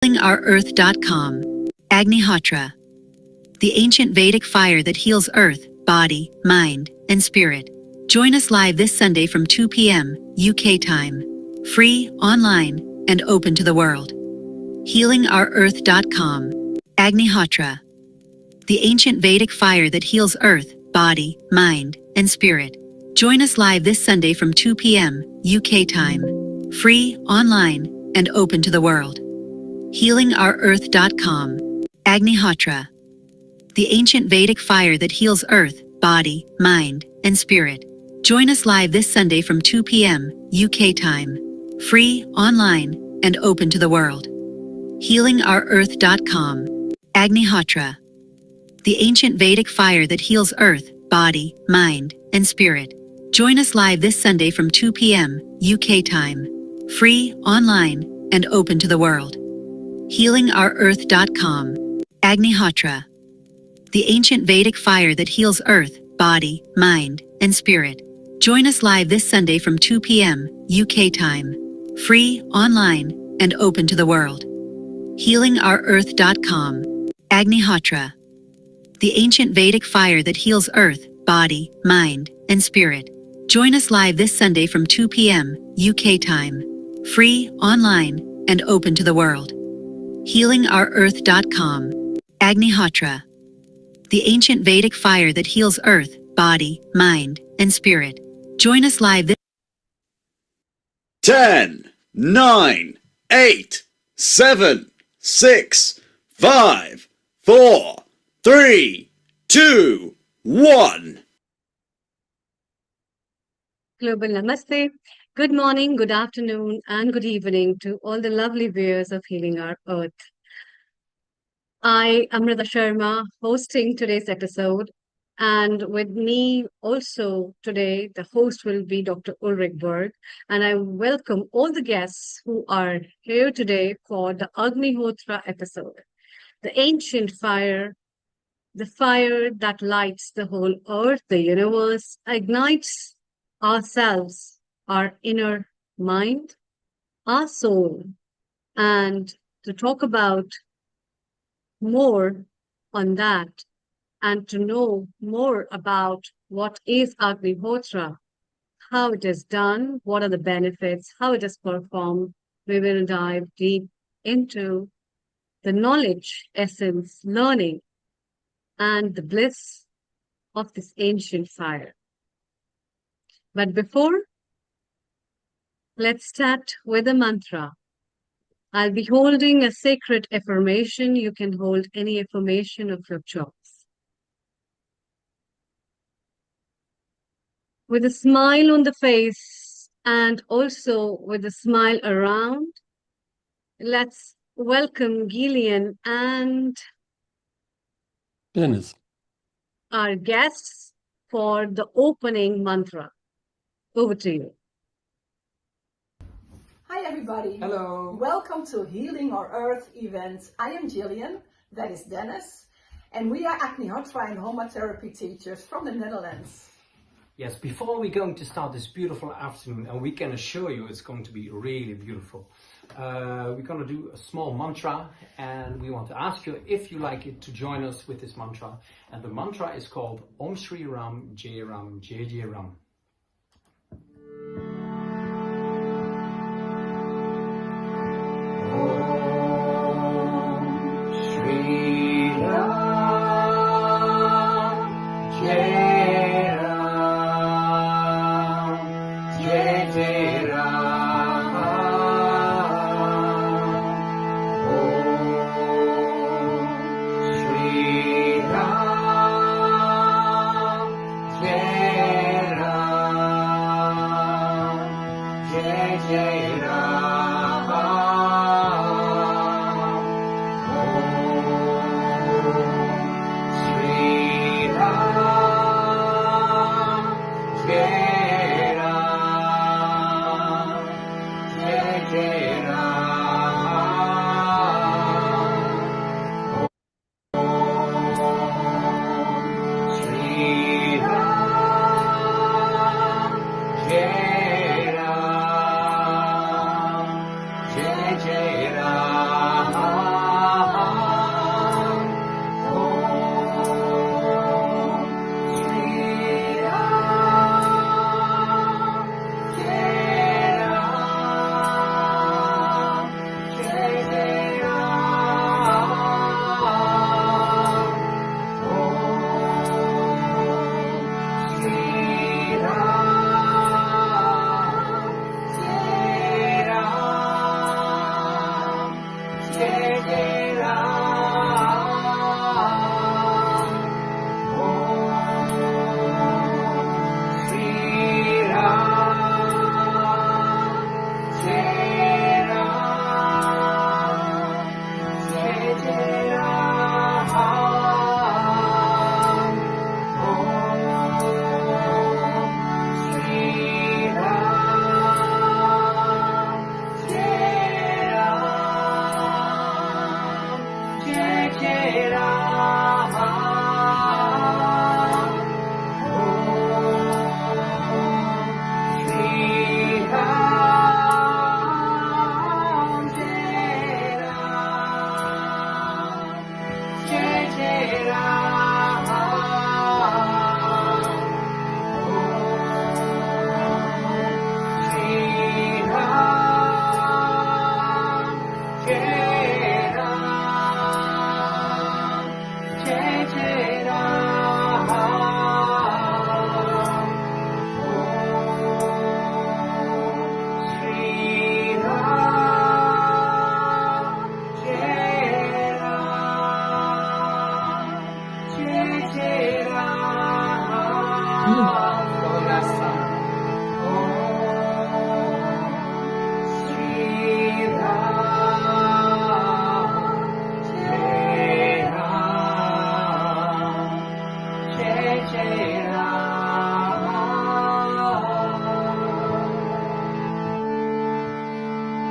Earth.com. Agnihotra, the ancient Vedic fire that heals earth, body, mind, and spirit. Join us live this Sunday from 2 p.m. UK time. Free, online, and open to the world. Earth.com. Agnihotra, the ancient Vedic fire that heals earth, body, mind, and spirit. Join us live this Sunday from 2 p.m. UK time. Free, online, and open to the world. Earth.com. Agnihotra, the ancient Vedic fire that heals earth, body, mind, and spirit. Join us live this Sunday from 2 p.m. UK time. Free, online, and open to the world. Earth.com. Agnihotra, the ancient Vedic fire that heals earth, body, mind, and spirit. Join us live this Sunday from 2 p.m. UK time. Free, online, and open to the world. Earth.com. Agnihotra, the ancient Vedic fire that heals earth, body, mind, and spirit. Join us live this Sunday from 2 p.m. UK time. Free, online, and open to the world. Earth.com. Agnihotra, the ancient Vedic fire that heals earth, body, mind, and spirit. Join us live this Sunday from 2 p.m. UK time. Free, online, and open to the world. Earth.com. Agnihotra, the ancient Vedic fire that heals earth, body, mind, and spirit. Join us live this 10, 9, 8, 7, 6, 5, 4, 3, 2, 1. Global Namaste. Good morning, good afternoon, and good evening to all the lovely viewers of Healing Our Earth. I am Amrita Sharma, hosting today's episode. And with me also today, the host will be Dr. Ulrich Berg. And I welcome all the guests who are here today for the Agnihotra episode. The ancient fire, the fire that lights the whole earth, the universe, ignites ourselves, our inner mind, our soul, and to talk about more on that and to know more about what is Agnihotra, how it is done, what are the benefits, how it is performed, we will dive deep into the knowledge, essence, learning, and the bliss of this ancient fire. But before, let's start with a mantra. I'll be holding a sacred affirmation. You can hold any affirmation of your choice. With a smile on the face and also with a smile around, let's welcome Gillian and Dennis, our guests for the opening mantra. Over to you. Hi everybody. hello. Welcome to Healing Our Earth event. I am Gillian, that is Dennis, and we are Agnihotra and Homa therapy teachers from the Netherlands. Yes, before we're going to start this beautiful afternoon, and we can assure you it's going to be really beautiful, we're going to do a small mantra, and we want to ask you if you like it to join us with this mantra. And the mantra is called Om Shri Ram Jai Ram Jai Jai Ram. Jai Ram,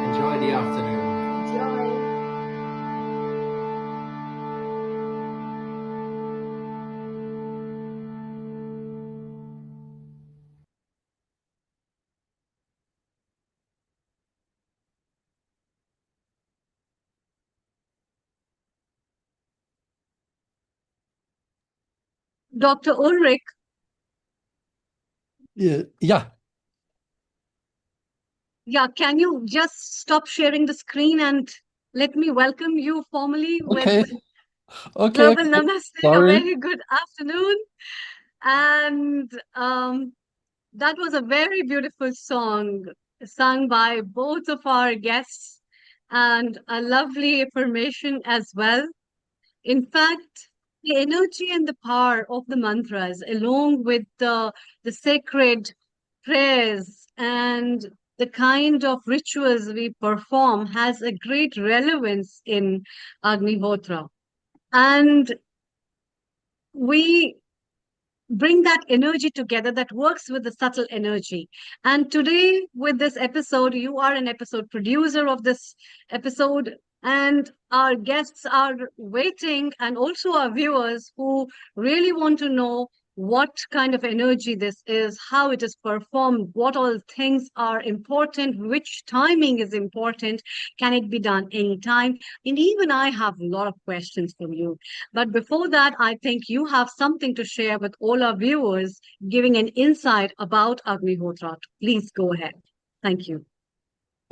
Enjoy the afternoon. Enjoy. Dr. Ulrich, Yeah, yeah, can you just stop sharing the screen and let me welcome you formally with okay, Global okay. Namaste. A Sorry. very good afternoon. And that was a very beautiful song sung by both of our guests and a lovely affirmation as well. In fact, the energy and the power of the mantras, along with the sacred prayers and the kind of rituals we perform, has a great relevance in Agnihotra. And we bring that energy together that works with the subtle energy. And today, with this episode, you are an episode producer of this episode, and our guests are waiting, and also our viewers who really want to know what kind of energy this is, how it is performed, what all things are important, which timing is important, can it be done anytime? And even I have a lot of questions for you. But before that, I think you have something to share with all our viewers, giving an insight about Agnihotra. Please go ahead. Thank you.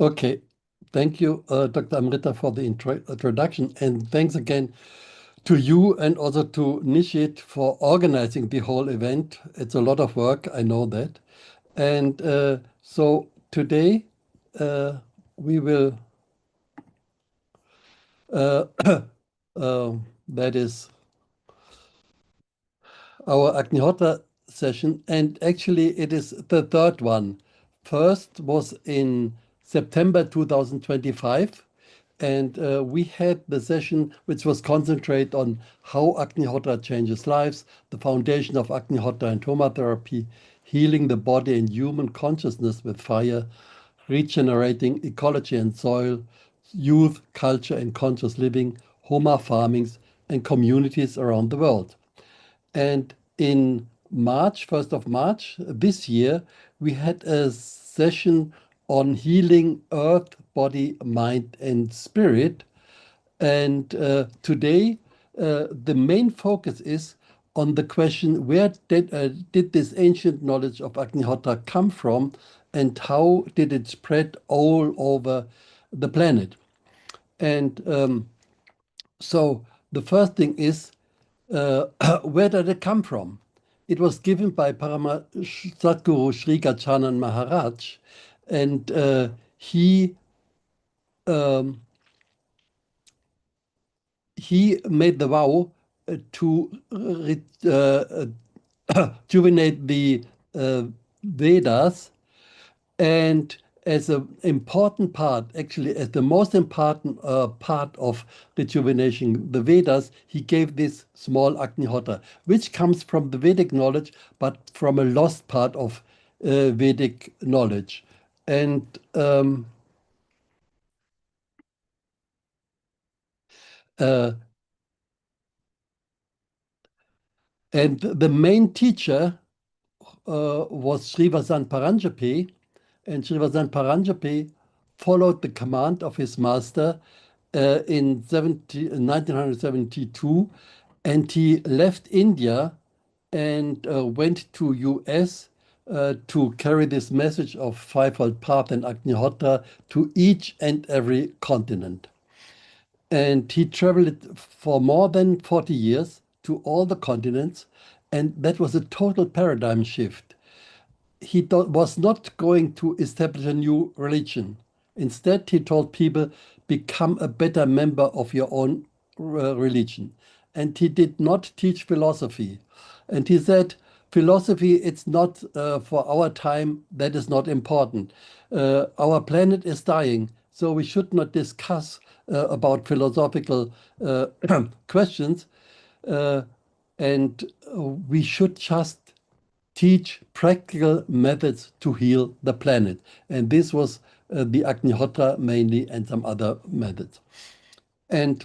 Okay. Thank you, Dr. Amrita, for the introduction. And thanks again to you and also to Nishit for organizing the whole event. It's a lot of work, I know that. And so today we will, that is our Agnihotra session, and actually it is the third one. First was in September 2025, and we had the session which was concentrate on how Agnihotra changes lives, the foundation of Agnihotra and Homa therapy, healing the body and human consciousness with fire, regenerating ecology and soil, youth, culture and conscious living, Homa farmings, and communities around the world. And in March, 1st of March this year, we had a session on healing earth, body, mind, and spirit. And today, the main focus is on the question, where did this ancient knowledge of Agnihotra come from, and how did it spread all over the planet? And so the first thing is, where did it come from? It was given by Parama Sadhguru Sri Gajanan Maharaj, and he um, he made the vow to rejuvenate the Vedas, and as an important part, actually as the most important part of rejuvenation, the Vedas, he gave this small Agnihotra, which comes from the Vedic knowledge, but from a lost part of Vedic knowledge. And the main teacher was Srivasant Paranjapi, and Srivasant Paranjapi followed the command of his master in 1972, and he left India and went to US to carry this message of fivefold path and Agnihotra to each and every continent. And he traveled for more than 40 years to all the continents, and that was a total paradigm shift. He was not going to establish a new religion. Instead, he told people, become a better member of your own religion. And he did not teach philosophy. And he said, philosophy, it's not for our time, that is not important. Our planet is dying, so we should not discuss about philosophical questions. And we should just teach practical methods to heal the planet. And this was the Agnihotra mainly, and some other methods. And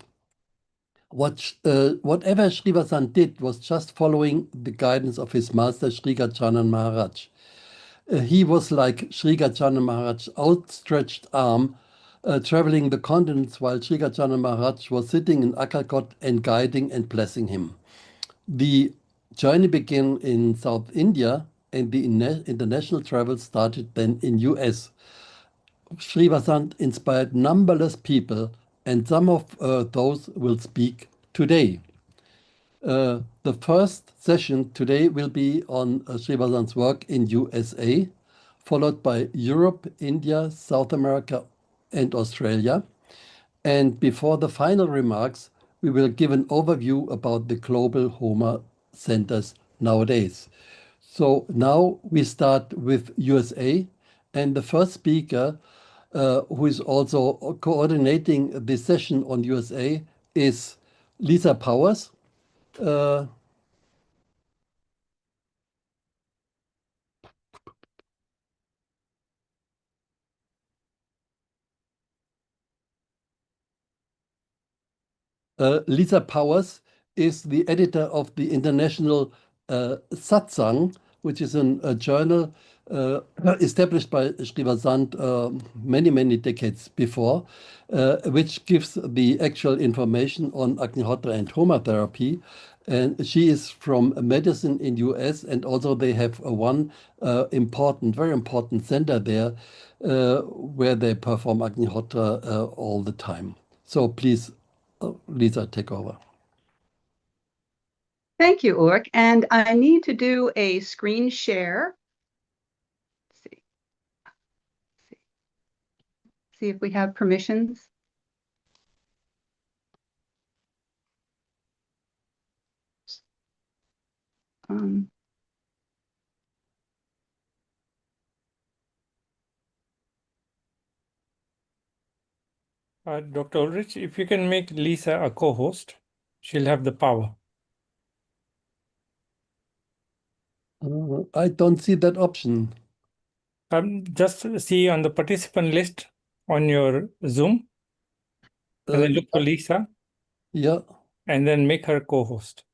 whatever Srivasant did was just following the guidance of his master, Sri Gajanan Maharaj. He was like Sri Gajanan Maharaj's outstretched arm, traveling the continents while Sri Gajanan Maharaj was sitting in Akkalkot and guiding and blessing him. The journey began in South India, and the international travel started then in US. Srivasant inspired numberless people, and some of those will speak today. The first session today will be on Srivasant's work in USA, followed by Europe, India, South America, and Australia. And before the final remarks, we will give an overview about the global Homa centers nowadays. So now we start with USA, and the first speaker, who is also coordinating the session on USA, is Lisa Powers. Lisa Powers is the editor of the International Satsang, which is a journal established by Srivasant many, many decades before, which gives the actual information on Agnihotra and Homa therapy. And she is from medicine in US, and also they have one important, very important center there where they perform Agnihotra all the time. So please, Lisa, take over. Thank you, Ulrich. And I need to do a screen share. Let's see if we have permissions. Dr. Ulrich, if you can make Lisa a co-host, she'll have the power. I don't see that option. Just see on the participant list on your Zoom, and then look for Lisa. Yeah. And then make her co-host.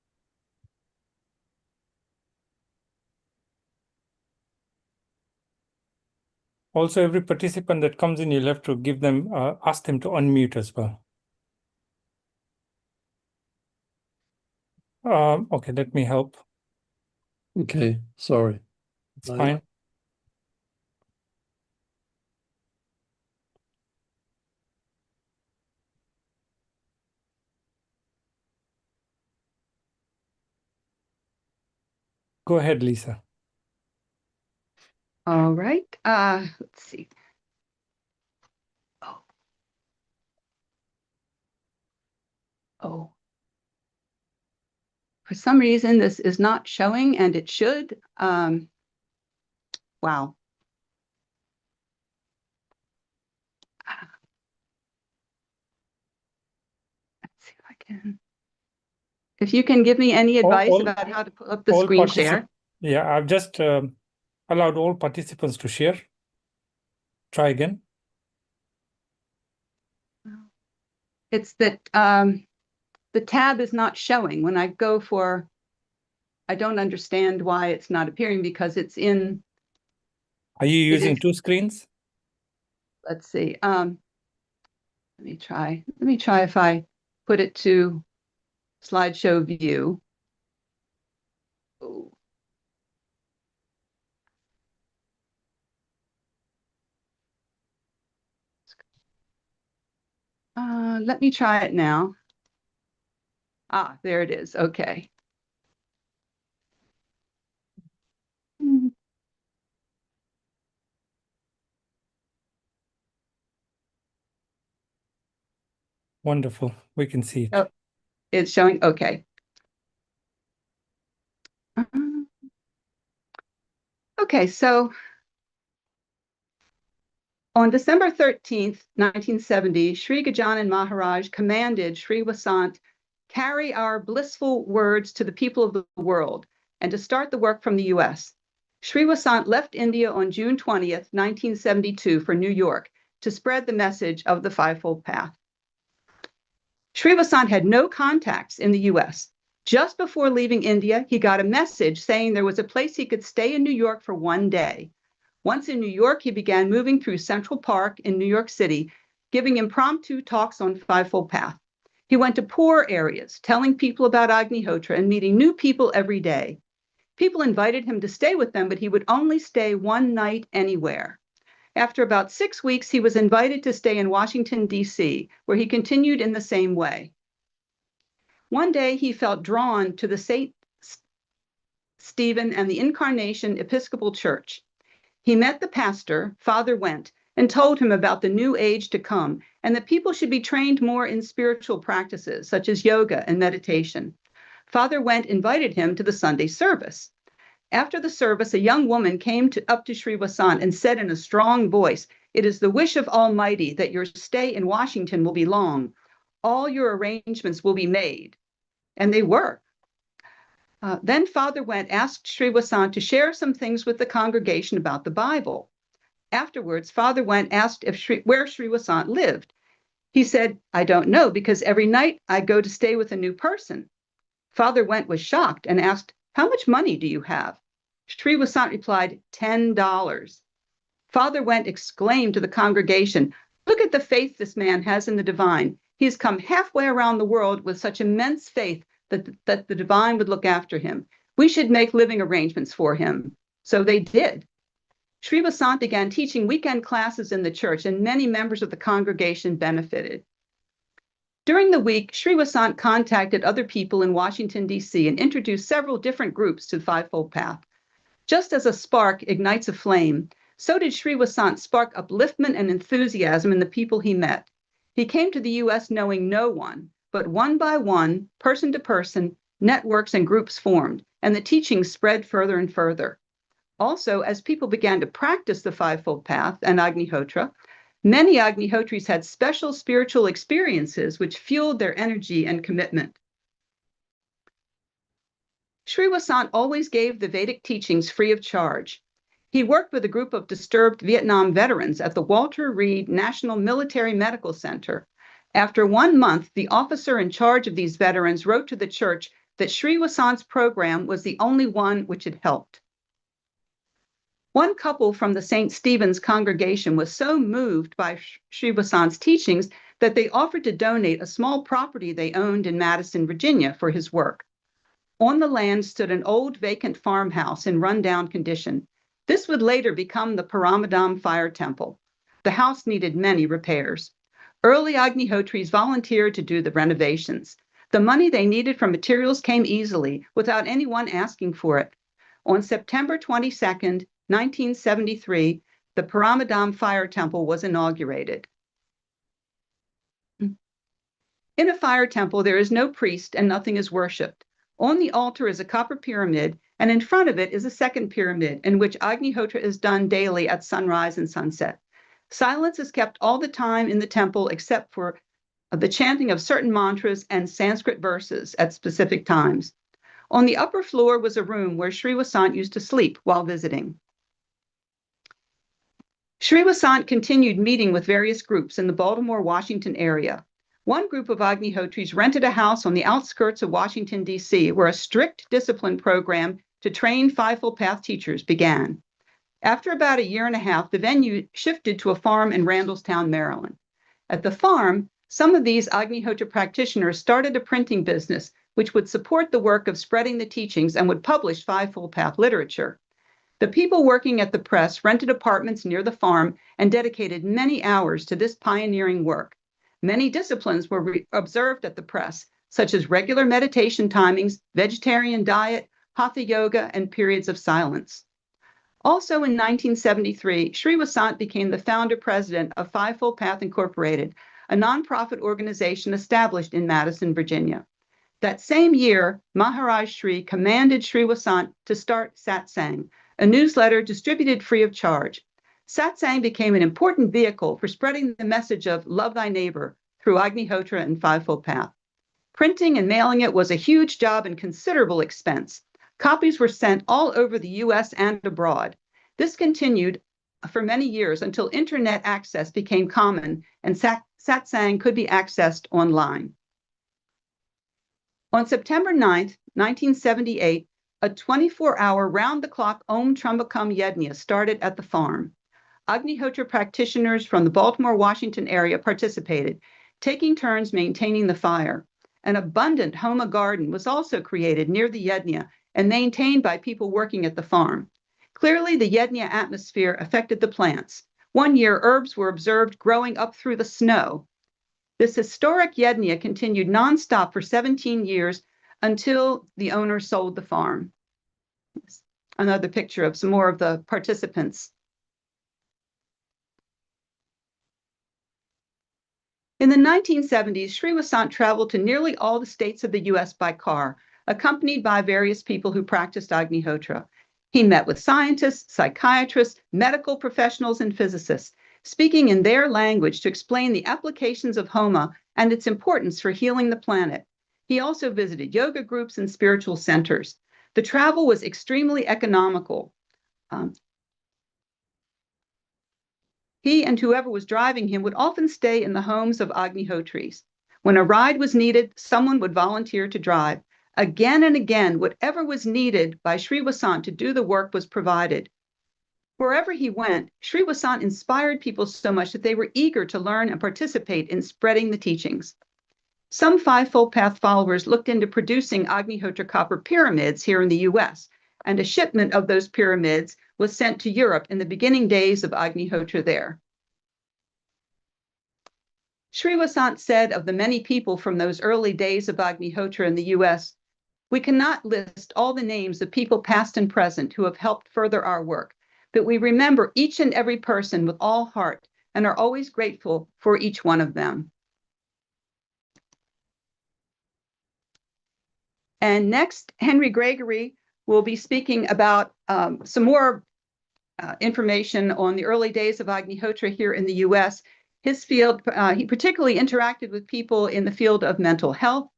Also, every participant that comes in, you'll have to give them, ask them to unmute as well. Okay, let me help. Okay, sorry. It's fine. Go ahead, Lisa. All right. Let's see. Oh. For some reason, this is not showing, and it should. Wow. Let's see if I can. If you can give me any advice about how to pull up the screen share. Yeah, I've just allowed all participants to share. Try again. It's that the tab is not showing. When I go for, I don't understand why it's not appearing, because it's in. Are you using two screens? Let's see. Let me try. Let me try if I put it to slideshow view. Oh. Let me try it now. Ah, there it is. Okay. Wonderful. We can see it. Oh, it's showing. Okay. Okay, so on December 13th, 1970, Sri Gajanan Maharaj commanded Sri Vasant, carry our blissful words to the people of the world, and to start the work from the US. Sri Vasant left India on June 20th, 1972 for New York to spread the message of the Fivefold Path. Sri Vasant had no contacts in the US. Just before leaving India, he got a message saying there was a place he could stay in New York for one day. Once in New York, he began moving through Central Park in New York City, giving impromptu talks on Fivefold Path. He went to poor areas, telling people about Agnihotra and meeting new people every day. People invited him to stay with them, but he would only stay one night anywhere. After about 6 weeks, he was invited to stay in Washington, D.C., where he continued in the same way. One day, he felt drawn to the St. Stephen and the Incarnation Episcopal Church. He met the pastor, Father Went, and told him about the new age to come and that people should be trained more in spiritual practices such as yoga and meditation. Father Went invited him to the Sunday service. After the service, a young woman came up to Sri Vasant and said in a strong voice, "It is the wish of Almighty that your stay in Washington will be long. All your arrangements will be made." And they were. Then Father Went asked Sri Vasant to share some things with the congregation about the Bible. Afterwards, Father Went asked where Sri Vasant lived. He said, "I don't know, because every night I go to stay with a new person." Father Went was shocked and asked, "How much money do you have?" Sri Vasant replied, $10. Father Went exclaimed to the congregation, "Look at the faith this man has in the divine. He has come halfway around the world with such immense faith that the divine would look after him. We should make living arrangements for him." So they did. Sri Vasant began teaching weekend classes in the church, and many members of the congregation benefited. During the week, Sri Vasant contacted other people in Washington, D.C., and introduced several different groups to the Fivefold Path. Just as a spark ignites a flame, so did Sri Vasant spark upliftment and enthusiasm in the people he met. He came to the U.S. knowing no one, but one by one, person to person, networks and groups formed, and the teachings spread further and further. Also, as people began to practice the Fivefold Path and Agnihotra, many Agnihotris had special spiritual experiences which fueled their energy and commitment. Sri Vasant always gave the Vedic teachings free of charge. He worked with a group of disturbed Vietnam veterans at the Walter Reed National Military Medical Center. After 1 month, the officer in charge of these veterans wrote to the church that Sri Vasant's program was the only one which had helped. One couple from the St. Stephen's congregation was so moved by Sri Vasant's teachings that they offered to donate a small property they owned in Madison, Virginia, for his work. On the land stood an old vacant farmhouse in rundown condition. This would later become the Paramadam Fire Temple. The house needed many repairs. Early Agnihotris volunteered to do the renovations. The money they needed from materials came easily, without anyone asking for it. On September 22nd, 1973, the Paramadam Fire Temple was inaugurated. In a fire temple, there is no priest and nothing is worshipped. On the altar is a copper pyramid, and in front of it is a second pyramid in which Agnihotra is done daily at sunrise and sunset. Silence is kept all the time in the temple except for the chanting of certain mantras and Sanskrit verses at specific times. On the upper floor was a room where Sri Vasant used to sleep while visiting. Sri Vasant continued meeting with various groups in the Baltimore, Washington area. One group of Agnihotris rented a house on the outskirts of Washington, D.C., where a strict discipline program to train Fivefold Path teachers began. After about a year and a half, the venue shifted to a farm in Randallstown, Maryland. At the farm, some of these Agnihotra practitioners started a printing business, which would support the work of spreading the teachings and would publish Fivefold Path literature. The people working at the press rented apartments near the farm and dedicated many hours to this pioneering work. Many disciplines were observed at the press, such as regular meditation timings, vegetarian diet, hatha yoga, and periods of silence. Also in 1973, Sri Vasant became the founder-president of Fivefold Path Incorporated, a nonprofit organization established in Madison, Virginia. That same year, Maharaj Sri commanded Sri Vasant to start Satsang, a newsletter distributed free of charge. Satsang became an important vehicle for spreading the message of love thy neighbor through Agnihotra and Fivefold Path. Printing and mailing it was a huge job and considerable expense. Copies were sent all over the U.S. and abroad. This continued for many years until internet access became common and Satsang could be accessed online. On September 9, 1978, a 24-hour round-the-clock Om Trambakam Yagna started at the farm. Agnihotra practitioners from the Baltimore, Washington area participated, taking turns maintaining the fire. An abundant Homa garden was also created near the Yagna and maintained by people working at the farm. Clearly, the Yagna atmosphere affected the plants. One year, herbs were observed growing up through the snow. This historic Yagna continued nonstop for 17 years until the owner sold the farm. Another picture of some more of the participants. In the 1970s, Sri Vasant traveled to nearly all the states of the U.S. by car, accompanied by various people who practiced Agnihotra. He met with scientists, psychiatrists, medical professionals, and physicists, speaking in their language to explain the applications of Homa and its importance for healing the planet. He also visited yoga groups and spiritual centers. The travel was extremely economical. He and whoever was driving him would often stay in the homes of Agnihotris. When a ride was needed, someone would volunteer to drive. Again and again, whatever was needed by Sri Vasant to do the work was provided. Wherever he went, Sri Vasant inspired people so much that they were eager to learn and participate in spreading the teachings. Some Fivefold Path followers looked into producing Agnihotra copper pyramids here in the U.S., and a shipment of those pyramids was sent to Europe in the beginning days of Agnihotra there. Sri Vasant said of the many people from those early days of Agnihotra in the U.S., "We cannot list all the names of people past and present who have helped further our work, but we remember each and every person with all heart and are always grateful for each one of them." And next, Henry Gregory will be speaking about some more information on the early days of Agnihotra here in the U.S. His field, he particularly interacted with people in the field of mental health.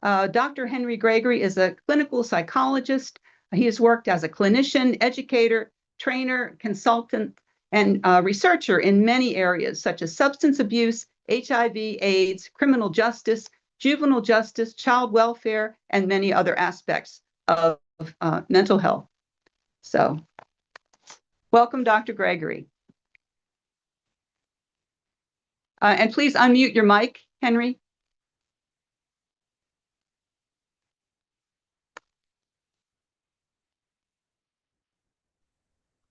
Dr. Henry Gregory is a clinical psychologist. He has worked as a clinician, educator, trainer, consultant, and researcher in many areas, such as substance abuse, HIV, AIDS, criminal justice, juvenile justice, child welfare, and many other aspects of mental health. So, welcome, Dr. Gregory. And please unmute your mic, Henry.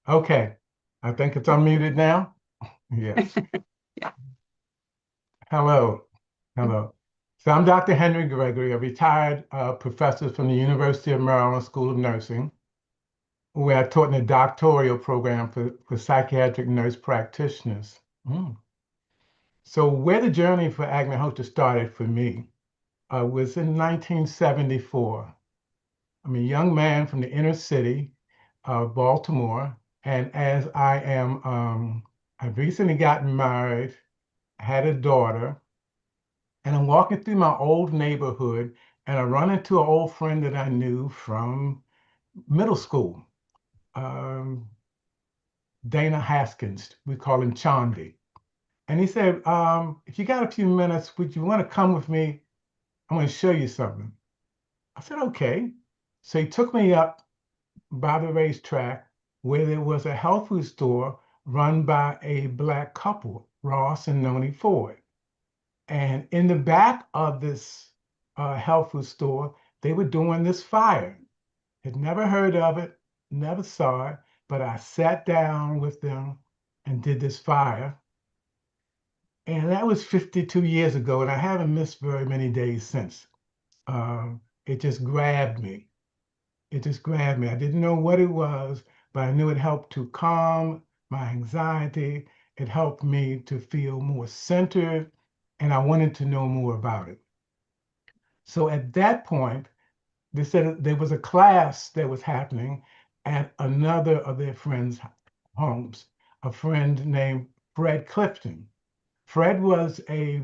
Okay, I think it's unmuted now. Yes. Yeah. Hello. So I'm Dr. Henry Gregory, a retired professor from the University of Maryland School of Nursing, where I taught in a doctoral program for psychiatric nurse practitioners. So where the journey for Agnihotra started for me was in 1974. I'm a young man from the inner city of Baltimore, and as I've recently gotten married, had a daughter, and I'm walking through my old neighborhood, and I run into an old friend that I knew from middle school, um, Dana Haskins. We call him Chandi. And he said, if you got a few minutes, would you want to come with me? I'm going to show you something. I said, okay. So he took me up by the racetrack where there was a health food store run by a Black couple, Ross and Noni Ford. And in the back of this health food store, they were doing this fire. Had never heard of it, never saw it, but I sat down with them and did this fire. And that was 52 years ago, and I haven't missed very many days since. It just grabbed me. It just grabbed me. I didn't know what it was, but I knew it helped to calm my anxiety. It helped me to feel more centered, and I wanted to know more about it. So at that point, they said there was a class that was happening at another of their friends' homes, a friend named Fred Clifton. Fred was a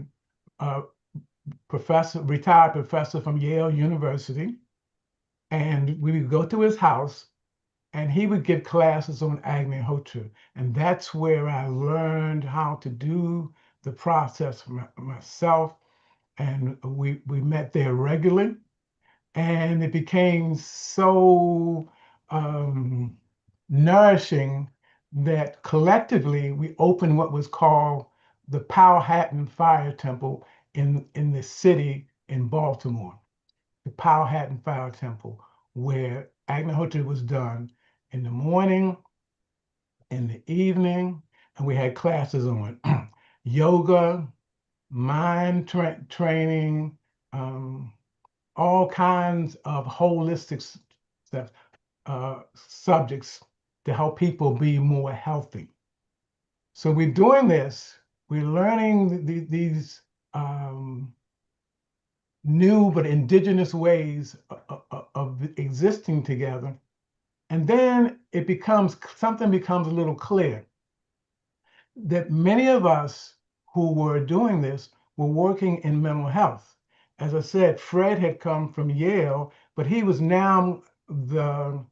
professor, retired professor from Yale University, and we would go to his house and he would give classes on Agnihotra. And that's where I learned how to do the process myself. And we met there regularly. And it became so nourishing that collectively we opened what was called the Powhatan Fire Temple in the city in Baltimore. The Powhatan Fire Temple, where Agnihotra was done in the morning, in the evening, and we had classes on yoga, mind training, all kinds of holistic stuff, subjects to help people be more healthy. So we're doing this, we're learning these new but indigenous ways of existing together. And then something becomes a little clear that many of us who were doing this were working in mental health. As I said, Fred had come from Yale, but he was now the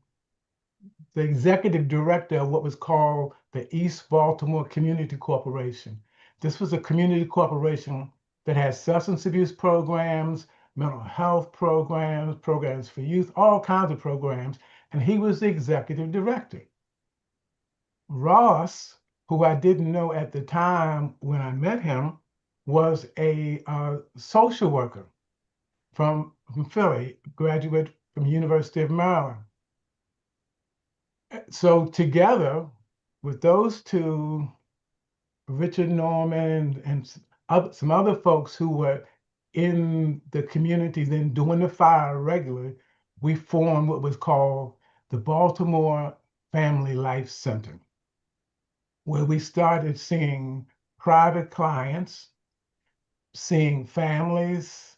executive director of what was called the East Baltimore Community Corporation. This was a community corporation that had substance abuse programs, mental health programs, programs for youth, all kinds of programs, and he was the executive director. Ross, who I didn't know at the time when I met him, was a social worker from Philly, graduate from University of Maryland. So together with those two, Richard Norman and some other folks who were in the community then doing the fire regularly, we formed what was called the Baltimore Family Life Center, where we started seeing private clients, seeing families,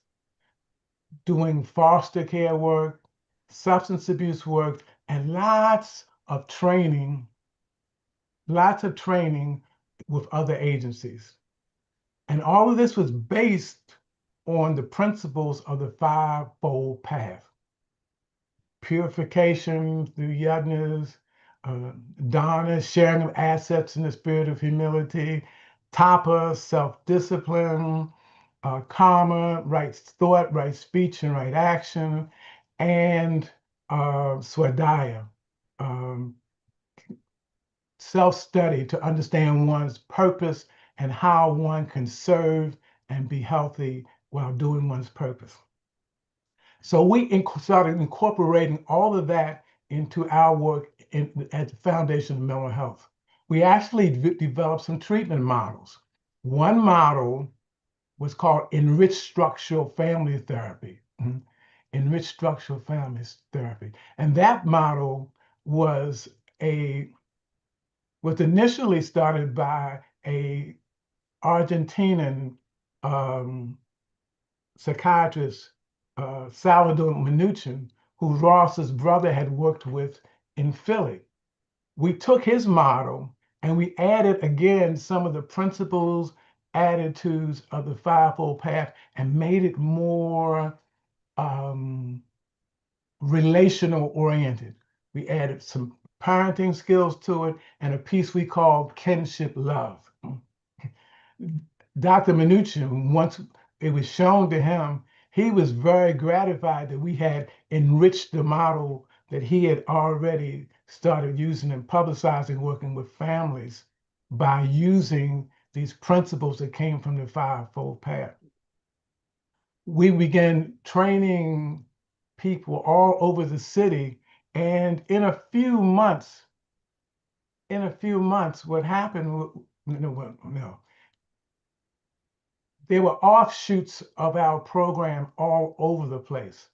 doing foster care work, substance abuse work, and lots of training with other agencies. And all of this was based on the principles of the fivefold path. Purification through yagnas, dana, sharing of assets in the spirit of humility, tapa, self-discipline, karma, right thought, right speech, and right action, and swadhyaya, self-study to understand one's purpose and how one can serve and be healthy while doing one's purpose. So we started incorporating all of that into our work at the foundation of mental health. We actually developed some treatment models. One model was called enriched structural family therapy. Enriched structural family therapy. And that model was initially started by a Argentinian psychiatrist, Salvador Minuchin, who Ross's brother had worked with in Philly. We took his model and we added again some of the principles, attitudes of the Fivefold Path and made it more relational oriented. We added some parenting skills to it and a piece we called kinship love. Dr. Mnuchin, once it was shown to him, he was very gratified that we had enriched the model that he had already started using and publicizing, working with families by using these principles that came from the Fivefold Path. We began training people all over the city, and in a few months, what happened? No, there were offshoots of our program all over the place.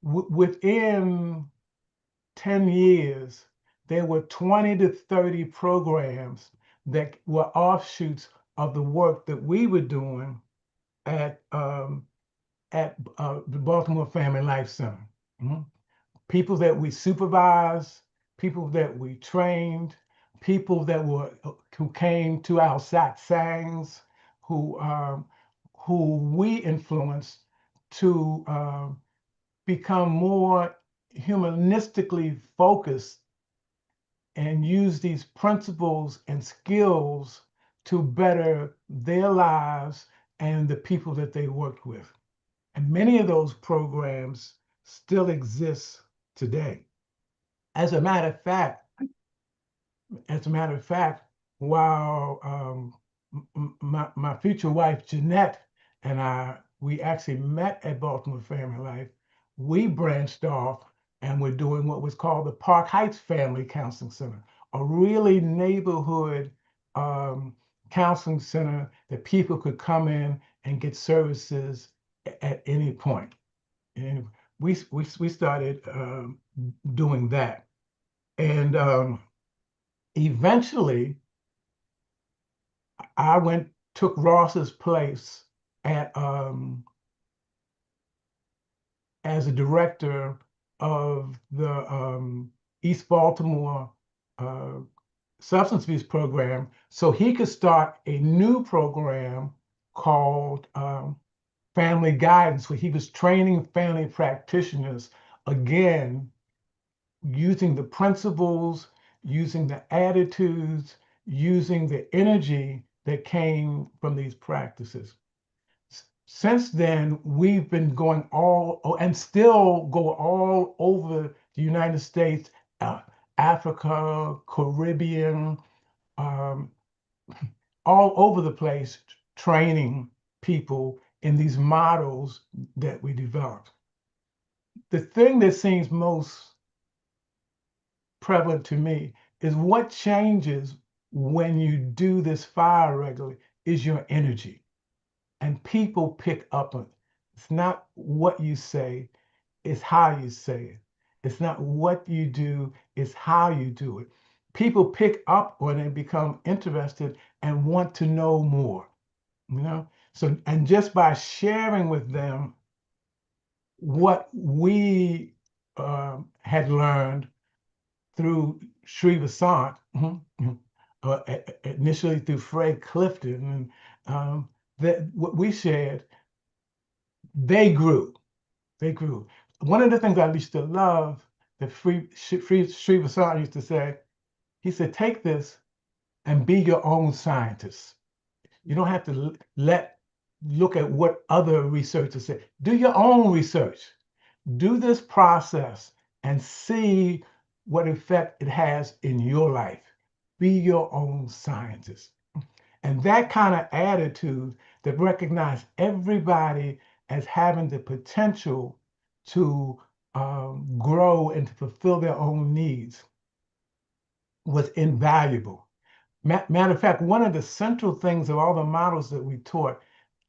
Within 10 years, there were 20 to 30 programs that were offshoots of the work that we were doing at the Baltimore Family Life Center. People that we supervised, people that we trained, people that who came to our satsangs, who we influenced to become more humanistically focused and use these principles and skills to better their lives and the people that they worked with. And many of those programs still exist today. As a matter of fact, while my future wife Jeanette and we actually met at Baltimore Family Life, we branched off and we're doing what was called the Park Heights Family Counseling Center, a really neighborhood counseling center that people could come in and get services at any point. And we started doing that. And eventually, I took Ross's place as a director of the East Baltimore substance abuse program, so he could start a new program called Family Guidance, where he was training family practitioners, again, using the principles, using the attitudes, using the energy that came from these practices. Since then, we've been going and still go all over the United States, Africa, Caribbean, all over the place, training people in these models that we developed. The thing that seems most prevalent to me is what changes when you do this fire regularly is your energy. And people pick up on it. It's not what you say, it's how you say it. It's not what you do, it's how you do it. People pick up on it and become interested and want to know more, So, and just by sharing with them what we had learned through Sri Vasant, initially through Fred Clifton, and that what we shared, they grew. One of the things I used to love that Sri Vasant used to say, he said, take this and be your own scientist. You don't have to look at what other researchers say. Do your own research. Do this process and see what effect it has in your life. Be your own scientist. And that kind of attitude that recognized everybody as having the potential to grow and to fulfill their own needs was invaluable. Matter of fact, one of the central things of all the models that we taught,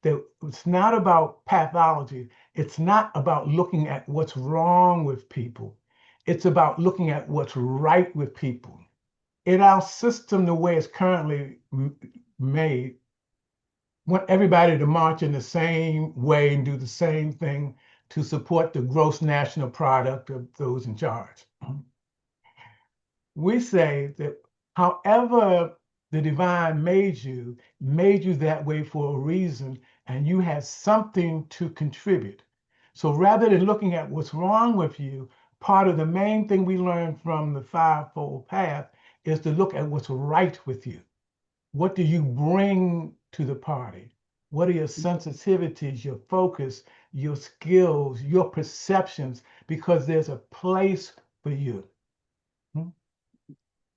that it's not about pathology. It's not about looking at what's wrong with people. It's about looking at what's right with people. In our system, the way it's currently made, want everybody to march in the same way and do the same thing to support the gross national product of those in charge. We say that however the divine made you that way for a reason, and you had something to contribute. So rather than looking at what's wrong with you, part of the main thing we learn from the fivefold path is to look at what's right with you. What do you bring to the party? What are your sensitivities, your focus, your skills, your perceptions? Because there's a place for you.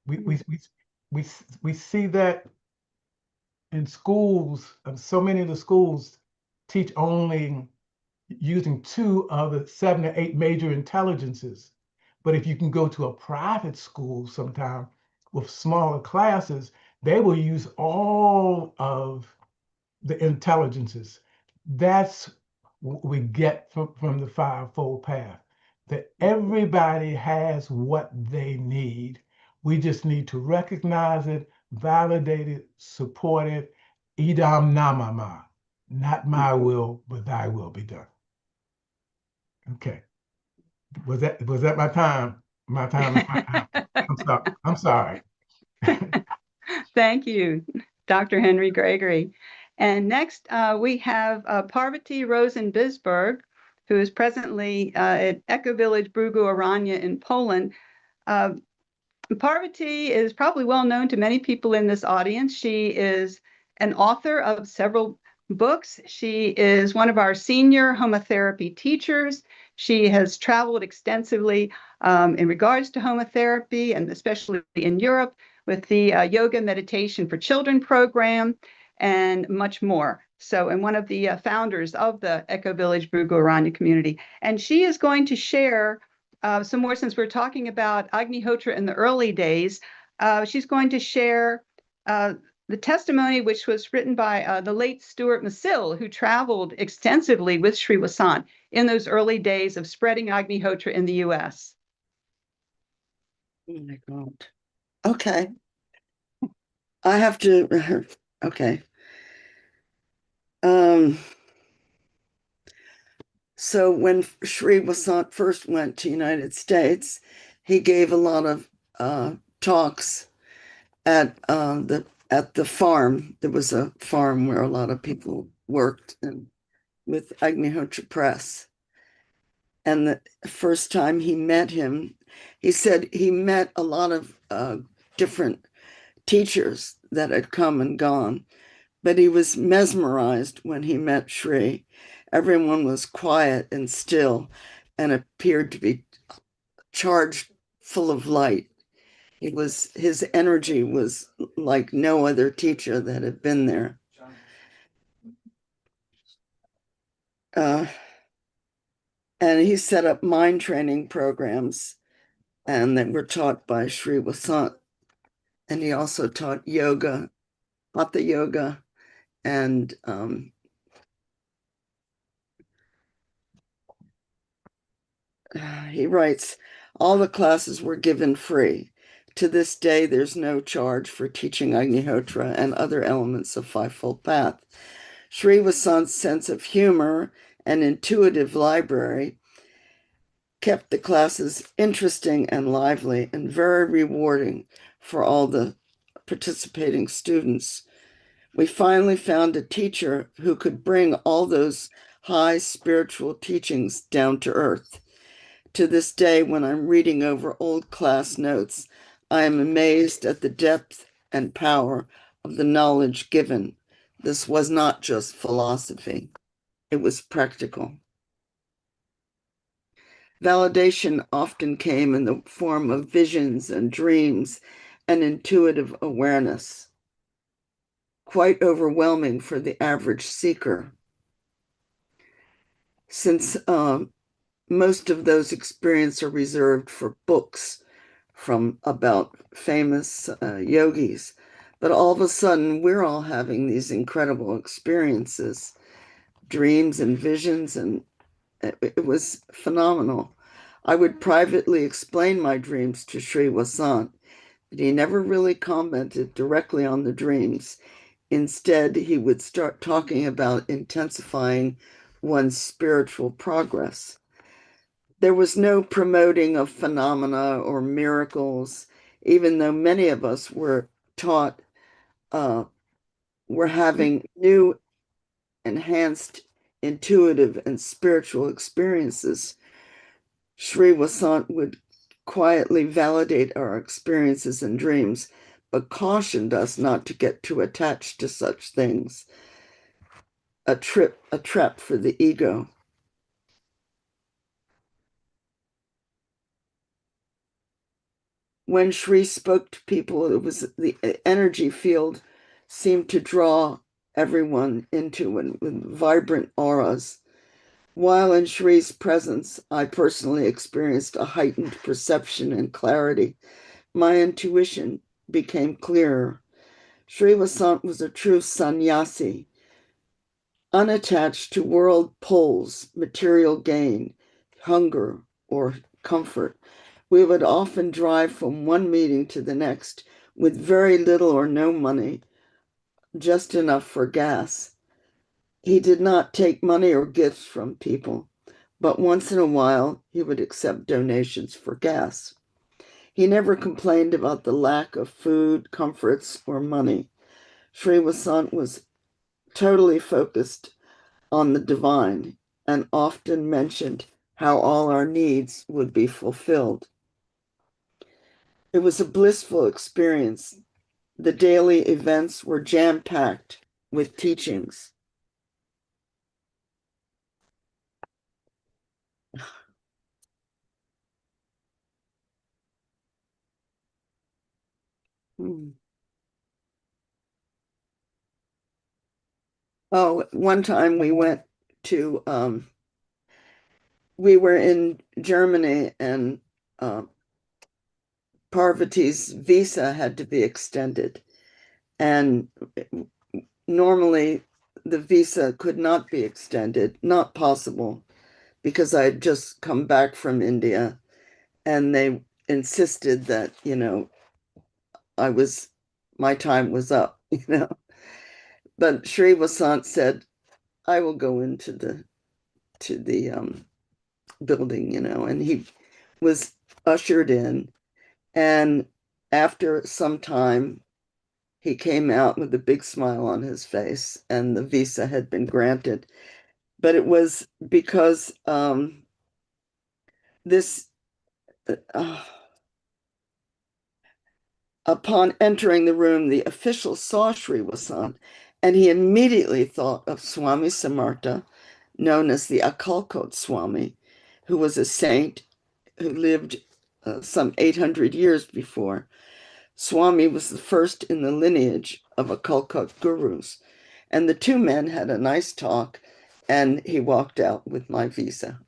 We see that in schools. So many of the schools teach only using 2 of the 7 or 8 major intelligences. But if you can go to a private school sometime with smaller classes, they will use all of the intelligences. That's what we get from the fivefold path, that everybody has what they need. We just need to recognize it, validate it, support it. Idam namama, not my will, but thy will be done. Okay. Was that my time? My time is my time. I'm sorry. Thank you, Dr. Henry Gregory. And next, we have Parvati Rosen-Bisberg, who is presently at Echo Village Brugu Aranya in Poland. Parvati is probably well known to many people in this audience. She is an author of several books. She is one of our senior Homa therapy teachers. She has traveled extensively in regards to Homa therapy, and especially in Europe, with the Yoga Meditation for Children program and much more. So, and one of the founders of the Echo Village Brugu Aranya community. And she is going to share some more, since we're talking about Agnihotra in the early days. She's going to share the testimony, which was written by the late Stuart Masil, who traveled extensively with Sri Vasant in those early days of spreading Agnihotra in the U.S. Oh my God. Okay. I have to, okay. So when Sri Vasant first went to United States, he gave a lot of talks at the farm. There was a farm where a lot of people worked with Agnihotra Press. And the first time he met him, he said he met a lot of different teachers that had come and gone, but he was mesmerized when he met Sri. Everyone was quiet and still and appeared to be charged full of light. His energy was like no other teacher that had been there. And he set up mind training programs, and that were taught by Sri Vasant. And he also taught yoga, hatha yoga, and he writes, all the classes were given free. To this day, there's no charge for teaching Agnihotra and other elements of Fivefold Path. Sri Vasant's sense of humor and intuitive library kept the classes interesting and lively and very rewarding for all the participating students. We finally found a teacher who could bring all those high spiritual teachings down to earth. To this day, when I'm reading over old class notes, I am amazed at the depth and power of the knowledge given. This was not just philosophy, it was practical. Validation often came in the form of visions and dreams and intuitive awareness, quite overwhelming for the average seeker. Since most of those experiences are reserved for books from about famous yogis, but all of a sudden we're all having these incredible experiences, dreams and visions, and it was phenomenal. I would privately explain my dreams to Sri Vasant, but he never really commented directly on the dreams. Instead, he would start talking about intensifying one's spiritual progress. There was no promoting of phenomena or miracles, even though many of us were taught we're having new, enhanced, intuitive, and spiritual experiences. Sri Vasant would quietly validate our experiences and dreams, but cautioned us not to get too attached to such things. A trap for the ego. When Sri spoke to people, it was the energy field seemed to draw everyone into it with vibrant auras. While in Shri's presence, I personally experienced a heightened perception and clarity. My intuition became clearer. Sri Vasant was a true sannyasi, unattached to world pulls, material gain, hunger, or comfort. We would often drive from one meeting to the next with very little or no money, just enough for gas. He did not take money or gifts from people, but once in a while he would accept donations for gas. He never complained about the lack of food, comforts, or money. Sri Vasant was totally focused on the divine and often mentioned how all our needs would be fulfilled. It was a blissful experience. The daily events were jam-packed with teachings. Oh, one time we went to, we were in Germany and Parvati's visa had to be extended. And normally the visa could not be extended, not possible, because I had just come back from India and they insisted that, my time was up, But Sri Vasant said, I will go into the building, and he was ushered in. And after some time, he came out with a big smile on his face and the visa had been granted. But it was because upon entering the room, the official saw Sri Vasant, and he immediately thought of Swami Samartha, known as the Akalkot Swami, who was a saint who lived some 800 years before. Swami was the first in the lineage of Akalkot gurus. And the two men had a nice talk, and he walked out with my visa.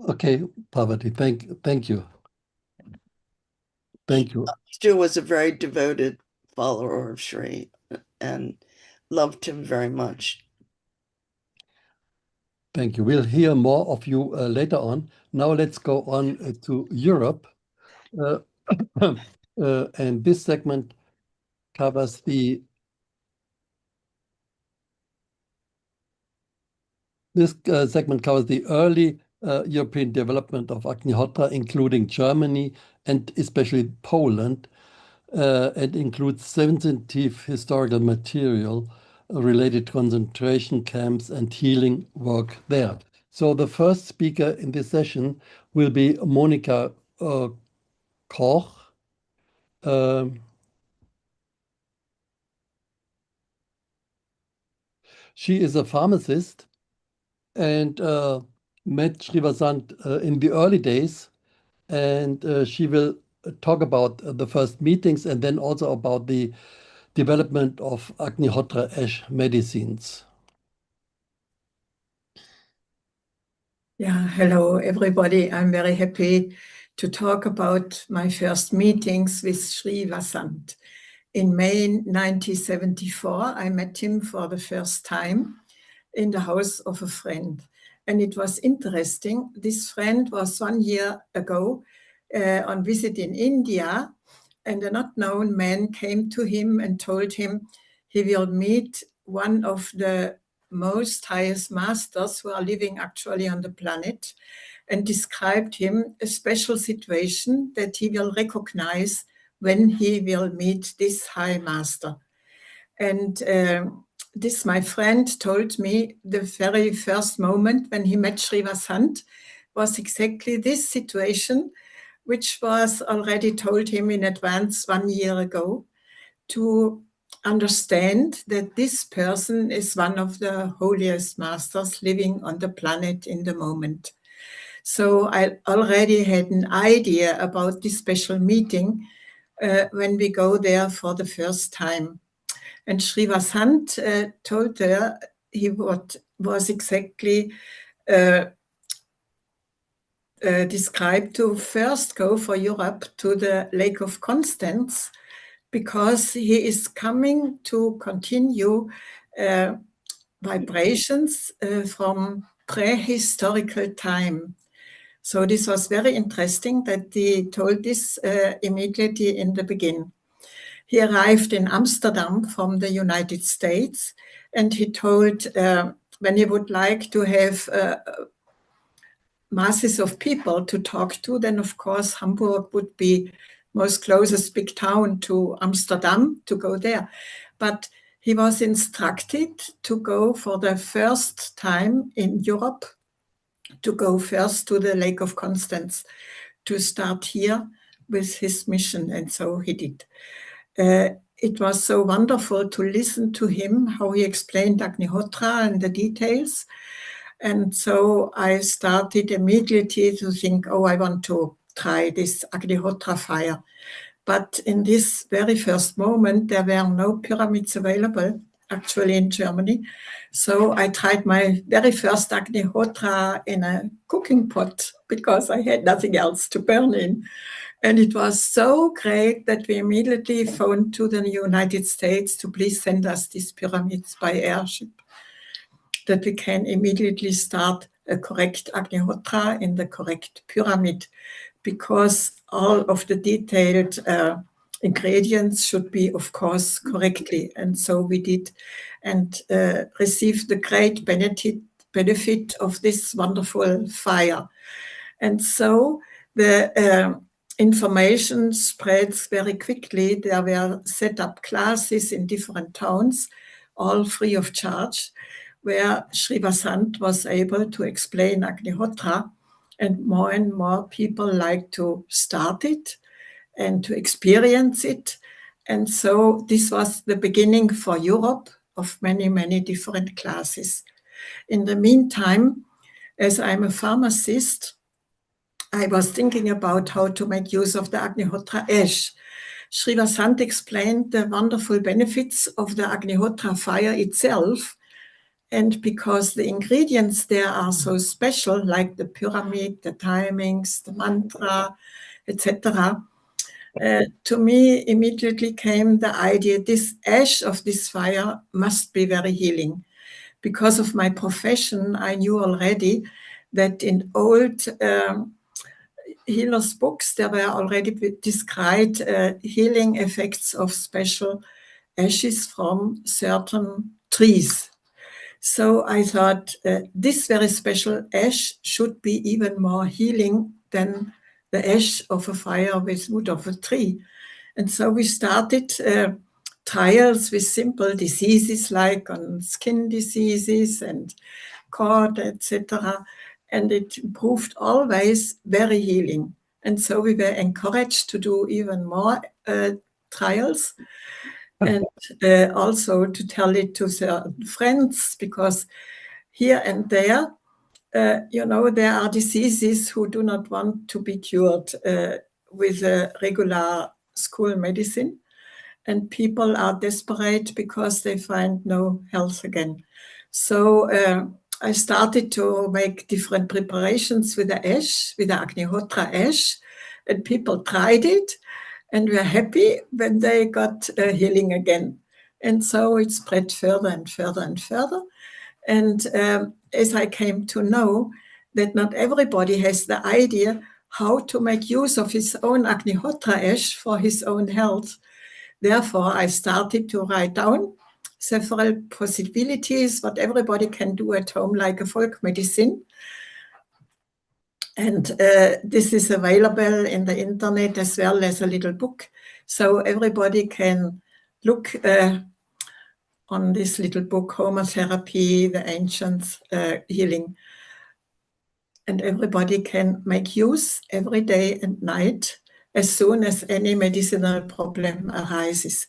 Okay, Parvati, thank you. Thank you. Stu was a very devoted follower of Sri and loved him very much. Thank you. We'll hear more of you later on. Now let's go on to Europe. And this segment covers the early European development of Agnihotra, including Germany and especially Poland, and includes sensitive historical material related to concentration camps and healing work there. So the first speaker in this session will be Monika Koch. She is a pharmacist and met Sri Vasant in the early days, and she will talk about the first meetings and then also about the development of Agnihotra ash medicines. Yeah, hello everybody. I'm very happy to talk about my first meetings with Sri Vasant. In May 1974, I met him for the first time in the house of a friend. And it was interesting. This friend was 1 year ago on visit in India, and a not known man came to him and told him he will meet one of the most highest masters who are living actually on the planet, and described him a special situation that he will recognize when he will meet this high master. And this, my friend told me, the very first moment when he met Sri Vasant was exactly this situation, which was already told him in advance 1 year ago, to understand that this person is one of the holiest masters living on the planet in the moment. So I already had an idea about this special meeting when we go there for the first time. And Sri Vasant told her he was exactly described to first go for Europe to the Lake of Constance, because he is coming to continue vibrations from prehistorical time. So this was very interesting that he told this immediately in the beginning. He arrived in Amsterdam from the United States, and he told when he would like to have masses of people to talk to, then of course Hamburg would be most closest big town to Amsterdam, to go there. But he was instructed to go for the first time in Europe, to go first to the Lake of Constance, to start here with his mission, and so he did. It was so wonderful to listen to him, how he explained Agnihotra and the details. And so I started immediately to think, oh, I want to try this Agnihotra fire. But in this very first moment, there were no pyramids available, actually, in Germany. So I tried my very first Agnihotra in a cooking pot, because I had nothing else to burn in. And it was so great that we immediately phoned to the United States to please send us these pyramids by airship, that we can immediately start a correct Agnihotra in the correct pyramid, because all of the detailed ingredients should be, of course, correctly. And so we did, and received the great benefit of this wonderful fire. And so the information spreads very quickly. There were set up classes in different towns, all free of charge, where Sri Vasant was able to explain Agnihotra, and more people like to start it and to experience it. And so this was the beginning for Europe of many, many different classes. In the meantime, as I'm a pharmacist, I was thinking about how to make use of the Agnihotra ash. Sri Vasant explained the wonderful benefits of the Agnihotra fire itself. And because the ingredients there are so special, like the pyramid, the timings, the mantra, etc., to me immediately came the idea, this ash of this fire must be very healing. Because of my profession, I knew already that in old healers' books, there were already described healing effects of special ashes from certain trees. So I thought this very special ash should be even more healing than the ash of a fire with wood of a tree. And so we started trials with simple diseases like on skin diseases and cord, etc. And it proved always very healing. And so we were encouraged to do even more trials, and also to tell it to certain friends, because here and there, there are diseases who do not want to be cured with a regular school medicine, and people are desperate because they find no health again. So I started to make different preparations with the ash, with the Agnihotra ash, and people tried it and were happy when they got healing again. And so it spread further and further and further. And as I came to know that not everybody has the idea how to make use of his own Agnihotra ash for his own health, therefore I started to write down several possibilities what everybody can do at home, like a folk medicine. And this is available in the internet as well as a little book. So everybody can look on this little book, Homa Therapy, the Ancients Healing. And everybody can make use every day and night as soon as any medicinal problem arises.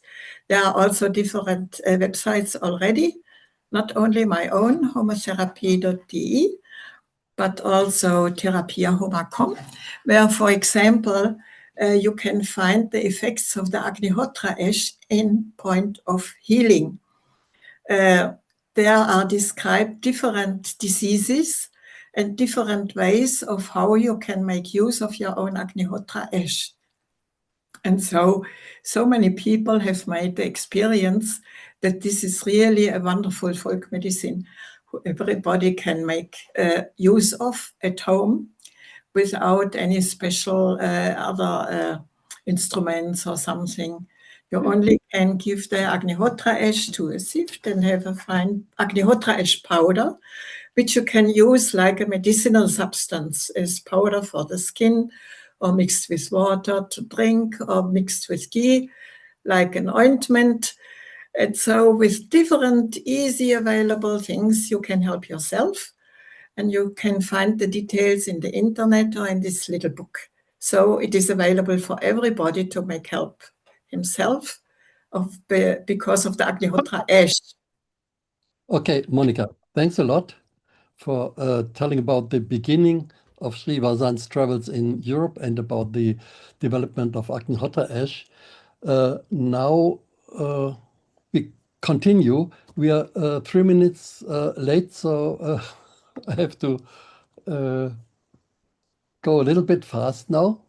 There are also different websites already, not only my own, homatherapy.de, but also therapiahoma.com, where, for example, you can find the effects of the Agnihotra ash in point of healing. There are described different diseases and different ways of how you can make use of your own Agnihotra ash. And so many people have made the experience that this is really a wonderful folk medicine who everybody can make use of at home without any special other instruments or something. You only can give the Agnihotra ash to a sieve and have a fine Agnihotra ash powder, which you can use like a medicinal substance as powder for the skin, or mixed with water to drink, or mixed with ghee, like an ointment. And so with different easy available things, you can help yourself. And you can find the details in the internet or in this little book. So it is available for everybody to make help himself because of the Agnihotra ash. Okay, Monica, thanks a lot for telling about the beginning of Sri Vasant's travels in Europe and about the development of Agnihotra ash. Now we continue. We are 3 minutes late, so I have to go a little bit fast now.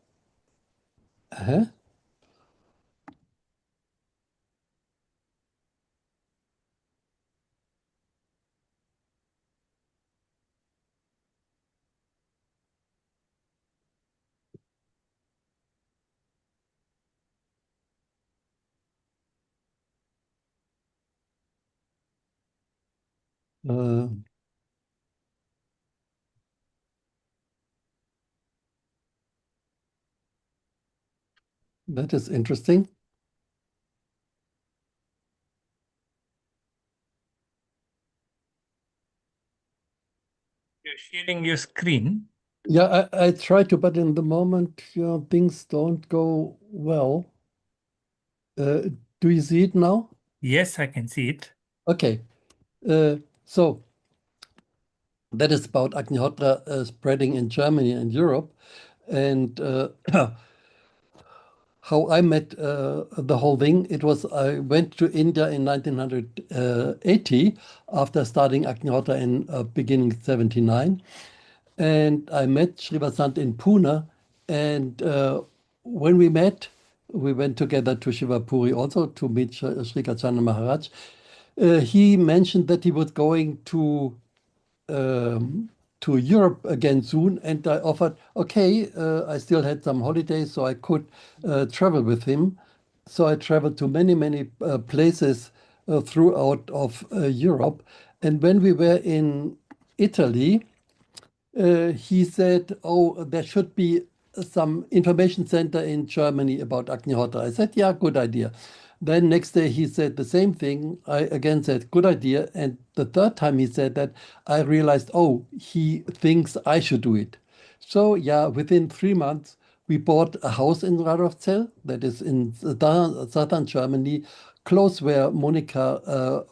That is interesting. You're sharing your screen. Yeah, I try to, but in the moment, things don't go well. Do you see it now? Yes, I can see it. Okay. So that is about Agnihotra spreading in Germany and Europe. And how I met the whole thing, it was I went to India in 1980 after starting Agnihotra in beginning 79. And I met Sri Vasant in Pune. And when we met, we went together to Shivapuri also to meet Sri Kachana Maharaj. He mentioned that he was going to Europe again soon, and I offered, okay, I still had some holidays, so I could travel with him. So I traveled to many, many places throughout of Europe. And when we were in Italy, he said, oh, there should be some information center in Germany about Agnihotra. I said, yeah, good idea. Then next day he said the same thing. I again said, good idea. And the third time he said that, I realized, oh, he thinks I should do it. So yeah, within 3 months, we bought a house in Radolfzell, that is in southern Germany, close where Monika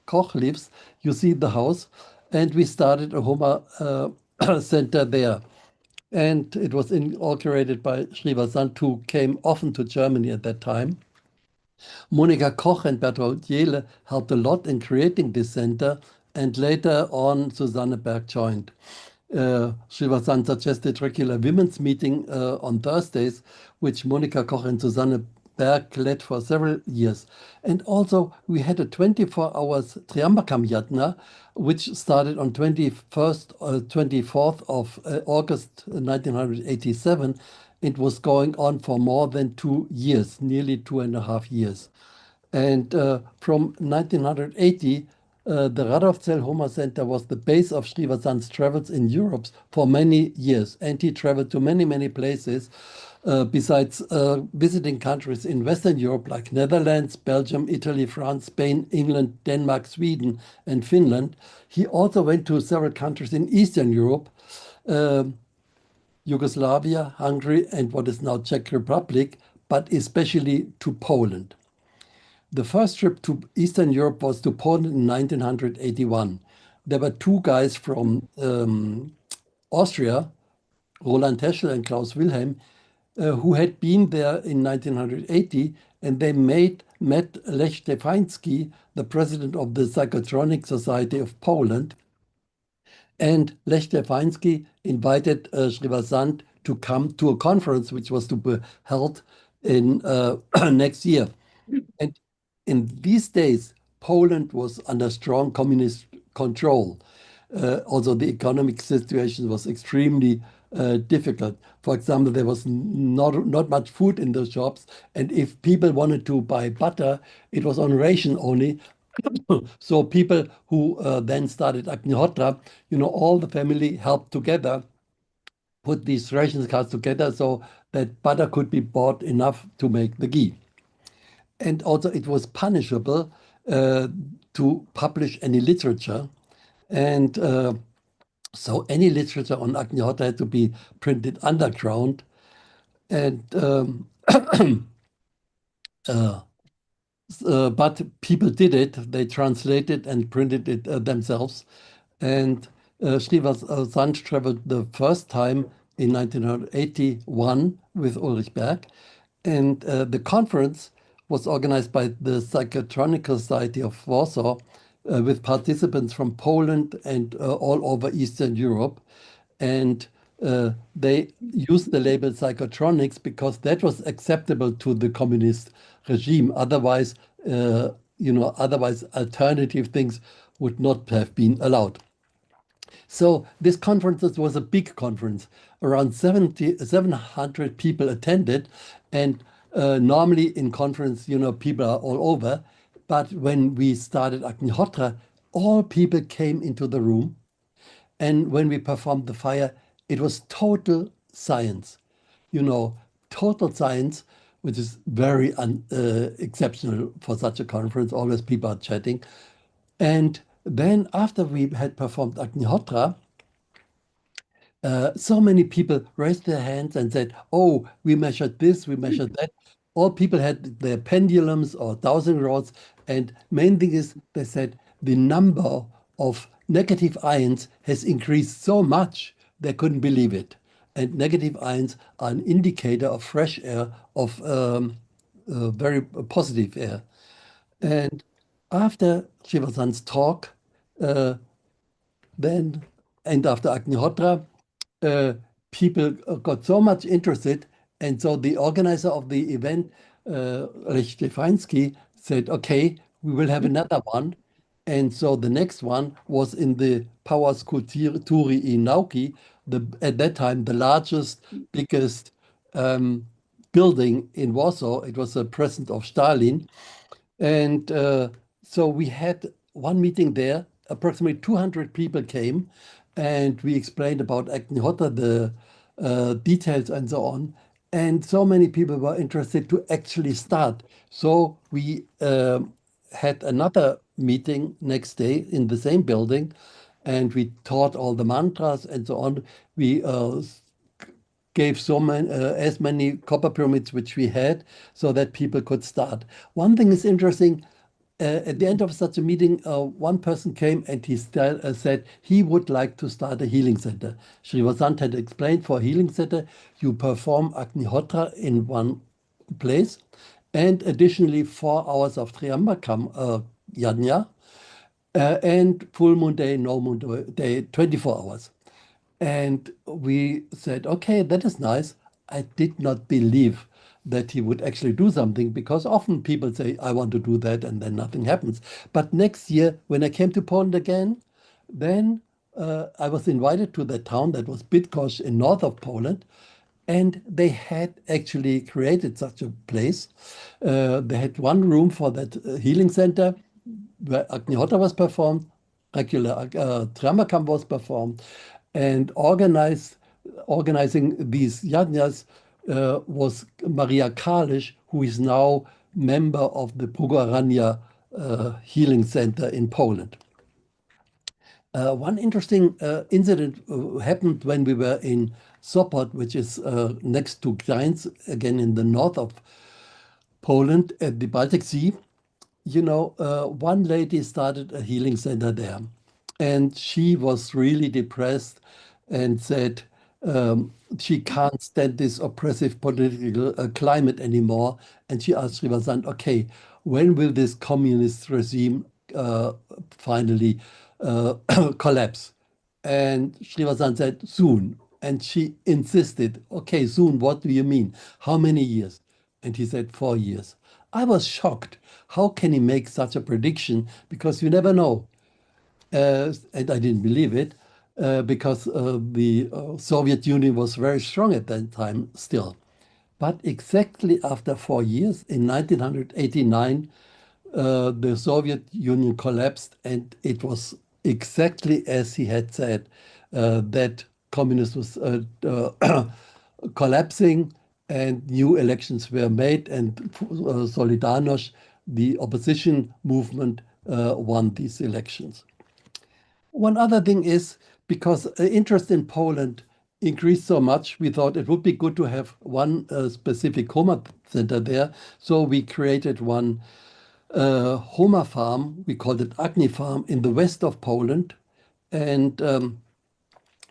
Koch lives. You see the house. And we started a Homa center there. And it was inaugurated by Sri Vasant, who came often to Germany at that time. Monika Koch and Bertolt Jele helped a lot in creating this center, and later on Susanne Berg joined. Sri Vasant suggested regular women's meeting on Thursdays, which Monika Koch and Susanne Berg led for several years. And also we had a 24 hours Triambakam Yagna, which started on 24th of August 1987. It was going on for more than 2 years, nearly 2.5 years. And from 1980, the Radovcel Homa Center was the base of Sri Vasant's travels in Europe for many years. And he traveled to many, many places besides visiting countries in Western Europe like Netherlands, Belgium, Italy, France, Spain, England, Denmark, Sweden, and Finland. He also went to several countries in Eastern Europe, Yugoslavia, Hungary, and what is now Czech Republic, but especially to Poland. The first trip to Eastern Europe was to Poland in 1981. There were two guys from Austria, Roland Teschel and Klaus Wilhelm, who had been there in 1980, and they met Lech Stefański, the president of the Psychotronic Society of Poland. And Lech Stefański invited Sri Vasant to come to a conference which was to be held in next year. And in these days, Poland was under strong communist control. Also, the economic situation was extremely difficult. For example, there was not much food in the shops, and if people wanted to buy butter, it was on ration only. So people who then started Agnihotra, all the family helped together, put these ration cards together so that butter could be bought enough to make the ghee. And also it was punishable to publish any literature. And so any literature on Agnihotra had to be printed underground. And but people did it. They translated and printed it themselves. And Sri Vasant traveled the first time in 1981 with Ulrich Berg. And the conference was organized by the Psychotronic Society of Warsaw with participants from Poland and all over Eastern Europe. And they used the label psychotronics because that was acceptable to the communist regime. Otherwise, otherwise alternative things would not have been allowed. So this conference was a big conference. Around 700 people attended, and normally in conference, people are all over. But when we started Agnihotra, all people came into the room. And when we performed the fire, it was total science, total science, which is very exceptional for such a conference. Always people are chatting. And then after we had performed Agnihotra, so many people raised their hands and said, oh, we measured this, we measured that. All people had their pendulums or dowsing rods. And main thing is, they said the number of negative ions has increased so much they couldn't believe it. And negative ions are an indicator of fresh air, of very positive air. And after Sri Vasant's talk, and after Agnihotra, people got so much interested. And so the organizer of the event, Lech Stefański, said, okay, we will have another one. And so the next one was in the Power Skulptury in Nauki, at that time, the largest, biggest building in Warsaw. It was a present of Stalin. And so we had one meeting there. Approximately 200 people came, and we explained about Agnihotra, the details and so on. And so many people were interested to actually start. So we had another meeting next day in the same building, and we taught all the mantras and so on. We gave as many copper pyramids which we had so that people could start. One thing is interesting. At the end of such a meeting, one person came and he said he would like to start a healing center. Sri Vasant had explained, for a healing center, you perform Agnihotra in one place, and additionally 4 hours of Triambakam Yagna, and full moon day, no moon day, 24 hours. And we said, okay, that is nice. I did not believe that he would actually do something, because often people say, I want to do that, and then nothing happens. But next year, when I came to Poland again, then I was invited to that town that was Bydgoszcz in north of Poland. And they had actually created such a place. They had one room for that healing center where Agnihotra was performed, regular Tramakam was performed, and organizing these yajnas was Maria Kalish, who is now member of the Pogarania Healing Center in Poland. One interesting incident happened when we were in Sopot, which is next to Gdańsk, again in the north of Poland at the Baltic Sea. You know, one lady started a healing center there, and she was really depressed and said she can't stand this oppressive political climate anymore. And she asked Srivasant, okay, when will this communist regime finally collapse? And Srivasant said, soon. And she insisted, okay, soon, what do you mean? How many years? And he said, 4 years. I was shocked. How can he make such a prediction? Because you never know. And I didn't believe it because the Soviet Union was very strong at that time still. But exactly after 4 years, in 1989, the Soviet Union collapsed, and it was exactly as he had said, that communism was collapsing and new elections were made, and Solidarność, the opposition movement, won these elections. One other thing is, because interest in Poland increased so much, we thought it would be good to have one specific Homa center there. So we created one Homa farm, we called it Agni farm, in the west of Poland. And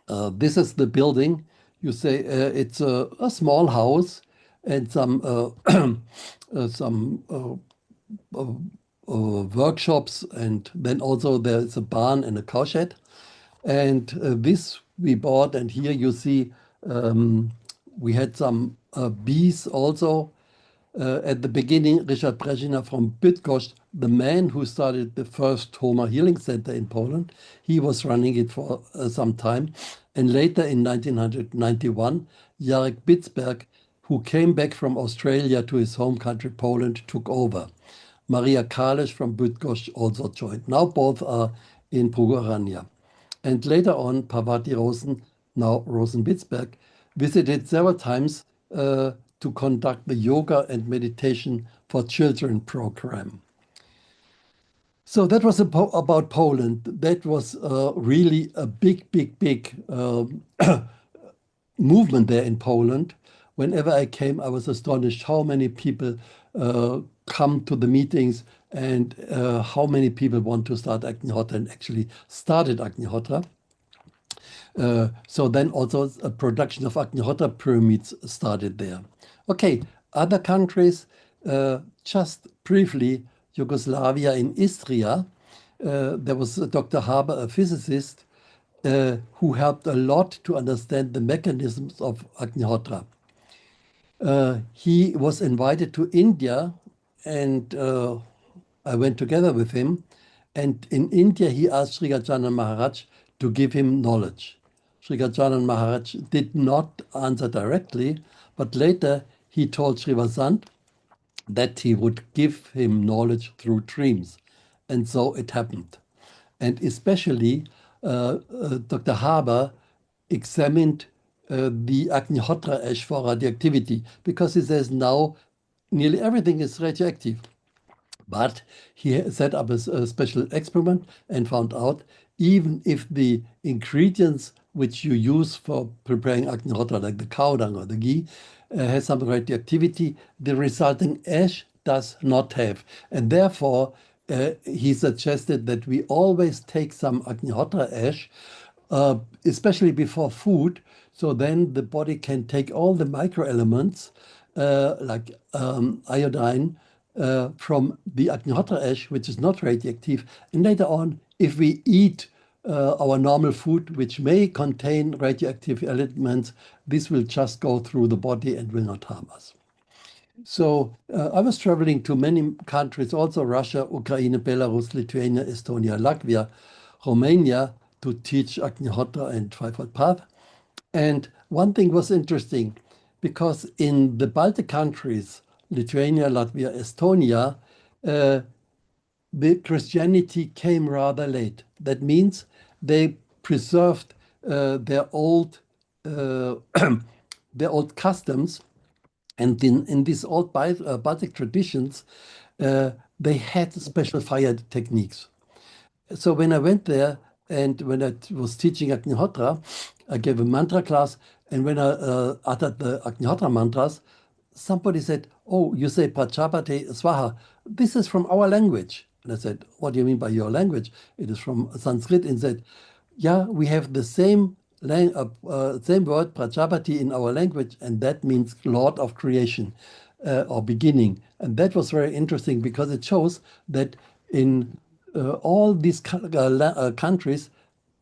this is the building. You say it's a small house and some workshops, and then also there's a barn and a cow shed. And this we bought, and here you see we had some bees also. At the beginning, Richard Brezina from Bydgoszcz, the man who started the first Homa Healing Center in Poland, he was running it for some time. And later in 1991, Jarek Bitzberg, who came back from Australia to his home country, Poland, took over. Maria Kalisz from Bydgoszcz also joined. Now both are in Pogarania. And later on, Parvati Rosen, now Rosen Bitzberg, visited several times to conduct the yoga and meditation for children program. So that was about Poland. That was really a big movement there in Poland. Whenever I came, I was astonished how many people come to the meetings and how many people want to start Agnihotra and actually started Agnihotra. So then also a production of Agnihotra pyramids started there. Okay, other countries, just briefly, Yugoslavia in Istria, there was Dr. Haber, a physicist, who helped a lot to understand the mechanisms of Agnihotra. He was invited to India, and I went together with him. And in India, he asked Sri Gajanan Maharaj to give him knowledge. Sri Gajanan Maharaj did not answer directly, but later he told Srivasant that he would give him knowledge through dreams. And so it happened. And especially Dr. Haber examined the Agnihotra ash for radioactivity, because he says now nearly everything is radioactive. But he set up a special experiment and found out even if the ingredients which you use for preparing Agnihotra, like the cow dung or the ghee, has some radioactivity, the resulting ash does not have. And therefore, he suggested that we always take some Agnihotra ash, especially before food, so then the body can take all the microelements like iodine from the Agnihotra ash, which is not radioactive. And later on, if we eat our normal food, which may contain radioactive elements, this will just go through the body and will not harm us. So I was traveling to many countries, also Russia, Ukraine, Belarus, Lithuania, Estonia, Latvia, Romania, to teach Agnihotra and Fivefold Path. And one thing was interesting. because in the Baltic countries, Lithuania, Latvia, Estonia, the Christianity came rather late. That means they preserved their old their old customs, and in these old Baltic traditions, they had special fire techniques. So when I went there and when I was teaching Agnihotra, I gave a mantra class, and when I uttered the Agnihotra mantras, somebody said, "Oh, you say Prajapati Swaha. This is from our language." And I said, "What do you mean by your language?" "It is from Sanskrit." And said, "Yeah, we have the same word Prajapati in our language, and that means Lord of Creation or beginning." And that was very interesting because it shows that in all these countries,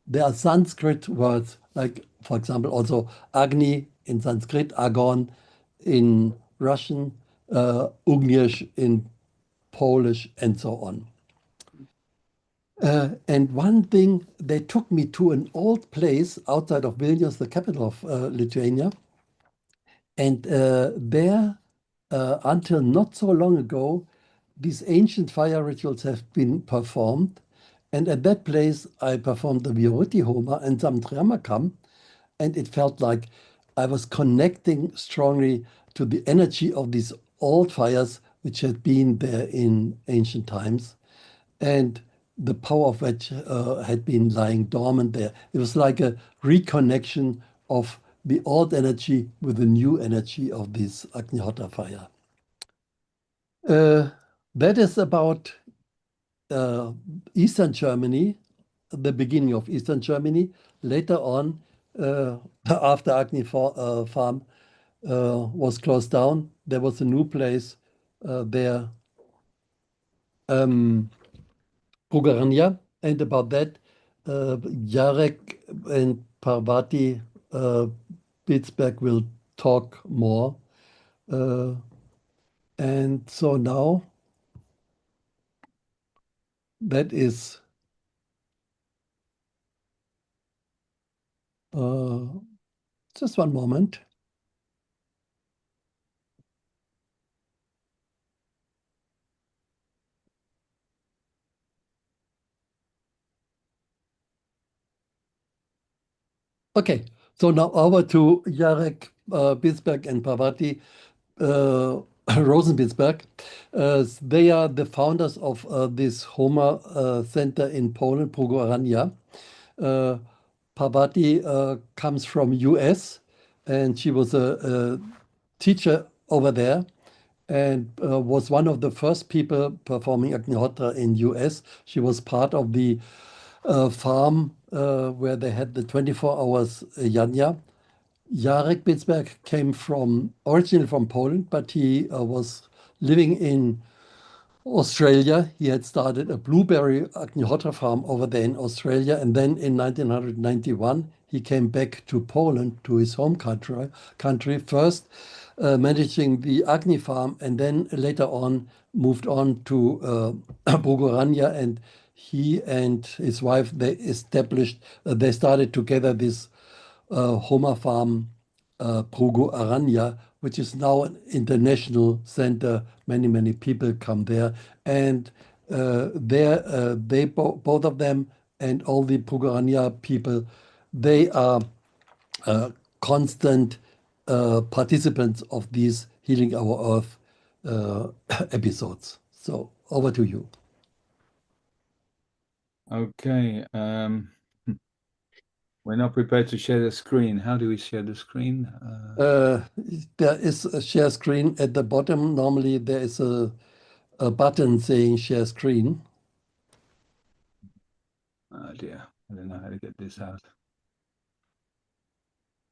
there are Sanskrit words, like, for example, also Agni in Sanskrit, Agon in Russian, Ugnish in Polish, and so on. And one thing, they took me to an old place outside of Vilnius, the capital of Lithuania. And there, until not so long ago, these ancient fire rituals have been performed. And at that place, I performed the Viruti Homa and some Triamakam, and it felt like I was connecting strongly to the energy of these old fires which had been there in ancient times, and the power of which had been lying dormant there. It was like a reconnection of the old energy with the new energy of this Agnihotra fire. That is about Eastern Germany, the beginning of Eastern Germany. Later on, after Agni farm was closed down, there was a new place there, Pugarania, and about that, Jarek and Parvati Bitsberg will talk more. And so now, that is just one moment. Okay, so now over to Jarek Bisberg and Parvati Rosenbisberg. They are the founders of this Homa center in Poland, Prugorania. Parvati comes from US, and she was a teacher over there, and was one of the first people performing Agnihotra in US. She was part of the farm where they had the 24 hours Yagna. Jarek Bitsberg came originally from Poland, but he was living in Australia. He had started a blueberry Agnihotra farm over there in Australia, and then in 1991 he came back to Poland, to his home country first, managing the Agni farm, and then later on moved on to Bugorania, and he and his wife, they started together this Homa farm, Prugo Aranya, which is now an international center. Many people come there, and both of them and all the Prugo Aranya people, they are constant participants of these Healing Our Earth episodes. So over to you. Okay. We're not prepared to share the screen. How do we share the screen? There is a share screen at the bottom. Normally there is a button saying share screen. Oh dear, I don't know how to get this out.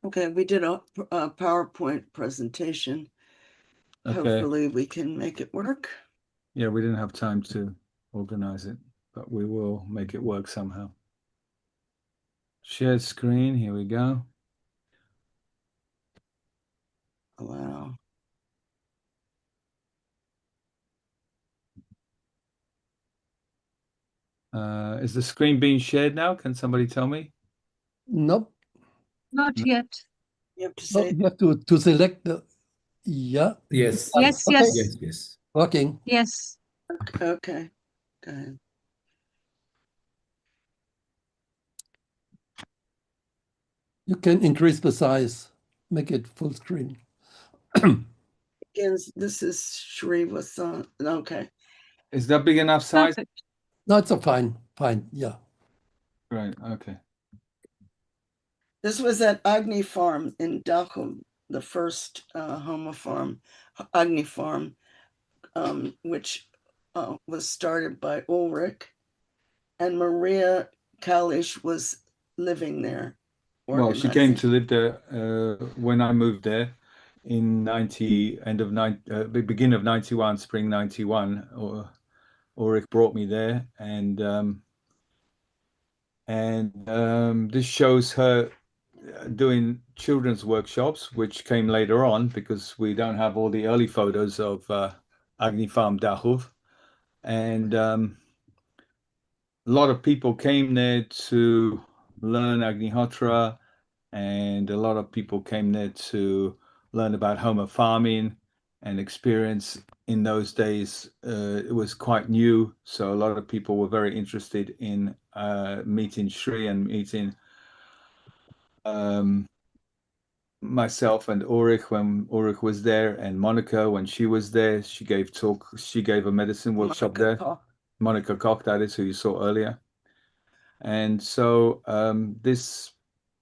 Okay, we did a PowerPoint presentation. Okay. Hopefully we can make it work. Yeah, we didn't have time to organize it, but we will make it work somehow. Share screen, here we go. Wow. Is the screen being shared now? Can somebody tell me? Nope. Not yet. You have to No, say, you have to select Yeah. Yes. Yes, Okay. yes, Yes. Yes. Working. yes. Okay, go ahead. You can increase the size, make it full screen. Begins. This is Sri Vasant. Okay. Is that big enough size? Perfect. No, it's a fine. Yeah. Right. Okay. This was at Agni Farm in Dakhum, the first Homa farm, Agni Farm, which was started by Ulrich, and Maria Kalish was living there. Well, she came to live there when I moved there in beginning of 91, spring 91. Ulrich brought me there, and this shows her doing children's workshops, which came later on because we don't have all the early photos of Agni Farm Dahuv. And a lot of people came there to learn Agnihotra, and a lot of people came there to learn about Homa farming and experience. In those days, it was quite new, so a lot of people were very interested in meeting Sri and meeting myself and Ulrich when Ulrich was there, and Monica when she was there. She gave a medicine workshop there. Monica Koch, that is, who you saw earlier. And so this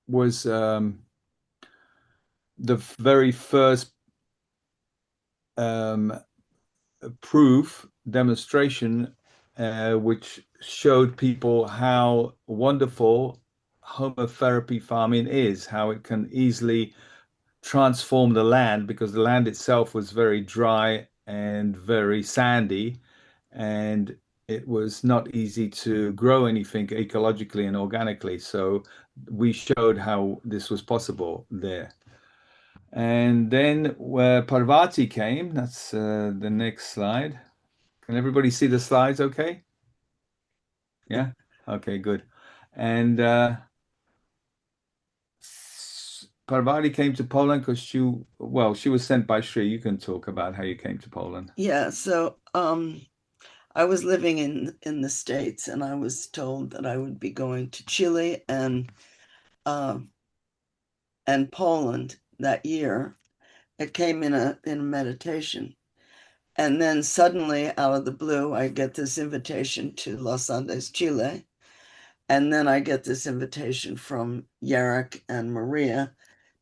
was the very first proof demonstration which showed people how wonderful homotherapy farming is, how it can easily transform the land, because the land itself was very dry and very sandy, and it was not easy to grow anything ecologically and organically. So we showed how this was possible there. And then where Parvati came, that's the next slide. Can everybody see the slides okay? Yeah? Okay, good. And Parvati came to Poland because she was sent by Sri. You can talk about how you came to Poland. Yeah, so I was living in the States, and I was told that I would be going to Chile and Poland that year. It came in a meditation. And then suddenly, out of the blue, I get this invitation to Los Andes, Chile. And then I get this invitation from Yarek and Maria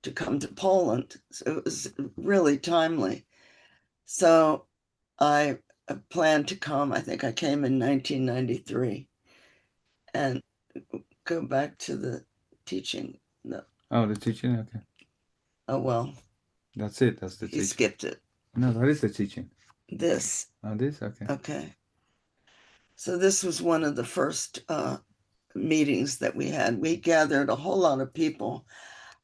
to come to Poland. So it was really timely. So I planned to come. I think I came in 1993. And go back to the teaching. No. Oh, the teaching? Okay. Oh, well. That's it. That's the teaching. You skipped it. No, that is the teaching. This. Oh, this? Okay. Okay. So this was one of the first meetings that we had. We gathered a whole lot of people.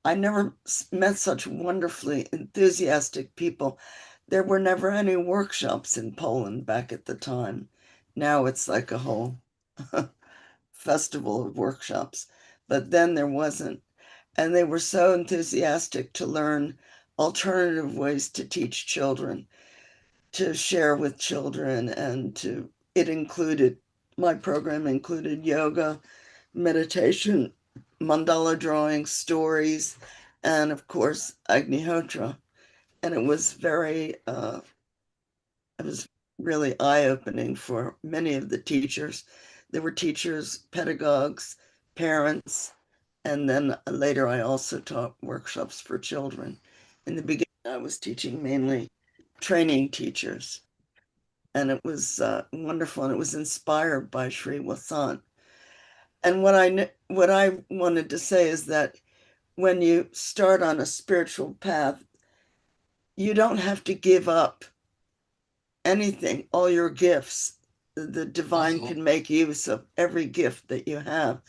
I never met such wonderfully enthusiastic people. There were never any workshops in Poland back at the time. Now it's like a whole festival of workshops, but then there wasn't. And they were so enthusiastic to learn alternative ways to teach children, to share with children, and my program included yoga, meditation, mandala drawing, stories, and of course, Agnihotra. And it was really eye-opening for many of the teachers. There were teachers, pedagogues, parents, and then later I also taught workshops for children. In the beginning, I was teaching mainly training teachers. And it was wonderful, and it was inspired by Sri Vasant. And what I wanted to say is that when you start on a spiritual path, you don't have to give up anything, all your gifts. The divine can make use of every gift that you have.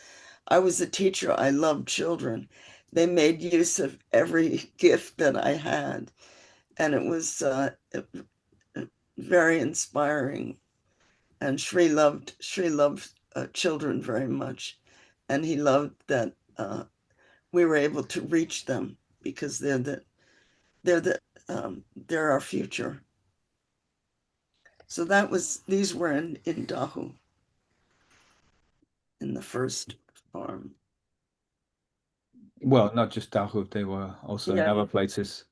I was a teacher. I loved children. They made use of every gift that I had. And it was very inspiring. And Sri loved children very much. And he loved that we were able to reach them, because they're the they're our future. So these were in Dahu, in the first farm. Well, not just Dachau, they were also in other places.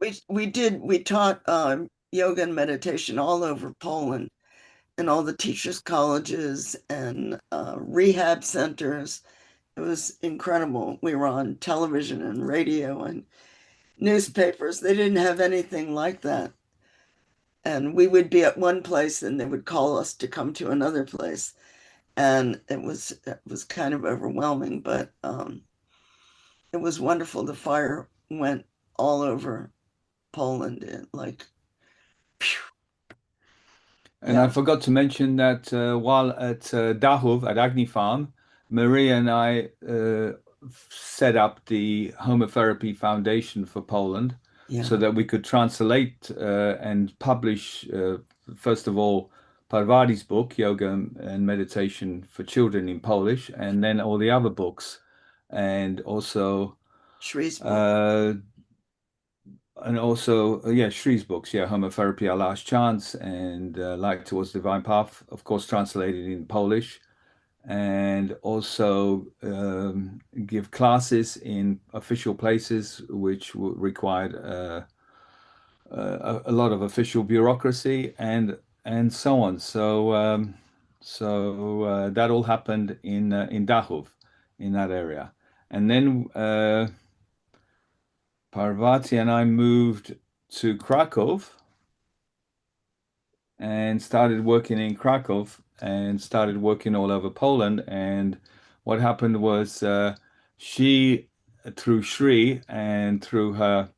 We taught yoga and meditation all over Poland, in all the teachers' colleges and rehab centers. It was incredible. We were on television and radio and newspapers. They didn't have anything like that. And we would be at one place and they would call us to come to another place. And it was kind of overwhelming, but it was wonderful. The fire went all over Poland, And I forgot to mention that while at Dachau, at Agni Farm, Maria and I set up the Homa Therapy Foundation for Poland, so that we could translate and publish, first of all, Parvati's book, Yoga and Meditation for Children in Polish, and then all the other books, and also Shree's book. And also, Shree's books, Homa Therapy, Our Last Chance, and Light Towards Divine Path, of course, translated in Polish, and also give classes in official places, which required a lot of official bureaucracy and so on. So that all happened in Dachau, in that area, and then Parvati and I moved to Krakow and started working in Krakow and started working all over Poland. And what happened was she, through Shri and through her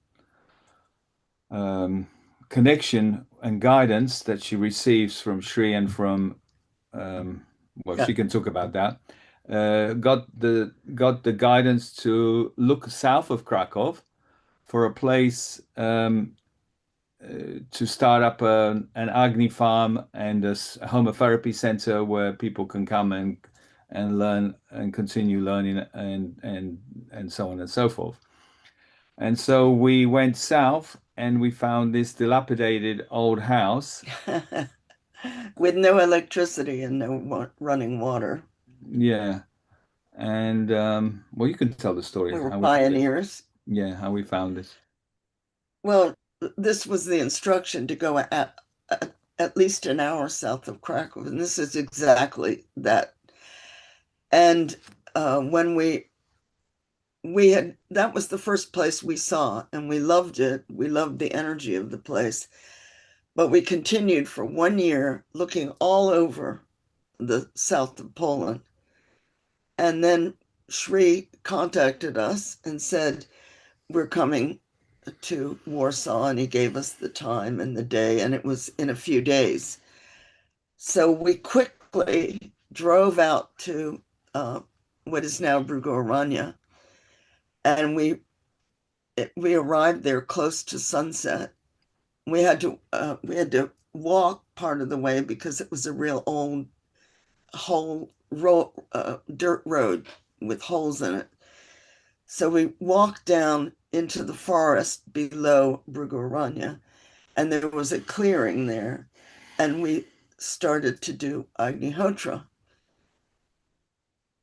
connection and guidance that she receives from Shri and from, she can talk about that, got the guidance to look south of Krakow for a place to start up an Agni farm and a Homa Therapy center where people can come and learn and continue learning and so on and so forth. And so we went south and we found this dilapidated old house with no electricity and no running water. Yeah. And well, you can tell the story. We were pioneers. How we found this. Well, this was the instruction to go at least an hour south of Krakow, and this is exactly that. And when we had, that was the first place we saw, and we loved it. We loved the energy of the place. But we continued for 1 year looking all over the south of Poland. And then Shri contacted us and said, we're coming to Warsaw, and he gave us the time and the day, and it was in a few days. So we quickly drove out to what is now Brugorania, and we arrived there close to sunset. We had to walk part of the way because it was a real old dirt road with holes in it. So we walked down into the forest below Brugorania, and there was a clearing there, and we started to do Agnihotra.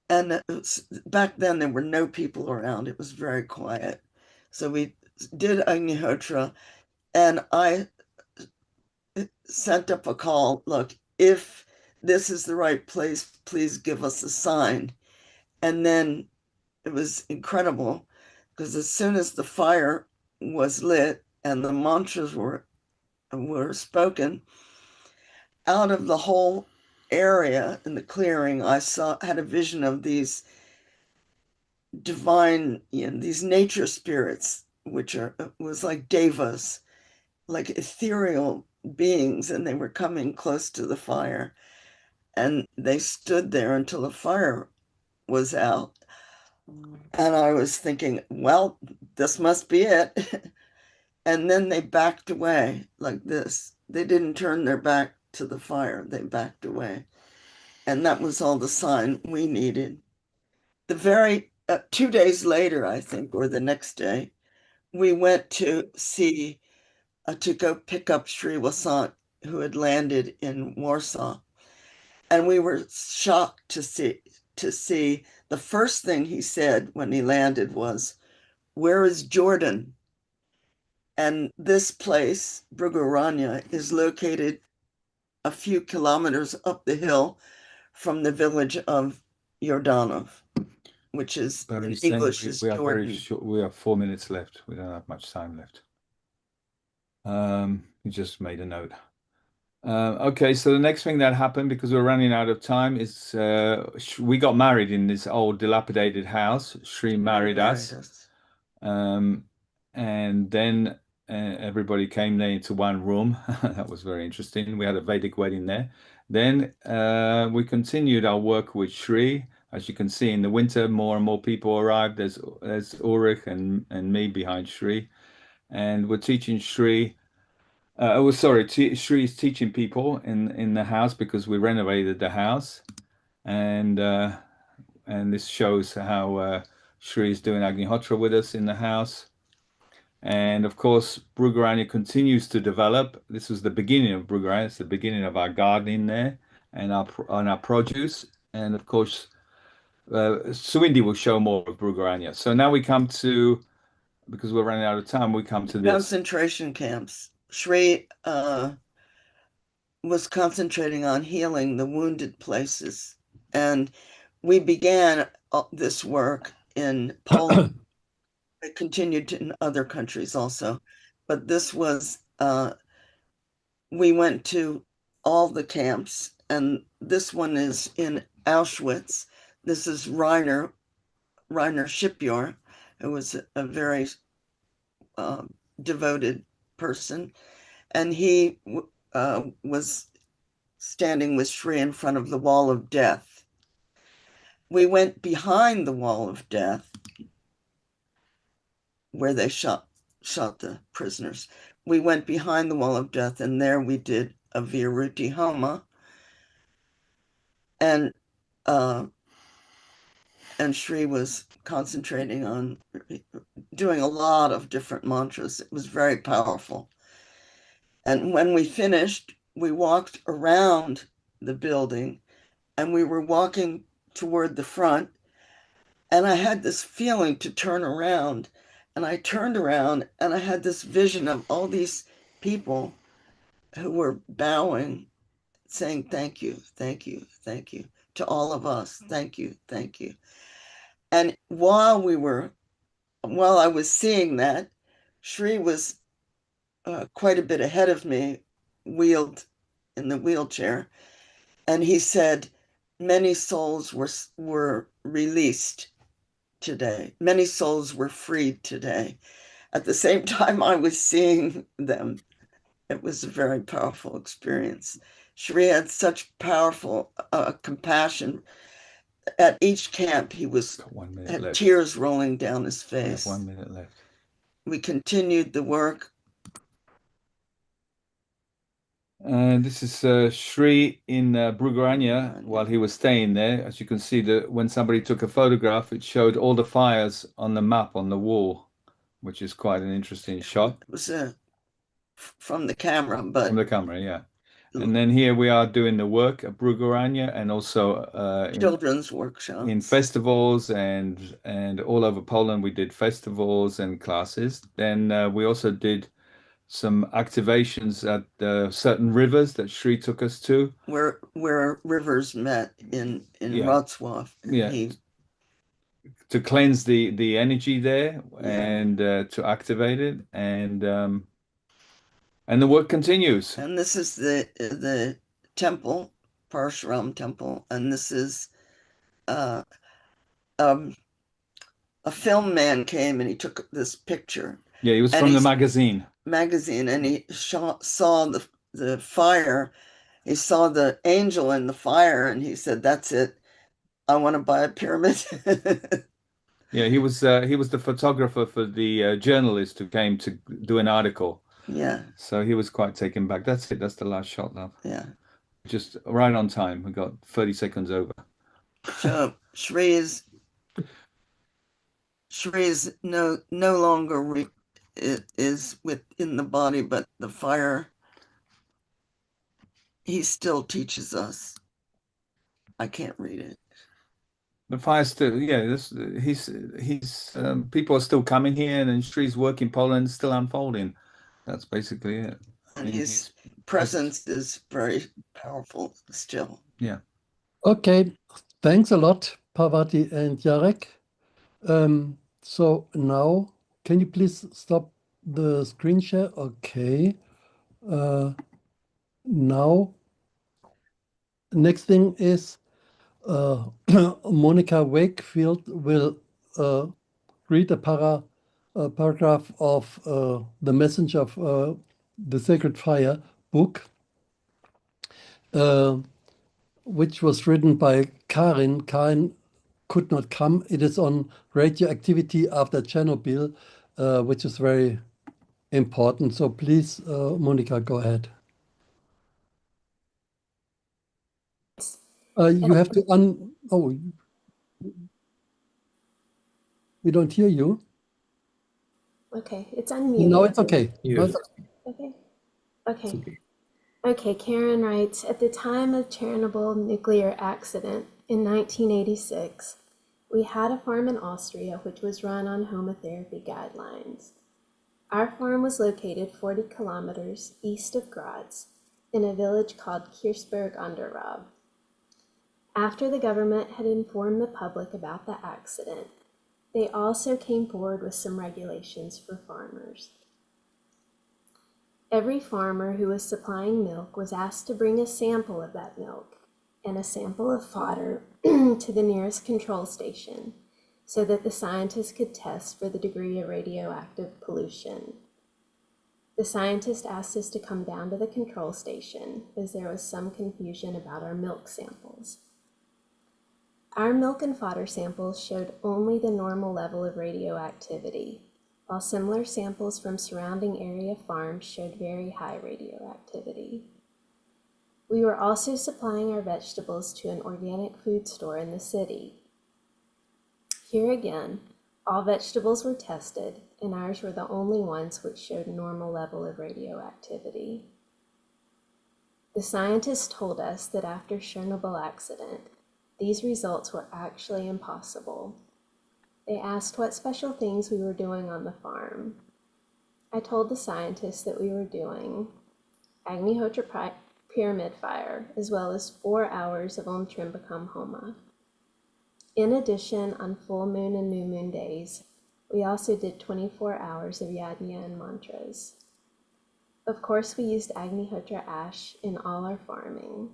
And back then there were no people around. It was very quiet. So we did Agnihotra, and I sent up a call, look, if this is the right place, please give us a sign. And then it was incredible, because as soon as the fire was lit and the mantras were spoken, out of the whole area in the clearing, I had a vision of these divine, these nature spirits, which was like devas, like ethereal beings, and they were coming close to the fire. And they stood there until the fire was out. And I was thinking, well, this must be it. And then they backed away like this. They didn't turn their back to the fire. They backed away. And that was all the sign we needed. The very 2 days later, I think, or the next day, we went to see, to go pick up Sri Vasant, who had landed in Warsaw. And we were shocked to see the first thing he said when he landed was, "Where is Jordan?" And this place, Brugurania, is located a few kilometers up the hill from the village of Jordanov, which is in English is we are very Jordan. short. We have 4 minutes left. We don't have much time left. We just made a note. Okay, so the next thing that happened, because we're running out of time, is we got married in this old dilapidated house. Shri married us. And then everybody came there into one room. That was very interesting. We had a Vedic wedding there. Then we continued our work with Shri. As you can see, in the winter, more and more people arrived. There's Ulrich and me behind Shri. And we're teaching Shri. Shri is teaching people in the house because we renovated the house. And this shows how Shri is doing Agnihotra with us in the house. And of course, Brugurania continues to develop. This was the beginning of Brugurania. It's the beginning of our gardening there and our produce. And of course, Suindi will show more of Brugurania. So now we come to, because we're running out of time, we come to this. Concentration camps. Shri was concentrating on healing the wounded places. And we began this work in Poland. It continued in other countries also. But this was, we went to all the camps, and this one is in Auschwitz. This is Rainer Shipyard, who was a very devoted person. And he was standing with Shri in front of the wall of death. We went behind the wall of death where they shot the prisoners. We went behind the wall of death, and there we did a Viruti Homa. And Shri was concentrating on doing a lot of different mantras. It was very powerful. And when we finished, we walked around the building, and we were walking toward the front, and I had this feeling to turn around. And I turned around, and I had this vision of all these people who were bowing, saying, "Thank you, thank you, thank you," to all of us. "Thank you, thank you." And while I was seeing that, Shri was quite a bit ahead of me, wheeled in the wheelchair. And he said, "Many souls were released today. Many souls were freed today." At the same time I was seeing them. It was a very powerful experience. Shri had such powerful compassion. At each camp, he had tears rolling down his face. 1 minute left. We continued the work. This is Shri in Brugurania while he was staying there. As you can see, when somebody took a photograph, it showed all the fires on the map on the wall, which is quite an interesting shot. It was from the camera, but from the camera, yeah. And then here we are doing the work at Brugurania, and also children's workshops in festivals and all over Poland. We did festivals and classes. Then we also did some activations at certain rivers that Shri took us to, where rivers met in Wrocław. Yeah. To cleanse the energy there, and to activate it, and the work continues. And this is the temple, Parshuram temple, and this is a film man came and he took this picture. Yeah, he was from the magazine, and he saw the fire. He saw the angel in the fire, and he said, "That's it. I want to buy a pyramid." Yeah, he was the photographer for the journalist who came to do an article. Yeah. So he was quite taken back. That's it. That's the last shot now. Yeah. Just right on time. We got 30 seconds over. So Shri is no longer it is within the body, but the fire, he still teaches us. I can't read it. The fire still, yeah, people are still coming here, and Shri's work in Poland is still unfolding. That's basically it. And his presence is very powerful still. Yeah. Okay, thanks a lot, Parvati and Jarek. So now, can you please stop the screen share? Okay. Now, next thing is Monica Wakefield will read a paragraph of The Messenger of the Sacred Fire book, which was written by Karin. Karin could not come. It is on radioactivity after Chernobyl, which is very important. So please, Monica, go ahead. You have to oh, we don't hear you. Okay, it's unmuted. No, it's okay. No, it's Okay. Okay. Okay, Karen writes, at the time of Chernobyl nuclear accident in 1986, we had a farm in Austria which was run on Homa therapy guidelines. Our farm was located 40 kilometers east of Graz in a village called Kirchberg an der Raab. After the government had informed the public about the accident, they also came forward with some regulations for farmers. Every farmer who was supplying milk was asked to bring a sample of that milk and a sample of fodder to the nearest control station so that the scientists could test for the degree of radioactive pollution. The scientist asked us to come down to the control station as there was some confusion about our milk samples. Our milk and fodder samples showed only the normal level of radioactivity, while similar samples from surrounding area farms showed very high radioactivity. We were also supplying our vegetables to an organic food store in the city. Here again, all vegetables were tested, and ours were the only ones which showed normal level of radioactivity. The scientists told us that after Chernobyl accident, these results were actually impossible. They asked what special things we were doing on the farm. I told the scientists that we were doing Agnihotra pyramid fire, as well as 4 hours of Om Trimbakam Homa. In addition, on full moon and new moon days, we also did 24 hours of Yagna and mantras. Of course, we used Agnihotra ash in all our farming.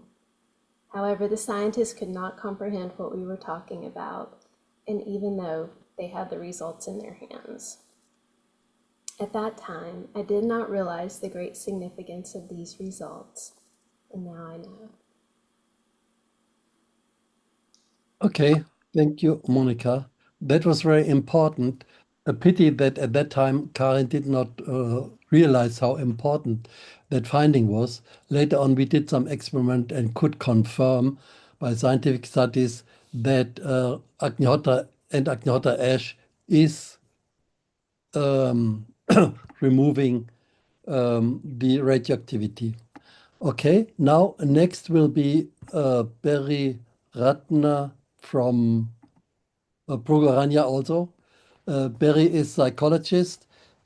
However, the scientists could not comprehend what we were talking about, and even though they had the results in their hands. At that time, I did not realize the great significance of these results, and now I know. okay. Thank you, Monica. That was very important. A pity that at that time Karin did not realize how important that finding was. Later on, we did some experiment and could confirm by scientific studies that Agnihotra and Agnihotra ash is removing the radioactivity. Okay, now next will be Barry Ratner from Bulgaria also. Barry is psychologist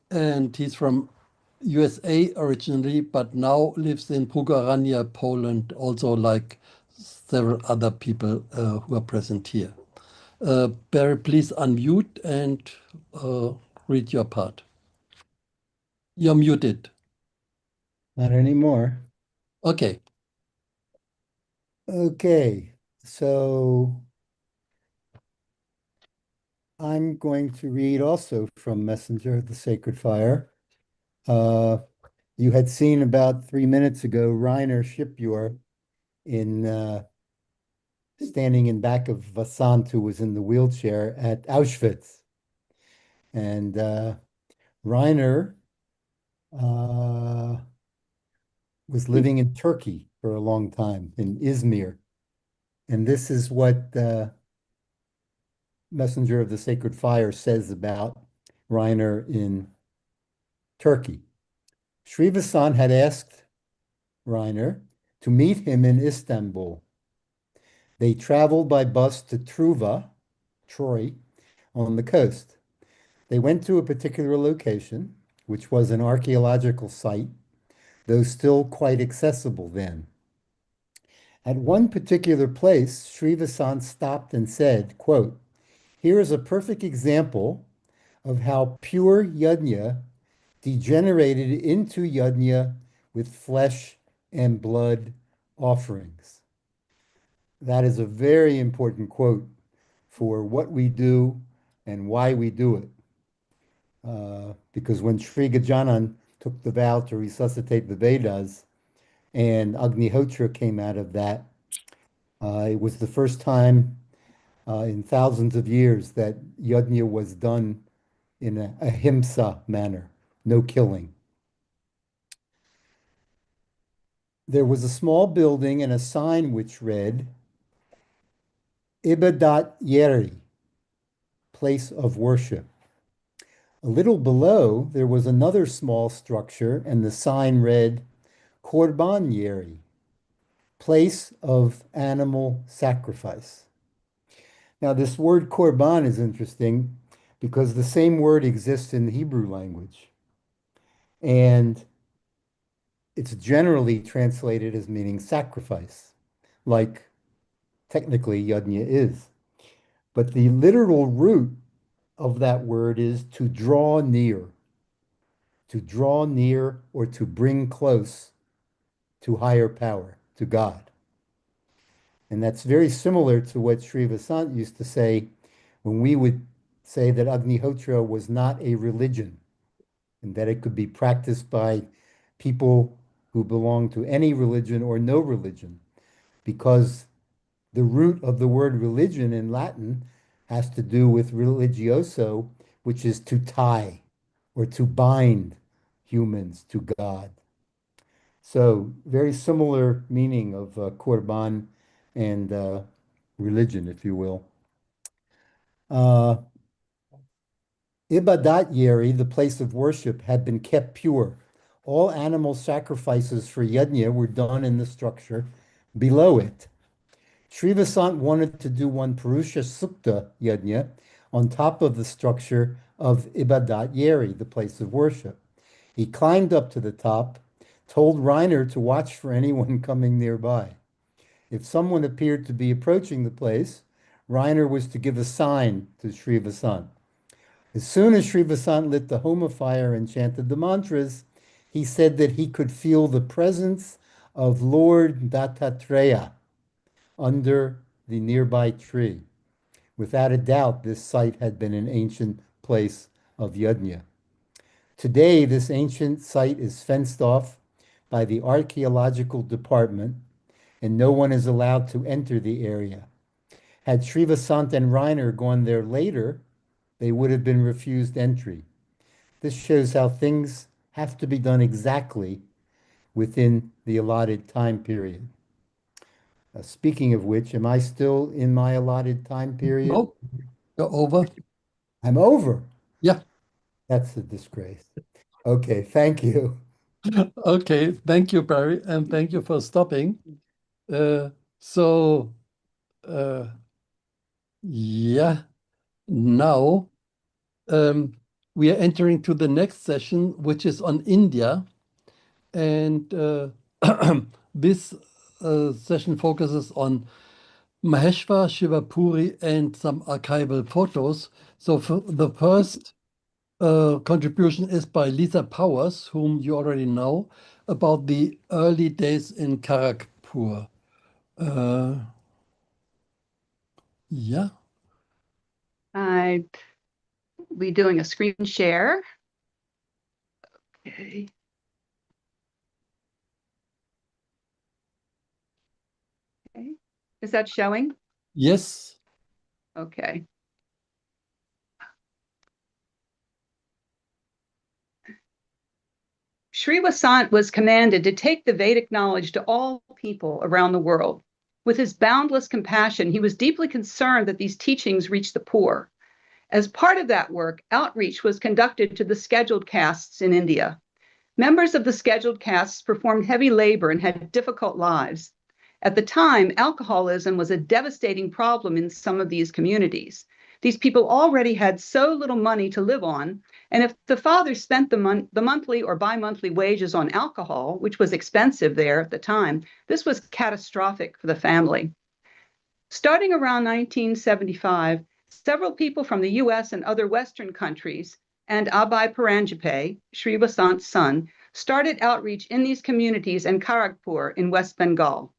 and he's from USA originally, but now lives in Bulgaria, Poland, also like several other people who are present here. Barry, please unmute and read your part. You're muted. Not anymore. Okay. Okay, so I'm going to read also from Messenger of the Sacred Fire. You had seen about 3 minutes ago Reiner Shipyor in standing in back of Vasant, who was in the wheelchair at Auschwitz. And Reiner was living in Turkey for a long time, in Izmir. And this is what Messenger of the Sacred Fire says about Reiner in Turkey. Sri Vasant had asked Reiner to meet him in Istanbul. They traveled by bus to Truva, Troy, on the coast. They went to a particular location, which was an archaeological site, though still quite accessible then. At one particular place, Sri Vasant stopped and said, quote, "Here is a perfect example of how pure yajna degenerated into yajna with flesh and blood offerings." That is a very important quote for what we do and why we do it. Because when Sri Gajanan took the vow to resuscitate the Vedas and Agnihotra came out of that, it was the first time in thousands of years that yajna was done in a ahimsa manner, no killing. There was a small building and a sign which read, Ibadat Yeri, place of worship. A little below, there was another small structure, and the sign read, Korban Yeri, place of animal sacrifice. Now, this word korban is interesting because the same word exists in the Hebrew language. And it's generally translated as meaning sacrifice, like technically yajna is. But the literal root of that word is to draw near or to bring close to higher power, to God. And that's very similar to what Sri Vasant used to say when we would say that Agnihotra was not a religion and that it could be practiced by people who belong to any religion or no religion, because the root of the word religion in Latin has to do with religioso, which is to tie or to bind humans to God. So very similar meaning of korban and religion, if you will. Ibadat Yeri, the place of worship, had been kept pure. All animal sacrifices for yajna were done in the structure below it. Sri Vasant wanted to do one Purusha Sukta yajna on top of the structure of Ibadat Yeri, the place of worship. He climbed up to the top, told Reiner to watch for anyone coming nearby. If someone appeared to be approaching the place, Reiner was to give a sign to Sri Vasant. As soon as Sri Vasant lit the Homa fire and chanted the mantras, he said that he could feel the presence of Lord Dattatreya under the nearby tree. Without a doubt, this site had been an ancient place of yajna. Today, this ancient site is fenced off by the archaeological department, and no one is allowed to enter the area. Had Sri Vasant and Reiner gone there later, they would have been refused entry. This shows how things have to be done exactly within the allotted time period. Speaking of which, am I still in my allotted time period? No, you're over. I'm over. Yeah. That's a disgrace. Okay, thank you. Okay, thank you, Barry, and thank you for stopping. So, yeah, now we are entering to the next session, which is on India. And this session focuses on Maheshwar, Shivapuri, and some archival photos. So for the first contribution is by Lisa Powers, whom you already know, about the early days in Kharagpur. Yeah. I'll be doing a screen share. Okay. Okay. Is that showing? Yes. Okay. Sri Vasant was commanded to take the Vedic knowledge to all people around the world. With his boundless compassion, he was deeply concerned that these teachings reached the poor. As part of that work, outreach was conducted to the scheduled castes in India. Members of the scheduled castes performed heavy labor and had difficult lives. At the time, alcoholism was a devastating problem in some of these communities. These people already had so little money to live on, and if the father spent the monthly or bi-monthly wages on alcohol, which was expensive there at the time, this was catastrophic for the family. Starting around 1975, several people from the US and other Western countries and Abhay Paranjape, Sri Vasant's son, started outreach in these communities in Kharagpur in West Bengal.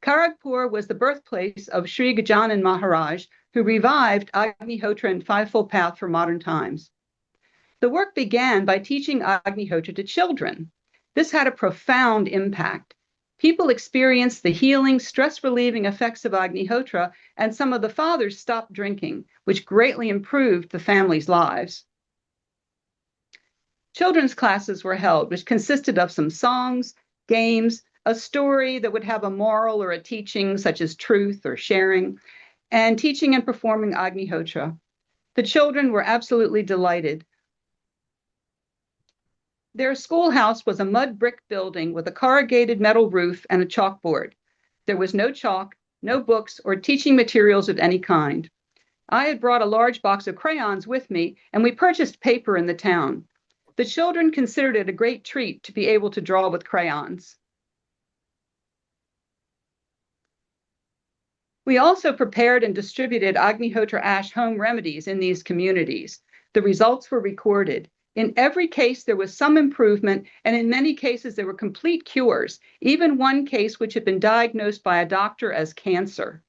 Kharagpur was the birthplace of Sri Gajanan Maharaj, who revived Agnihotra and Fivefold Path for modern times. The work began by teaching Agnihotra to children. This had a profound impact. People experienced the healing, stress-relieving effects of Agnihotra, and some of the fathers stopped drinking, which greatly improved the family's lives. Children's classes were held, which consisted of some songs, games, a story that would have a moral or a teaching such as truth or sharing, and teaching and performing Agnihotra. The children were absolutely delighted. Their schoolhouse was a mud brick building with a corrugated metal roof and a chalkboard. There was no chalk, no books, or teaching materials of any kind. I had brought a large box of crayons with me, and we purchased paper in the town. The children considered it a great treat to be able to draw with crayons. We also prepared and distributed Agnihotra ash home remedies in these communities. The results were recorded. In every case, there was some improvement, and in many cases, there were complete cures, even one case which had been diagnosed by a doctor as cancer.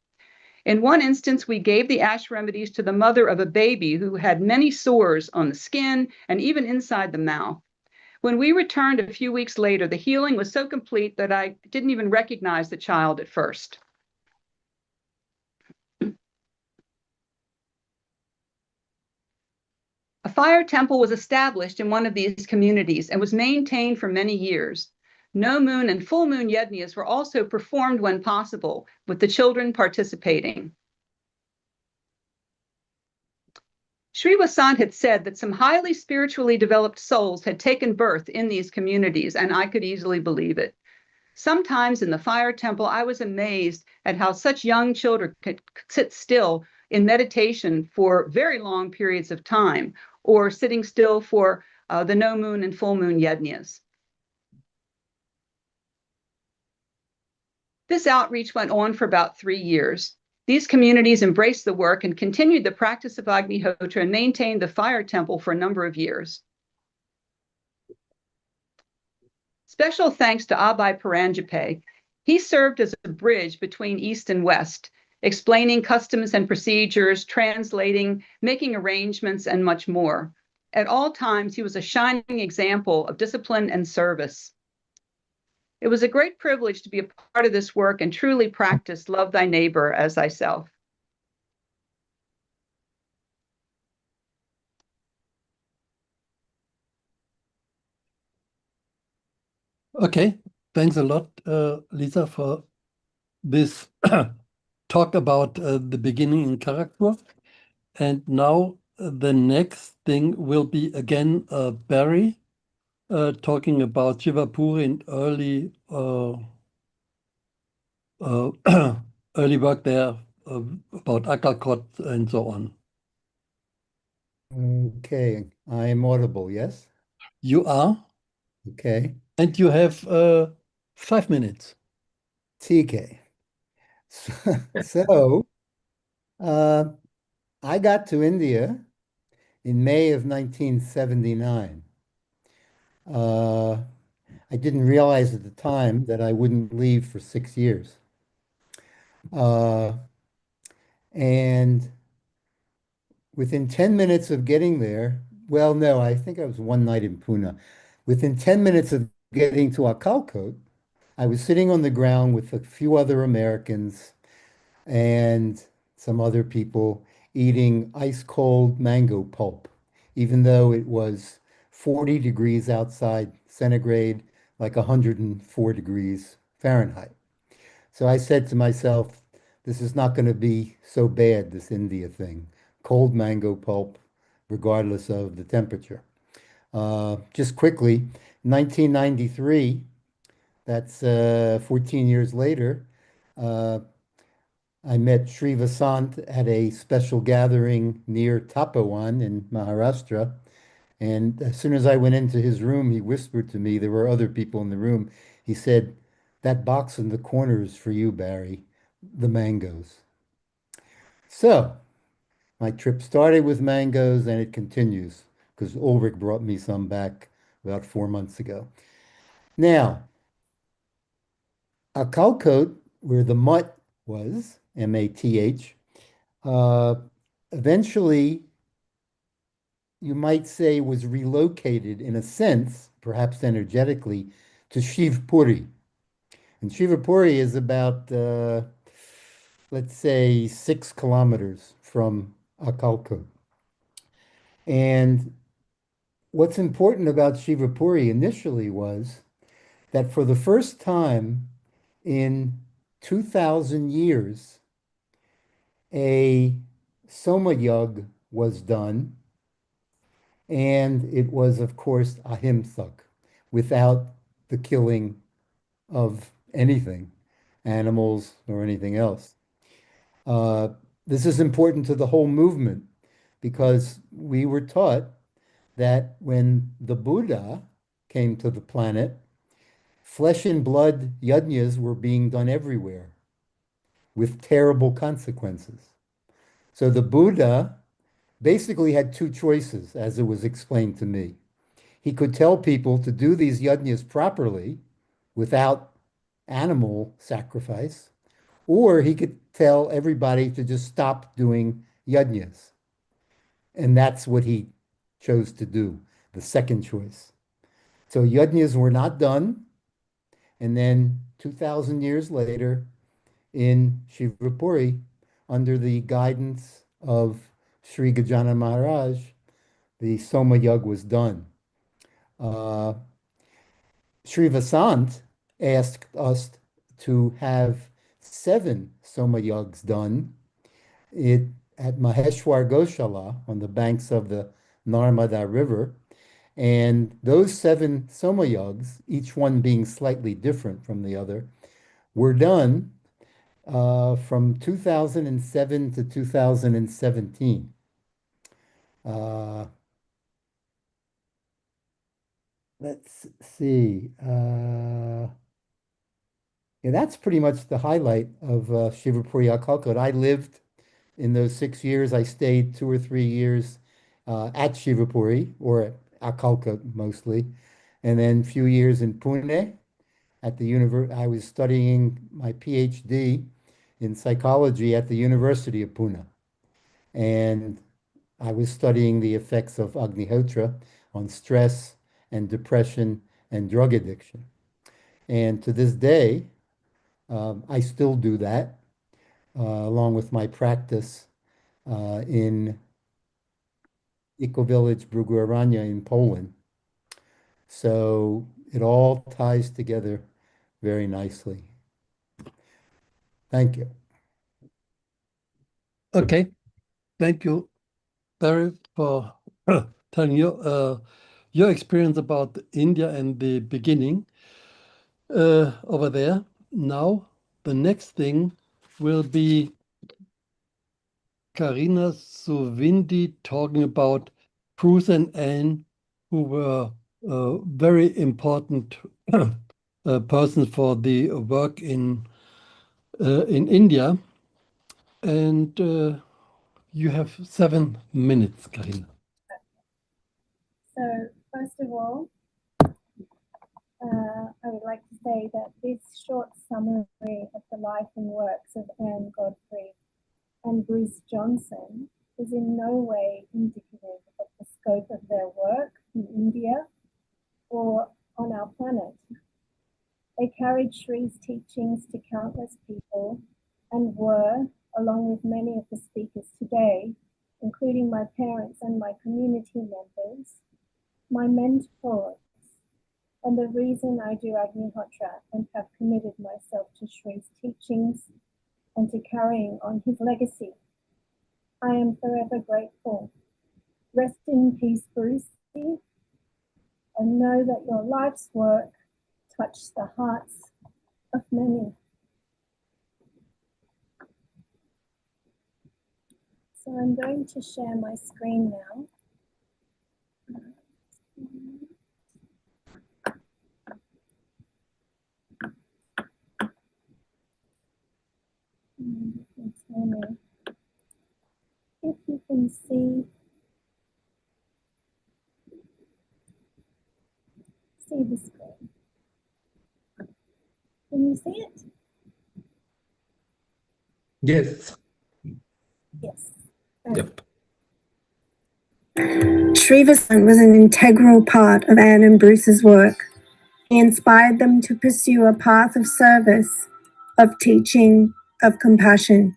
In one instance, we gave the ash remedies to the mother of a baby who had many sores on the skin and even inside the mouth. When we returned a few weeks later, the healing was so complete that I didn't even recognize the child at first. A fire temple was established in one of these communities and was maintained for many years. No moon and full moon yajnas were also performed when possible, with the children participating. Sri Vasant had said that some highly spiritually developed souls had taken birth in these communities, and I could easily believe it. Sometimes in the fire temple, I was amazed at how such young children could sit still in meditation for very long periods of time, or sitting still for the no moon and full moon yajnas. This outreach went on for about 3 years. These communities embraced the work and continued the practice of Agnihotra and maintained the fire temple for a number of years. Special thanks to Abhay Paranjape. He served as a bridge between East and West, explaining customs and procedures, translating, making arrangements, and much more. At all times, he was a shining example of discipline and service. It was a great privilege to be a part of this work and truly practice love thy neighbor as thyself. Okay, thanks a lot, Lisa, for this talk about the beginning in Kharagpur. And now the next thing will be again Barry talking about Shivapur in early early work there about Akakot and so on. Okay, I am audible, yes? You are, Okay, and you have 5 minutes. TK. So, I got to India in May of 1979. I didn't realize at the time that I wouldn't leave for 6 years. And within 10 minutes of getting there, well, no, I think I was one night in Pune. Within 10 minutes of getting to Akalkot, I was sitting on the ground with a few other Americans and some other people eating ice cold mango pulp, even though it was 40 degrees outside centigrade, like 104 degrees Fahrenheit. So I said to myself, this is not going to be so bad, this India thing. cold mango pulp, regardless of the temperature. Just quickly, 1993, that's 14 years later, I met Sri Vasant at a special gathering near Tapawan in Maharashtra. And as soon as I went into his room, he whispered to me, there were other people in the room. He said, "That box in the corner is for you, Barry, the mangoes." So my trip started with mangoes and it continues because Ulrich brought me some back about 4 months ago. Now, Akalkot, where the mutt was, M-A-T-H, eventually, you might say, was relocated in a sense, perhaps energetically, to Shivpuri. And Shivpuri is about, let's say, 6 kilometers from Akalkot. And what's important about Shivapuri initially was that for the first time in 2,000 years, a Soma Yug was done, and it was, of course, ahimsak, without the killing of anything, animals or anything else. This is important to the whole movement because we were taught that when the Buddha came to the planet, flesh and blood yajnas were being done everywhere with terrible consequences. So the Buddha basically had 2 choices, as it was explained to me. He could tell people to do these yajnas properly without animal sacrifice, or he could tell everybody to just stop doing yajnas. And that's what he chose to do, the second choice. So yajnas were not done. And then 2,000 years later, in Shivapuri, under the guidance of Sri Gajana Maharaj, the Soma Yug was done. Sri Vasant asked us to have 7 Soma Yugs done at Maheshwar Goshala on the banks of the Narmada River. And those 7 Soma Yugs, each one being slightly different from the other, were done from 2007 to 2017. Let's see. Yeah, that's pretty much the highlight of Shivapuri Akalkot. I lived in those 6 years. I stayed 2 or 3 years at Shivapuri, or at Akalkot mostly, and then a few years in Pune at the university. I was studying my PhD in psychology at the University of Pune, and I was studying the effects of Agnihotra on stress and depression and drug addiction. And to this day, I still do that, along with my practice in Eco-Village Brugurania in Poland. So it all ties together very nicely. Thank you. Okay, thank you, Barry, for telling your experience about India and the beginning over there. Now, the next thing will be Karina Suvindi talking about Bruce and Anne, who were very important persons for the work in India. And you have 7 minutes, Karina. So, first of all, I would like to say that this short summary of the life and works of Anne Godfrey and Bruce Johnson is in no way indicative of the scope of their work in India or on our planet. They carried Shri's teachings to countless people and were, along with many of the speakers today, including my parents and my community members, my mentors, and the reason I do Agnihotra and have committed myself to Shri's teachings and to carrying on his legacy. I am forever grateful. Rest in peace, Brucey, and know that your life's work touched the hearts of many. So I'm going to share my screen now. And you can tell me if you can see the screen. Can you see it? Yes. Yes. Yep. Sri Vasant was an integral part of Anne and Bruce's work. He inspired them to pursue a path of service, of teaching, of compassion.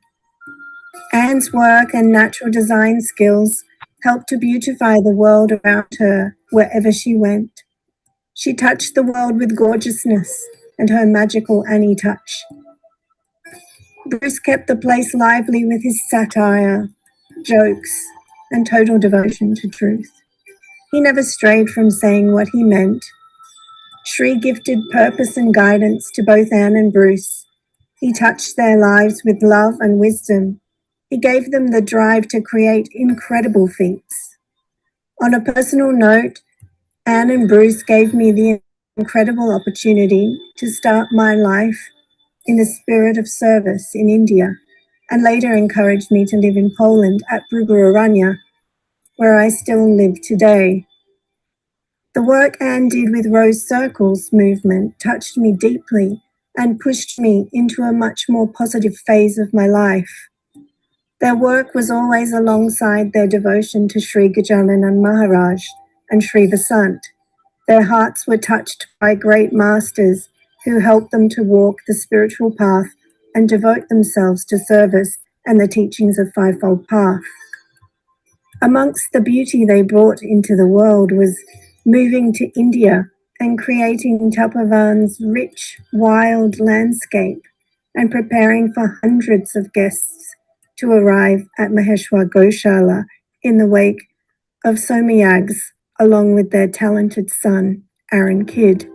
Anne's work and natural design skills helped to beautify the world around her wherever she went. She touched the world with gorgeousness and her magical Annie touch. Bruce kept the place lively with his satire, jokes, and total devotion to truth. He never strayed from saying what he meant. Sri gifted purpose and guidance to both Anne and Bruce. He touched their lives with love and wisdom. He gave them the drive to create incredible feats. On a personal note, Anne and Bruce gave me the incredible opportunity to start my life in the spirit of service in India, and later encouraged me to live in Poland at Bruguraranya, where I still live today. The work Anne did with Rose Circles movement touched me deeply and pushed me into a much more positive phase of my life. Their work was always alongside their devotion to Sri Gajanan Maharaj and Sri Vasant. Their hearts were touched by great masters who helped them to walk the spiritual path and devote themselves to service and the teachings of Fivefold Path. Amongst the beauty they brought into the world was moving to India and creating Tapavan's rich, wild landscape and preparing for hundreds of guests to arrive at Maheshwar Goshala in the wake of Somayags, along with their talented son, Aaron Kidd.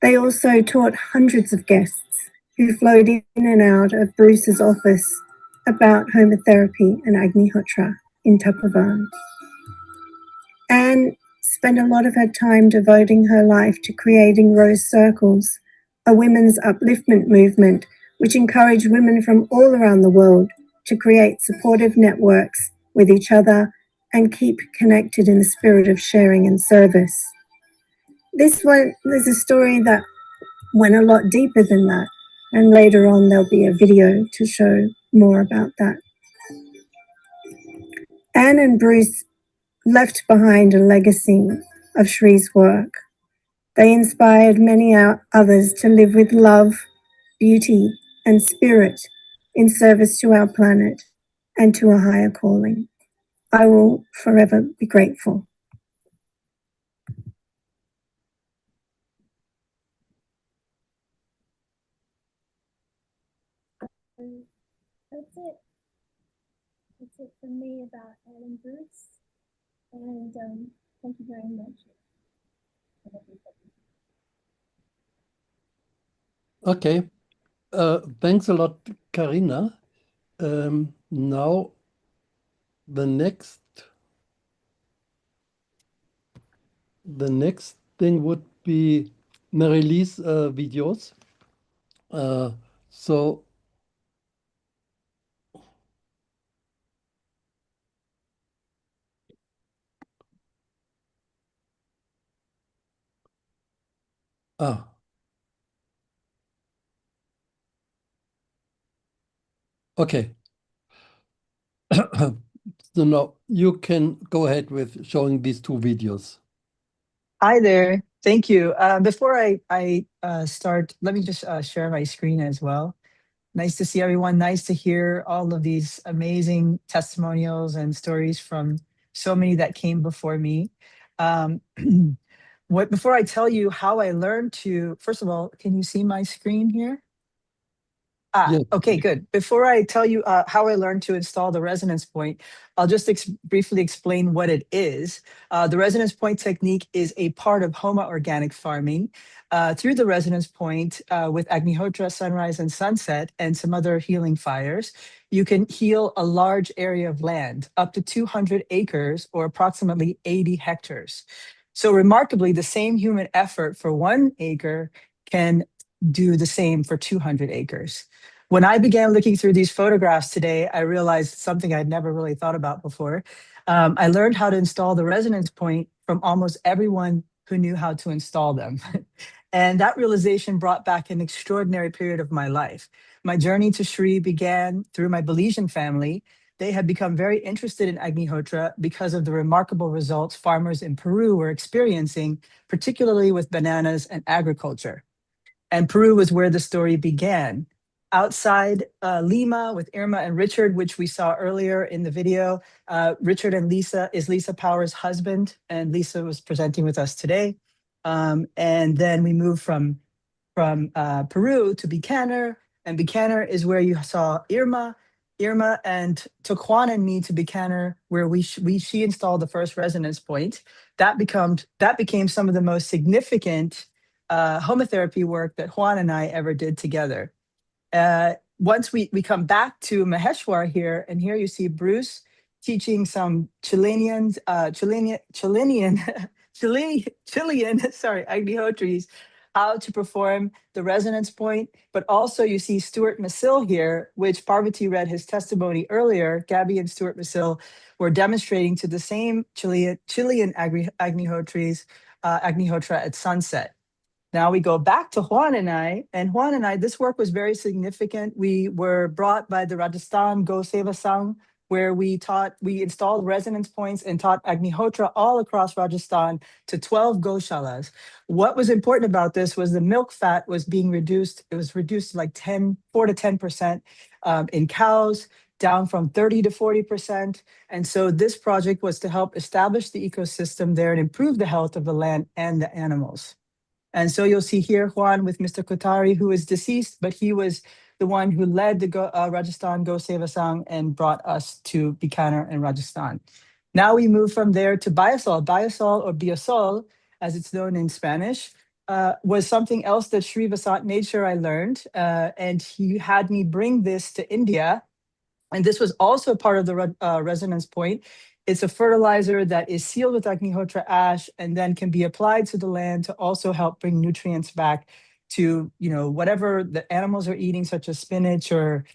They also taught hundreds of guests who flowed in and out of Bruce's office about homotherapy and Agnihotra in Tapavan. Anne spent a lot of her time devoting her life to creating Rose Circles, a women's upliftment movement which encouraged women from all around the world to create supportive networks with each other and keep connected in the spirit of sharing and service. This one is a story that went a lot deeper than that, and later on there'll be a video to show more about that. Anne and Bruce left behind a legacy of Shri's work. They inspired many others to live with love, beauty, and spirit in service to our planet and to a higher calling. I will forever be grateful. That's it. That's it from me about Anne and Bruce. And thank you very much. Okay. Thanks a lot, Karina. Now the next thing would be Marilie's videos. So okay. So now you can go ahead with showing these two videos. Hi there. Thank you. Before I start, let me just share my screen as well. Nice to see everyone. Nice to hear all of these amazing testimonials and stories from so many that came before me. Before I tell you how I learned to, first of all, can you see my screen here? Yes. Okay, good. Before I tell you how I learned to install the resonance point, I'll just briefly explain what it is. The resonance point technique is a part of Homa organic farming. Through the resonance point with Agnihotra, sunrise and sunset, and some other healing fires, you can heal a large area of land, up to 200 acres or approximately 80 hectares. So remarkably, the same human effort for 1 acre can do the same for 200 acres. When I began looking through these photographs today, I realized something I'd never really thought about before. I learned how to install the resonance point from almost everyone who knew how to install them. And that realization brought back an extraordinary period of my life. My journey to Sri began through my Belizean family. They had become very interested in Agnihotra because of the remarkable results farmers in Peru were experiencing, particularly with bananas and agriculture. And Peru was where the story began. Outside Lima with Irma and Richard, which we saw earlier in the video, Richard and Lisa is Lisa Power's husband, and Lisa was presenting with us today. And then we moved from Peru to Bikaner, and Bikaner is where you saw Irma. Irma and took Juan and me to Bikaner, where she installed the first resonance point. That became some of the most significant homotherapy work that Juan and I ever did together. Once we come back to Maheshwar here, and here you see Bruce teaching some Chilean Agnihotris how to perform the resonance point. But also you see Stuart Masil here, which Parvati read his testimony earlier. Gabby and Stuart Masil were demonstrating to the same Chilean Agnihotris, Agnihotra at sunset. Now we go back to Juan and I, this work was very significant. We were brought by the Rajasthan Go Seva Sangh, where we installed resonance points and taught Agnihotra all across Rajasthan to 12 goshalas. What was important about this was the milk fat was being reduced. It was reduced to like 4 to 10% in cows, down from 30 to 40%. And so this project was to help establish the ecosystem there and improve the health of the land and the animals. And so you'll see here Juan with Mr. Kotari, who is deceased, but he was the one who led the Rajasthan Go Seva Sangh and brought us to Bikaner in Rajasthan. Now we move from there to Biosol. Biosol, or Biosol, as it's known in Spanish, was something else that Sri Vasant made sure I learned. And he had me bring this to India. And this was also part of the resonance point. It's a fertilizer that is sealed with Agnihotra ash and then can be applied to the land to also help bring nutrients back to, whatever the animals are eating, such as spinach or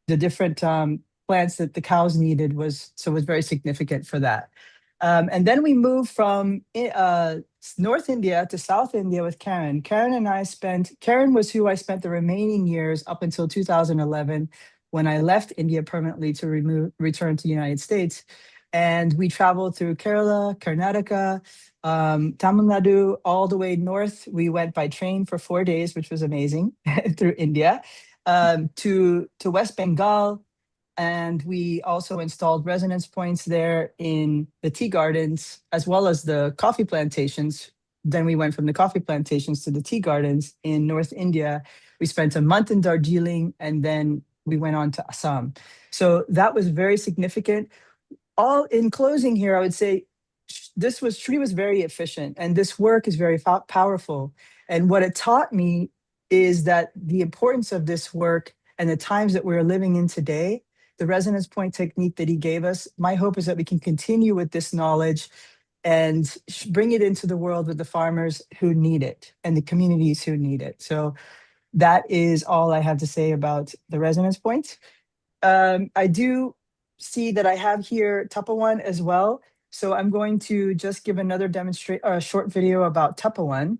the different plants that the cows needed was very significant for that. And then we moved from North India to South India with Karen. Karen was who I spent the remaining years up until 2011 when I left India permanently to return to the United States. And we traveled through Kerala, Karnataka, Tamil Nadu, all the way north. We went by train for 4 days, which was amazing, through India, to West Bengal. And we also installed resonance points there in the tea gardens, as well as the coffee plantations. Then we went from the coffee plantations to the tea gardens in North India. We spent a month in Darjeeling, and then we went on to Assam. So that was very significant. All in closing here, I would say Sri was very efficient, and this work is very powerful. And what it taught me is that the importance of this work and the times that we're living in today, the resonance point technique that he gave us, my hope is that we can continue with this knowledge and bring it into the world with the farmers who need it and the communities who need it. So that is all I have to say about the resonance points. I do see that I have here Tapawan as well. So I'm going to just give another short video about Tapawan.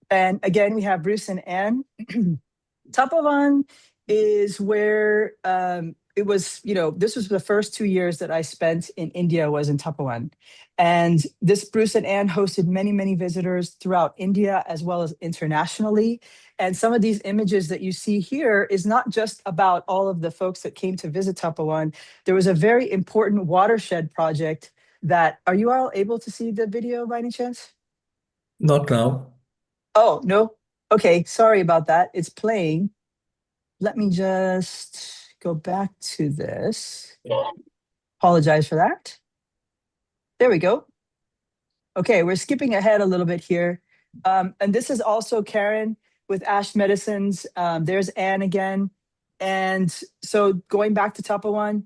And again, we have Bruce and Anne. Tapawan is where it was, this was the first 2 years that I spent in India was in Tapawan. And this Bruce and Anne hosted many, many visitors throughout India as well as internationally. And some of these images that you see here is not just about all of the folks that came to visit Tapawan. There was a very important watershed project that, are you all able to see the video by any chance? Not now. Oh, no. Okay, sorry about that. It's playing. Let me just go back to this. Apologize for that. There we go. Okay, we're skipping ahead a little bit here. And this is also Karen with Ash Medicines. There's Anne again. And so going back to Tapawan,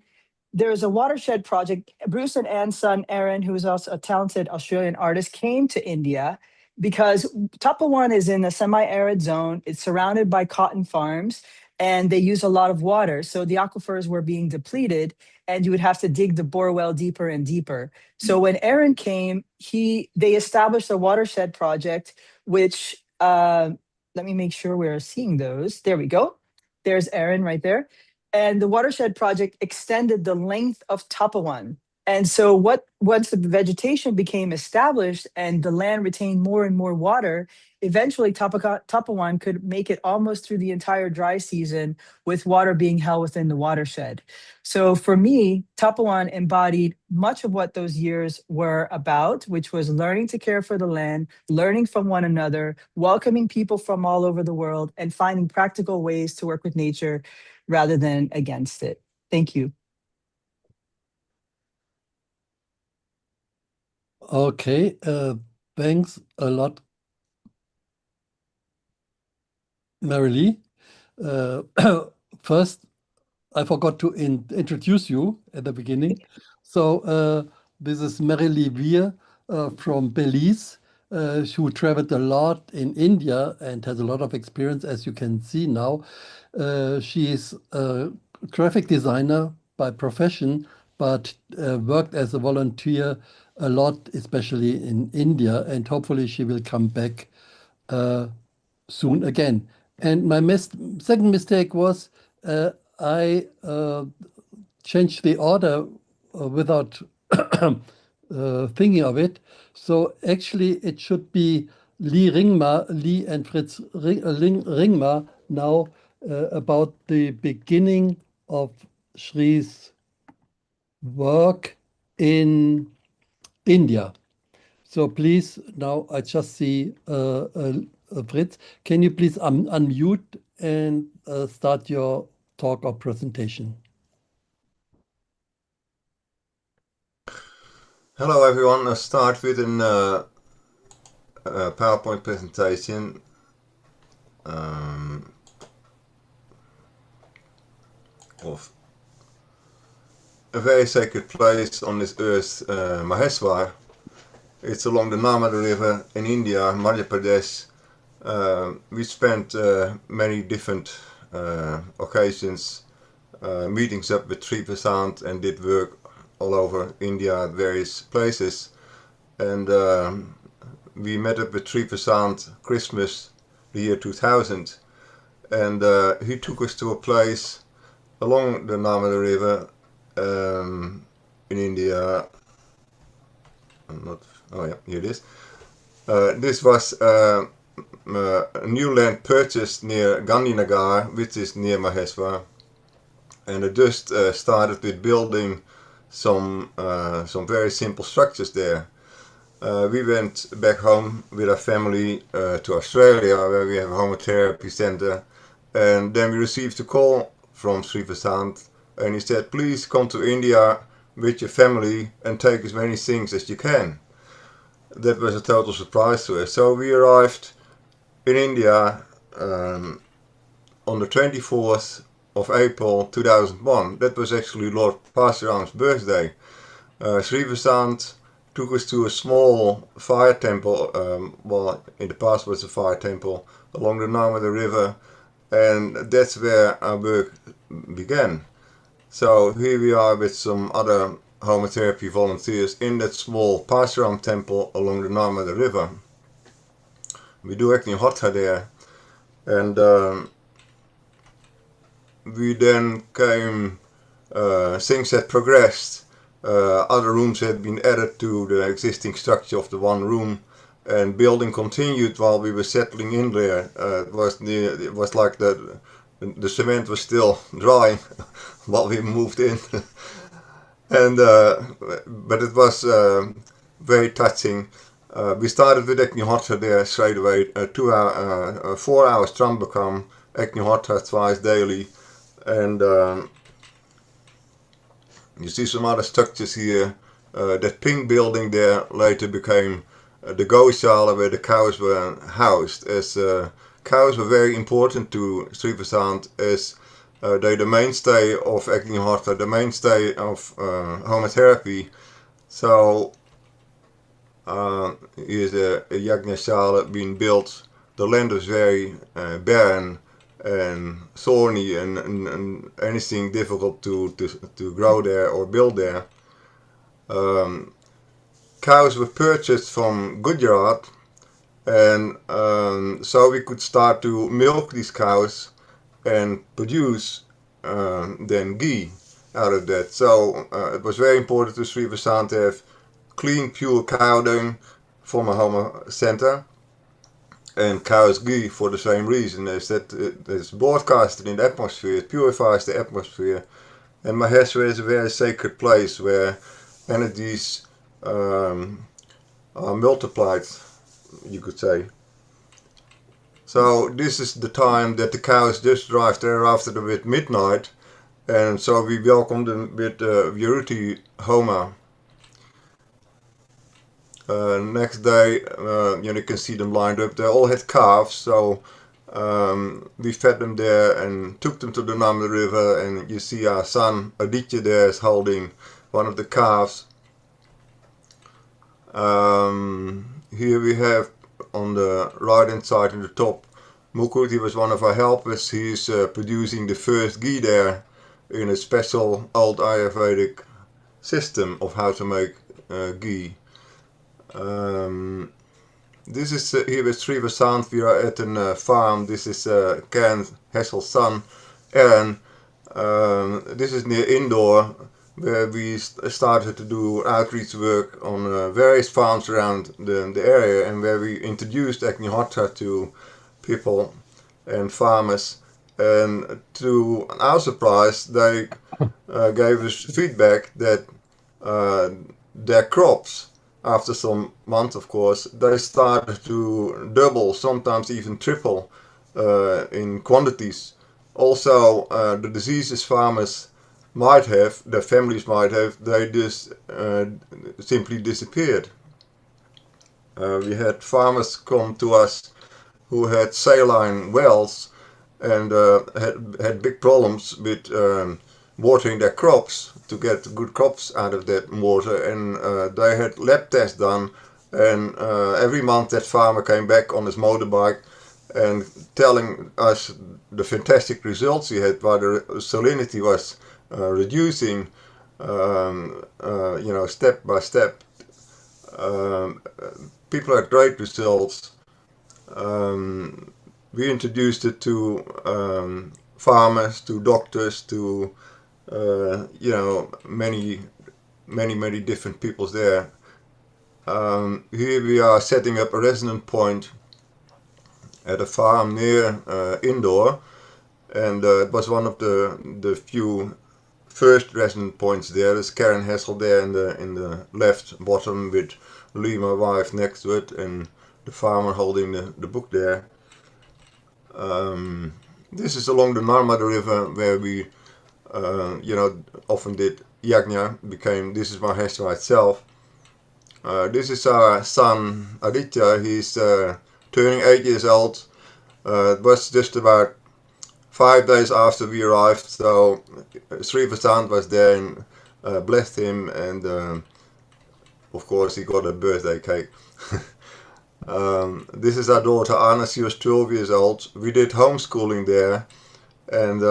there's a watershed project. Bruce and Anne's son, Aaron, who is also a talented Australian artist, came to India because Tapawan is in a semi-arid zone. It's surrounded by cotton farms and they use a lot of water. So the aquifers were being depleted and you would have to dig the bore well deeper and deeper. So when Aaron came, they established a watershed project, which let me make sure we're seeing those. There we go. There's Aaron right there. And the watershed project extended the length of Tapawan. And so once the vegetation became established and the land retained more and more water, eventually Tapawan could make it almost through the entire dry season with water being held within the watershed. So for me, Tapawan embodied much of what those years were about, which was learning to care for the land, learning from one another, welcoming people from all over the world, and finding practical ways to work with nature rather than against it. Thank you. Okay, thanks a lot, Marilee. First, I forgot to introduce you at the beginning. So this is Marilee Weir from Belize, who traveled a lot in India and has a lot of experience, as you can see now. She is a graphic designer by profession, but worked as a volunteer a lot, especially in India, and hopefully she will come back soon again. And my second mistake was I changed the order without thinking of it. So actually it should be Lee and Fritz Ringmar now about the beginning of Shri's work in India. So please, now I just see Fritz. Can you please unmute and start your talk or presentation? Hello everyone, I'll start with a PowerPoint presentation of a very sacred place on this earth, Maheshwar. It's along the Namaste River in India, Madhya Pradesh. We spent many different occasions, meetings up with 3% and did work all over India at various places. And we met up with 3% Christmas the year 2000. And he took us to a place along the Namaste River in India. Oh yeah, here it is. This was a new land purchased near Gandhinagar, which is near Maheshwar, and it just started with building some very simple structures there. We went back home with our family to Australia, where we have a Homa therapy center, and then we received a call from Sri Vasant, and he said, please come to India with your family and take as many things as you can. That was a total surprise to us. So we arrived in India on the 24th of April 2001. That was actually Lord Parshuram's birthday. Sri Vasant took us to a small fire temple, well, in the past was a fire temple, along the Namaste River, and that's where our work began. So here we are with some other Homa therapy volunteers in that small Parshuram temple along the Namaste River. We do Agnihotra there, and we then came, things had progressed, other rooms had been added to the existing structure of the one room, and building continued while we were settling in there. It was like the cement was still drying while we moved in. And but it was very touching. We started with Agnihotra there straight away, 4 hours Trambakam, Agnihotra twice daily, and you see some other structures here. That pink building there later became the Goshala where the cows were housed, as cows were very important to Sri Vasant, as they're the mainstay of Agnihotra, the mainstay of Homa therapy. So here's a Yagna Shala being built. The land was very barren and thorny, and anything difficult to grow there or build there. Cows were purchased from Gujarat, and so we could start to milk these cows and produce then ghee out of that. So it was very important to Sri Vasant to have clean, pure cow dung from a Homa center, and cow's ghee for the same reason, is that it's broadcasted in the atmosphere, it purifies the atmosphere, and Maheshwara is a very sacred place where energies are multiplied, you could say. So this is the time that the cows just arrived there after the midnight, and so we welcomed them with Viruti Homa. Next day, you can see them lined up. They all had calves, so we fed them there and took them to the Namaste river, and you see our son Aditya there is holding one of the calves. Here we have on the right hand side in the top, Mukut. He was one of our helpers. He's producing the first ghee there in a special old Ayurvedic system of how to make ghee. This is here with Sri Vasant. We are at a farm. This is Karen Hessel's son, Aaron. This is near Indore, where we started to do outreach work on various farms around the area, and where we introduced Agnihotra to people and farmers. And to our surprise, they gave us feedback that their crops, after some months of course, they started to double, sometimes even triple in quantities. Also, the diseases farmers might have, their families might have, they just simply disappeared. We had farmers come to us who had saline wells and had big problems with watering their crops to get good crops out of that water, and they had lab tests done, and every month that farmer came back on his motorbike and telling us the fantastic results he had, while the salinity was reducing, step by step. People had great results. We introduced it to farmers, to doctors, to many different peoples there. Here we are setting up a resonant point at a farm near Indore, and it was one of the few first resonant points there. There's Karen Hessel there in the left bottom with Lee, my wife, next to it, and the farmer holding the book there. This is along the Narmada River, where we often did Yagna. This is Maheshwara itself. This is our son Aditya. He's turning 8 years old. It was just about 5 days after we arrived, so Sri Vasant was there and blessed him, and of course he got a birthday cake. This is our daughter Anna. She was 12 years old. We did homeschooling there, and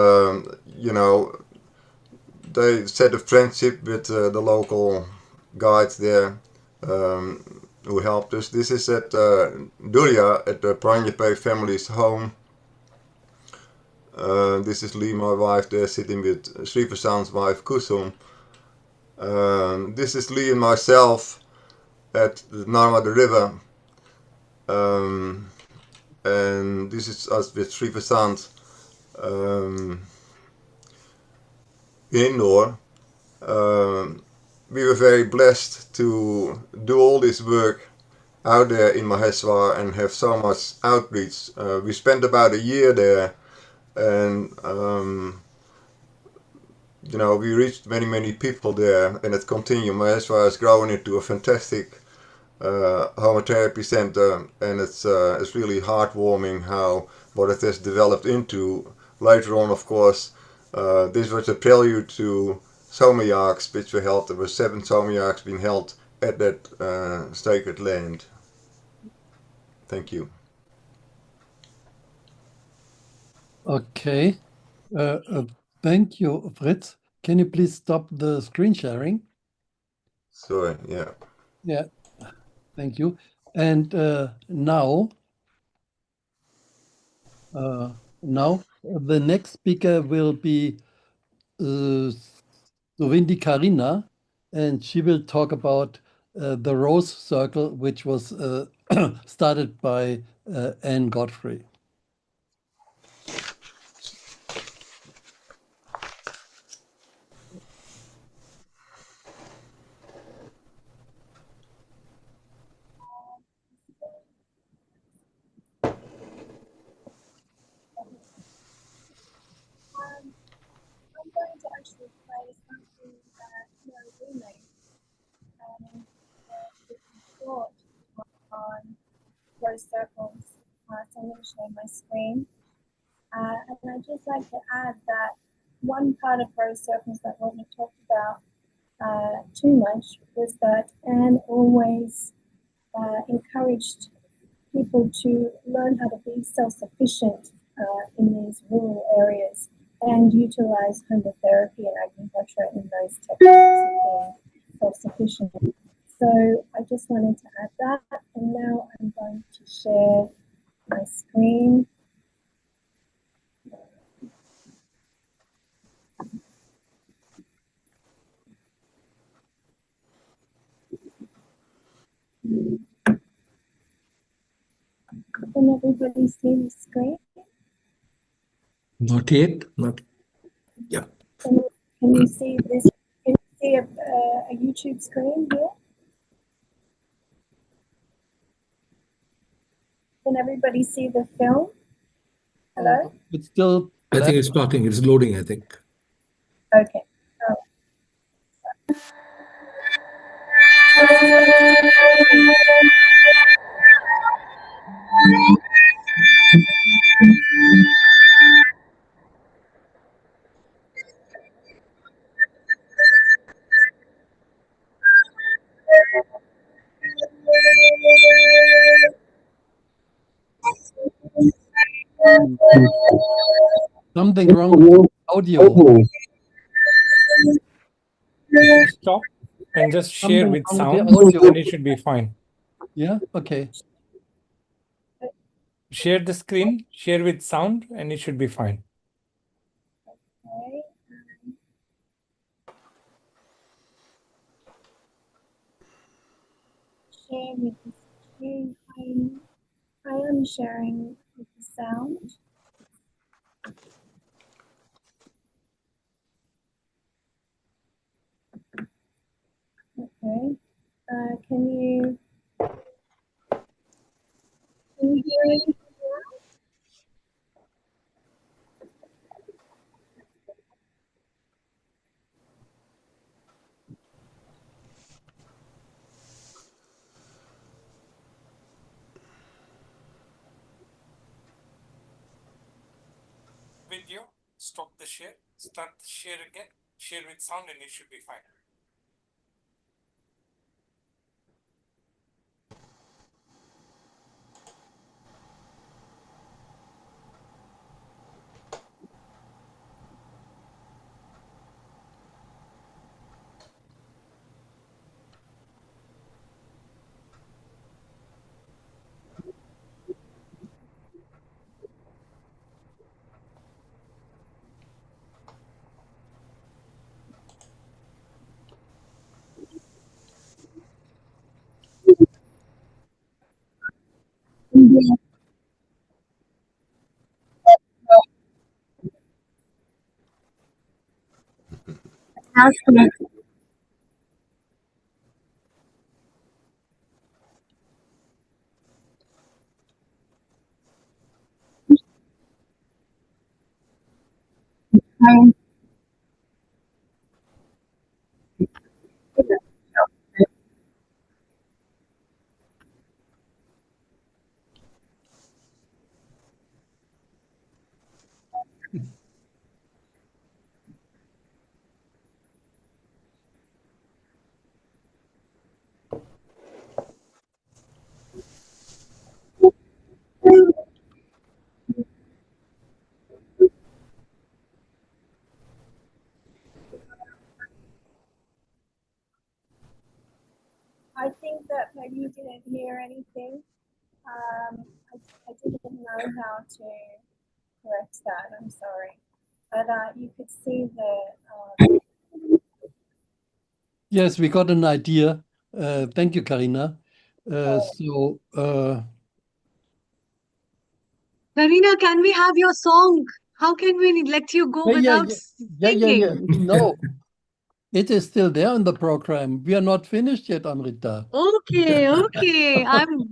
they set a friendship with the local guides there who helped us. This is at Durya, at the Pranjape family's home. This is Lee, my wife, there sitting with Sri Vasant's wife Kusum. This is Lee and myself at the Narmada River. And this is us with Sri Vasant Indore. We were very blessed to do all this work out there in Maheswar and have so much outreach. We spent about a year there, and we reached many people there, and it continued. Maheswar has grown into a fantastic homotherapy center, and it's really heartwarming how what it has developed into. Later on, of course, this was a prelude to Somayaks, which were held. There were 7 Somayaks being held at that sacred land. Thank you. Okay. Thank you, Fritz. Can you please stop the screen sharing? Sorry, yeah. Yeah, thank you. And now the next speaker will be Suvindi Karina, and she will talk about the Rose Circle, which was started by Anne Godfrey. I'm going to actually play something that we made, and it's short on rose circles. So I'm going to share my screen. And I'd just like to add that one part of rose circles that wasn't talked about too much was that Anne always encouraged people to learn how to be self-sufficient in these rural areas and utilize homotherapy and Agnihotra in those techniques of being self-sufficient. So I just wanted to add that, and now I'm going to share my screen. Can everybody see the screen? Not yet. Not. Yeah. Can you see this? Can you see a YouTube screen here? Can everybody see the film? Hello? It's still I think it's starting. It's loading, I think. Okay. Something wrong with the audio. If you stop and just share Something with wrong with the sound, audio. then it should be fine. Yeah, okay. Share the screen, share with sound, and it should be fine. Okay. Share with the screen. I am sharing with the sound. Okay. Can you hear me? Video, stop the share, start the share again, share with sound, and it should be fine. I think that maybe you didn't hear anything. I didn't know how to correct that. I'm sorry. But you could see the. Yes, we got an idea. Thank you, Karina. Karina, can we have your song? How can we let you go without singing? No, it is still there in the program. We are not finished yet, Amrita. Okay, okay. I'm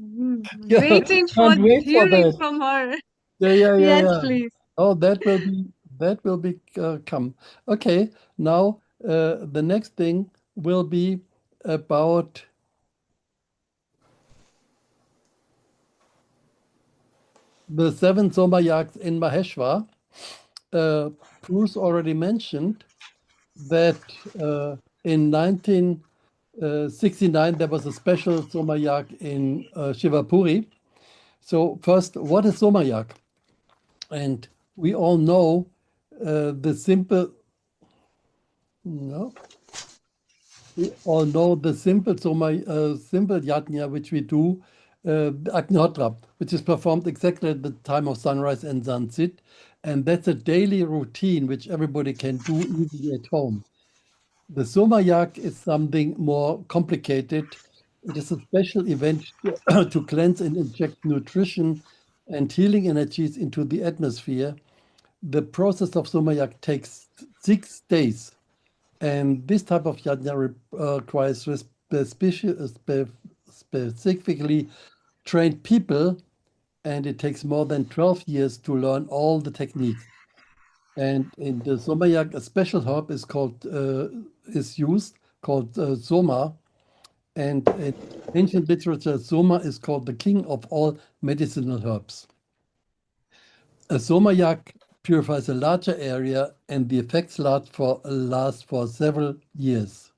Yeah, waiting for can't wait for hearing that. from her. Yeah. Yes, please. Oh, that will be come. Okay, now the next thing will be about the 7 Soma yags in Maheshwar. Bruce already mentioned that in 1969 there was a special Soma yag in Shivapuri. So first, what is Soma yag? And we all know the simple. No. We all know the simple simple yajna which we do, Agnihotra, which is performed exactly at the time of sunrise and sunset, and that's a daily routine which everybody can do easily at home. The Soma Yak is something more complicated. It is a special event to cleanse and inject nutrition and healing energies into the atmosphere. The process of Soma Yak takes 6 days. And this type of yajna requires specifically trained people, and it takes more than 12 years to learn all the techniques. And in the Soma Yak, a special herb is used called Soma, and in ancient literature, Soma is called the king of all medicinal herbs. A Soma Yak purifies a larger area, and the effects last for several years.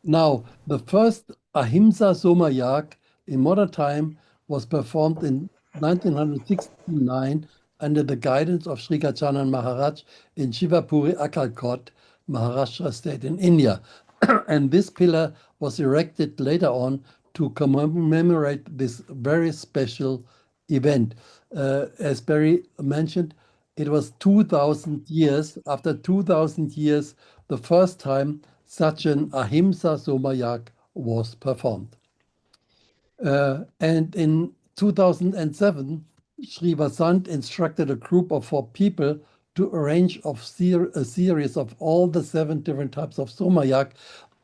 Now, the first Ahimsa Soma Yak in modern time was performed in 1969 under the guidance of Sri Gajanan Maharaj in Shivapuri, Akkalkot, Maharashtra state in India. And this pillar was erected later on to commemorate this very special event. As Barry mentioned, it was 2,000 years, after 2,000 years, the first time such an Ahimsa Soma Yak was performed. And in 2007, Sri Vasant instructed a group of 4 people to arrange a series of all the 7 different types of Soma Yak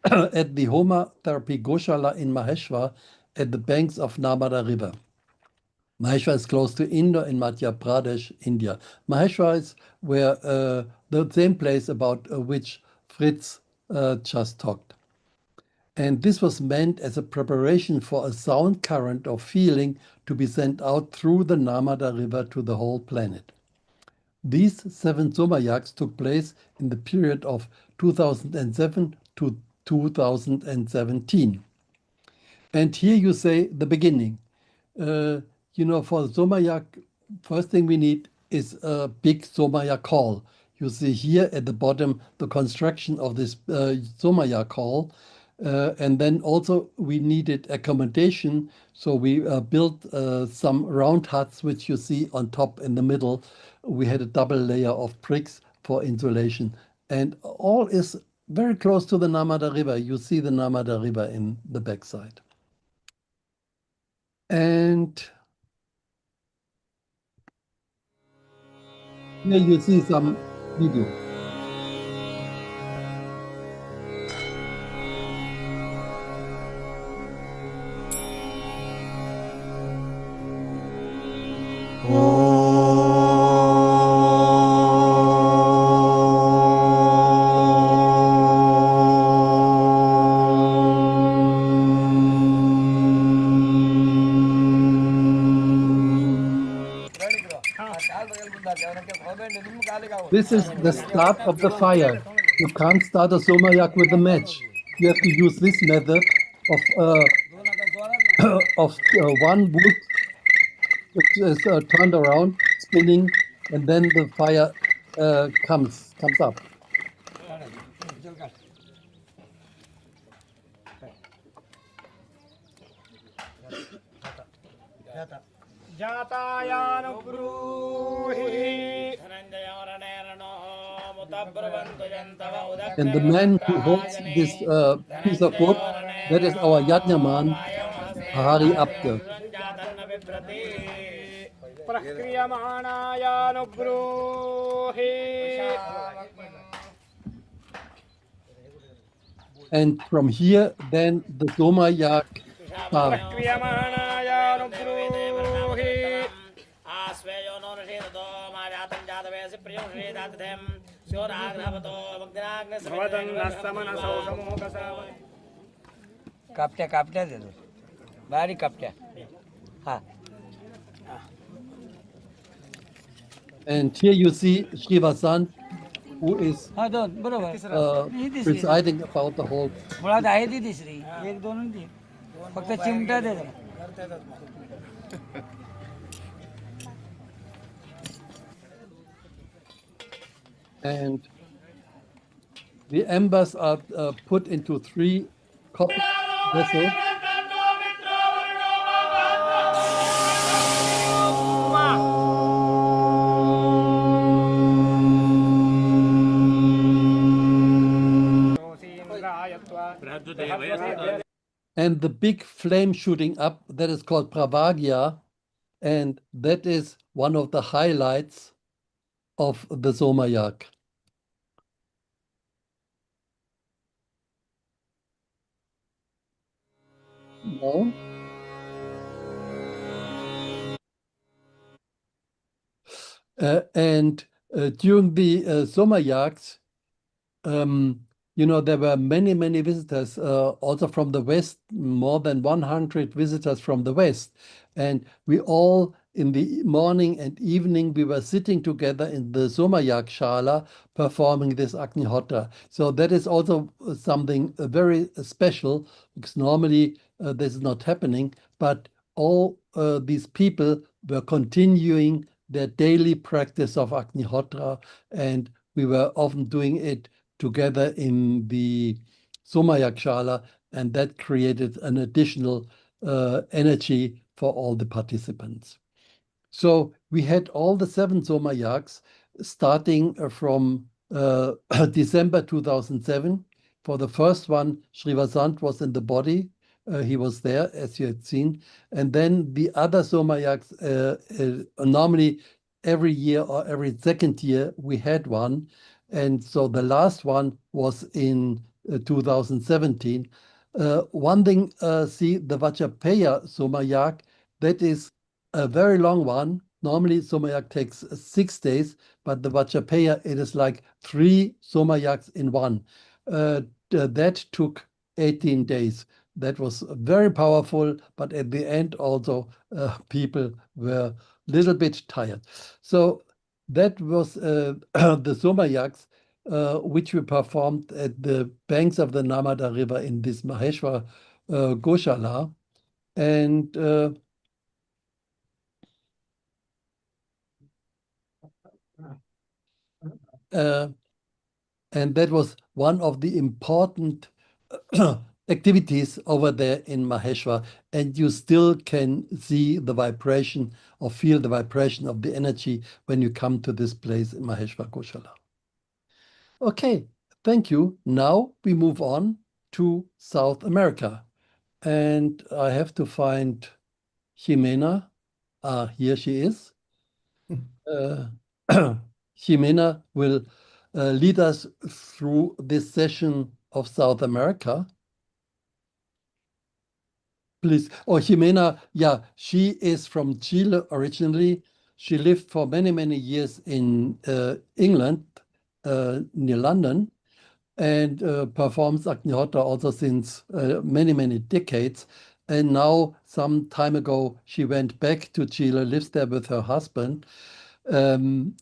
at the Homa Therapy Goshala in Maheshwar at the banks of Narmada River. Maheshwar is close to Indore in Madhya Pradesh, India. Maheshwar is where the same place about which Fritz just talked. And this was meant as a preparation for a sound current of feeling to be sent out through the Narmada River to the whole planet. These 7 Soma Yaks took place in the period of 2007 to 2017. And here you say the beginning. For the Soma Yak, first thing we need is a big Soma Yak hall. You see here at the bottom the construction of this Soma Yak hall. And then also we needed accommodation. So we built some round huts, which you see on top in the middle. We had a double layer of bricks for insulation. And all is very close to the Narmada River. You see the Narmada River in the backside. And here you see some video. This is the start of the fire. You can't start a somayak with a match. You have to use this method of one wood which is turned around, spinning, and then the fire comes up. And the man who holds this piece of wood, that is our Yagna man, Hari Apte. And from here, then the somayak starts. कापट्या दे दो बारीक कापट्या हाँ. And here you see Sri Vasant, who is presiding about the whole. मुळात आहे ती तिसरी एक दोन ती फक्त चिमटा दे दो. And the embers are put into 3 copper vessels. And the big flame shooting up, that is called Pravagya, and that is one of the highlights of the Somayak. No? And during the Somayaks, there were many, many visitors, also from the West, more than 100 visitors from the West. And we all, in the morning and evening, we were sitting together in the Somayak Shala performing this Agnihotra. So that is also something very special, because normally this is not happening, but all these people were continuing their daily practice of Agnihotra, and we were often doing it together in the Somayak Shala, and that created an additional energy for all the participants. So we had all the 7 Somayaks starting from December 2007. For the first one, Sri Vasant was in the body. He was there, as you had seen. And then the other Somayaks, normally every year or every second year, we had one. And so the last one was in 2017. One thing, see, the Vachapeya Somayak, that is a very long one. Normally, Somayak takes 6 days, but the Vachapeya, it is like 3 Somayaks in one. That took 18 days. That was very powerful, but at the end also people were a little bit tired. So that was the Somayaks, which we performed at the banks of the Narmada River in this Maheshwar Goshala. And that was one of the important activities over there in Maheshwar, and you still can see the vibration or feel the vibration of the energy when you come to this place in Maheshwar Goshala. Okay, thank you. Now we move on to South America, and I have to find Jimena. Here she is. Jimena will lead us through this session of South America. Please. Oh, Jimena, yeah, she is from Chile originally. She lived for many, many years in England, near London, and performs Agnihotra also since many, many decades. And now, some time ago, she went back to Chile, lives there with her husband. and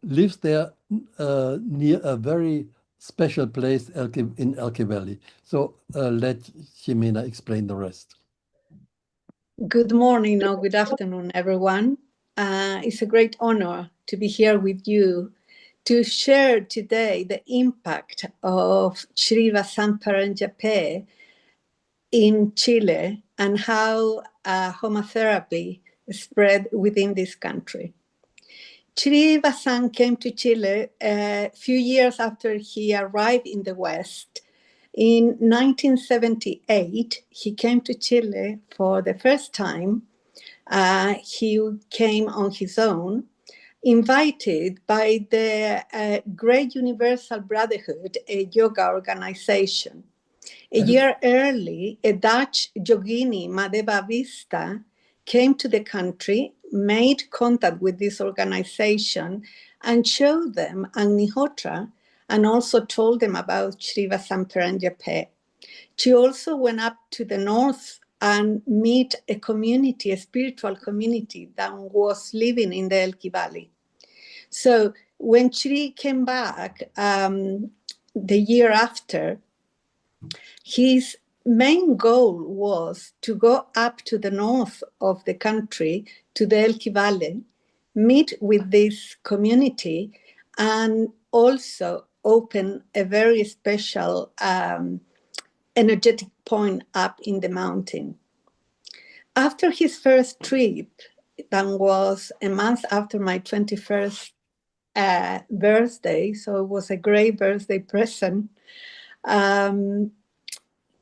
lives there near a very special place in Elke Valley. So let Jimena explain the rest. Good morning or good afternoon, everyone. It's a great honor to be here with you to share today the impact of Sri Vasanparanjape in Chile and how Homa therapy spread within this country. Sri Vasan came to Chile a few years after he arrived in the West. In 1978, he came to Chile for the first time. He came on his own, invited by the Great Universal Brotherhood, a yoga organization. A year early, a Dutch yogini, Madheva Vista, came to the country, made contact with this organization, and showed them Agnihotra, and also told them about Sri Vasanparanjape. She also went up to the north and meet a community, a spiritual community that was living in the Elqui Valley. So when Shri came back the year after, his main goal was to go up to the north of the country, to the Elqui Valley, meet with this community, and also open a very special energetic point up in the mountain. After his first trip, that was a month after my 21st birthday, so it was a great birthday present,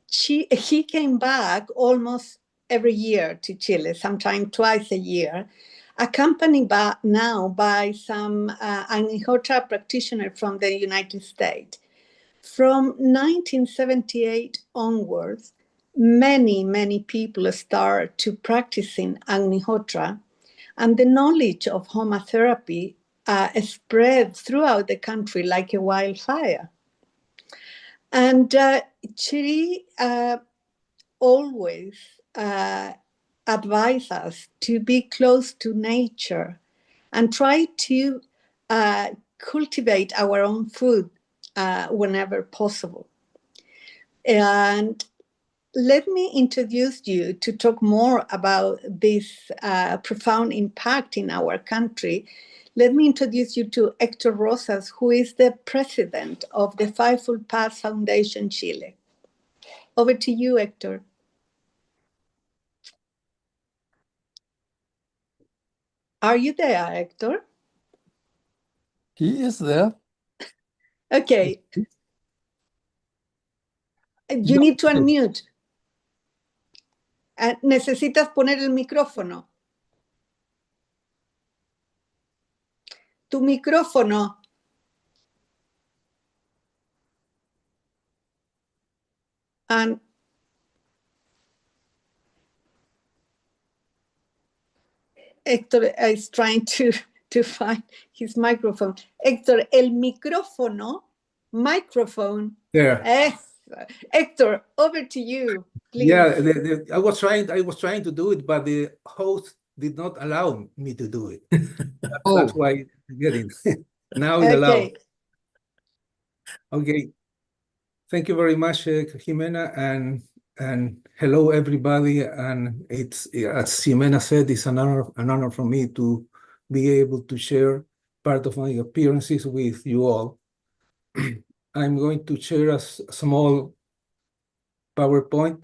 he came back almost every year to Chile, sometimes twice a year, accompanied by some Agnihotra practitioners from the United States. From 1978 onwards, many people start to practicing Agnihotra, and the knowledge of Homa therapy spread throughout the country like a wildfire. And Chiri always advised us to be close to nature and try to cultivate our own food whenever possible. And let me introduce you to talk more about this profound impact in our country. Let me introduce you to Héctor Rosas, who is the president of the Fivefold Path Foundation Chile. Over to you, Héctor. Are you there, Héctor? He is there. Okay. You need to unmute. Necesitas poner el micrófono. Tu micrófono. And Héctor is trying to find his microphone. Héctor, el micrófono, microphone. There. Héctor, over to you, please. Yeah, I was trying to do it, but the host did not allow me to do it. That's why I'm getting now it allows. Okay. Thank you very much, Jimena, and hello everybody. And it's, as Jimena said, it's an honor for me to be able to share part of my appearances with you all. I'm going to share a small PowerPoint.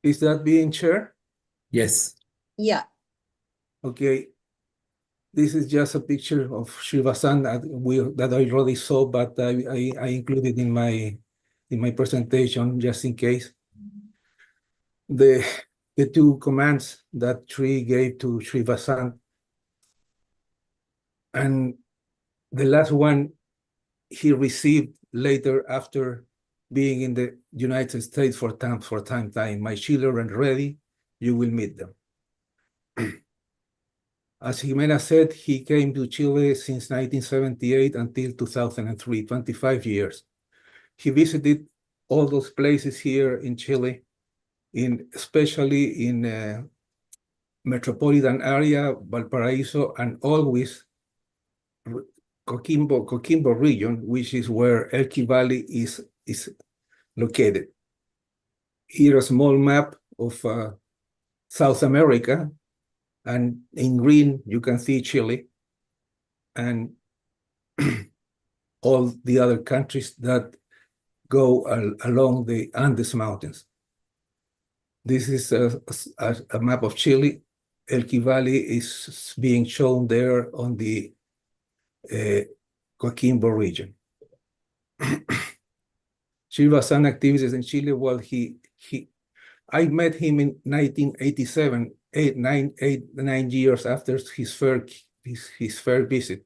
Is that being shared? Yes. Yeah. Okay. This is just a picture of Shivasan that I already saw, but I included in my presentation just in case. The two commands that Sri gave to Shivasan, and the last one he received later after being in the United States for time. My children ready, you will meet them. As Jimena said, he came to Chile since 1978 until 2003, 25 years. He visited all those places here in Chile, especially in metropolitan area, Valparaiso, and always Coquimbo region, which is where Elqui Valley is located. Here a small map of South America, and in green you can see Chile and all the other countries that go along the Andes Mountains. This is a map of Chile. Elqui Valley is being shown there on the Coquimbo region. Shiva-san activities in Chile, well, I met him in 1987, 9 years after his first visit.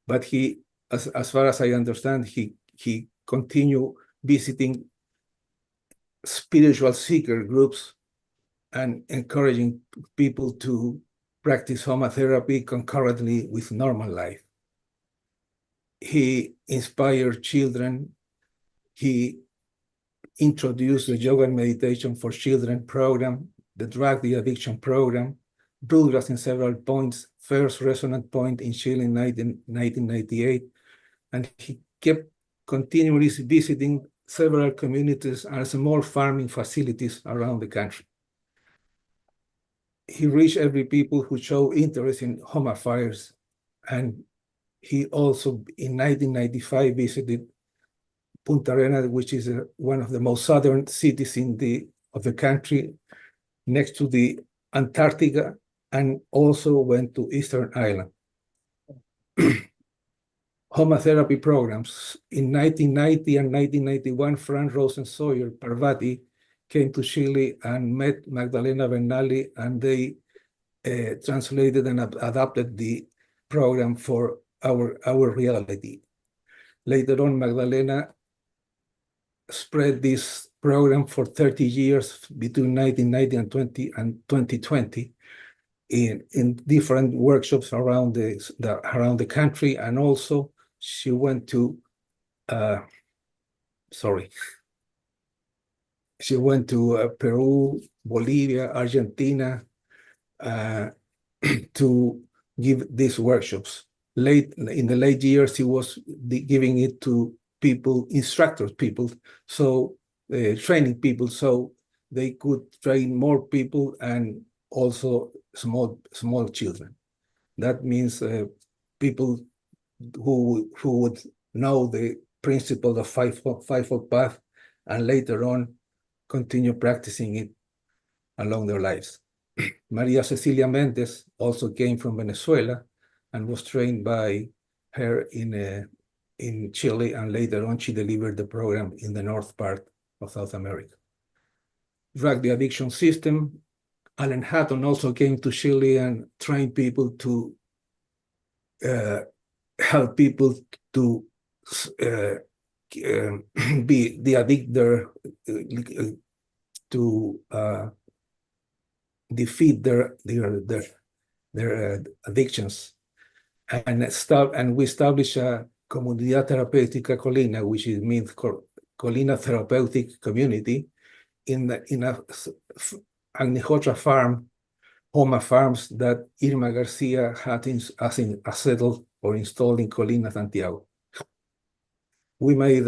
But he, as far as I understand, he continued visiting spiritual seeker groups and encouraging people to practice Homa therapy concurrently with normal life. He inspired children. He introduced the yoga and meditation for children program, the drug addiction program, Douglas in several points, first resonant point in Chile in 1998, and he kept continually visiting several communities and small farming facilities around the country. He reached every people who show interest in Homa fires, and he also in 1995 visited Punta Arenas, which is one of the most southern cities of the country, next to the Antarctica, and also went to Eastern Island. Homa therapy programs. In 1990 and 1991, Frank Rosensawyer Parvati came to Chile and met Magdalena Bernali, and they translated and adapted the program for our reality. Later on, Magdalena spread this program for 30 years between 1990 and 2020 in different workshops around the country, and also she went to Peru, Bolivia, Argentina to give these workshops. In the late years, he was giving it to training people, so they could train more people and also small children. That means people who would know the principle of fivefold path and later on continue practicing it along their lives. Maria Cecilia Mendez also came from Venezuela and was trained by her in Chile, and later on she delivered the program in the north part of South America. Drug addiction system. Alan Hatton also came to Chile and trained people to help people to be de-addicted, to defeat their addictions, and we established a Comunidad Terapéutica Colina, which means Colina Therapeutic Community, in a Agnihotra farm, Homa farms that Irma Garcia had settled or installed in Colina, Santiago. We made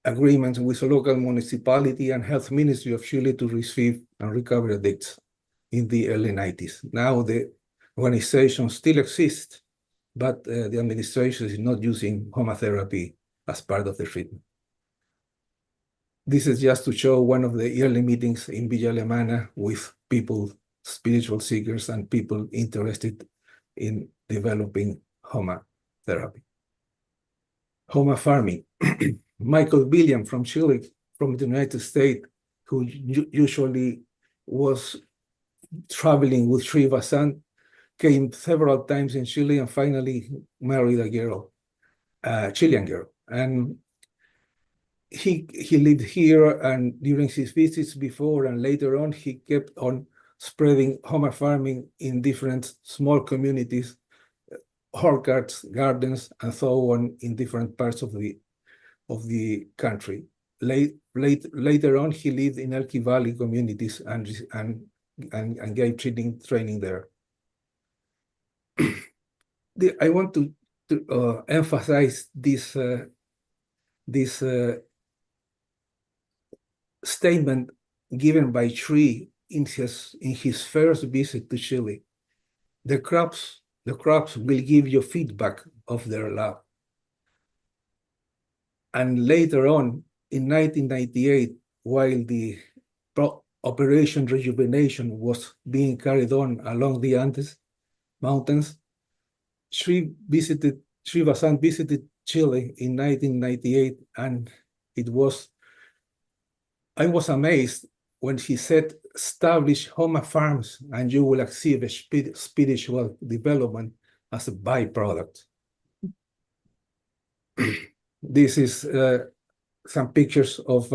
agreements with the local municipality and health ministry of Chile to receive and recover addicts in the early 90s. Now the organization still exists, but the administration is not using Homa therapy as part of the treatment. This is just to show one of the early meetings in Villa Alemana with people, spiritual seekers, and people interested in developing Homa therapy. Homa farming. Michael William from Chile, from the United States, who usually was traveling with Sri Vasant, came several times in Chile and finally married a girl, a Chilean girl. And he lived here, and during his visits before and later on, he kept on spreading Homa farming in different small communities, orchards, gardens, and so on in different parts of the country. Later on, he lived in Elqui Valley communities and gave training there. I want to emphasize this statement given by Sri in his first visit to Chile. The crops will give you feedback of their love. And later on, in 1998, while the Operation Rejuvenation was being carried on along the Andes mountains, Sri Vasant visited Chile in 1998, and I was amazed when he said, establish Homa farms and you will achieve a spiritual development as a byproduct. This is some pictures of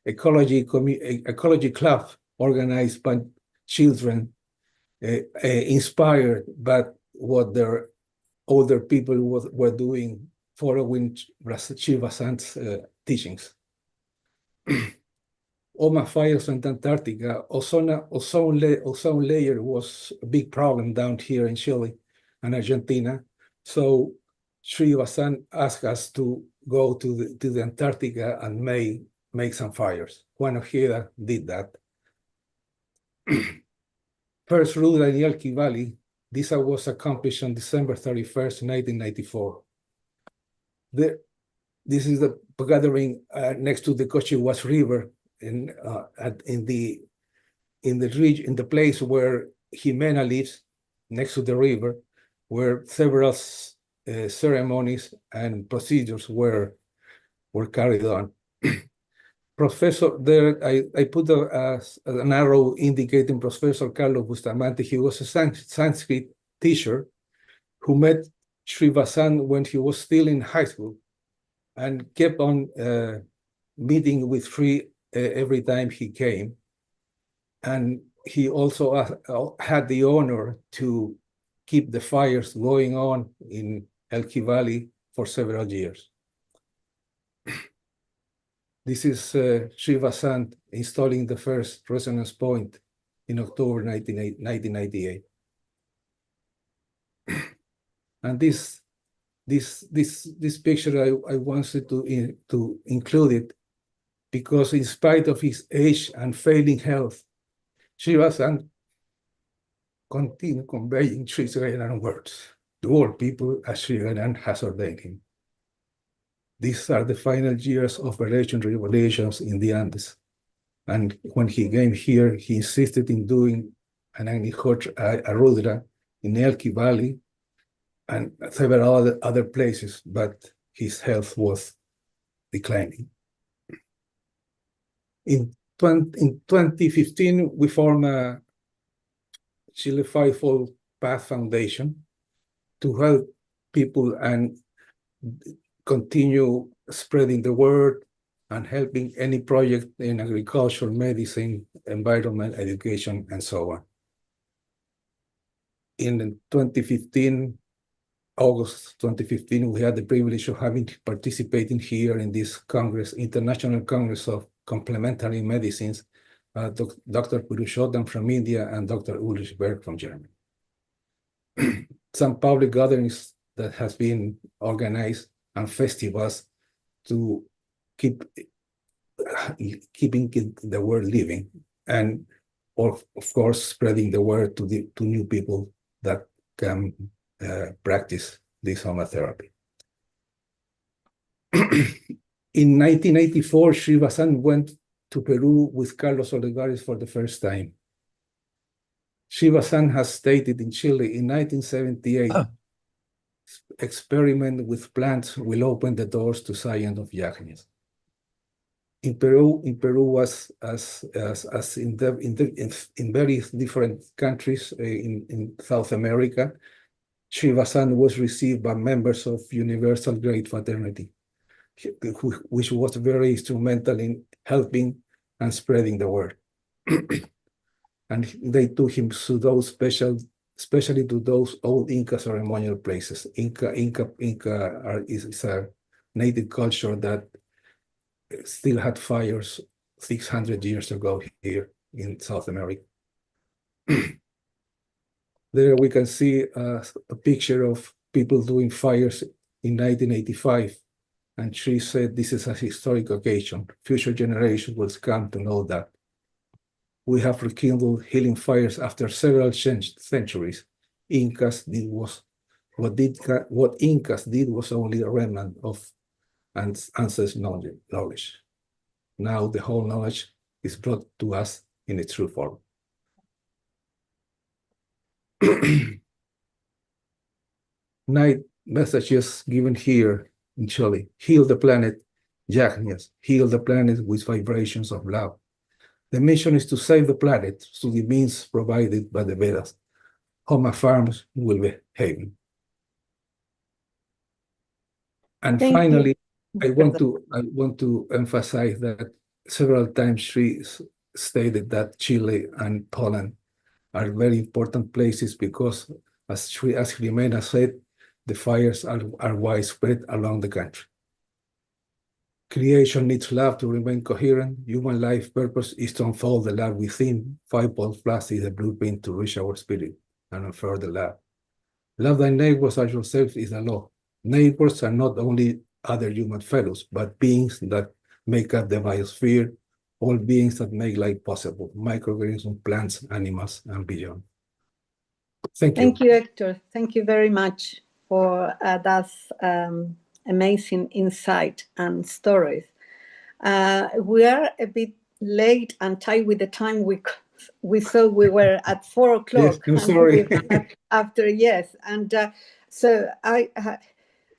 ecology club organized by children, inspired by what their older people were doing, following Sri Vasant's teachings. Homa fires in Antarctica, ozone layer was a big problem down here in Chile and Argentina. So Sri Vasant asked us to go to the Antarctica and make some fires. Juan Ojeda did that. First rural in Elqui Valley, this was accomplished on December 31st, 1994. This is the gathering next to the Cochihuas River in the place where Jimena lives, next to the river, where several ceremonies and procedures were carried on. Professor, there I put an arrow indicating Professor Carlos Bustamante. He was a Sanskrit teacher who met Sri Vasant when he was still in high school and kept on meeting with Sri every time he came. And he also had the honor to keep the fires going on in Elqui Valley for several years. This is Sri Vasant installing the first resonance point in October 1998. And this picture, I wanted to include it because in spite of his age and failing health, Sri Vasant continued conveying Sri Gajanan words to all people as Sri Gajanan has ordained him. These are the final years of Operation Revelations in the Andes. And when he came here, he insisted in doing an Agnihotra, a Rudra in Elqui Valley and several other places, but his health was declining. In 2015, we formed a Chile Fivefold Path Foundation to help people and continue spreading the word and helping any project in agriculture, medicine, environment, education, and so on. In 2015, August 2015, we had the privilege of participating here in this Congress, International Congress of Complementary Medicines, Dr. Purushottam from India and Dr. Ulrich Berg from Germany. Some public gatherings that has been organized and festivals to keeping the word living, and of course spreading the word to new people that can practice this Homa therapy. In 1984, Sri Vasant went to Peru with Carlos Olivares for the first time. Sri Vasant has stated in Chile in 1978, experiment with plants will open the doors to science of Yagna. In Peru was as in various different countries in South America, Sri Vasant was received by members of Universal Great Fraternity, which was very instrumental in helping and spreading the word. and they took him to those especially to those old Inca ceremonial places. Inca is a native culture that still had fires 600 years ago here in South America. There we can see a picture of people doing fires in 1985. And she said, this is a historic occasion. Future generations will come to know that. We have rekindled healing fires after several centuries. What Incas did was only a remnant of ancestors' knowledge. Now the whole knowledge is brought to us in its true form. Night messages given here in Chile. Heal the planet, Yagnas. Heal the planet with vibrations of love. The mission is to save the planet through the means provided by the Vedas. Homa farms will be haven. And Thank finally, you. I want to emphasize that several times she stated that Chile and Poland are very important places because, as Jimena said, the fires are widespread along the country. Creation needs love to remain coherent. Human life purpose is to unfold the love within. 5+ is the blueprint to reach our spirit and unfurl the love. Love thy neighbors as yourself is the law. Neighbors are not only other human fellows, but beings that make up the biosphere, all beings that make life possible, microorganisms, plants, animals, and beyond. Thank you. Thank you, Hector. Thank you very much for that amazing insight and stories. We are a bit late and tight with the time. We thought we were at 4 o'clock. Yes, I'm sorry. After, yes. And so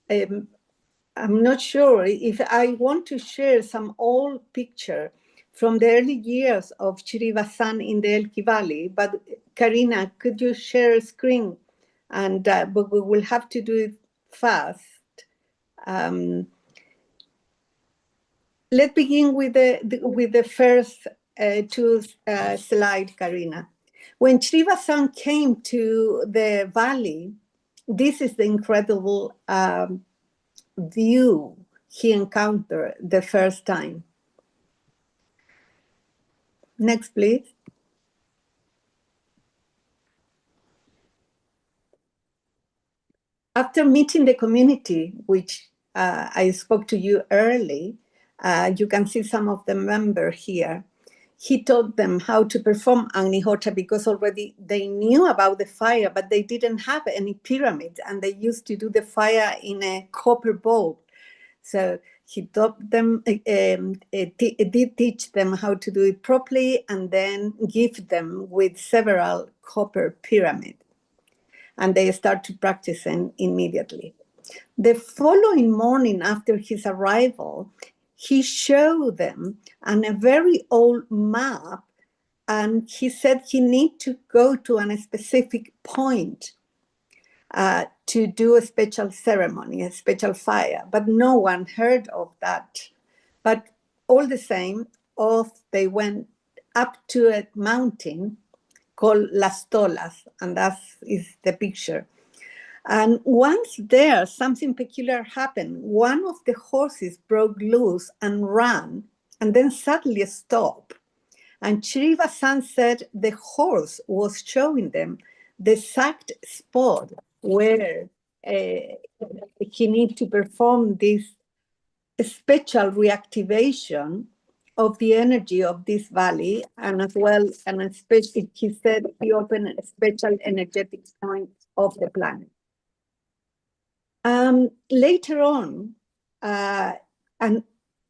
I'm not sure if I want to share some old picture from the early years of Shri Vasan in the Elqui Valley. But Karina, could you share a screen? And but we will have to do it fast. Let's begin with the first two slides, Karina. When Shri Vasan came to the valley, this is the incredible view he encountered the first time. Next, please. After meeting the community, which I spoke to you early, you can see some of the members here. He taught them how to perform Agnihotra because already they knew about the fire, but they didn't have any pyramids, and they used to do the fire in a copper bowl. So he taught them, did teach them how to do it properly, and then give them with several copper pyramids. And they start to practice immediately. The following morning after his arrival, he showed them on a very old map, and he said he need to go to a specific point to do a special ceremony, a special fire, but no one heard of that. But all the same, off they went up to a mountain called Las Tolas, and that is the picture. And once there, something peculiar happened. One of the horses broke loose and ran, and then suddenly stopped. And Shri Vasan said the horse was showing them the exact spot where he needed to perform this special reactivation of the energy of this valley, and as well, and especially, he said he opened a special energetic point of the planet. Later on, an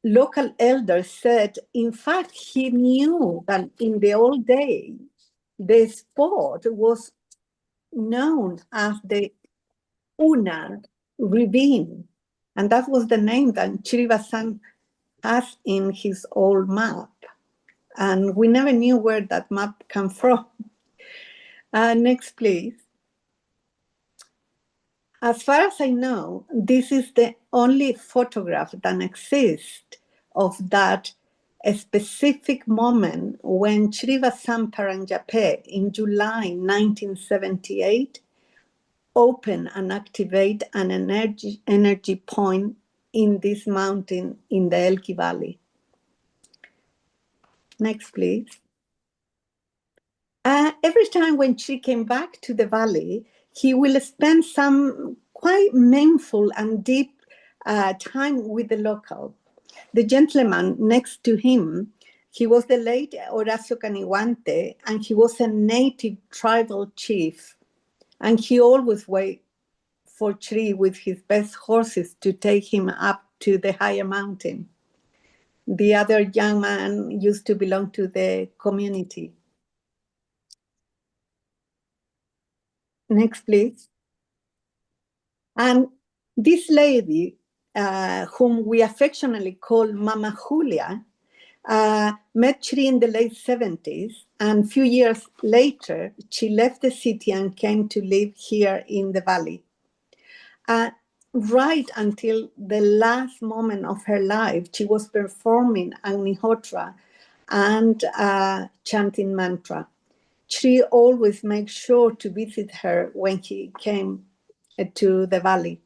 local elder said, in fact, he knew that in the old days, the spot was known as the Una Ravine, and that was the name that Shri Vasan has in his old map. And we never knew where that map came from. Next, please. As far as I know, this is the only photograph that exists of that a specific moment when Shri Vasant Paranjape in July 1978 open and activate an energy point in this mountain in the Elqui Valley. Next, please. Every time when she came back to the valley, he will spend some quite meaningful and deep time with the local. The gentleman next to him, he was the late Horacio Caniwante, and he was a native tribal chief. And he always waited for Shri with his best horses to take him up to the higher mountain. The other young man used to belong to the community. Next, please. And this lady, whom we affectionately call Mama Julia, met Shri in the late 70s, and a few years later, she left the city and came to live here in the valley. Right until the last moment of her life, she was performing Agnihotra and chanting mantra. She always made sure to visit her when he came to the valley.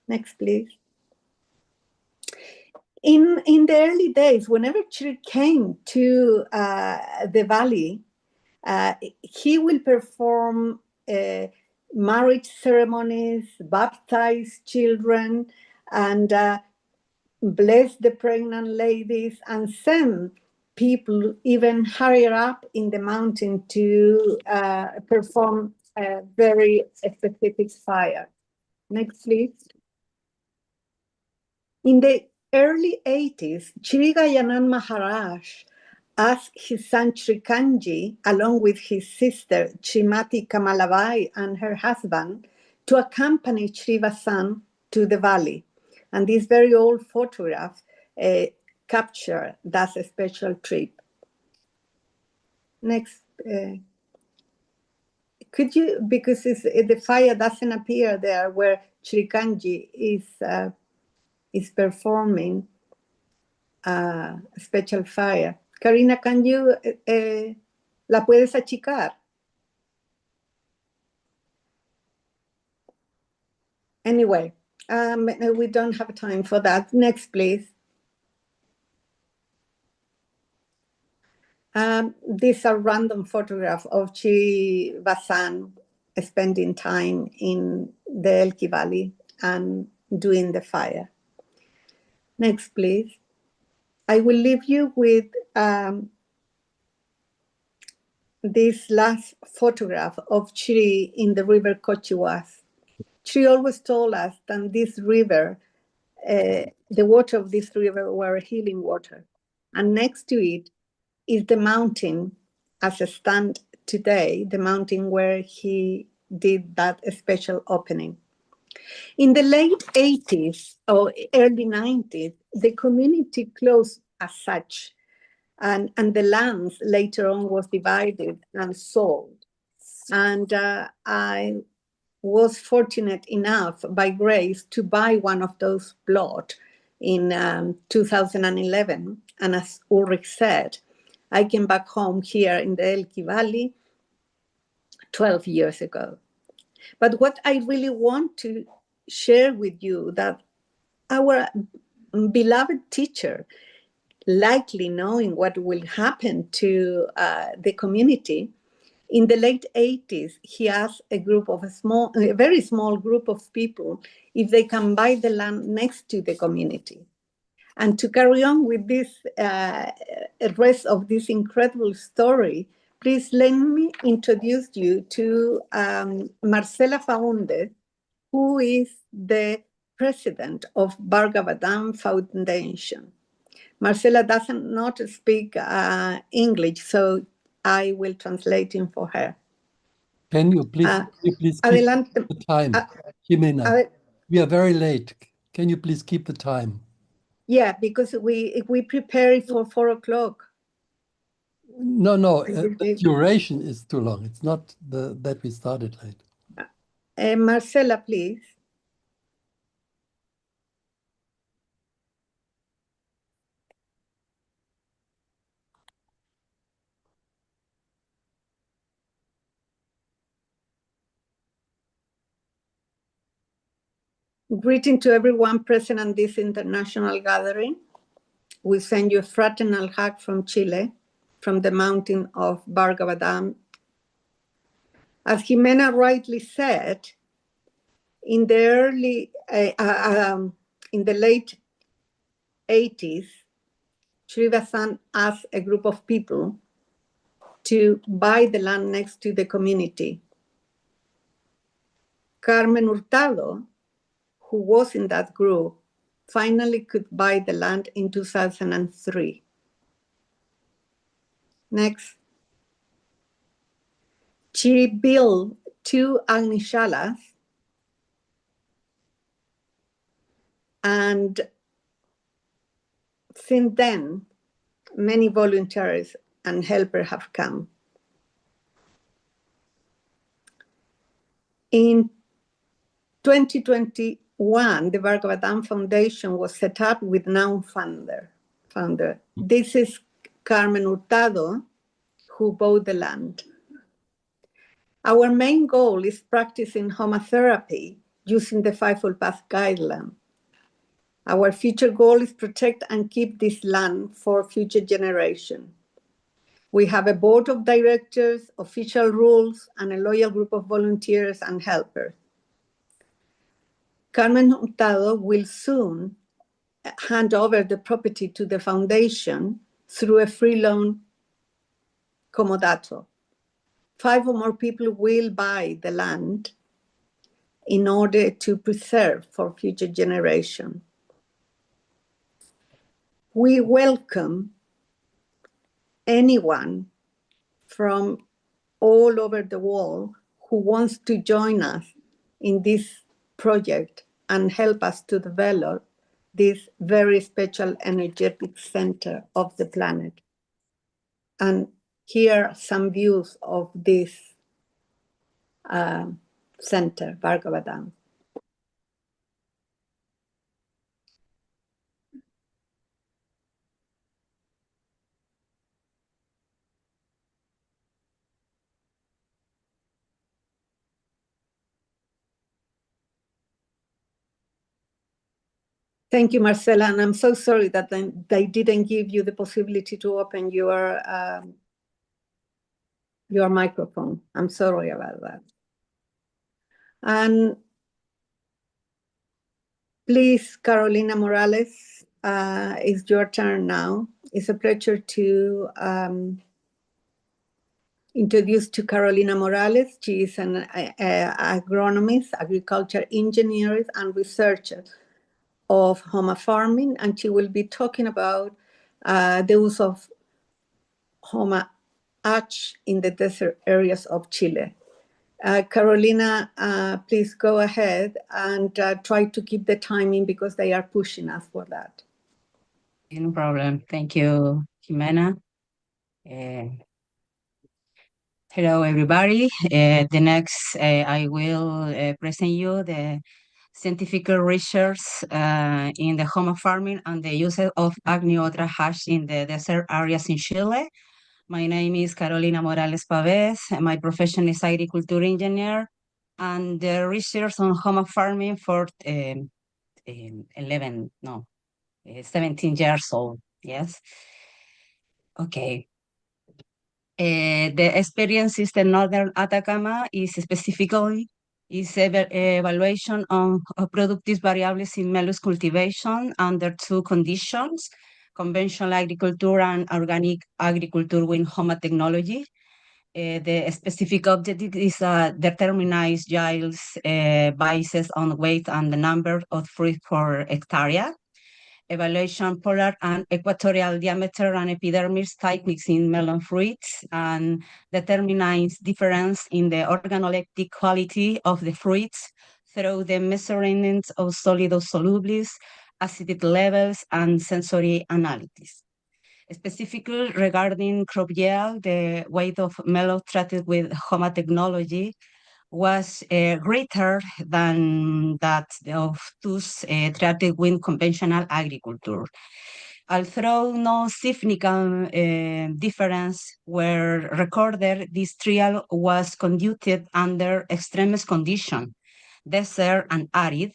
Next, please. In the early days, whenever Shri came to the valley, he will perform marriage ceremonies, baptize children, and bless the pregnant ladies, and send people even higher up in the mountain to perform a very specific fire. Next, please. In the early 80s, Shri Gajanan Maharaj asked his son Srikanji, along with his sister Srimati Kamalabai and her husband, to accompany Shri Vasant to the valley. And this very old photograph capture that special trip. Next, could you, because the fire doesn't appear there where Srikanji is performing a special fire. Karina, can you, la puedes achicar? Anyway, we don't have time for that. Next, please. These are random photographs of Shri Vasant spending time in the Elqui Valley and doing the fire. Next, please. I will leave you with this last photograph of Shri in the river Cochihuas. She always told us that this river, the water of this river were healing water. And next to it is the mountain, as a stand today, the mountain where he did that special opening. In the late 80s or early 90s, the community closed as such, and the lands later on was divided and sold. And I was fortunate enough by grace to buy one of those plots in 2011. And as Ulrich said, I came back home here in the Elqui Valley 12 years ago. But what I really want to share with you that our beloved teacher, likely knowing what will happen to the community, in the late 80s, he asked a very small group of people if they can buy the land next to the community. And to carry on with this rest of this incredible story, please let me introduce you to Marcela Faundes, who is the president of Bhagavatam Foundation. Marcela does not speak English, so I will translate him for her. Can you please keep the time, Jimena? We are very late. Can you please keep the time? Yeah, because we prepare it for 4 o'clock. No, the duration is too long. It's not that we started late. Marcela, please. Greeting to everyone present at this international gathering. We send you a fraternal hug from Chile, from the mountain of Bargavadam. As Jimena rightly said, in the late 80s, Sri Vasant asked a group of people to buy the land next to the community. Carmen Hurtado, who was in that group, finally could buy the land in 2003. Next. She built 2 Agnishalas, and since then, many volunteers and helpers have come. In 2021, the Bhargavadam Foundation was set up with now founder. This is Carmen Hurtado, who bought the land. Our main goal is practicing Homa therapy using the Fivefold Path guideline. Our future goal is protect and keep this land for future generations. We have a board of directors, official rules, and a loyal group of volunteers and helpers. Carmen Hurtado will soon hand over the property to the foundation through a free loan comodato. 5 or more people will buy the land in order to preserve for future generations. We welcome anyone from all over the world who wants to join us in this project and help us to develop this very special energetic center of the planet. And here are some views of this center, Bhargavadam. Thank you, Marcela, and I'm so sorry that they didn't give you the possibility to open your microphone. I'm sorry about that. And please, Carolina Morales, it's your turn now. It's a pleasure to introduce to Carolina Morales. She is an agronomist, agriculture engineer, and researcher of Homa farming, and she will be talking about the use of Homa ash in the desert areas of Chile. Carolina, please go ahead and try to keep the timing because they are pushing us for that. No problem. Thank you, Jimena. Hello, everybody. The next, I will present you the scientific research in the Homa farming and the use of Agnihotra hash in the desert areas in Chile. My name is Carolina Morales Pavez. My profession is agriculture engineer, and the research on Homa farming for 17 years old. Yes. Okay. The experience is the northern Atacama is specifically evaluation of productive variables in melons cultivation under 2 conditions: conventional agriculture and organic agriculture with Homa technology. The specific objective is determine yields based on weight and the number of fruit per hectare. Evaluation polar and equatorial diameter and epidermis techniques in melon fruits, and determines difference in the organoleptic quality of the fruits through the measurement of solidos solubles, acidity levels, and sensory analysis. Specifically regarding crop yield, the weight of melon treated with Homa technology was greater than that of those treated with conventional agriculture. Although no significant difference were recorded, this trial was conducted under extreme conditions, desert and arid,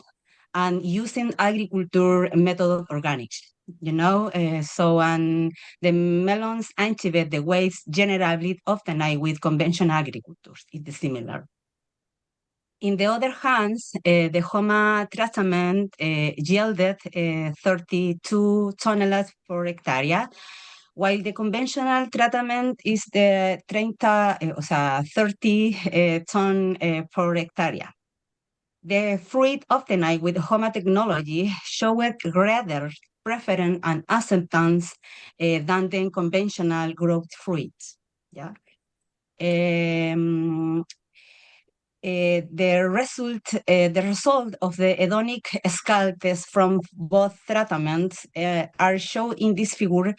and using agriculture method of organics. And the melons activate the waste generally often with conventional agriculture. It's similar. In the other hand, the Homa treatment yielded 32 toneladas per hectare, while the conventional treatment is the 30 ton per hectare. The fruit of the night with Homa technology showed greater preference and acceptance than the conventional growth fruits. Yeah. The result of the hedonic scale test from both treatments are shown in this figure,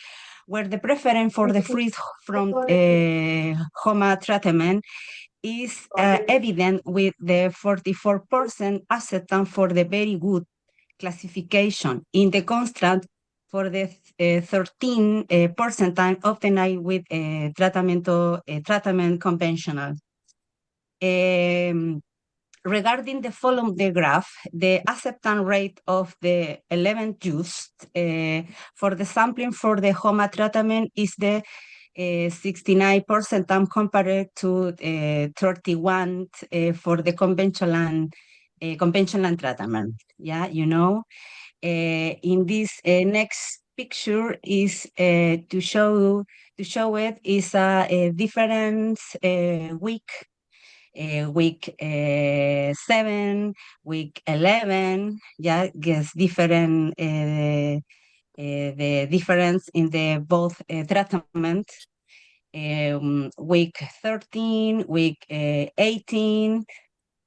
where the preference for the fruit from Homa treatment is evident with the 44% acceptance for the very good classification, in the contrast for the 13% obtained with treatment conventional. Regarding the following the graph, the acceptance rate of the 11 used for the sampling for the Homa treatment is the 69% compared to 31 for the conventional treatment. Yeah, in this next picture is to show it is a difference week 7, week 11, yeah, gets different, the difference in the both treatment, week 13, week 18,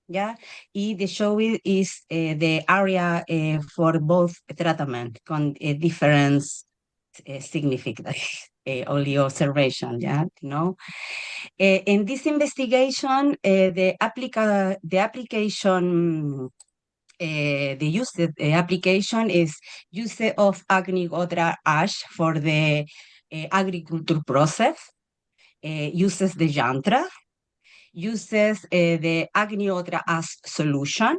yeah, and the show is the area for both treatment con difference significant, only observation, yeah, in this investigation, the application is use of Agnihotra ash for the agriculture process, uses the yantra, uses the Agnihotra ash solution,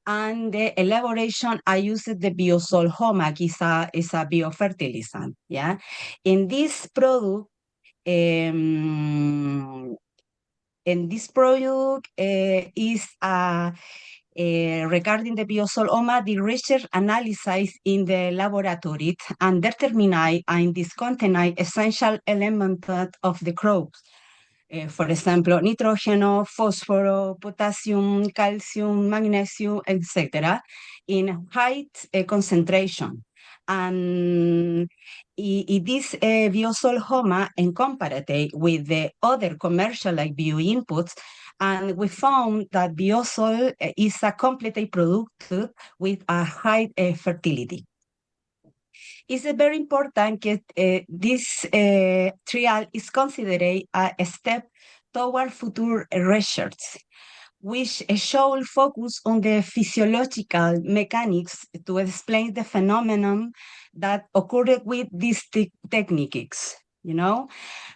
and the elaboration, I used the biosol Homa, is a biofertilizant. Yeah, in this product, is regarding the biosol Homa, the research analysis in the laboratory and determine and discontinue essential elements of the crops. For example, nitrogen, phosphorus, potassium, calcium, magnesium, etc., in high concentration. And this biosol Homa incompatible with the other commercial like bio inputs, and we found that biosol is a complete product with a high fertility. It's very important that this trial is considered a step toward future research, which should focus on the physiological mechanics to explain the phenomenon that occurred with these techniques.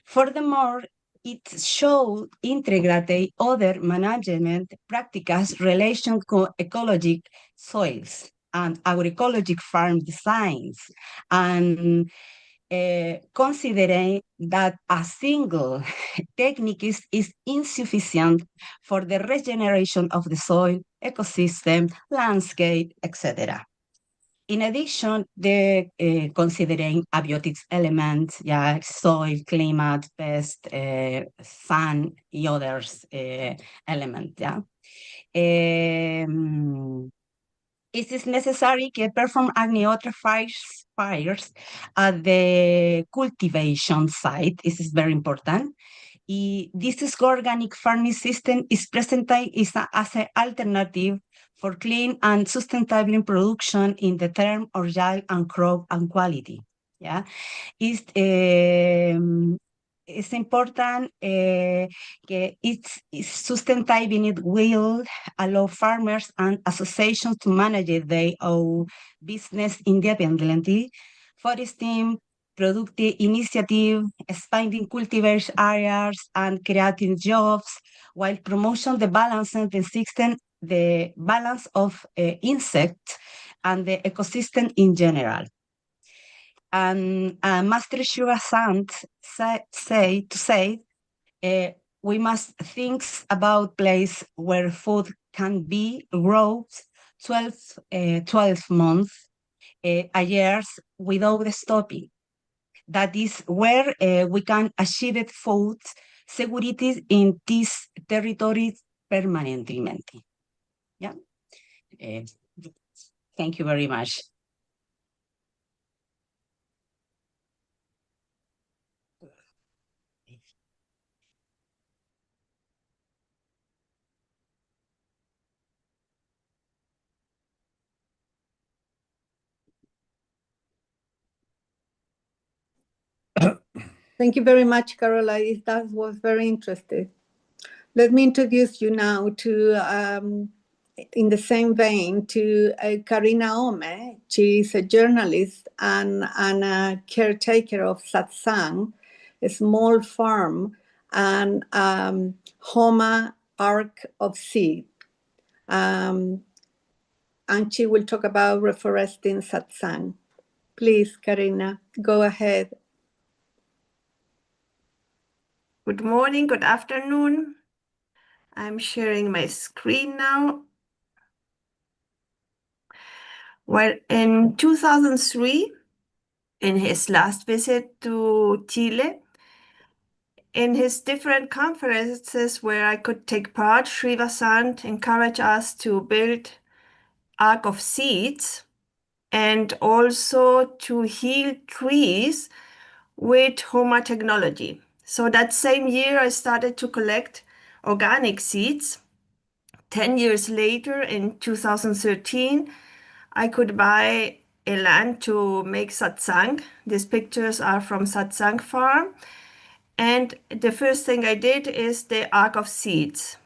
Furthermore, it should integrate other management practices related to ecologic soils and agroecologic farm designs, and considering that a single technique is insufficient for the regeneration of the soil, ecosystem, landscape, etc. In addition, considering abiotics elements, yeah, soil, climate, pest, sun, and others elements, yeah. It is necessary to perform Agnihotra fires at the cultivation site. This is very important. This organic farming system is presented as an alternative for clean and sustainable production in the term of yield and crop and quality. Yeah, it's important it's sustainability will allow farmers and associations to manage their own business independently, foresting, productive initiative, expanding cultivation areas, and creating jobs, while promoting the balance of the system the balance of insects and the ecosystem in general. And Master Shiva Sant say we must think about place where food can be grown 12 months a year without stopping. That is where we can achieve food security in these territories permanently. Yeah. Thank you very much. Thank you very much, Carola. That was very interesting. Let me introduce you now to, in the same vein, to Karina Ome. She is a journalist and a caretaker of Satsang, a small farm, and Homa Ark of Seed. And she will talk about reforesting Satsang. Please, Karina, go ahead. Good morning, good afternoon. I'm sharing my screen now. Well, in 2003, in his last visit to Chile, in his different conferences where I could take part, Sri Vasant encouraged us to build Ark of Seeds and also to heal trees with Homa technology. So that same year, I started to collect organic seeds. 10 years later, in 2013, I could buy a land to make satsang. These pictures are from Satsang Farm. And the first thing I did is the Ark of Seeds.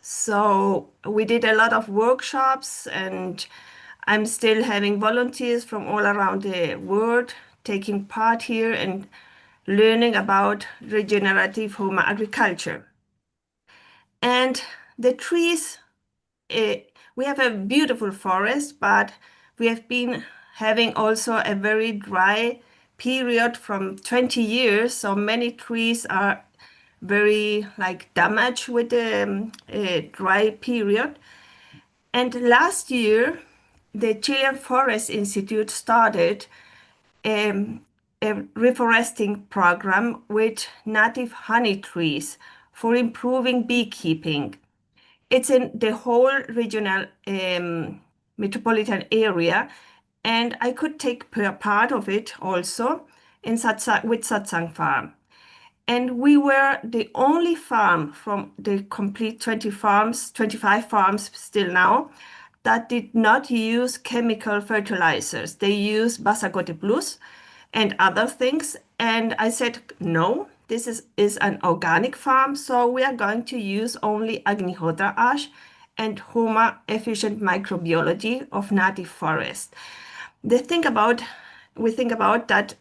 So we did a lot of workshops, and I'm still having volunteers from all around the world taking part here and learning about regenerative Homa agriculture. And the trees, we have a beautiful forest, but we have been having also a very dry period from 20 years. So many trees are very damaged with the dry period. And last year, the Chilean Forest Institute started a reforesting program with native honey trees for improving beekeeping. It's in the whole regional metropolitan area, and I could take part of it also with Satsang Farm. And we were the only farm from the complete 25 farms still now, that did not use chemical fertilizers. They use Basagote Plus and other things. And I said, no, this is an organic farm, so we are going to use only Agnihotra ash and Homa efficient microbiology of native forest. We think about that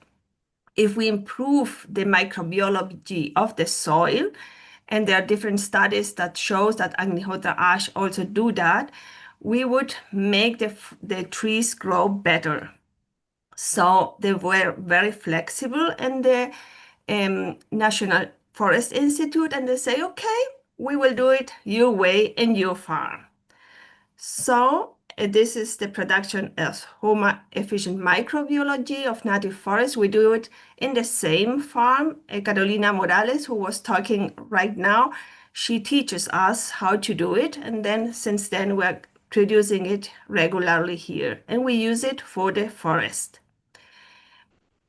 if we improve the microbiology of the soil, and there are different studies that shows that Agnihotra ash also do that, we would make the trees grow better. So they were very flexible in the National Forest Institute, and they say, okay, we will do it your way in your farm. So this is the production of Homa efficient microbiology of native forest. We do it in the same farm. Carolina Morales, who was talking right now, she teaches us how to do it. And then since then, we're producing it regularly here, and we use it for the forest.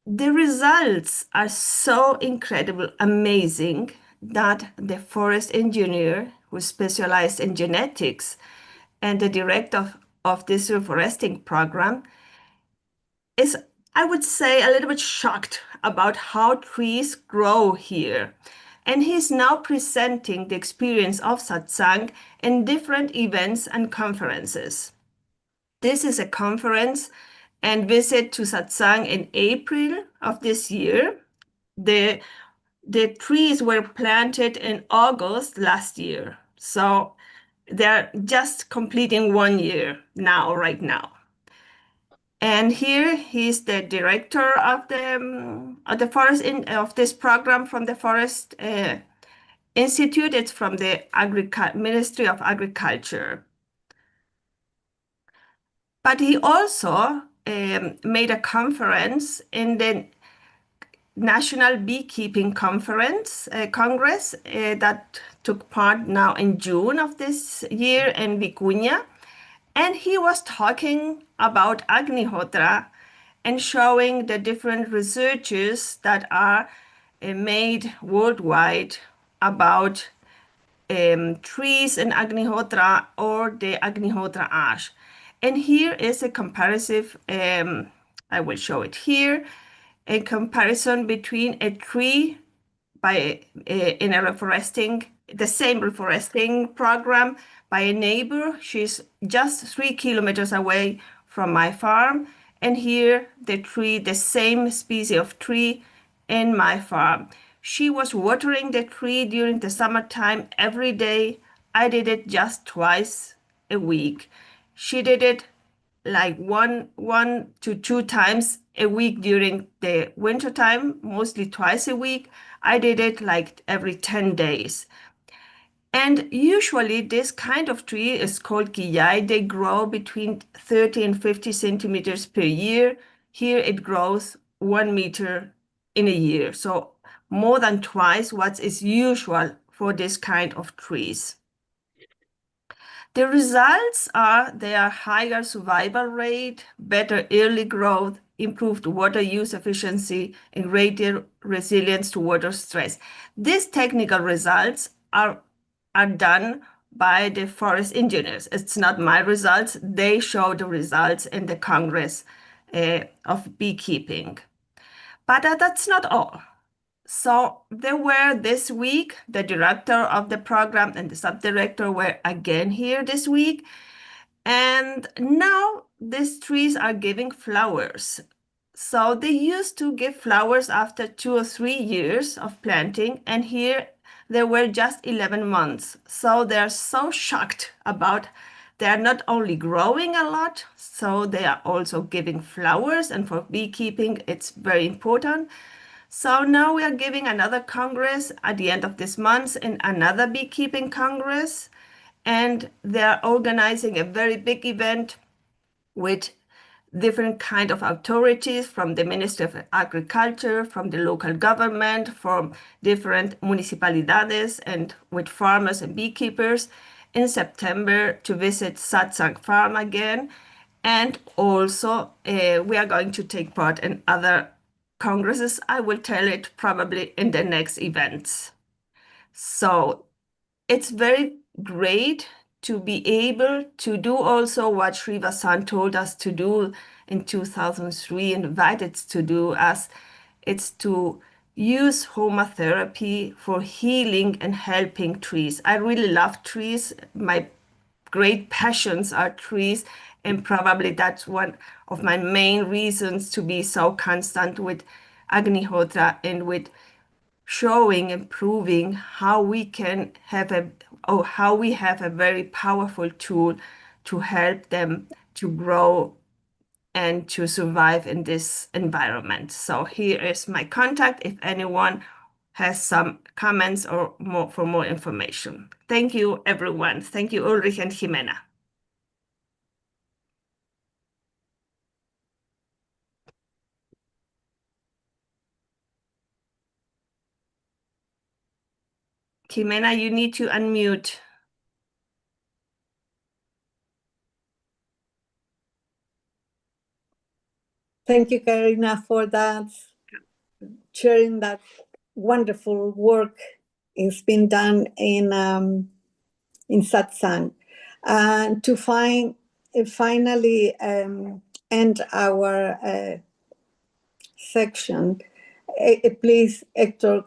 The results are so incredible, amazing, that the forest engineer who specialized in genetics and the director of this reforesting program is, I would say, a little bit shocked about how trees grow here. And he's now presenting the experience of satsang in different events and conferences. This is a conference and visit to satsang in April of this year. The trees were planted in August last year. So they're just completing 1 year now, right now. And here he's the director of the forest of this program from the Forest Institute. It's from the Ministry of Agriculture. But he also made a conference in the National Beekeeping Congress that took part now in June of this year in Vicuña. And he was talking about Agnihotra and showing the different researches that are made worldwide about trees in Agnihotra or the Agnihotra ash. And here is a comparative, I will show it here, a comparison between a tree in a reforesting, the same reforesting program by a neighbor. She's just 3 kilometers away from my farm. And here the tree, the same species of tree in my farm. She was watering the tree during the summertime every day. I did it just twice a week. She did it like one to 2 times a week during the winter time, mostly twice a week. I did it like every 10 days. And usually this kind of tree is called ghee. They grow between 30 and 50 centimeters per year. Here it grows 1 meter in a year. So more than twice what is usual for this kind of trees. The results are they are higher survival rate, better early growth, improved water use efficiency, and greater resilience to water stress. These technical results are done by the forest engineers. It's not my results. They show the results in the Congress of Beekeeping. But that's not all. So there were this week, the director of the program and the subdirector were again here this week. And now these trees are giving flowers. So they used to give flowers after 2 or 3 years of planting. And here they were just 11 months. So they're so shocked about they're not only growing a lot, so they are also giving flowers. And for beekeeping, it's very important. So now we are giving another congress at the end of this month in another beekeeping congress. And they're organizing a very big event with different kind of authorities from the Ministry of Agriculture, from the local government, from different municipalidades, and with farmers and beekeepers in September to visit Satsang Farm again. And also we are going to take part in other congresses. I will tell it probably in the next events. So it's very great to be able to do also what Sri Vasant told us to do in 2003, invited us to do, as it's to use Homa therapy for healing and helping trees. I really love trees. My great passions are trees, and probably that's one of my main reasons to be so constant with Agnihotra and with showing and proving how we can have how we have a very powerful tool to help them to grow and to survive in this environment. So here is my contact if anyone has some comments or for more information. Thank you, everyone. Thank you, Ulrich and Jimena. Jimena, you need to unmute. Thank you, Karina, for that, sharing that wonderful work. It's been done in Satsang. And to finally end our section, please, Hector,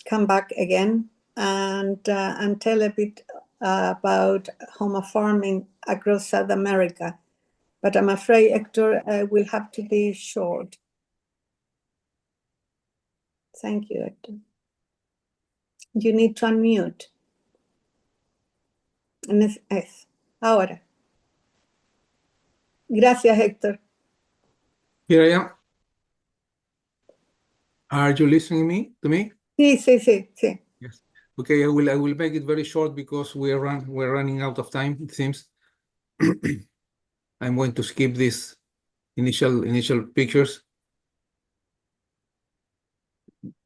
come back again and tell a bit about Homa farming across South America. But I'm afraid Hector will have to be short. Thank you, Hector. You need to unmute. Ahora. Gracias, Héctor. Here I am. Are you listening to me? Sí, sí, sí, sí. Yes. Okay, I will make it very short because we're running out of time, it seems. I'm going to skip these initial pictures.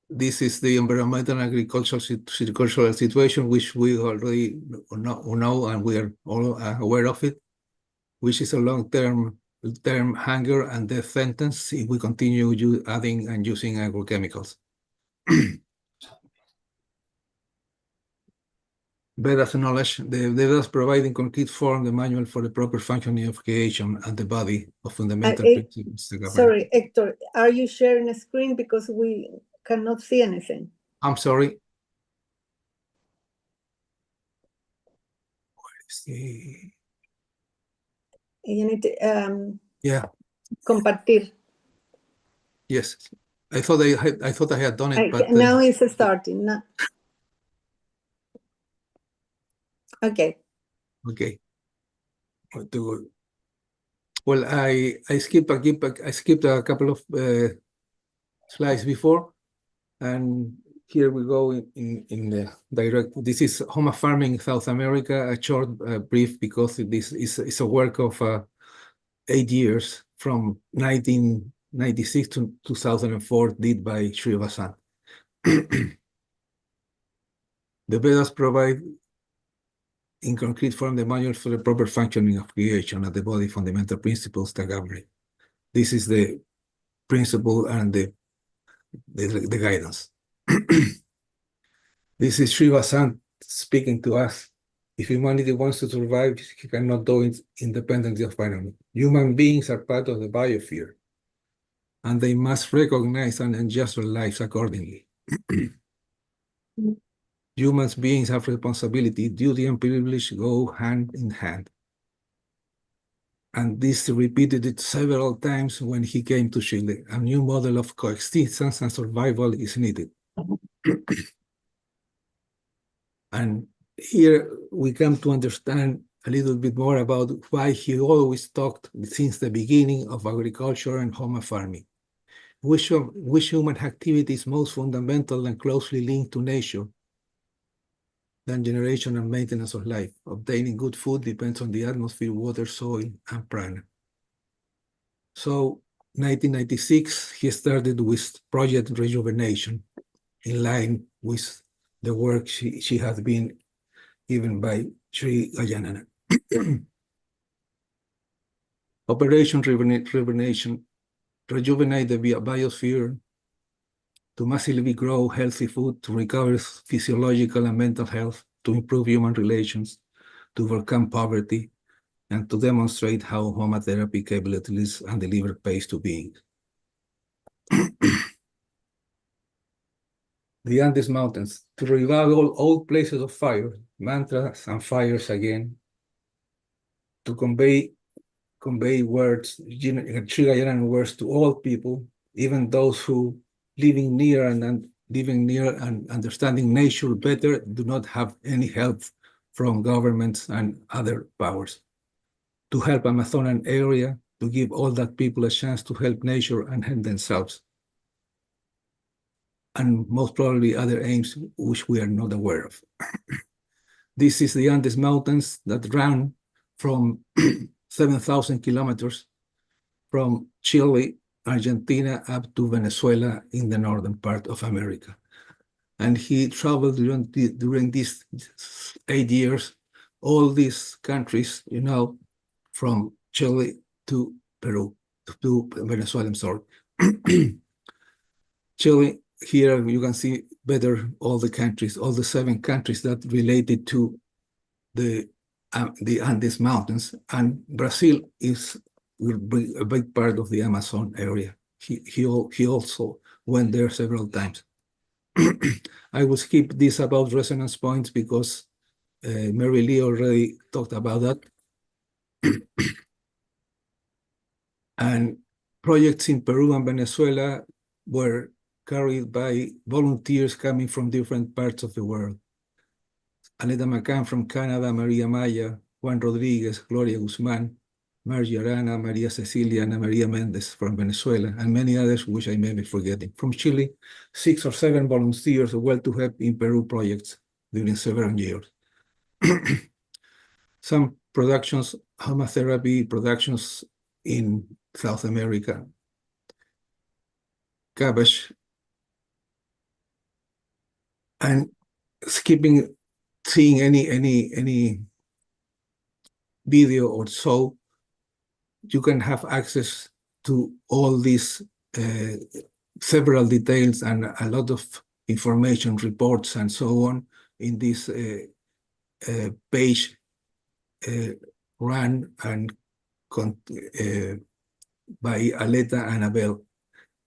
This is the environmental and agricultural situation, which we already know and we are all aware of it, which is a long-term hunger and death sentence if we continue adding and using agrochemicals. Vedas knowledge, the Vedas provide in concrete form the manual for the proper functioning of creation and the body of fundamental principles. Sorry, Hector, are you sharing a screen because we cannot see anything? I'm sorry. Where is the... You need to yeah. Compartir. Yes, I thought I had done it, but now it's starting. No. Okay. Okay. Well, I skipped a couple of slides before, and here we go in the direct. This is Homa farming in South America. A short brief because this is a work of 8 years from 1996 to 2004, did by Sri Vasant. The Vedas provide in concrete form the manual for the proper functioning of creation and the body fundamental principles that govern it. This is the principle and the guidance. This is Sri Vasant speaking to us. If humanity wants to survive, he cannot do it independently of environment. Human beings are part of the biosphere, and they must recognize and adjust their lives accordingly. Human beings have responsibility, duty, and privilege go hand in hand. And this repeated it several times when he came to Chile. A new model of coexistence and survival is needed. And here we come to understand a little bit more about why he always talked since the beginning of agriculture and Homa farming. Which human activity is most fundamental and closely linked to nature than generation and maintenance of life? Obtaining good food depends on the atmosphere, water, soil, and prana. So 1996, he started with Project Rejuvenation in line with the work she has been given by Sri Yagna. Operation Rejuvenation, rejuvenate the biosphere to massively grow healthy food, to recover physiological and mental health, to improve human relations, to overcome poverty, and to demonstrate how Homa therapy capabilities and deliver pace to beings. The Andes Mountains, to revive all old places of fire, mantras and fires again, to convey words, Sri words to all people, even those who living near and understanding nature better do not have any help from governments and other powers. To help Amazonian area, to give all that people a chance to help nature and help themselves. And most probably other aims which we are not aware of. This is the Andes Mountains that run from 7,000 kilometers from Chile, Argentina, up to Venezuela in the northern part of America. And he traveled during these 8 years, all these countries, from Chile to Peru, to Venezuela, I'm sorry. Chile, here you can see better all the countries, all the 7 countries that related to the Andes Mountains, and Brazil is a big part of the Amazon area. He also went there several times. I will skip this about resonance points because Mary Lee already talked about that. And projects in Peru and Venezuela were carried by volunteers coming from different parts of the world. Aleta McCann from Canada, Maria Maya, Juan Rodriguez, Gloria Guzman, Margie Arana, Maria Cecilia, Ana Maria Mendez from Venezuela, and many others which I may be forgetting. From Chile, 6 or 7 volunteers well to help in Peru projects during several years. Some productions, Homa therapy productions in South America, cabbage, and skipping seeing any video or so, you can have access to all these several details and a lot of information, reports, and so on in this page run and by Aleta and Abel,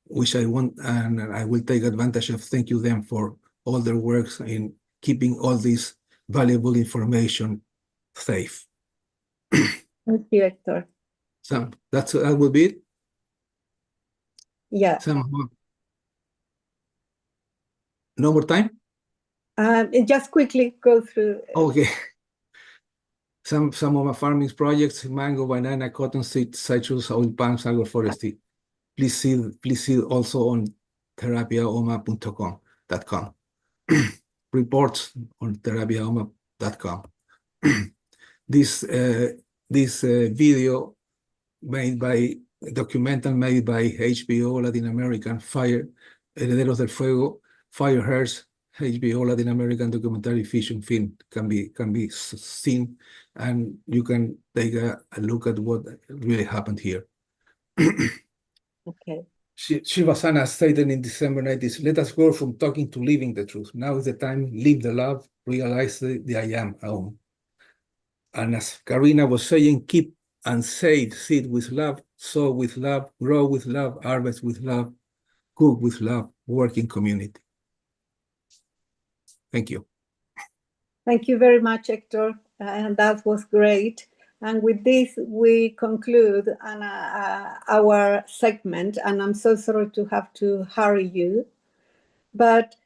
which I want, and I will take advantage of. Thank you them for all their works in keeping all this valuable information safe. Thank you, Hector. So that will be it. Yeah. No more time? Just quickly go through. Okay. Some of my farming projects: mango, banana, cottonseed, citrus, oil palms, agroforestry. Please see also on terapiahoma.com. Reports on terapiahoma.com. This video documental made by HBO Latin American, Herederos del Fuego, Fire Hearts, HBO Latin American documentary fiction film can be seen, and you can take a look at what really happened here. Okay. Shivasana stated in December 90s, let us go from talking to living the truth. Now is the time, live the love, realize the I am home. And as Karina was saying, keep and say, seed with love, sow with love, grow with love, harvest with love, cook with love, work in community. Thank you. Thank you very much, Hector. And that was great. And with this, we conclude our segment. And I'm so sorry to have to hurry you. But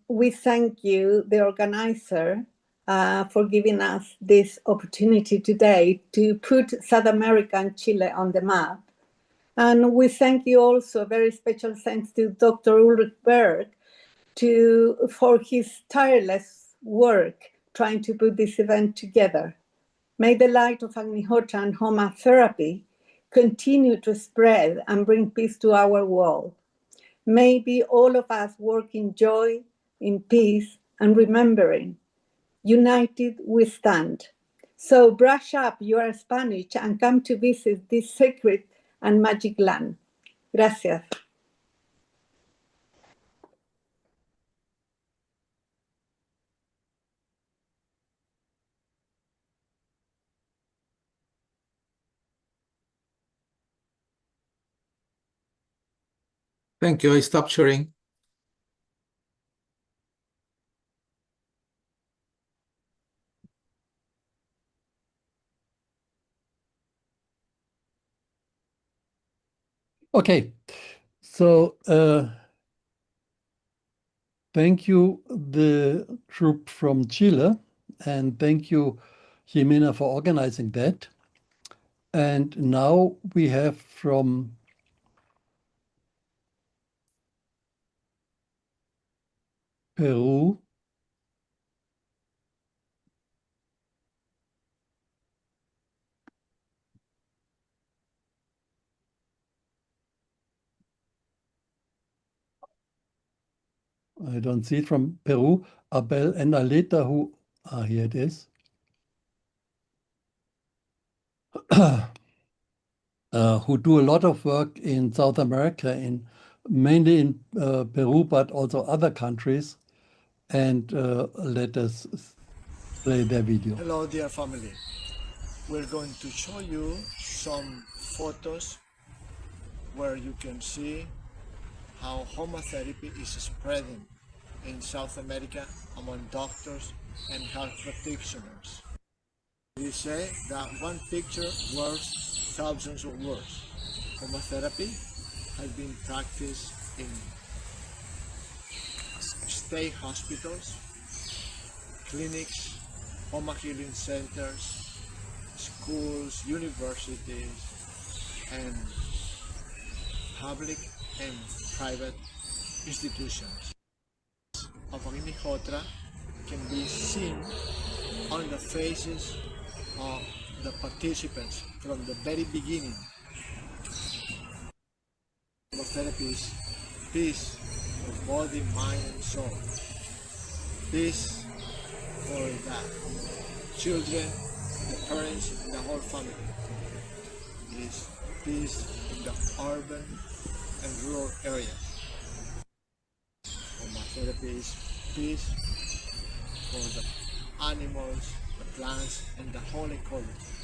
we thank you, the organizer, for giving us this opportunity today to put South America and Chile on the map. And we thank you also, very special thanks to Dr. Ulrich Berg for his tireless work trying to put this event together. May the light of Agnihotra and Homa therapy continue to spread and bring peace to our world. May all of us work in joy, in peace, and remembering. United we stand. So brush up your Spanish and come to visit this sacred and magic land. Gracias. Thank you. I stopped sharing. Okay, so thank you, the group from Chile, and thank you, Jimena, for organizing that. And now we have from Peru, I don't see it, from Peru, Abel and Aleta, who, here it is. Who do a lot of work in South America, mainly in Peru, but also other countries. And let us play their video. Hello, dear family. We're going to show you some photos where you can see how Homa therapy is spreading in South America among doctors and health practitioners. We say that one picture worth thousands of words. Homa therapy has been practiced in state hospitals, clinics, Homa healing centers, schools, universities, and public and private institutions of Agnihotra can be seen on the faces of the participants from the very beginning. Therapy is peace for body, mind, and soul. Peace for the children, the parents, and the whole family. It is peace in the urban and rural areas. Homa therapy is peace for the animals, the plants, and the whole ecology.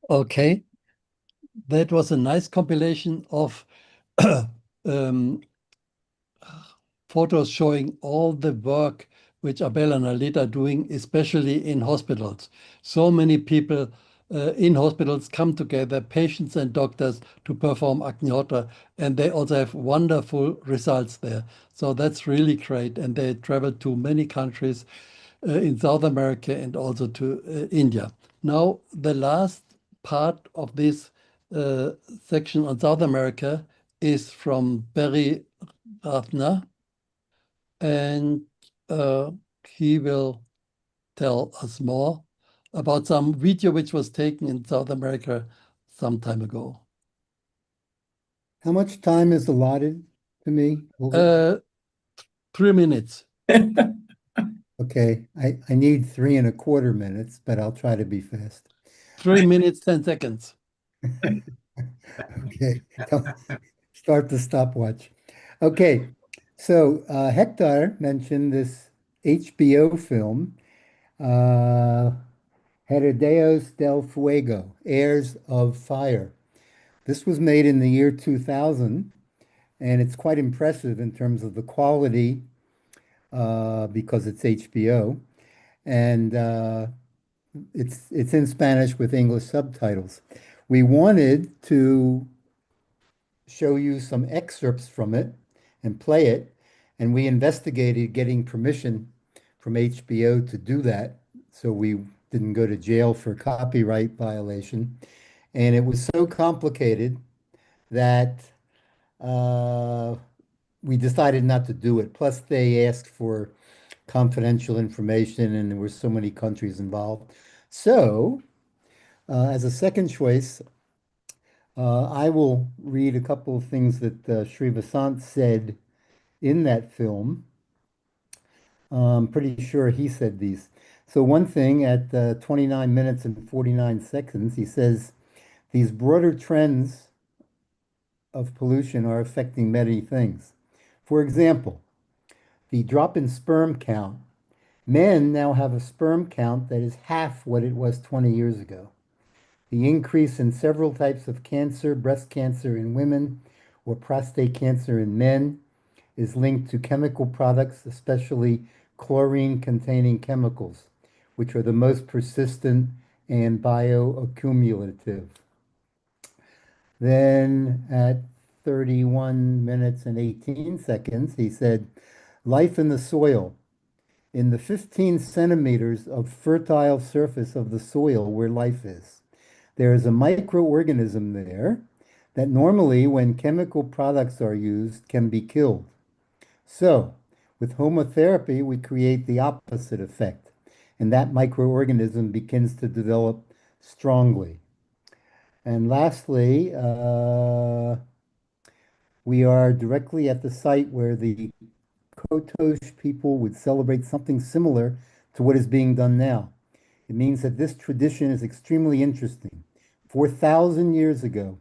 Okay, that was a nice compilation of um, photos showing all the work which Abel and Alita are doing, especially in hospitals. So many people in hospitals come together, patients and doctors, to perform Agnihotra, and they also have wonderful results there. So that's really great. And they travel to many countries in South America and also to India. Now, the last part of this section on South America is from Barry Ratner, and he will tell us more about some video which was taken in South America some time ago. How much time is allotted to me? 3 minutes. Okay, I need 3¼ minutes, but I'll try to be fast. 3 minutes, 10 seconds. Okay, start the stopwatch. Okay, so Hector mentioned this HBO film, Herederos del Fuego, Heirs of Fire. This was made in the year 2000, and it's quite impressive in terms of the quality because it's HBO, and it's in Spanish with English subtitles. We wanted to show you some excerpts from it and play it, and we investigated getting permission from HBO to do that, so we didn't go to jail for copyright violation. And it was so complicated that we decided not to do it. Plus, they asked for confidential information, and there were so many countries involved. So, as a second choice, I will read a couple of things that Sri Vasant said in that film. I'm pretty sure he said these. So one thing at 29 minutes and 49 seconds, he says, these broader trends of pollution are affecting many things. For example, the drop in sperm count. Men now have a sperm count that is half what it was 20 years ago. The increase in several types of cancer, breast cancer in women or prostate cancer in men, is linked to chemical products, especially chlorine-containing chemicals, which are the most persistent and bioaccumulative. Then at 31 minutes and 18 seconds, he said, life in the soil. In the 15 centimeters of fertile surface of the soil where life is, there is a microorganism there that normally, when chemical products are used, can be killed. So, with homotherapy, we create the opposite effect, and that microorganism begins to develop strongly. And lastly, we are directly at the site where the Kotosh people would celebrate something similar to what is being done now. It means that this tradition is extremely interesting. 4,000 years ago,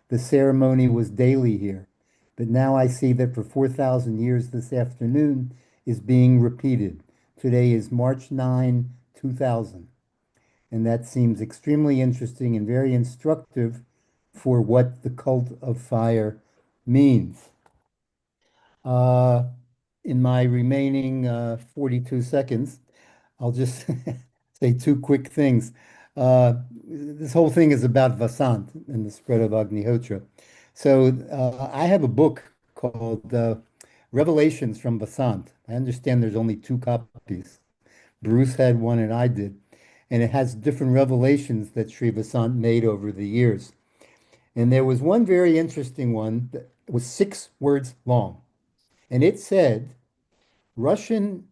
the ceremony was daily here, but now I see that for 4,000 years this afternoon is being repeated. Today is March 9, 2000, and that seems extremely interesting and very instructive for what the cult of fire means. In my remaining 42 seconds, I'll just say two quick things. This whole thing is about Vasant and the spread of Agnihotra. So I have a book called Revelations from Vasant. I understand there's only two copies. Bruce had one and I did. And it has different revelations that Sri Vasant made over the years. And there was one very interesting one that was 6 words long. And it said, Russian,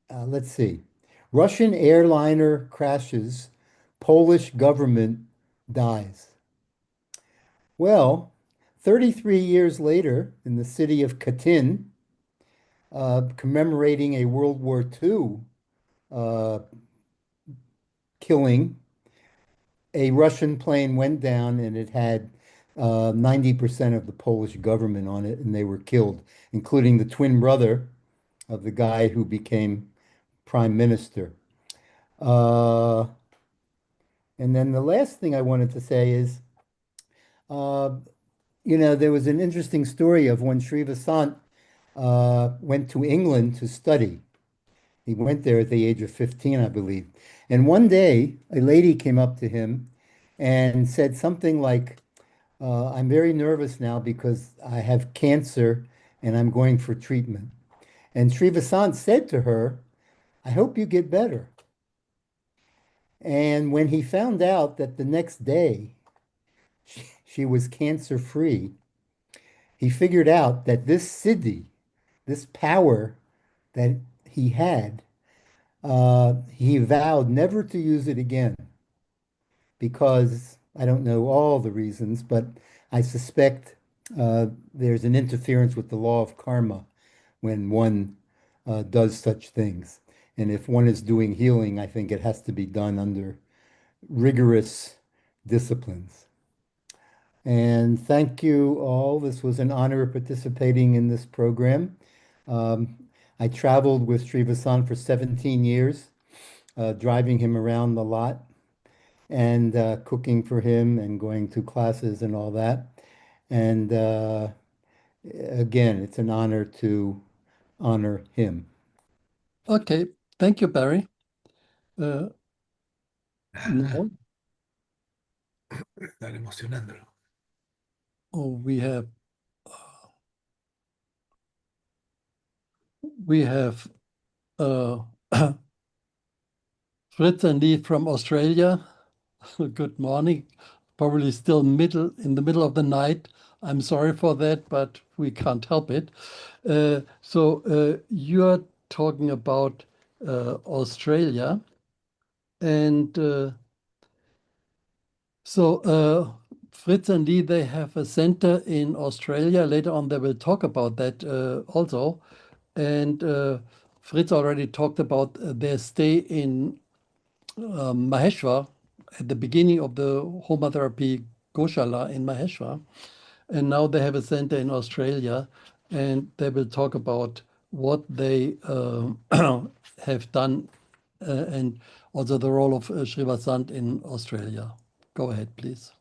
let's see, Russian airliner crashes, Polish government dies. Well, 33 years later, in the city of Katyn, commemorating a World War II killing, a Russian plane went down and it had 90% of the Polish government on it, and they were killed, including the twin brother of the guy who became prime minister. And then the last thing I wanted to say is, there was an interesting story of when Sri Vasant went to England to study. He went there at the age of 15, I believe. And one day, a lady came up to him and said something like, I'm very nervous now because I have cancer and I'm going for treatment. And Sri Vasant said to her, I hope you get better. And when he found out that the next day she was cancer free, he figured out that this siddhi, this power that he had, he vowed never to use it again because I don't know all the reasons, but I suspect there's an interference with the law of karma when one does such things. And if one is doing healing, I think it has to be done under rigorous disciplines. And thank you all. This was an honor participating in this program. I traveled with Sri Vasant for 17 years, driving him around a lot and cooking for him and going to classes and all that. And again, it's an honor to honor him. Okay, thank you, Barry. Now, Están emocionándolo. oh, we have Fritz and Lee from Australia. Good morning. Probably still in the middle of the night. I'm sorry for that, but we can't help it. So you're talking about Australia, and Fritz and Lee, they have a center in Australia. Later on, they will talk about that also. And Fritz already talked about their stay in Maheshwar at the beginning of the Homa therapy Goshala in Maheshwar. And now they have a center in Australia, and they will talk about what they have done and also the role of Sri Vasant in Australia. Go ahead, please.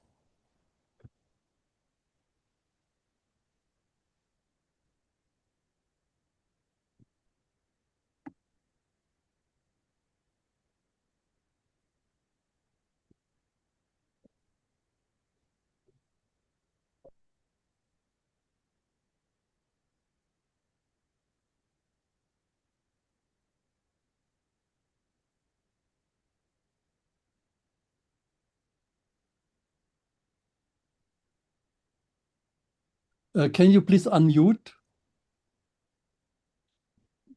Can you please unmute?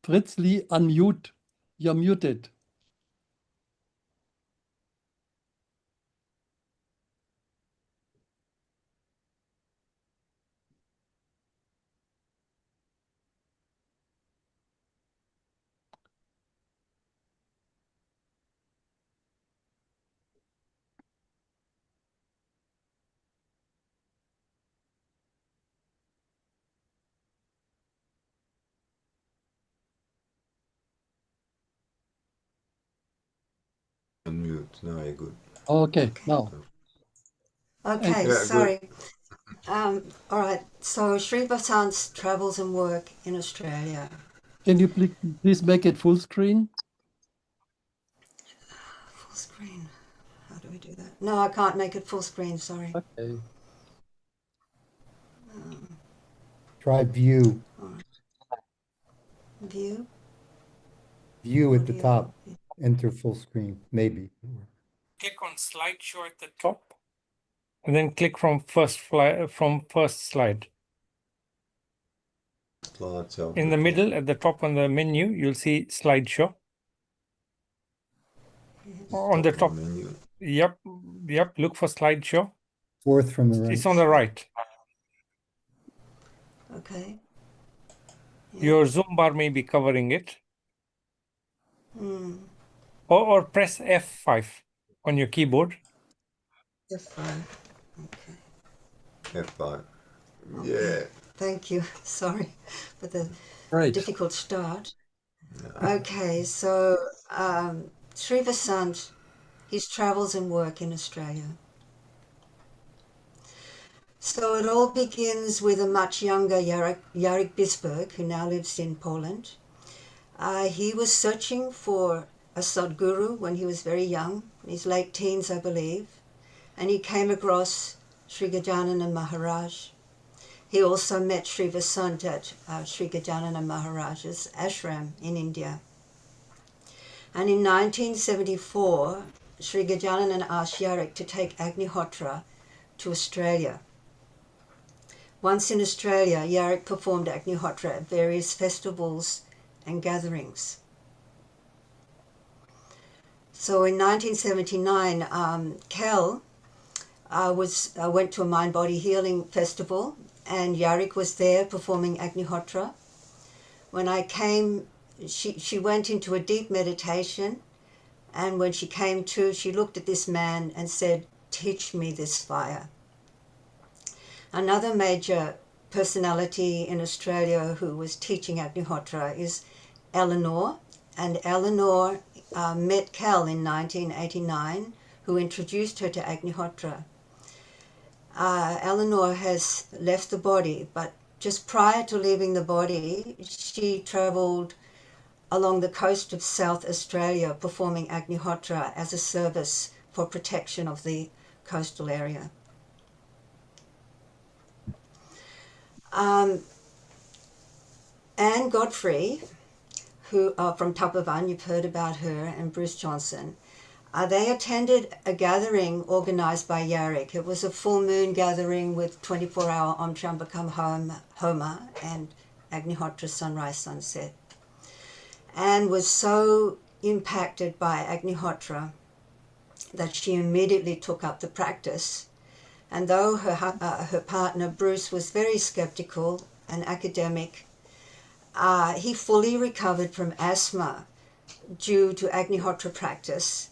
Fritz Lee, unmute. You're muted. Unmute. Now you're good. Okay, now. Okay, Yeah, sorry. good. All right, so Sri Vasant's travels and work in Australia. Can you please make it full screen? Full screen. How do we do that? No, I can't make it full screen, sorry. Okay. Try view. View? View at the top. Enter full screen, maybe. Click on slideshow at the top, and then click from first slide. In the middle, at the top on the menu, you'll see slideshow. On the top. Menu. Yep. Look for slideshow. Fourth from the right. It's on the right. Okay. Your Zoom bar may be covering it. Hmm. Or press F5 on your keyboard. F5. Okay. F5. Okay. Yeah. Thank you. Sorry for the Right. difficult start. Okay, so Sri Vasant, his travels and work in Australia. So it all begins with a much younger Jarek Bisberg, who now lives in Poland. He was searching for a Sadguru when he was very young, in his late teens, I believe, and he came across Sri Gajanana Maharaj. He also met Sri Vasant at Sri Gajanana Maharaj's ashram in India. And in 1974, Sri Gajanana asked Jarek to take Agnihotra to Australia. Once in Australia, Jarek performed Agnihotra at various festivals and gatherings. So in 1979, Kel went to a mind-body healing festival, and Jarek was there performing Agnihotra. When I came, she went into a deep meditation, and when she came to, she looked at this man and said, "Teach me this fire." Another major personality in Australia who was teaching Agnihotra is Eleanor, and Eleanor met Kel in 1989, who introduced her to Agnihotra. Eleanor has left the body, but just prior to leaving the body, she travelled along the coast of South Australia performing Agnihotra as a service for protection of the coastal area. Anne Godfrey, who from Tapavan, you've heard about her, and Bruce Johnson, they attended a gathering organised by Jarek. It was a full moon gathering with 24-hour Om Trambakam Homa and Agnihotra sunrise sunset. Anne was so impacted by Agnihotra that she immediately took up the practice. And though her partner Bruce was very skeptical and academic, he fully recovered from asthma due to Agnihotra practice,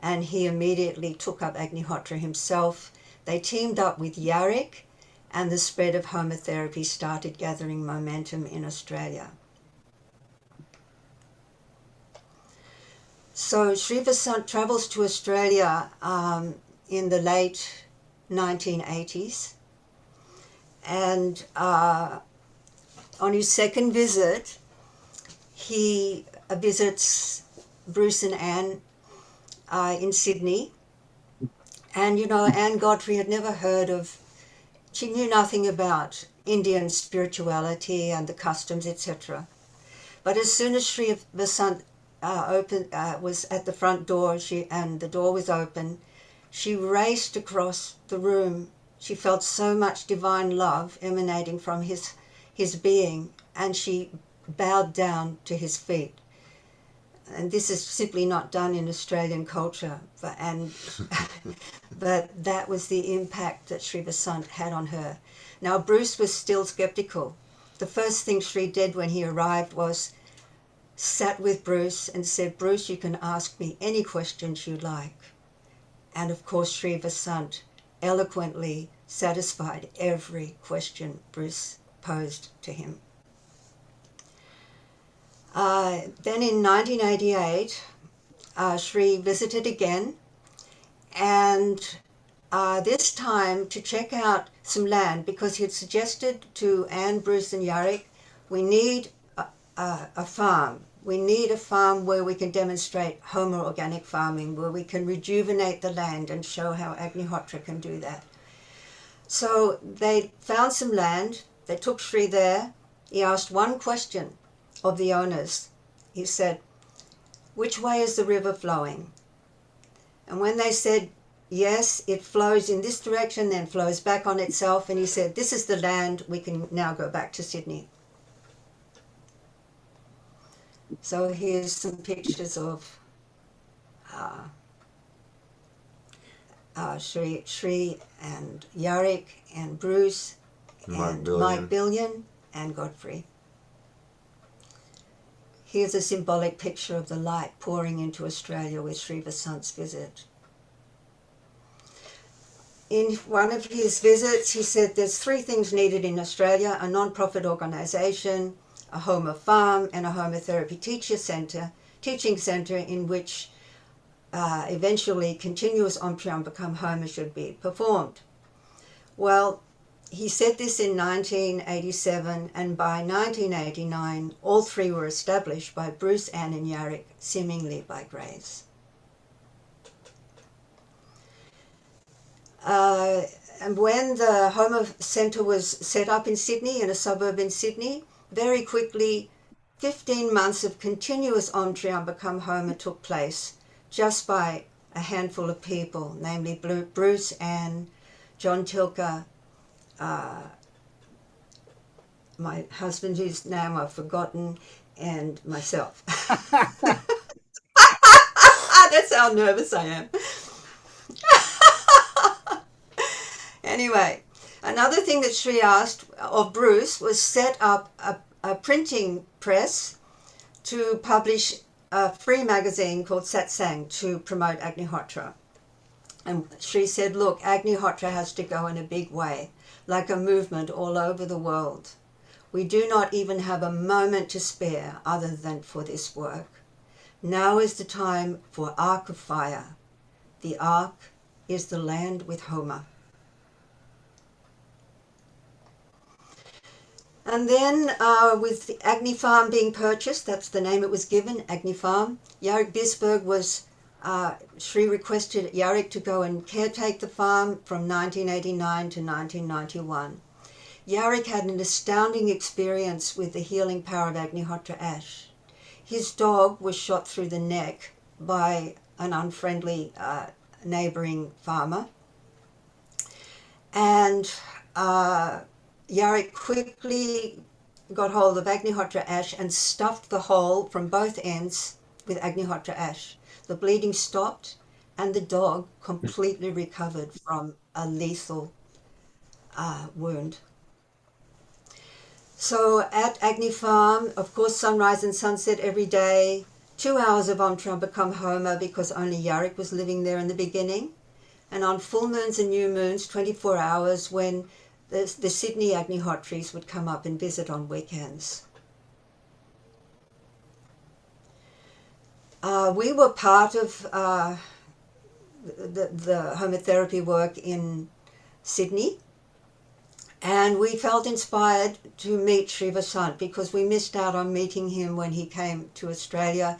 and he immediately took up Agnihotra himself. They teamed up with Jarek, and the spread of Homa therapy started gathering momentum in Australia. So Sri Vasant travels to Australia in the late 1980s, and on his second visit, he visits Bruce and Anne in Sydney. And, you know, Anne Godfrey had never heard of, she knew nothing about Indian spirituality and the customs, etc. But as soon as Sri Vasant was at the front door, and the door was open, she raced across the room She felt so much divine love emanating from his being, and she bowed down to his feet. And this is simply not done in Australian culture, but that was the impact that Sri Vasant had on her. Now, Bruce was still skeptical. The first thing Sri did when he arrived was sat with Bruce and said, "Bruce, you can ask me any questions you like." And of course, Sri Vasant eloquently satisfied every question Bruce posed to him. Then in 1988, Sri visited again, and this time to check out some land, because he had suggested to Anne, Bruce and Yarrick, we need a farm. We need a farm where we can demonstrate Homa organic farming, where we can rejuvenate the land and show how Agnihotra can do that. So they found some land. They took Sri there. He asked one question of the owners. He said, "Which way is the river flowing?" And when they said, "Yes, it flows in this direction, then flows back on itself," and he said, "This is the land, we can now go back to Sydney." So here's some pictures of Sri and Yarrick and Bruce and Mike Billion and Godfrey. Here's a symbolic picture of the light pouring into Australia with Sri Vasant's visit. In one of his visits, he said there's 3 things needed in Australia: a non-profit organisation, a Homa farm, and a Homa therapy teaching centre in which eventually continuous Om Triambakam Homa should be performed. Well, he said this in 1987, and by 1989, all 3 were established by Bruce, Anne and Yarrick, seemingly by grace. And when the Homa Centre was set up in Sydney, in a suburb in Sydney, very quickly 15 months of continuous Om Triambakam Homa took place just by a handful of people, namely Bruce, Anne, John Tilker, my husband, whose name I've forgotten, and myself. That's how nervous I am. Anyway, another thing that Sri asked of Bruce was set up a printing press to publish a free magazine called Satsang to promote Agnihotra. And Sri said, "Look, Agnihotra has to go in a big way, like a movement all over the world. We do not even have a moment to spare other than for this work. Now is the time for Ark of Fire. The Ark is the land with Homa." And then with the Agni Farm being purchased, that's the name it was given, Agni Farm, Yarrick Bisberg was, Sri requested Yarrick to go and caretake the farm from 1989 to 1991. Yarrick had an astounding experience with the healing power of Agnihotra ash. His dog was shot through the neck by an unfriendly neighbouring farmer. And Yarrick quickly got hold of Agnihotra ash and stuffed the hole from both ends with Agnihotra ash. The bleeding stopped and the dog completely recovered from a lethal wound. So at Agni Farm, of course, sunrise and sunset every day, 2 hours of Om Triambakam Homa because only Yarrick was living there in the beginning. And on full moons and new moons, 24 hours when the Sydney Agnihotris would come up and visit on weekends. We were part of the homotherapy work in Sydney, and we felt inspired to meet Sri Vasant because we missed out on meeting him when he came to Australia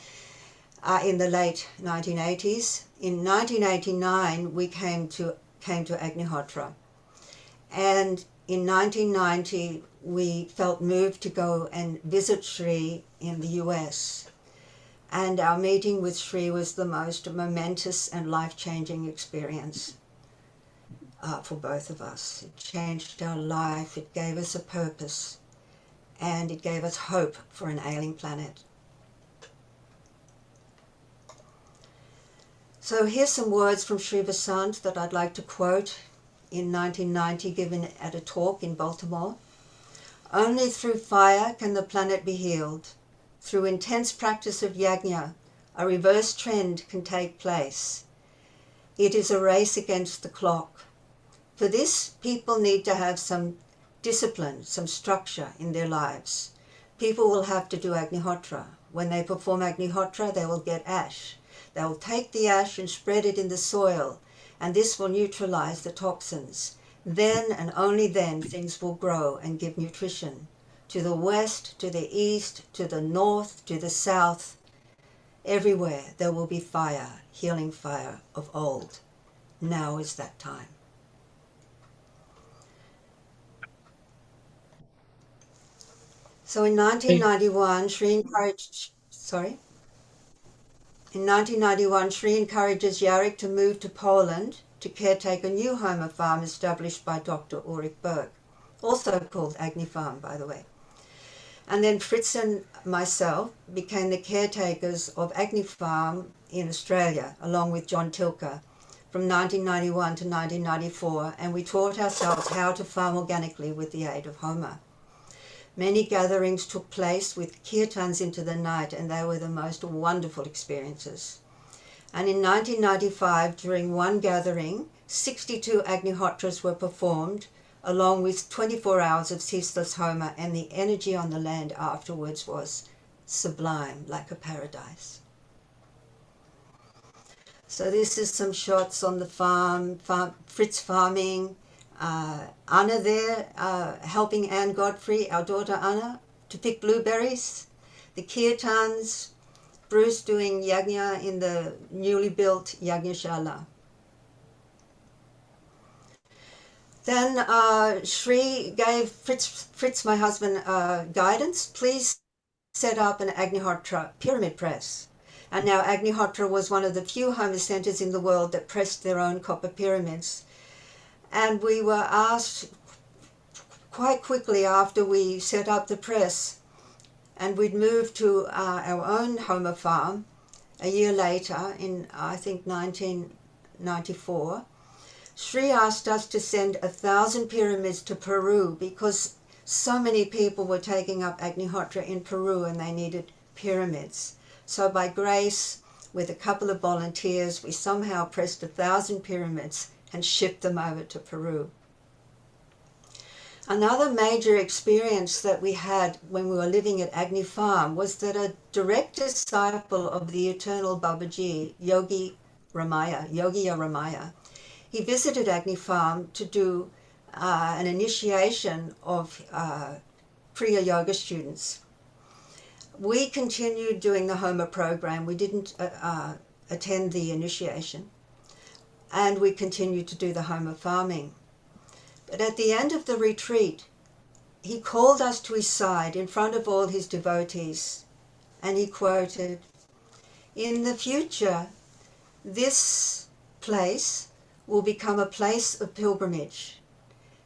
in the late 1980s. In 1989, we came to Agnihotra. And in 1990, we felt moved to go and visit Sri in the US. And our meeting with Sri was the most momentous and life-changing experience. for both of us. It changed our life, it gave us a purpose, and it gave us hope for an ailing planet. So here's some words from Sri Vasant that I'd like to quote in 1990, given at a talk in Baltimore. Only through fire can the planet be healed. Through intense practice of Yagna, a reverse trend can take place. It is a race against the clock. For this, people need to have some discipline, some structure in their lives. People will have to do Agnihotra. When they perform Agnihotra, they will get ash. They will take the ash and spread it in the soil, and this will neutralize the toxins. Then and only then things will grow and give nutrition. To the west, to the east, to the north, to the south, everywhere there will be fire, healing fire of old. Now is that time. So in 1991, Sri encouraged, In 1991, Sri encourages Yarrick to move to Poland to caretake a new Homa farm established by Dr. Ulrich Berg, also called Agni Farm, by the way. And then Fritz and myself became the caretakers of Agni Farm in Australia, along with John Tilker, from 1991 to 1994, and we taught ourselves how to farm organically with the aid of Homa. Many gatherings took place with kirtans into the night, and they were the most wonderful experiences. And in 1995, during one gathering, 62 Agnihotras were performed, along with 24 hours of ceaseless Homa, and the energy on the land afterwards was sublime, like a paradise. So this is some shots on the farm Fritz farming, Anna there helping Anne Godfrey, our daughter Anna, to pick blueberries, the kirtans, Bruce doing Yagna in the newly built Yagna. Then Sri gave Fritz, my husband, guidance. Please set up an Agnihotra pyramid press. And now Agnihotra was one of the few Homa centers in the world that pressed their own copper pyramids. And we were asked quite quickly after we set up the press, and we'd moved to our own Homa farm a year later in, I think, 1994. Sri asked us to send 1,000 pyramids to Peru because so many people were taking up Agnihotra in Peru and they needed pyramids. So by grace, with a couple of volunteers, we somehow pressed 1,000 pyramids and shipped them over to Peru. Another major experience that we had when we were living at Agni Farm was that a direct disciple of the eternal Babaji, Yogi Ramaya, he visited Agni Farm to do an initiation of Kriya Yoga students. We continued doing the Homa program. We didn't attend the initiation. And we continued to do the Homa farming. But at the end of the retreat, he called us to his side in front of all his devotees, and he quoted, "In the future, this place will become a place of pilgrimage.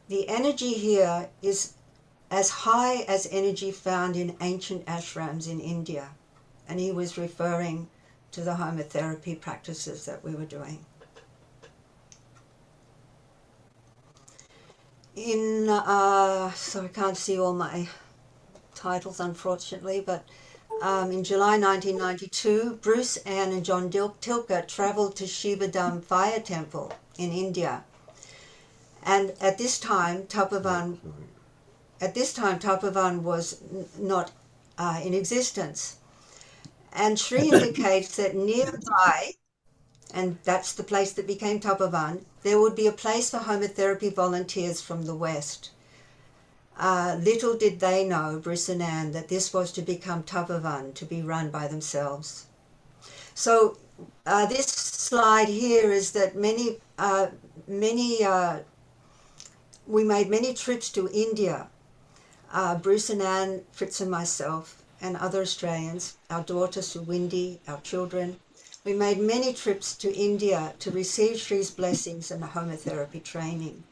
The energy here is as high as energy found in ancient ashrams in India." And he was referring to the homotherapy practices that we were doing. So I can't see all my titles, unfortunately, but in July 1992, Bruce, Anne, and John Tilker traveled to Shivadam Fire Temple in India. And at this time, Tapovan was not in existence. And Sri indicates that nearby, and that's the place that became Tapovan, there would be a place for homotherapy volunteers from the West. Little did they know, Bruce and Anne, that this was to become Tapovan, to be run by themselves. So this slide here is that we made many trips to India. Bruce and Anne, Fritz and myself, and other Australians, our daughter Suwindi, our children. We made many trips to India to receive Shri's blessings and homotherapy training.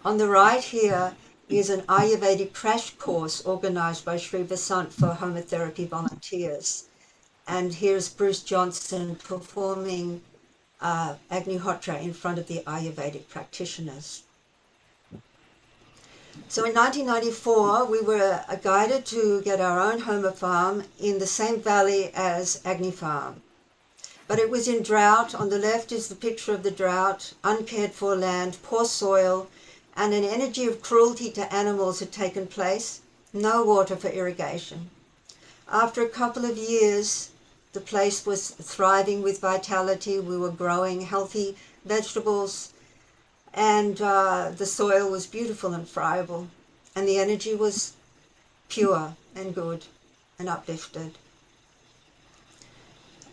On the right here is an Ayurvedic crash course organized by Shri Vasant for homotherapy volunteers. And here's Bruce Johnson performing Agnihotra in front of the Ayurvedic practitioners. So in 1994, we were guided to get our own Homa farm in the same valley as Agni Farm. But it was in drought. On the left is the picture of the drought, uncared for land, poor soil, and an energy of cruelty to animals had taken place, no water for irrigation. After a couple of years, the place was thriving with vitality. We were growing healthy vegetables, and the soil was beautiful and friable, and the energy was pure and good and uplifted.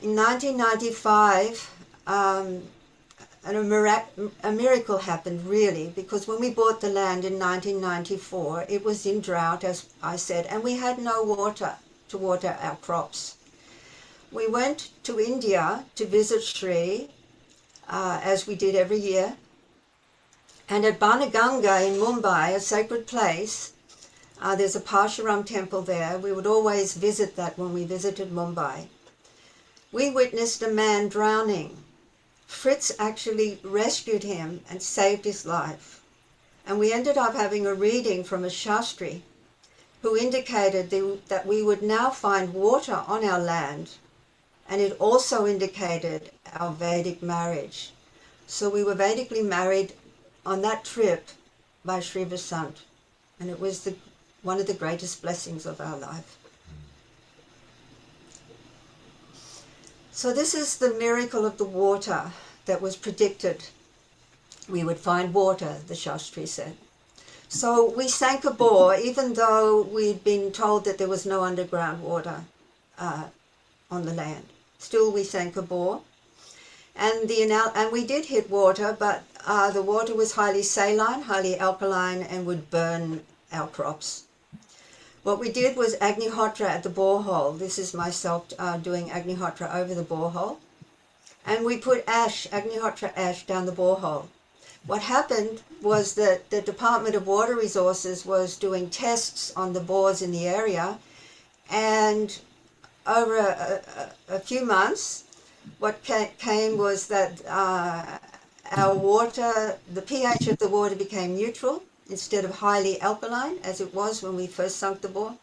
In 1995, a miracle happened, really, because when we bought the land in 1994, it was in drought, as I said, and we had no water to water our crops. We went to India to visit Shri, as we did every year, and at Banaganga in Mumbai, a sacred place, there's a Parshuram temple there. We would always visit that when we visited Mumbai. We witnessed a man drowning. Fritz actually rescued him and saved his life. And we ended up having a reading from a Shastri who indicated that we would now find water on our land, and it also indicated our Vedic marriage. So we were Vedically married on that trip by Shri Vasant, and it was one of the greatest blessings of our life. So this is the miracle of the water that was predicted. We would find water, the Shastri said. So we sank a bore, even though we'd been told that there was no underground water on the land. Still, we sank a bore. And we did hit water, but the water was highly saline, highly alkaline, and would burn our crops. What we did was Agnihotra at the borehole. This is myself doing Agnihotra over the borehole. And we put Agnihotra ash down the borehole. What happened was that the Department of Water Resources was doing tests on the bores in the area, and over a few months, what came was that our water, the pH of the water became neutral instead of highly alkaline, as it was when we first sunk the bore.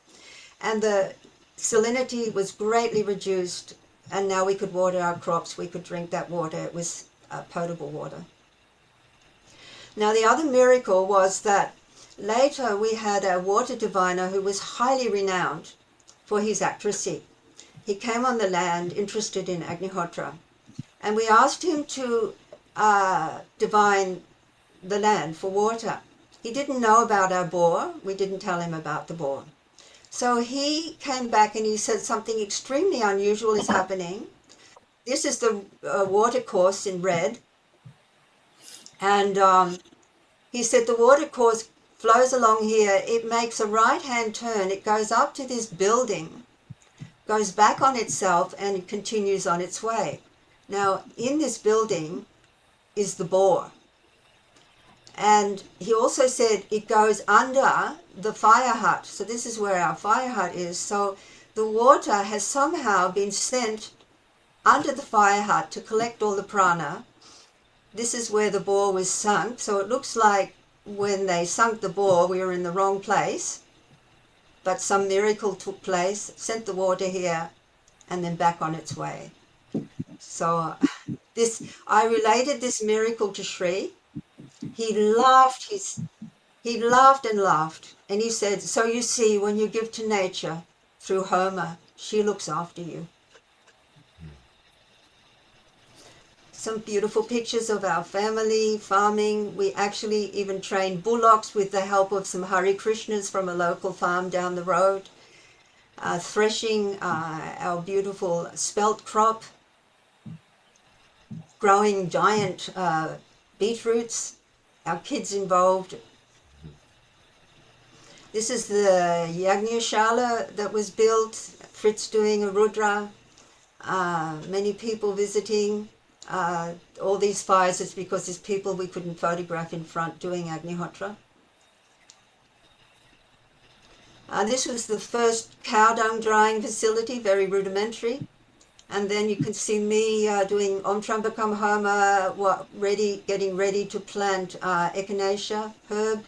And the salinity was greatly reduced, and now we could water our crops. We could drink that water. It was potable water. Now, the other miracle was that later we had a water diviner who was highly renowned for his accuracy. He came on the land interested in Agnihotra, and we asked him to divine the land for water. He didn't know about our bore. We didn't tell him about the bore. So he came back and he said something extremely unusual is happening. This is the water course in red. And he said the water course flows along here. It makes a right-hand turn. It goes up to this building, goes back on itself, and it continues on its way. Now, in this building is the bore. And he also said it goes under the fire hut. So this is where our fire hut is. So the water has somehow been sent under the fire hut to collect all the prana. This is where the bore was sunk. So it looks like when they sunk the bore, we were in the wrong place. But some miracle took place, sent the water here, and then back on its way. So I related this miracle to Shri. He laughed and laughed, and he said, so you see, when you give to nature through Homa, she looks after you. Some beautiful pictures of our family, farming. We actually even trained bullocks with the help of some Hare Krishnas from a local farm down the road, threshing our beautiful spelt crop, growing giant beetroots, our kids involved. This is the Yagna that was built, Fritz doing a Rudra. many people visiting. All these fires, it's because there's people we couldn't photograph in front doing Agnihotra. This was the first cow dung drying facility, very rudimentary. And then you can see me doing Om Trambakam Homa, getting ready to plant echinacea herb.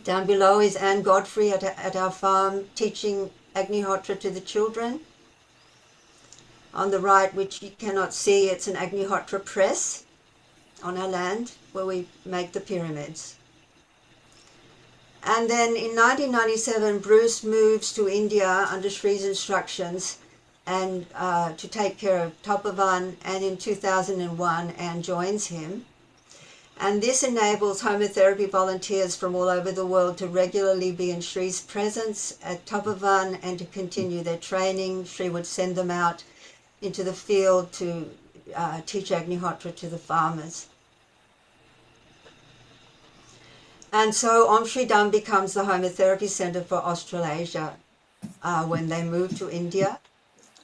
Down below is Anne Godfrey at our farm teaching Agnihotra to the children. On the right, which you cannot see, it's an Agnihotra press on our land where we make the pyramids. And then in 1997, Bruce moves to India under Sri's instructions and to take care of Tapavan, and in 2001, Anne joins him. And this enables homotherapy volunteers from all over the world to regularly be in Sri's presence at Tapavan and to continue their training. Sri would send them out into the field to teach Agnihotra to the farmers. And so Om Shri Dham becomes the homotherapy center for Australasia when they move to India.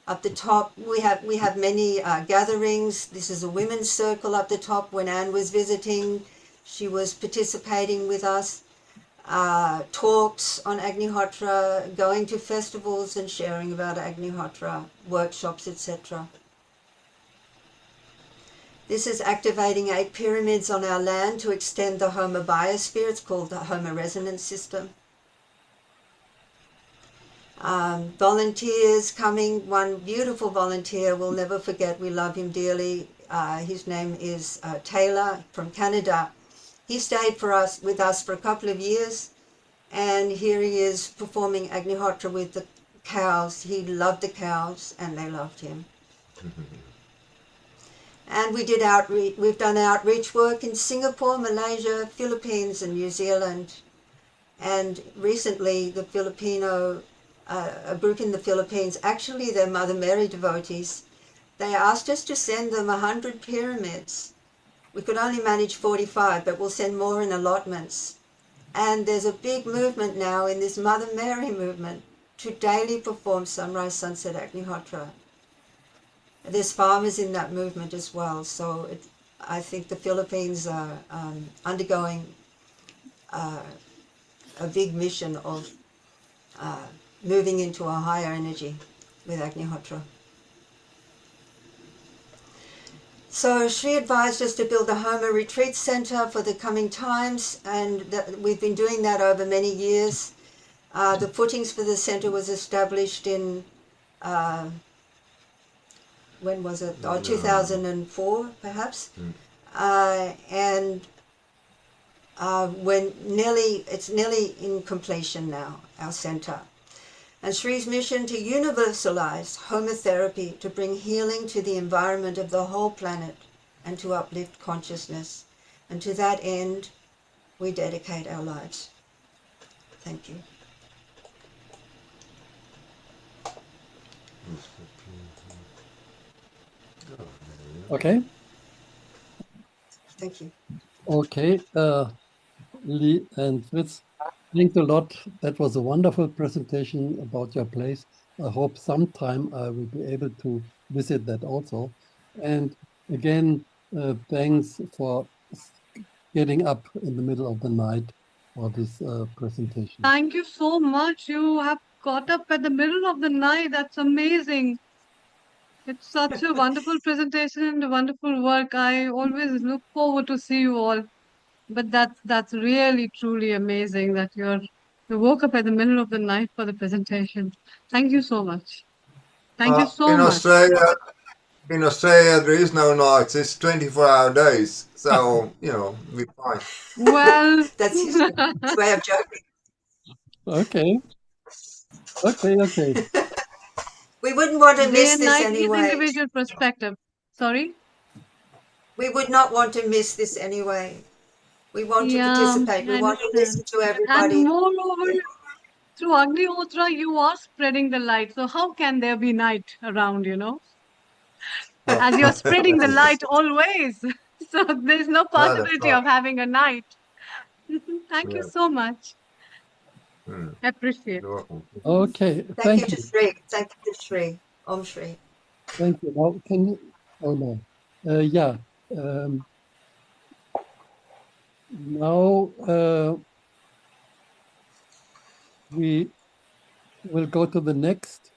Up the top, we have many gatherings. This is a women's circle up the top. When Anne was visiting, she was participating with us. Talks on Agnihotra, going to festivals and sharing about Agnihotra, workshops, etc. This is activating 8 pyramids on our land to extend the Homa biosphere. It's called the Homa resonance system. Volunteers coming. One beautiful volunteer we'll never forget. We love him dearly. His name is Taylor from Canada. He stayed with us for a couple of years, and here he is performing Agnihotra with the cows. He loved the cows, and they loved him. And we've done outreach work in Singapore, Malaysia, Philippines, and New Zealand. And recently, the Filipino, a group in the Philippines, actually they're Mother Mary devotees, they asked us to send them 100 pyramids. We could only manage 45, but we'll send more in allotments. And there's a big movement now in this Mother Mary movement to daily perform sunrise, sunset Agnihotra. There's farmers in that movement as well, so I think the Philippines are undergoing a big mission of moving into a higher energy with Agnihotra. So Sri advised us to build a Homa retreat center for the coming times, and we've been doing that over many years. The footings for the center was established in when was it? 2004, perhaps. And it's nearly in completion now, our center. And Sri's mission to universalize homotherapy, to bring healing to the environment of the whole planet and to uplift consciousness. And to that end, we dedicate our lives. Thank you. Okay. Thank you. Okay, Lee and Fritz, thanks a lot. That was a wonderful presentation about your place. I hope sometime I will be able to visit that also. And again, thanks for getting up in the middle of the night for this presentation. Thank you so much. You have got up at the middle of the night. That's amazing. It's such a wonderful presentation and a wonderful work. I always look forward to see you all. But that's really truly amazing that you woke up at the middle of the night for the presentation. Thank you so much. Thank you so In much. Australia, there is no nights. It's 24-hour days. So, we're fine. Well, that's his way of joking. Okay. We wouldn't want to Day miss and this night is anyway. individual perspective. Sorry? We would not want to miss this anyway. We want to participate. We I want to listen understand. to everybody. And moreover, through Agnihotra, you are spreading the light. So how can there be night around, As you're spreading the light always. So there's no possibility of having a night. Thank you so much. I appreciate it. Okay, Thank you to Sri. Thank you to Sri. Om Shri. Thank you. Now, can you? Oh no. Yeah. Now we will go to the next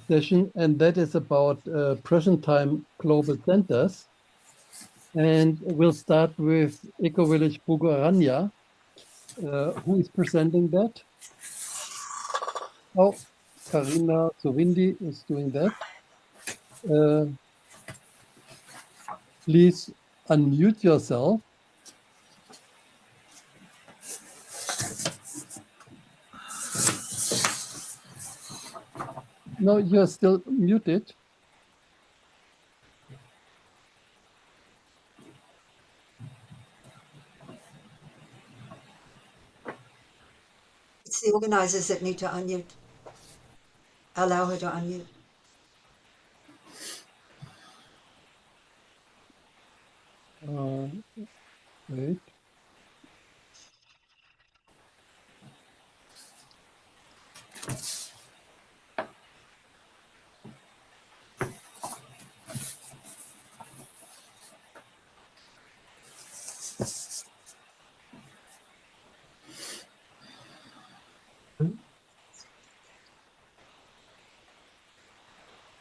session, and that is about present time global centers. And we'll start with Eco Village Bugaranya. Who is presenting that? Oh, Karina Sovindi is doing that. Please unmute yourself. No, you're still muted. It's the organizers that need to unmute. Allow her to unmute. Wait.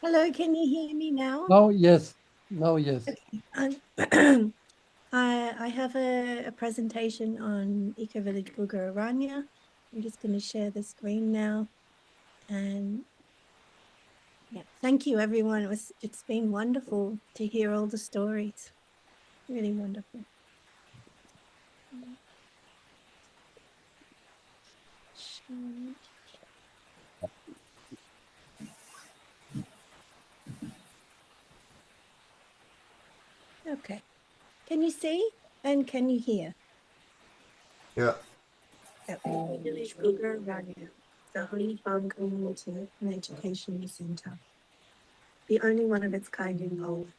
Hello, can you hear me now? Now, yes. Now, yes. Okay. I have a presentation on Eco Village Bugaranya. I'm just going to share the screen now. And yeah, thank you, everyone. It's been wonderful to hear all the stories. Really wonderful. Okay. Can you see and can you hear? Yeah. Okay. Village Bugaranya, the Honey Farm Community and Education Center, the only one of its kind in Poland.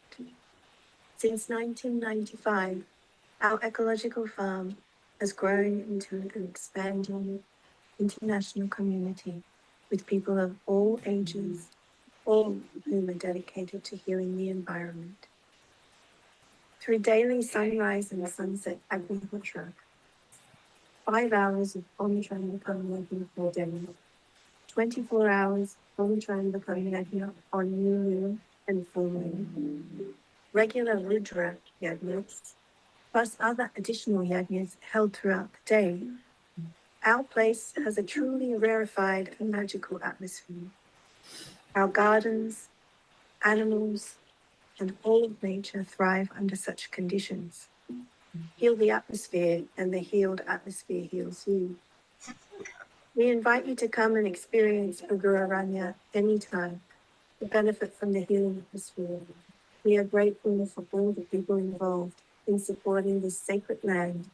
Since 1995, our ecological farm has grown into an expanding international community with people of all ages, all of whom are dedicated to healing the environment. Through daily sunrise and sunset Agnihotra, 5 hours of on-train becoming Yagna per day, 24 hours on-train becoming Yagna on new moon and full moon, regular Rudra Yagnas, plus other additional yagnas held throughout the day, our place has a truly rarefied and magical atmosphere. Our gardens, animals, and all of nature thrive under such conditions. Heal the atmosphere, and the healed atmosphere heals you. We invite you to come and experience Bugaranya anytime to benefit from the healing atmosphere. We are grateful for all the people involved in supporting this sacred land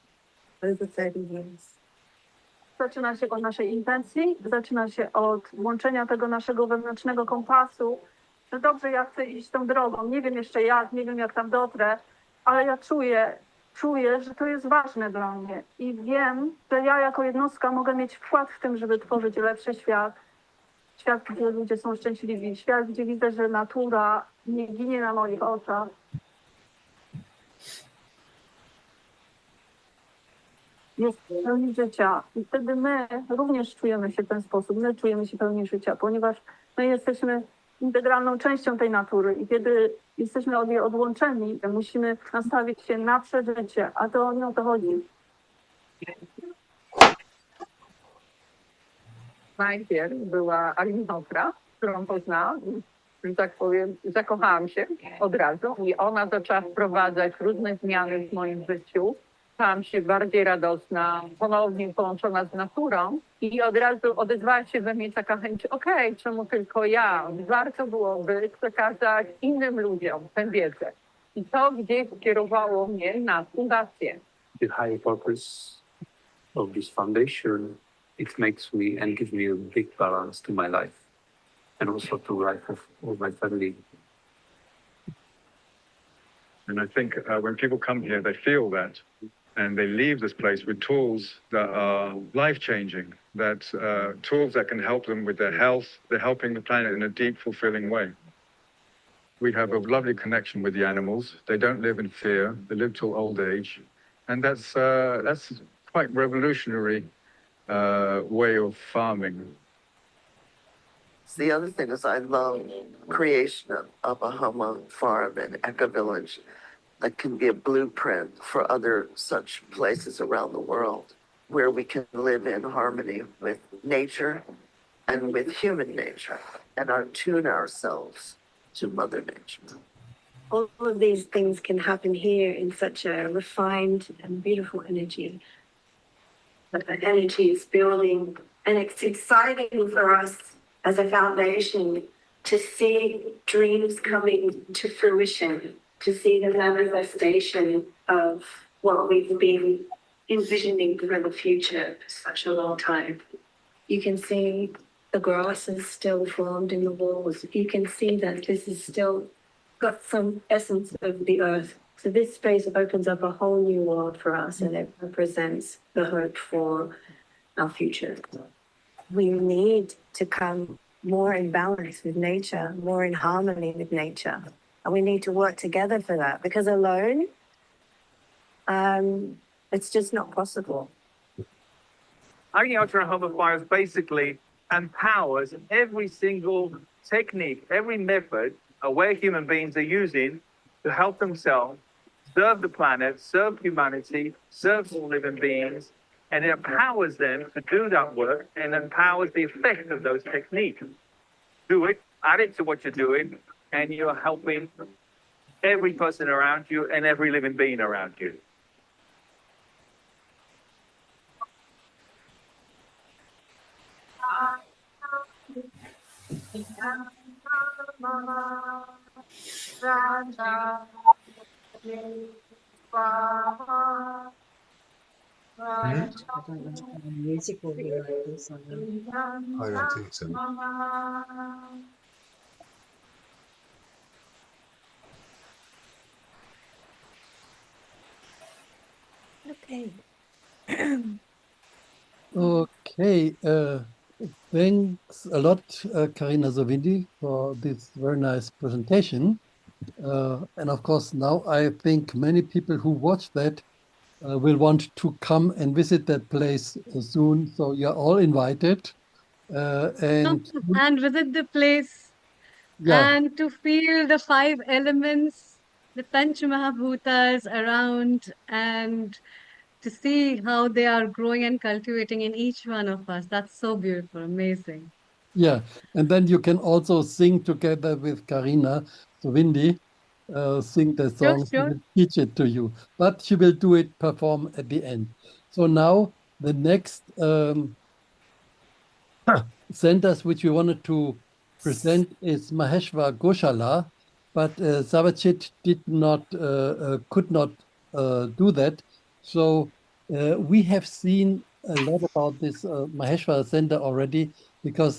over 30 years. Zaczyna się od naszej intencji, zaczyna się od włączenia tego naszego wewnętrznego kompasu, że dobrze, ja chcę iść tą drogą, nie wiem jeszcze jak, nie wiem jak tam dotrę, ale ja czuję, że to jest ważne dla mnie i wiem, że ja jako jednostka mogę mieć wkład w tym, żeby tworzyć lepszy świat, świat, gdzie ludzie są szczęśliwi, świat, gdzie widzę, że natura nie ginie na moich oczach. Jest pełni życia i wtedy my również czujemy się w ten sposób, my czujemy się pełni życia, ponieważ my jesteśmy integralną częścią tej natury i kiedy jesteśmy od niej odłączeni, musimy nastawić się na przeżycie, a to nie o to chodzi. Najpierw była Agnihotra, którą poznałam, że tak powiem, zakochałam się od razu i ona zaczęła wprowadzać różne zmiany w moim życiu. Stałam się bardziej radosna, ponownie połączona z naturą i od razu odezwała się we mnie taka chęć, okej, czemu tylko ja? Warto byłoby przekazać innym ludziom tę wiedzę. I to gdzieś kierowało mnie na fundację. The higher purpose of this foundation, it makes me and gives me a big balance to my life and also to the life of my family. And I think when people come here, they feel that and they leave this place with tools that are life-changing, tools that can help them with their health. They're helping the planet in a deep, fulfilling way. We have a lovely connection with the animals. They don't live in fear. They live till old age. And that's quite revolutionary way of farming. The other thing is I love creation of a Homa farm and eco village that can be a blueprint for other such places around the world where we can live in harmony with nature and with human nature and attune ourselves to Mother Nature. All of these things can happen here in such a refined and beautiful energy. But the energy is building, and it's exciting for us as a foundation to see dreams coming to fruition, to see the manifestation of what we've been envisioning for the future for such a long time. You can see the grass is still formed in the walls. You can see that this is still got some essence of the earth. So this space opens up a whole new world for us, and it represents the hope for our future. We need to come more in balance with nature, more in harmony with nature. And we need to work together for that, because alone, it's just not possible. Agnihotra Homa fires basically empowers every single technique, every method a way human beings are using to help themselves, serve the planet, serve humanity, serve all living beings, and it empowers them to do that work and empowers the effect of those techniques. Do it, add it to what you're doing, and you're helping every person around you and every living being around you. I Music will be like this. don't think so. Okay. Okay, thanks a lot, Karina Sovindi, for this very nice presentation. And of course, now I think many people who watch that will want to come and visit that place soon. So you're all invited. And And visit the place yeah, and to feel the five elements, the Panchamahabhutas around, and to see how they are growing and cultivating in each one of us. That's so beautiful, amazing. yeah. And then you can also sing together with Karina Sovindi, sing the Sure, song. She sure. will teach it to you, but she will do it, perform at the end. So now the next centers which we wanted to present is Maheshwar Goshala, but Savachit did not, could not do that. So we have seen a lot about this Maheshwar Center already, because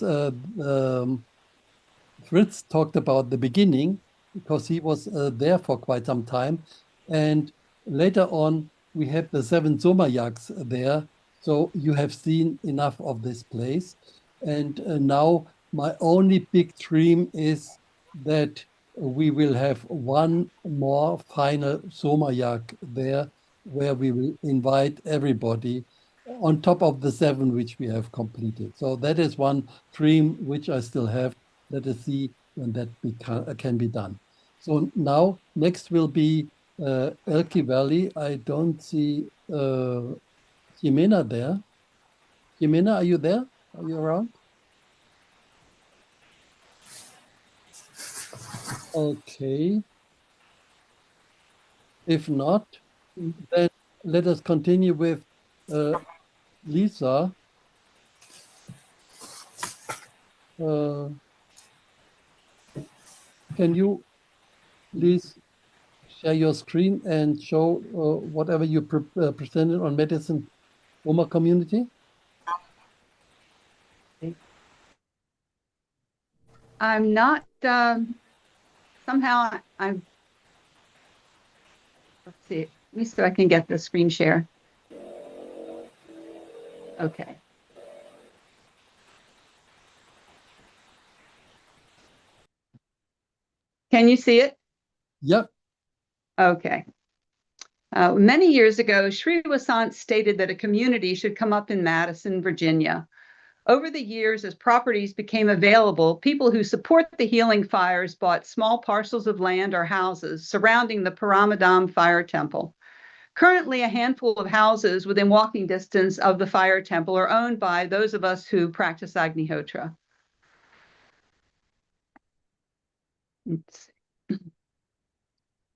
Fritz talked about the beginning, because he was there for quite some time. And later on, we had the 7 Somayaks there. So you have seen enough of this place. And now my only big dream is that we will have one more final Somayak there, where we will invite everybody on top of the 7 which we have completed. So that is one dream which I still have. Let us see when that can be done. So now next will be Elke Valley. I don't see Jimena there. Jimena, are you there? Are you around? Okay. If not, then let us continue with Lisa. Can you please share your screen and show whatever you presented on Medicine Homa community? I'm not, somehow I'm, let's see, me so I can get the screen share. Okay. Can you see it? Yep. Okay. Many years ago, Sri Vasant stated that a community should come up in Madison, Virginia. Over the years, as properties became available, people who support the healing fires bought small parcels of land or houses surrounding the Paramadam fire temple. Currently, a handful of houses within walking distance of the fire temple are owned by those of us who practice Agnihotra.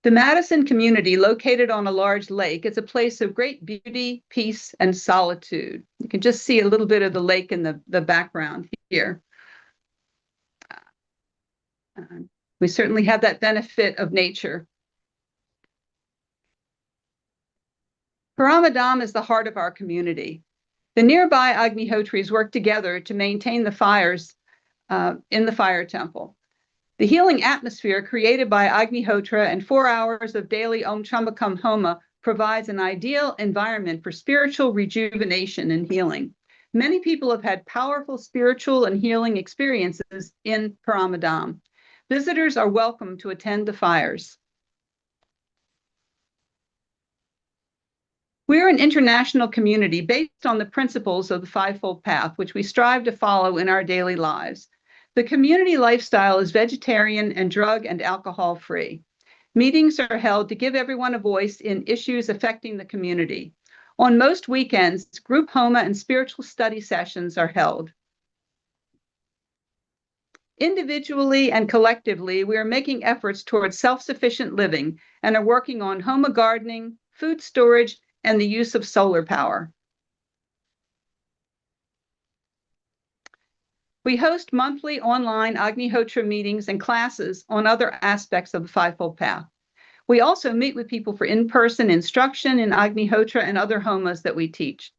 The Madison community, located on a large lake, is a place of great beauty, peace, and solitude. You can just see a little bit of the lake in the background here. We certainly have that benefit of nature. Paramadam is the heart of our community. The nearby Agnihotris work together to maintain the fires in the fire temple. The healing atmosphere created by Agnihotra and 4 hours of daily Om Trambakam Homa provides an ideal environment for spiritual rejuvenation and healing. Many people have had powerful spiritual and healing experiences in Paramadam. Visitors are welcome to attend the fires. We're an international community based on the principles of the Fivefold Path, which we strive to follow in our daily lives. The community lifestyle is vegetarian and drug and alcohol free. Meetings are held to give everyone a voice in issues affecting the community. On most weekends, group Homa and spiritual study sessions are held. Individually and collectively, we are making efforts towards self-sufficient living and are working on Homa gardening, food storage, and the use of solar power. We host monthly online Agnihotra meetings and classes on other aspects of the Fivefold Path. We also meet with people for in-person instruction in Agnihotra and other Homas that we teach.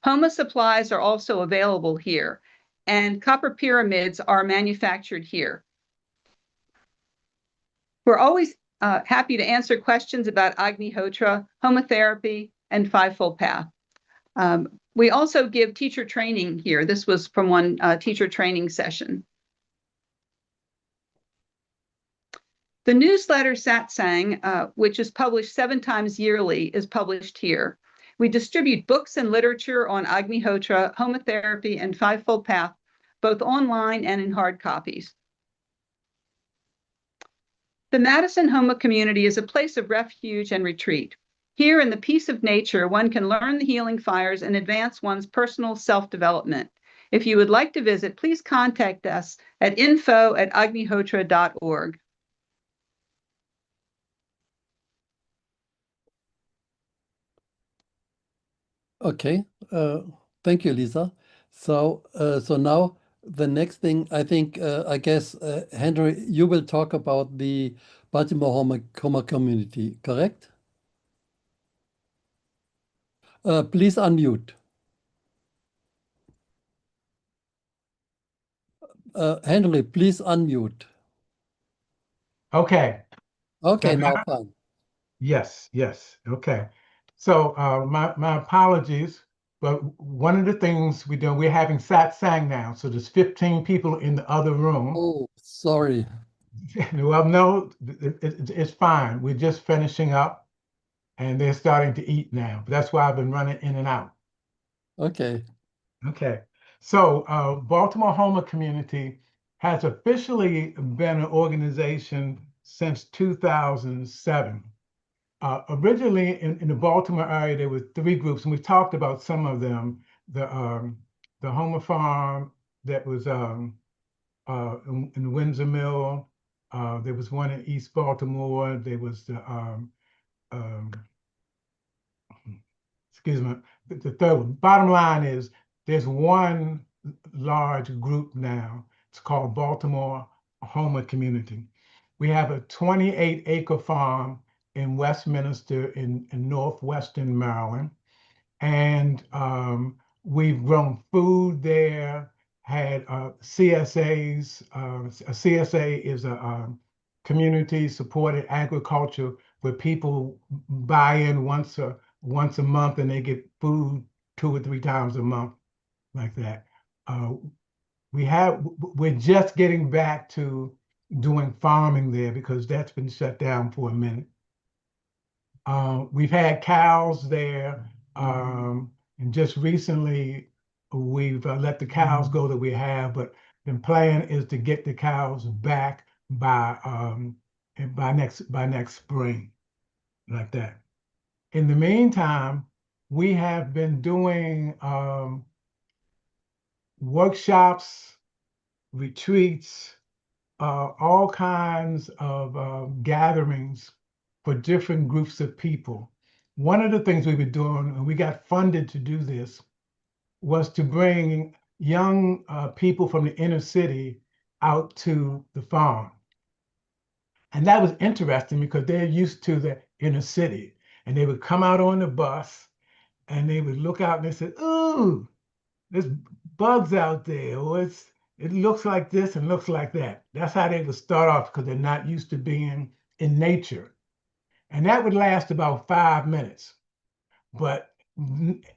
Homa supplies are also available here, and copper pyramids are manufactured here. We're always happy to answer questions about Agnihotra, Homa therapy, and Fivefold Path. We also give teacher training here. This was from one teacher training session. The newsletter Satsang, which is published 7 times yearly, is published here. We distribute books and literature on Agnihotra, Homa therapy, and Fivefold Path, both online and in hard copies. The Madison Homa community is a place of refuge and retreat. Here, in the peace of nature, one can learn the healing fires and advance one's personal self-development. If you would like to visit, please contact us at info@agnihotra.org. Okay, thank you, Lisa. So now the next thing, I think, I guess, Henry, you will talk about the Baltimore Homa community, correct? Please unmute. Henry, please unmute. Okay. Okay, now fine. Yes, yes. Okay. So my apologies, but one of the things we're having satsang now. So there's 15 people in the other room. Oh, sorry. Well, no, it's fine. We're just finishing up and they're starting to eat now. But that's why I've been running in and out. Okay. Okay. So Baltimore Homa Community has officially been an organization since 2007. Originally in the Baltimore area, there were 3 groups, and we talked about some of them. The Homa Farm that was in Windsor Mill. There was one in East Baltimore. There was the excuse me, the third one. Bottom line is there's one large group now. It's called Baltimore Homa Community. We have a 28-acre farm in Westminster in northwestern Maryland. And we've grown food there, had CSAs. A CSA is a community supported agriculture where people buy in once a month and they get food 2 or 3 times a month, like that. We're just getting back to doing farming there because that's been shut down for a minute. We've had cows there, and just recently we've let the cows go that we have, but the plan is to get the cows back by next spring, like that. In the meantime, we have been doing workshops, retreats, all kinds of gatherings for different groups of people. One of the things we were doing, and we got funded to do this, was to bring young people from the inner city out to the farm. And that was interesting because they're used to the inner city. And they would come out on the bus and they would look out and they said, "Ooh, there's bugs out there," or it looks like this and looks like that. That's how they would start off because they're not used to being in nature. And that would last about 5 minutes. But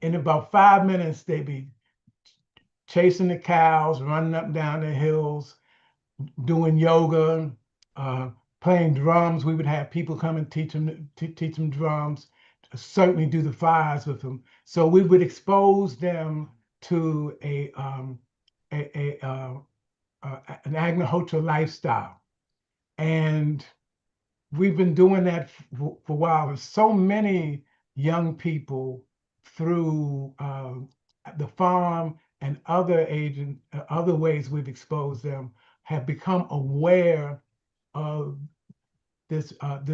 in about 5 minutes, they'd be chasing the cows, running up and down the hills, doing yoga, playing drums. We would have people come and teach them drums, certainly do the fires with them. So we would expose them to an Agnihotra lifestyle. And we've been doing that for a while. There's so many young people through the farm and other ways we've exposed them have become aware of this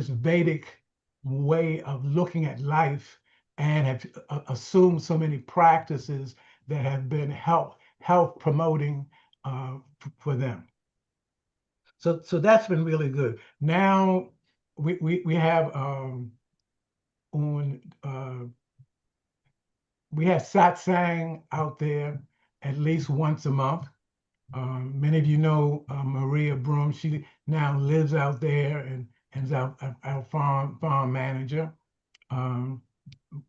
Vedic way of looking at life and have assumed so many practices that have been health promoting for them. So that's been really good. Now we have we have satsang out there at least once a month. Many of you know Maria Broom. She now lives out there and is our farm manager.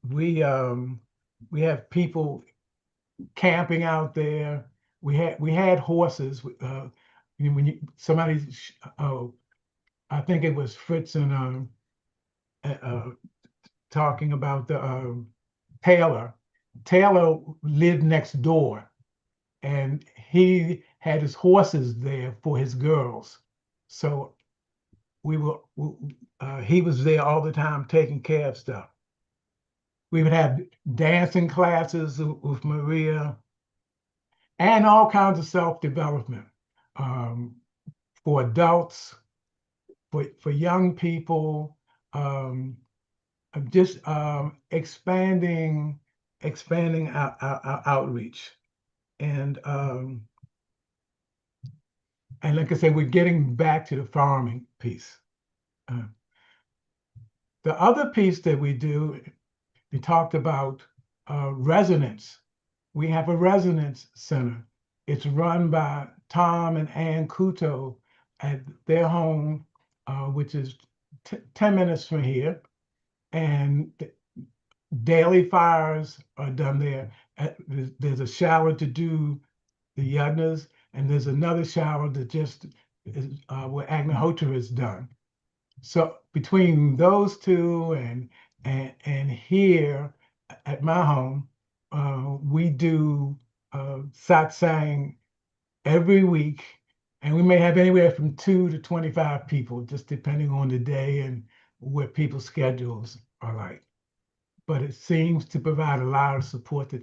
We have people camping out there. We had horses. When I think it was Fritz and talking about the Taylor. Taylor lived next door, and he had his horses there for his girls. So he was there all the time taking care of stuff. We would have dancing classes with Maria and all kinds of self-development for adults, for young people, just expanding our outreach. And like I said, we're getting back to the farming piece. The other piece that we do, we talked about resonance. We have a resonance center. It's run by Tom and Ann Kuto at their home, which is 10 minutes from here. And daily fires are done there. There's a shower to do the yagnas, and there's another shower that just is where Agnihotra is done. So between those two and here at my home, we do satsang every week, and we may have anywhere from 2 to 25 people, just depending on the day and what people's schedules are like. But it seems to provide a lot of support.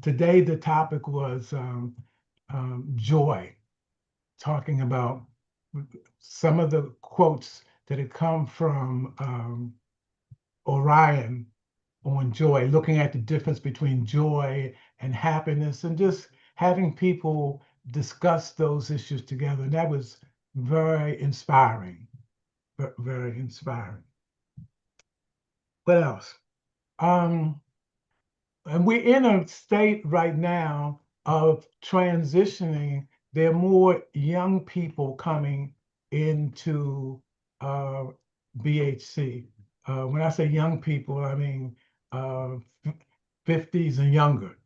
Today, the topic was joy, talking about some of the quotes that had come from Orion on joy, looking at the difference between joy and happiness, and just having people discuss those issues together. And that was very inspiring, very inspiring. What else? And we're in a state right now of transitioning. There are more young people coming into BHC. When I say young people, I mean 50s and younger.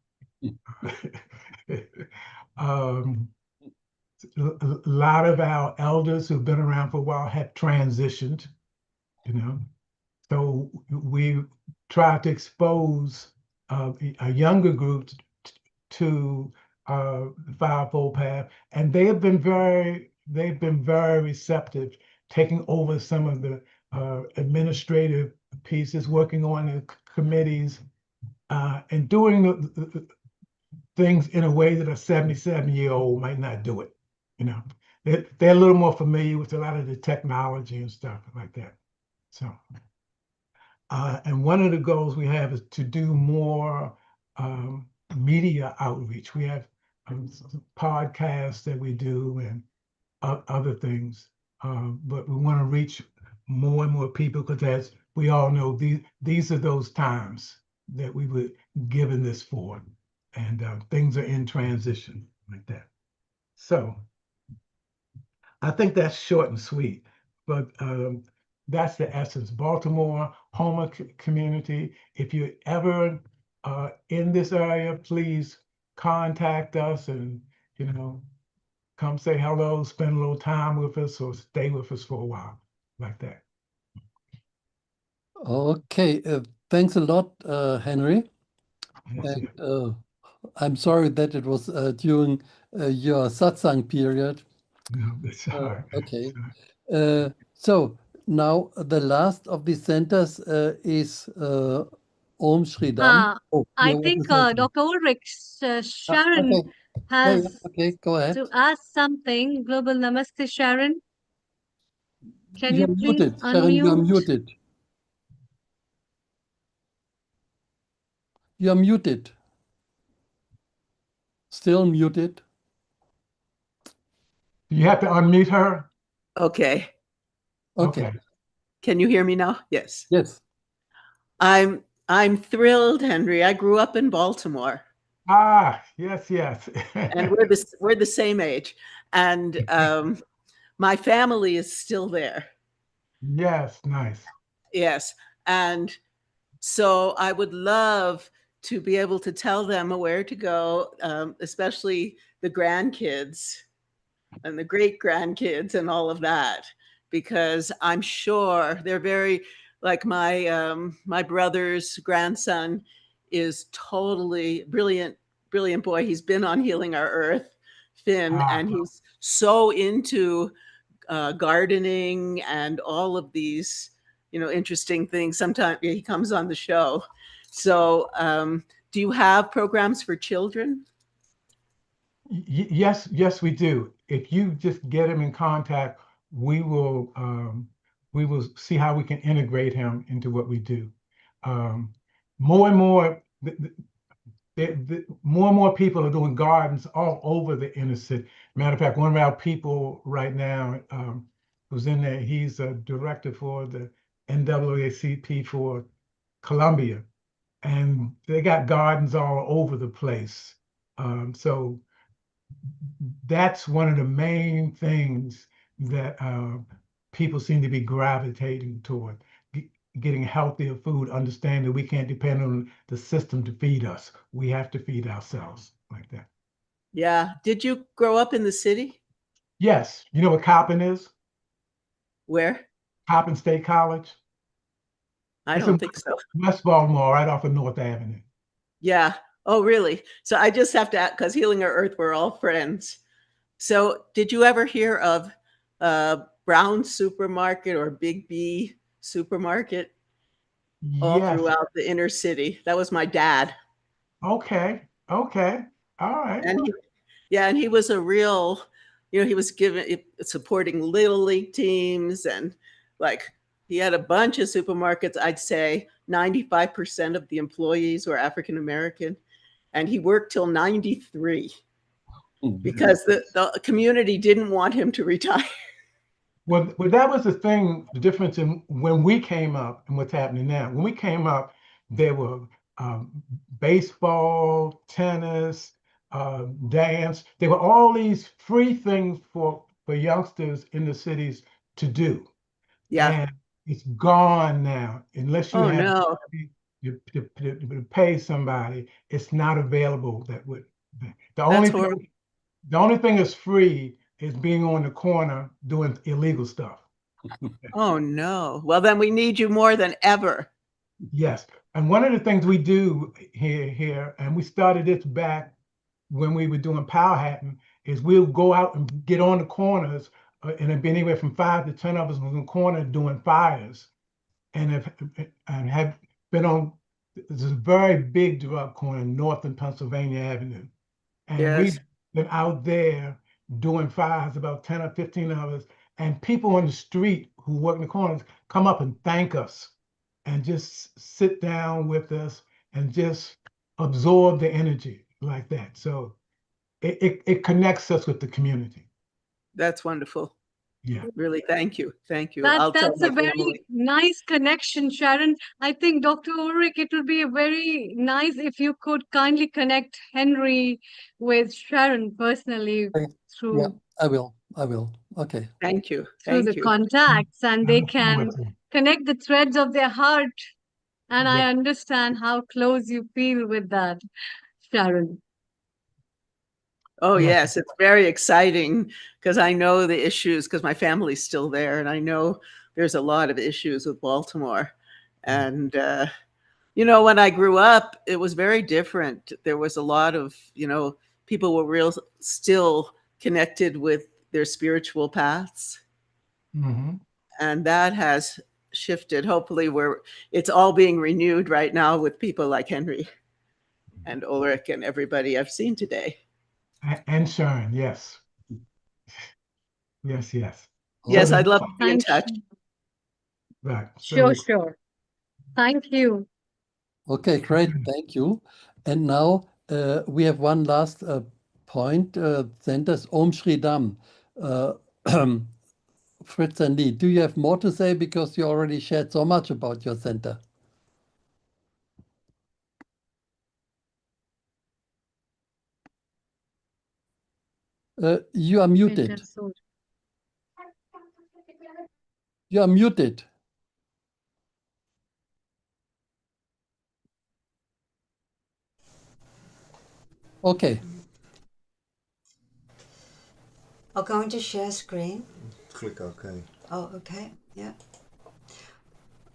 A lot of our elders who've been around for a while have transitioned, you know. So we try to expose a younger group to the fivefold path, and they've been very receptive, taking over some of the administrative pieces, working on the committees, and doing the things in a way that a 77-year-old might not do it. You know, they're a little more familiar with a lot of the technology and stuff like that. So, and one of the goals we have is to do more media outreach. We have podcasts that we do and other things, but we want to reach more and more people because, as we all know, these are those times that we were given this for, and things are in transition like that. So I think that's short and sweet, but that's the essence. Baltimore, Homa community. If you're ever in this area, please contact us and, you know, come say hello, spend a little time with us, or stay with us for a while, like that. Okay, thanks a lot, Henry. Yes, And I'm sorry that it was during your satsang period. no, that's all right. Okay. So now the last of these centers is Om Shridam. Oh, I you want think to say something? Dr. Ulrich, Sharon Okay. has Okay, go ahead. to ask something. Global Namaste, Sharon. Can You're you please muted. Sharon, you're unmute? muted. You're muted. Still muted. You have to unmute her. Okay. Okay. Can you hear me now? Yes. Yes. I'm thrilled, Henry. I grew up in Baltimore. Ah, yes, yes. And we're the same age. And my family is still there. Yes, nice. Yes. And so I would love to be able to tell them where to go, especially the grandkids and the great grandkids and all of that, because I'm sure they're very, like my brother's grandson is totally brilliant boy. He's been on Healing Our Earth, Finn, and he's so into gardening and all of these, interesting things. Sometimes he comes on the show. So, do you have programs for children? Yes, we do. If you just get him in contact, we will see how we can integrate him into what we do. More and more, more and more people are doing gardens all over the inner city. Matter of fact, one of our people right now who's in there, he's a director for the NAACP for Columbia, and they got gardens all over the place. So that's one of the main things that people seem to be gravitating toward, getting healthier food, understanding we can't depend on the system to feed us. We have to feed ourselves like that. Yeah. Did you grow up in the city? Yes. You know what Coppin is? Where? Coppin State College. I It's don't in think so. West Baltimore, right off of North Avenue. Yeah. Oh, really? So I just have to, because Healing Our Earth, we're all friends. So did you ever hear of Brown Supermarket or Big B Supermarket all Yes. throughout the inner city? That was my dad. Okay. All right. And he was a real, he was supporting little league teams, and like he had a bunch of supermarkets. I'd say 95% of the employees were African American, and he worked till 93 because the community didn't want him to retire. Well, that was the thing, the difference in when we came up and what's happening now. When we came up, there were baseball, tennis, dance. There were all these free things for youngsters in the cities to do. Yeah. It's gone now. Unless you Oh, have no. to pay somebody, it's not available. The That's only horrible. thing, the only thing that's free is being on the corner doing illegal stuff. Oh, no. Well, then we need you more than ever. Yes, and one of the things we do here, and we started this back when we were doing power hatting, is we'll go out and get on the corners, and it'd be anywhere from 5 to 10 of us on the corner doing fires, and have been on. There's a very big drug corner north in Pennsylvania Avenue, and Yes. we've been out there doing fires, about 10 or 15 of us, and people on the street who work in the corners come up and thank us and just sit down with us and just absorb the energy like that. So it connects us with the community. That's wonderful. Yeah. Really, thank you. Thank you. I'll tell That's my a very family. nice connection, Sharon. I think, Dr. Ulrich, it would be very nice if you could kindly connect Henry with Sharon personally Yeah, through I will. Okay. Thank you. through the Thank you. contacts, and they I look forward can to it. connect the threads of their heart. And I Yeah. understand how close you feel with that, Sharon. Oh, Yes. yes, it's very exciting because I know the issues because my family's still there, and I know there's a lot of issues with Baltimore. And, when I grew up, it was very different. There was a lot of, people were still connected with their spiritual paths. Mm-hmm. And that has shifted. Hopefully, it's all being renewed right now with people like Henry and Ulrich and everybody I've seen today. And Sharon, yes. Yes. Yes, So I'd love to be in Thank touch. you. right. Sure. Thank you. Okay, great. Thank you. And now we have one last point. Centers Om Shri Dam. Fritz and Lee, do you have more to say because you already shared so much about your center? You are muted. You are muted. Okay. I'm going to share screen. Click OK. Oh, okay. Yeah.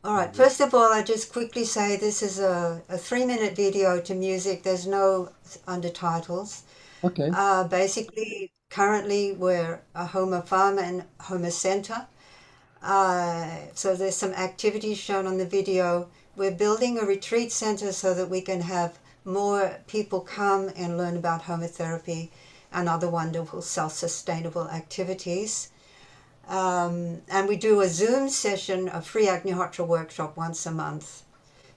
All right. First of all, I just quickly say this is a 3-minute video to music. There's no undertitles. Okay. Basically, currently we're a Homa farm and Homa center. So there's some activities shown on the video. We're building a retreat center so that we can have more people come and learn about homotherapy and other wonderful self-sustainable activities. And we do a Zoom session, a free Agnihotra workshop once a month.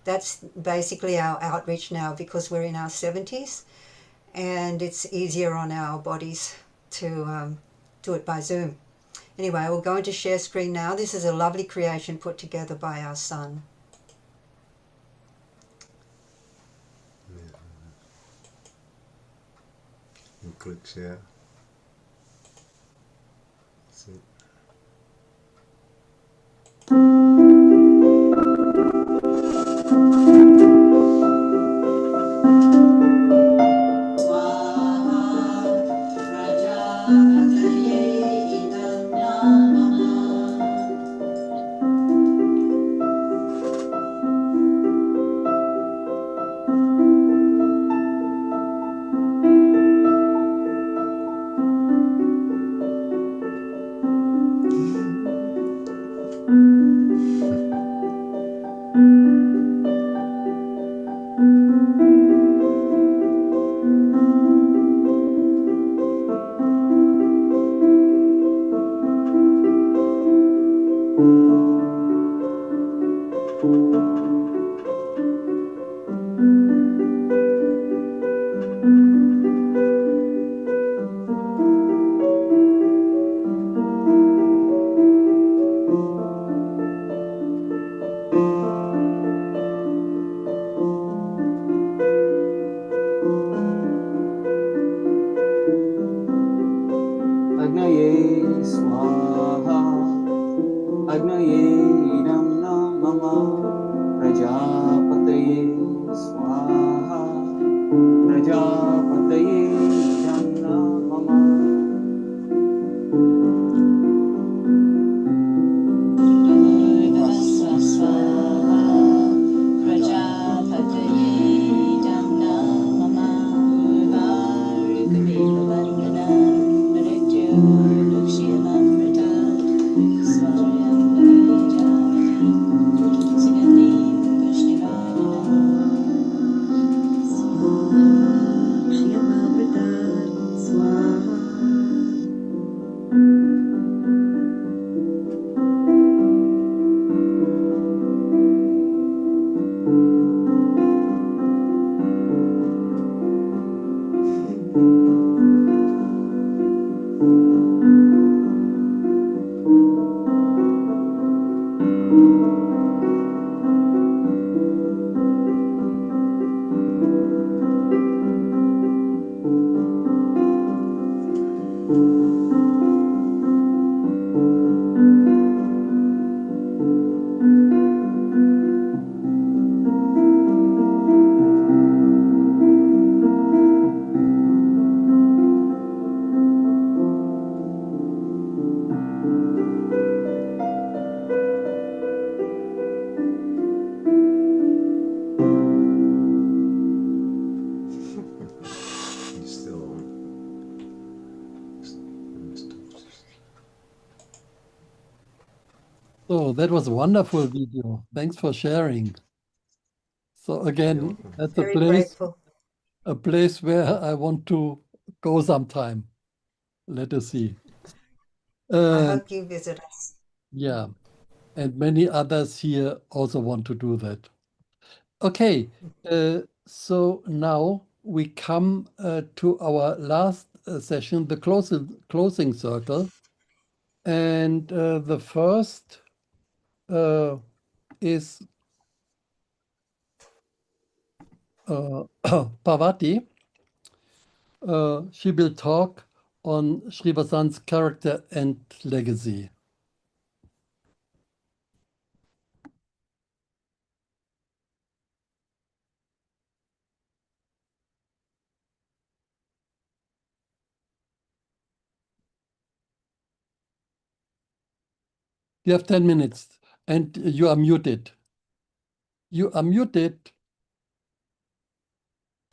That's basically our outreach now because we're in our 70s and it's easier on our bodies to do it by Zoom. Anyway, we're going to share screen now. This is a lovely creation put together by our son. You click share. See. Agnaye Swaha Agnaye Idam प्रजापतये जन्म मम So that was a wonderful video. Thanks for sharing. So again, that's Very grateful. a place where I want to go sometime. Let us see. I hope you visit us. Yeah, and many others here also want to do that. Okay, so now we come to our last session, the closing circle. And the first is Parvati. She will talk on Srivasan's character and legacy. You have 10 minutes and you are muted. You are muted.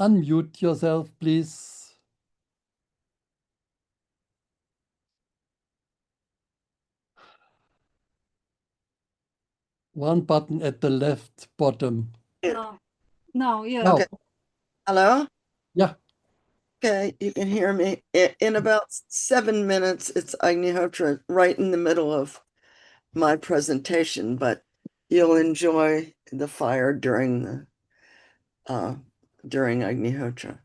Unmute yourself, please. One button at the left bottom. No, yeah. Now. Okay. Hello? Yeah. Okay, you can hear me. In about 7 minutes, it's Agnihotra right in the middle of my presentation, but you'll enjoy the fire during Agnihotra.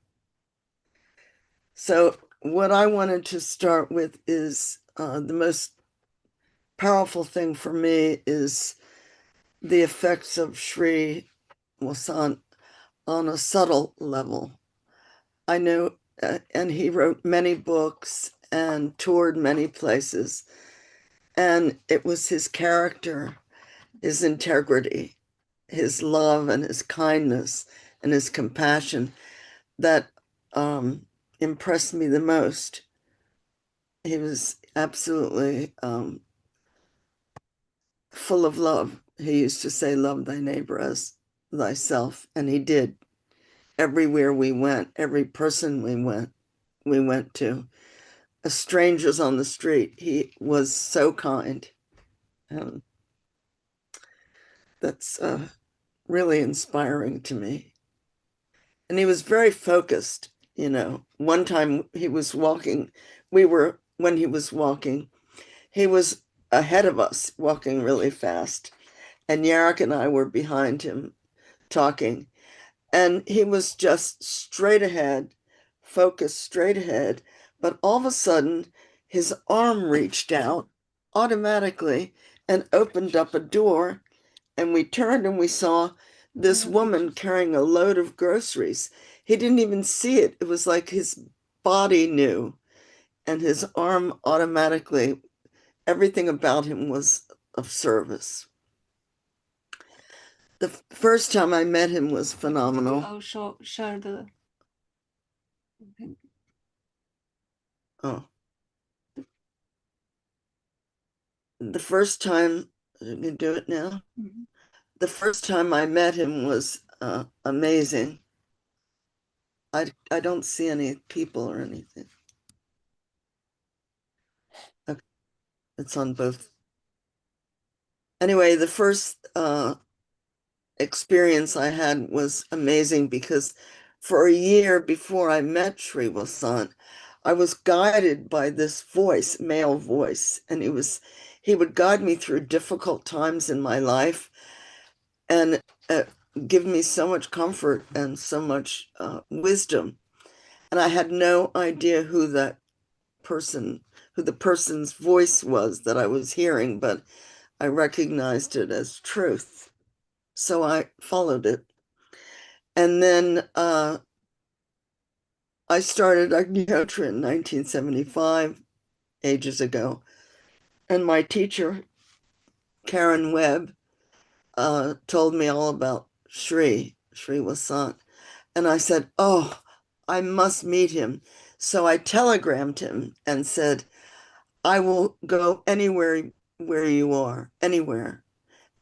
So what I wanted to start with is the most powerful thing for me is the effects of Sri Vasant on a subtle level. I know, and he wrote many books and toured many places, and it was his character, his integrity, his love and his kindness and his compassion that impressed me the most. He was absolutely full of love. He used to say, love thy neighbor as thyself. And he did. Everywhere we went, every person we went to, strangers on the street, he was so kind. That's really inspiring to me. And he was very focused. You know, one time he was walking, when he was walking, he was ahead of us, walking really fast. And Yarrick and I were behind him talking. And he was just straight ahead, focused straight ahead. But all of a sudden, his arm reached out automatically and opened up a door. And we turned and we saw this woman carrying a load of groceries. He didn't even see it. It was like his body knew. And his arm automatically, everything about him was of service. The first time I met him was phenomenal. Oh, share the. Oh. The first time, you can do it now. The first time I met him was amazing. I don't see any people or anything. Okay. It's on both. Anyway, the first experience I had was amazing because for a year before I met Sri Vasant, I was guided by this voice, male voice, and he would guide me through difficult times in my life and give me so much comfort and so much wisdom. And I had no idea who the person's voice was that I was hearing, but I recognized it as truth. So I followed it. And then I started Agnihotra in 1975, ages ago. And my teacher, Karen Webb, told me all about Sri Vasant. And I said, oh, I must meet him. So I telegrammed him and said, I will go anywhere where you are, anywhere.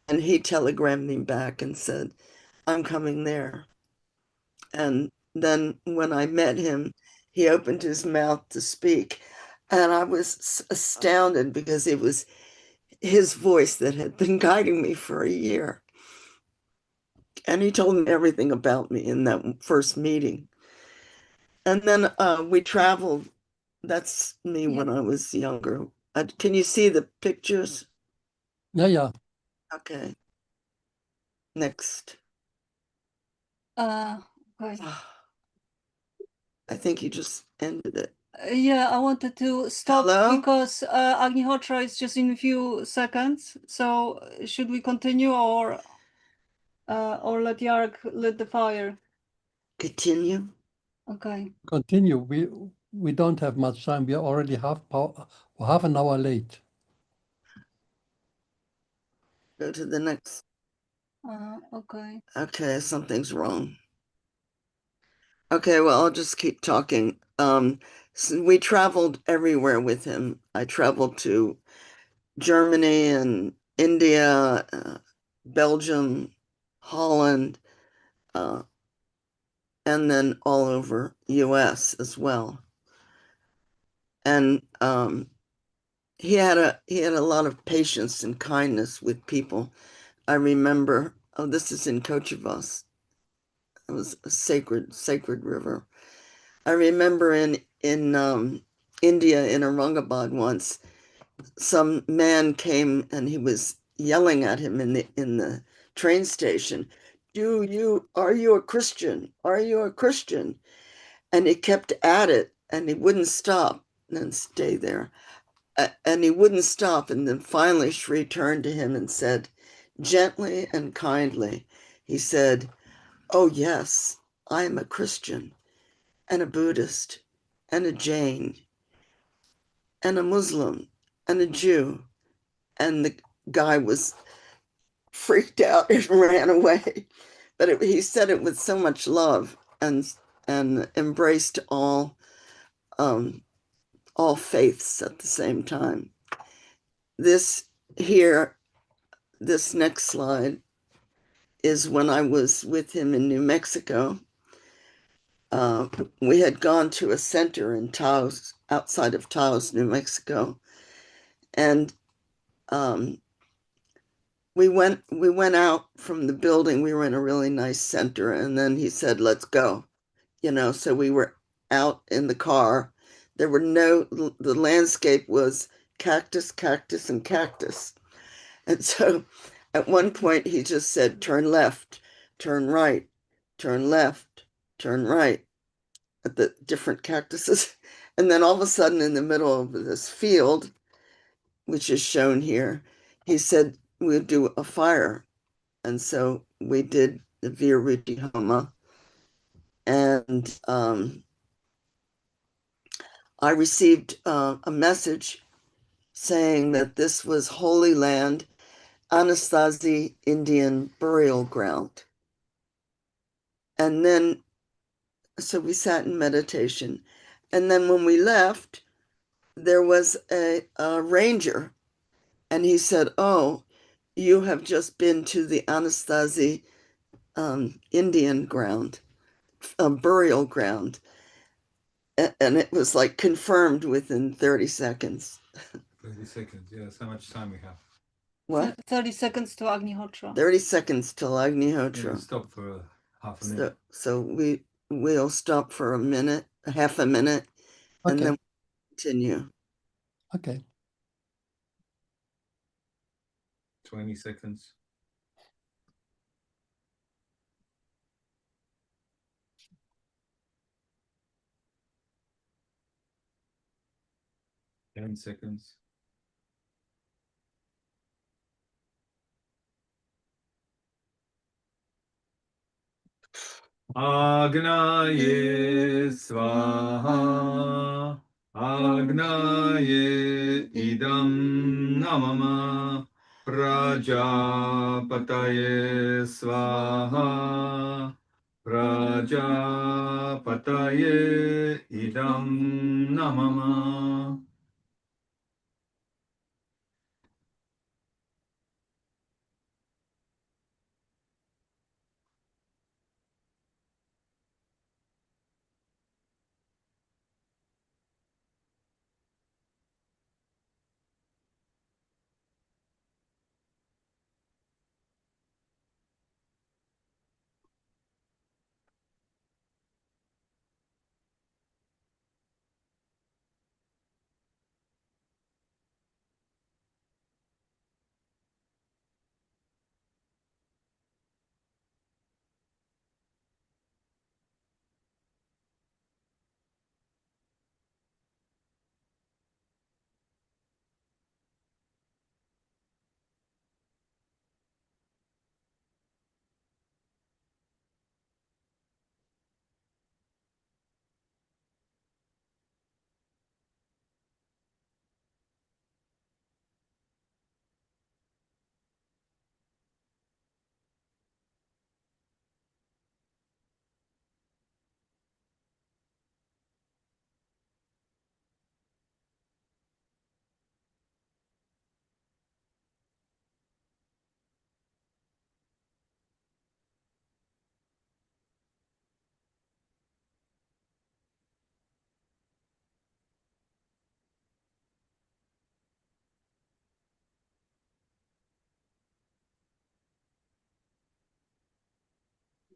And he telegrammed me back and said, I'm coming there. And then when I met him, he opened his mouth to speak. And I was astounded because it was his voice that had been guiding me for a year. And he told me everything about me in that first meeting. And then we traveled. That's me when I was younger. Can you see the pictures? Yeah. Okay. Next. Okay. I think you just ended it. Yeah, I wanted to stop Hello? because Agnihotra is just in a few seconds. So should we continue or let Yarek lit the fire? Continue. Okay. Continue. We don't have much time. We are already half an hour late. Go to the next. Okay. Okay, something's wrong. Okay, well, I'll just keep talking. So we traveled everywhere with him. I traveled to Germany and India, Belgium, Holland, and then all over US as well. And he had a lot of patience and kindness with people. I remember, this is in Kochivas. It was a sacred river. I remember in India, in Aurangabad once, some man came and he was yelling at him in the train station, are you a Christian? Are you a Christian? And he kept at it and he wouldn't stop and stay there. And he wouldn't stop. And then finally Sri turned to him and said, gently and kindly, he said, oh yes, I am a Christian and a Buddhist and a Jain and a Muslim and a Jew. And the guy was freaked out and ran away. But he said it with so much love and embraced all faiths at the same time. This next slide is when I was with him in New Mexico. We had gone to a center in Taos, outside of Taos, New Mexico, and we went out from the building. We were in a really nice center, and then he said, let's go, so we were out in the car. The landscape was cactus, cactus, and cactus. And so at one point he just said, turn left, turn right, turn left, turn right at the different cactuses. And then all of a sudden in the middle of this field, which is shown here, he said, we'll do a fire. And so we did the Viruti Homa. And I received a message saying that this was Holy Land, Anasazi Indian burial ground. And then So we sat in meditation. And then when we left, there was a ranger, and he said, "Oh, you have just been to the Anasazi Indian ground, burial ground." And it was like confirmed within 30 seconds. 30 seconds, yes. How much time we have? What? 30 seconds to Agnihotra. 30 seconds till Agnihotra. We'll stop for half a minute. So we'll stop for a minute, half a minute, and Okay. then continue. Okay. 20 seconds. Ten seconds. Agnaye svaha, Agnaye idam namama, Prajapataye svaha, Prajapataye idam namama.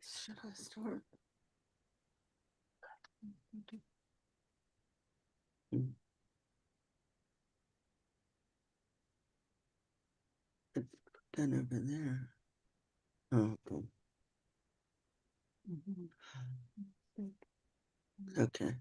Should I start? It's done over there. Oh, okay. Okay.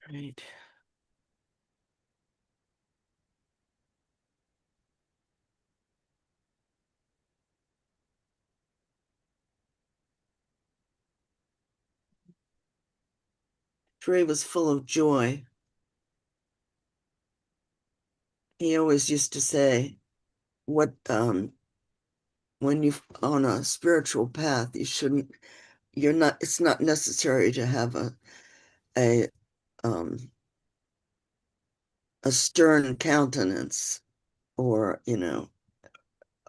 Great. Trey was full of joy. He always used to say, "What when you're on a spiritual path, it's not necessary to have a stern countenance or,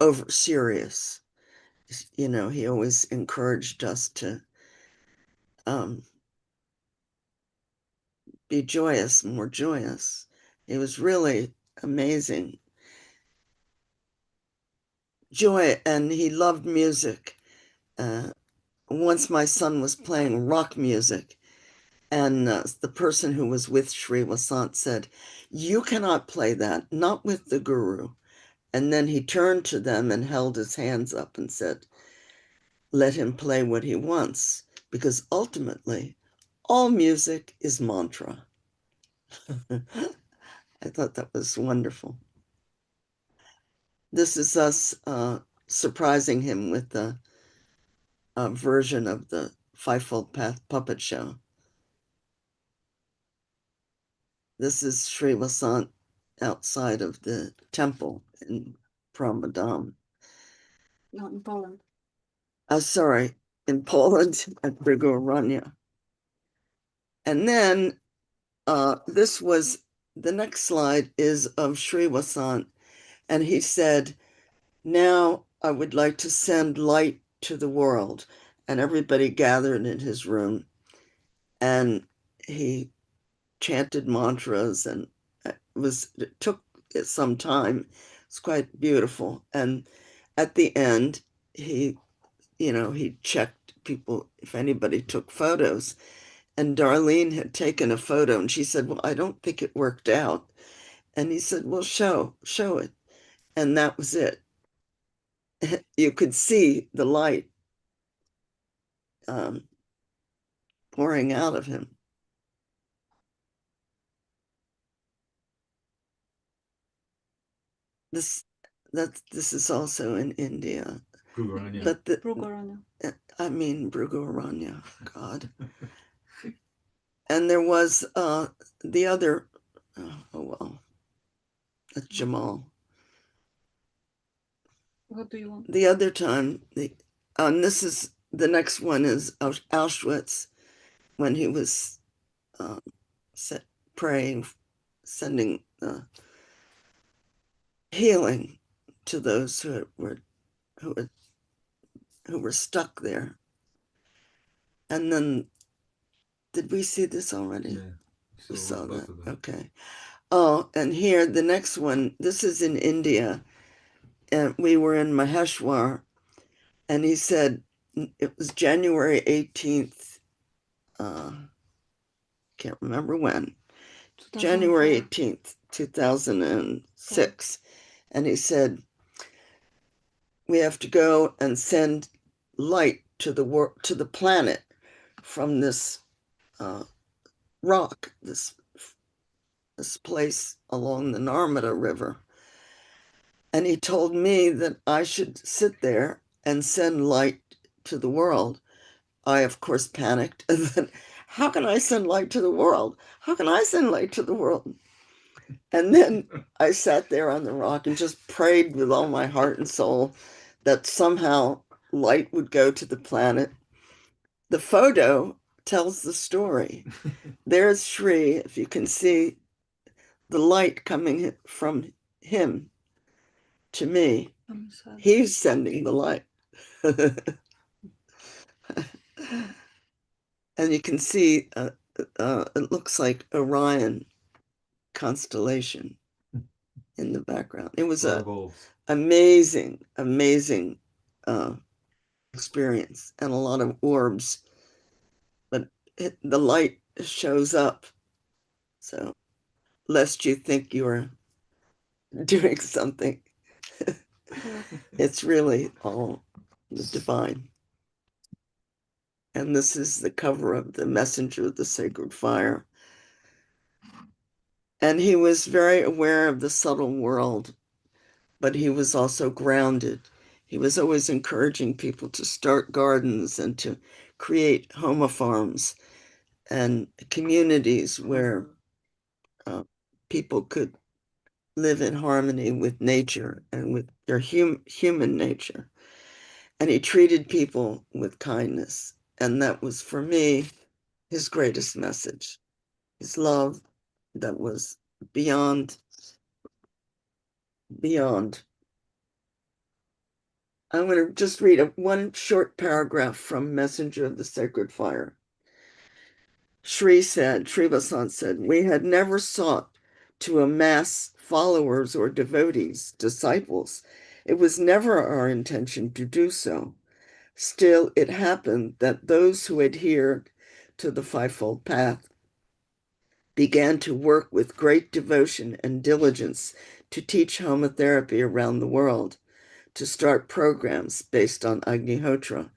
over serious." He always encouraged us to be joyous, more joyous. It was really amazing. Joy, and he loved music. Once my son was playing rock music, and the person who was with Sri Vasant said, "You cannot play that, not with the guru." And then he turned to them and held his hands up and said, "Let him play what he wants, because ultimately, all music is mantra." I thought that was wonderful. This is us surprising him with a version of the Fivefold Path puppet show. This is Sri Vasant outside of the temple in Pramadam. Not in Poland. Sorry, in Poland at Brigorania. And then this was, the next slide is of Sri Vasant. And he said, now I would like to send light to the world. And everybody gathered in his room. And he chanted mantras, and it took some time. It's quite beautiful. And at the end, he checked people, if anybody took photos. And Darlene had taken a photo, and she said, well, I don't think it worked out. And he said, well, show it. And that was it. You could see the light pouring out of him. This is also in India. Brugorania. But Brugorania. I mean, Brugorania, God. And there was the other, that's Jamal. What do you want? The other time, this is, the next one is Auschwitz, when he was praying, sending healing to those who were stuck there. And then, did we see this already? Yeah. We saw that. Of them. Okay. Oh, and here, the next one, this is in India. And we were in Maheshwar, and he said, it was January 18th, can't remember when, January 18th, 2006. And he said, we have to go and send light to the planet from this rock, this place along the Narmada River. And he told me that I should sit there and send light to the world. I, of course, panicked. And then, how can I send light to the world? How can I send light to the world? And then I sat there on the rock and just prayed with all my heart and soul that somehow light would go to the planet. The photo tells the story. There's Sri, if you can see the light coming from him to me. He's sending the light. And you can see it looks like Orion constellation in the background. It was an amazing experience, and a lot of orbs, but the light shows up. So lest you think you're doing something, it's really all the divine. And this is the cover of the Messenger of the Sacred Fire. And he was very aware of the subtle world, but he was also grounded. He was always encouraging people to start gardens and to create Homa farms and communities where people could live in harmony with nature and with their human nature. And he treated people with kindness. And that was, for me, his greatest message. His love that was beyond. I'm going to just read one short paragraph from Messenger of the Sacred Fire. Sri Vasant said, we had never sought to amass followers or devotees, disciples. It was never our intention to do so. Still, it happened that those who adhered to the Fivefold Path began to work with great devotion and diligence to teach homotherapy around the world, to start programs based on Agnihotra.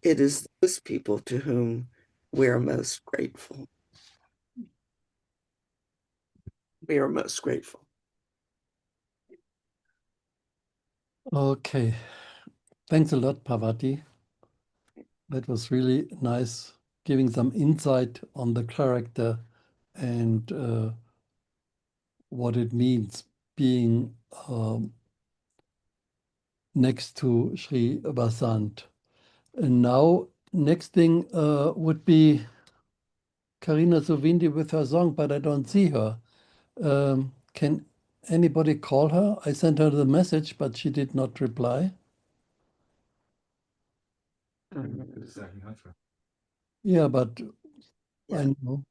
It is those people to whom we are most grateful. We are most grateful. Okay. Thanks a lot, Parvati. That was really nice, giving some insight on the character and what it means being next to Sri Vasant. And now, next thing would be Karina Sovindi with her song, but I don't see her. Can anybody call her? I sent her the message, but she did not reply. It's Agnihotra. Yeah, but Yeah. I know.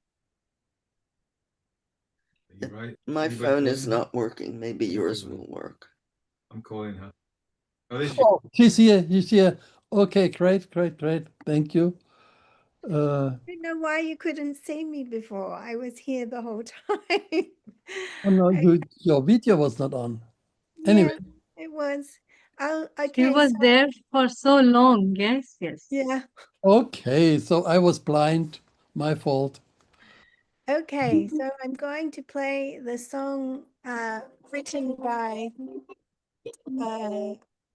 You're right. My Anybody phone is calling her? not working. Maybe yours will work. I'm calling her. Oh, there she Oh, she's here. She's here. Okay, great, great, great. Thank you. I don't know why you couldn't see me before. I was here the whole time. Oh no, your video was not on. Anyway, Yeah, it was. Oh, She okay. was So, there for so long. Yes, yes. yeah. okay, so I was blind. My fault. Okay, so I'm going to play the song written by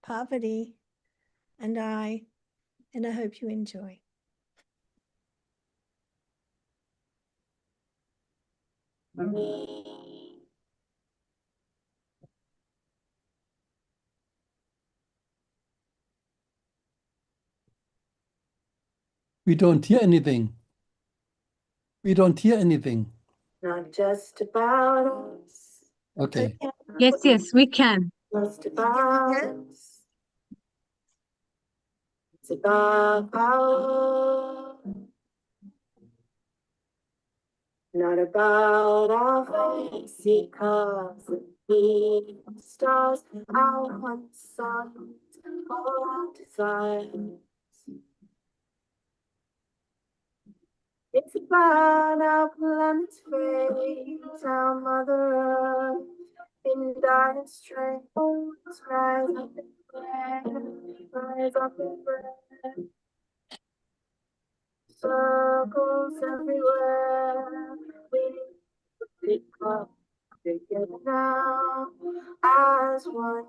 Parvati and I hope you enjoy. We don't hear anything. We don't hear anything. Not just about us. Okay. Yes, yes, we can. Just about us. It's about our, not about our fancy cars and big stars, our one sun, all our desires. It's about our planet's fate, our Mother Earth in dire straits. Rise up in prayer, rise up in prayer. Circles everywhere, we need to pick up together now as one.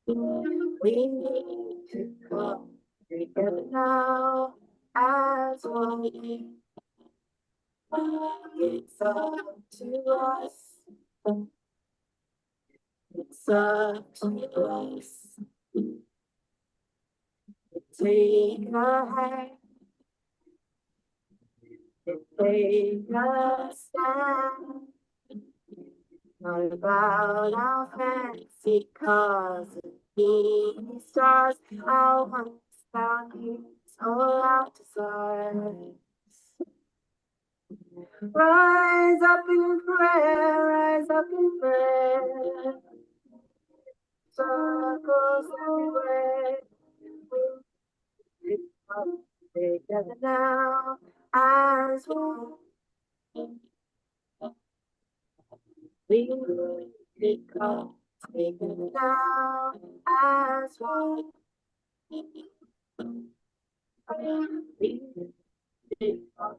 We need to come together now as one. It's up to us. It's up to us. Take a hand. Take a stand. Not about our fancy cars and big stars, our once values, all our desires. Rise up in prayer, rise up in prayer. Circles everywhere, we come together now as one. We come together now as one. We come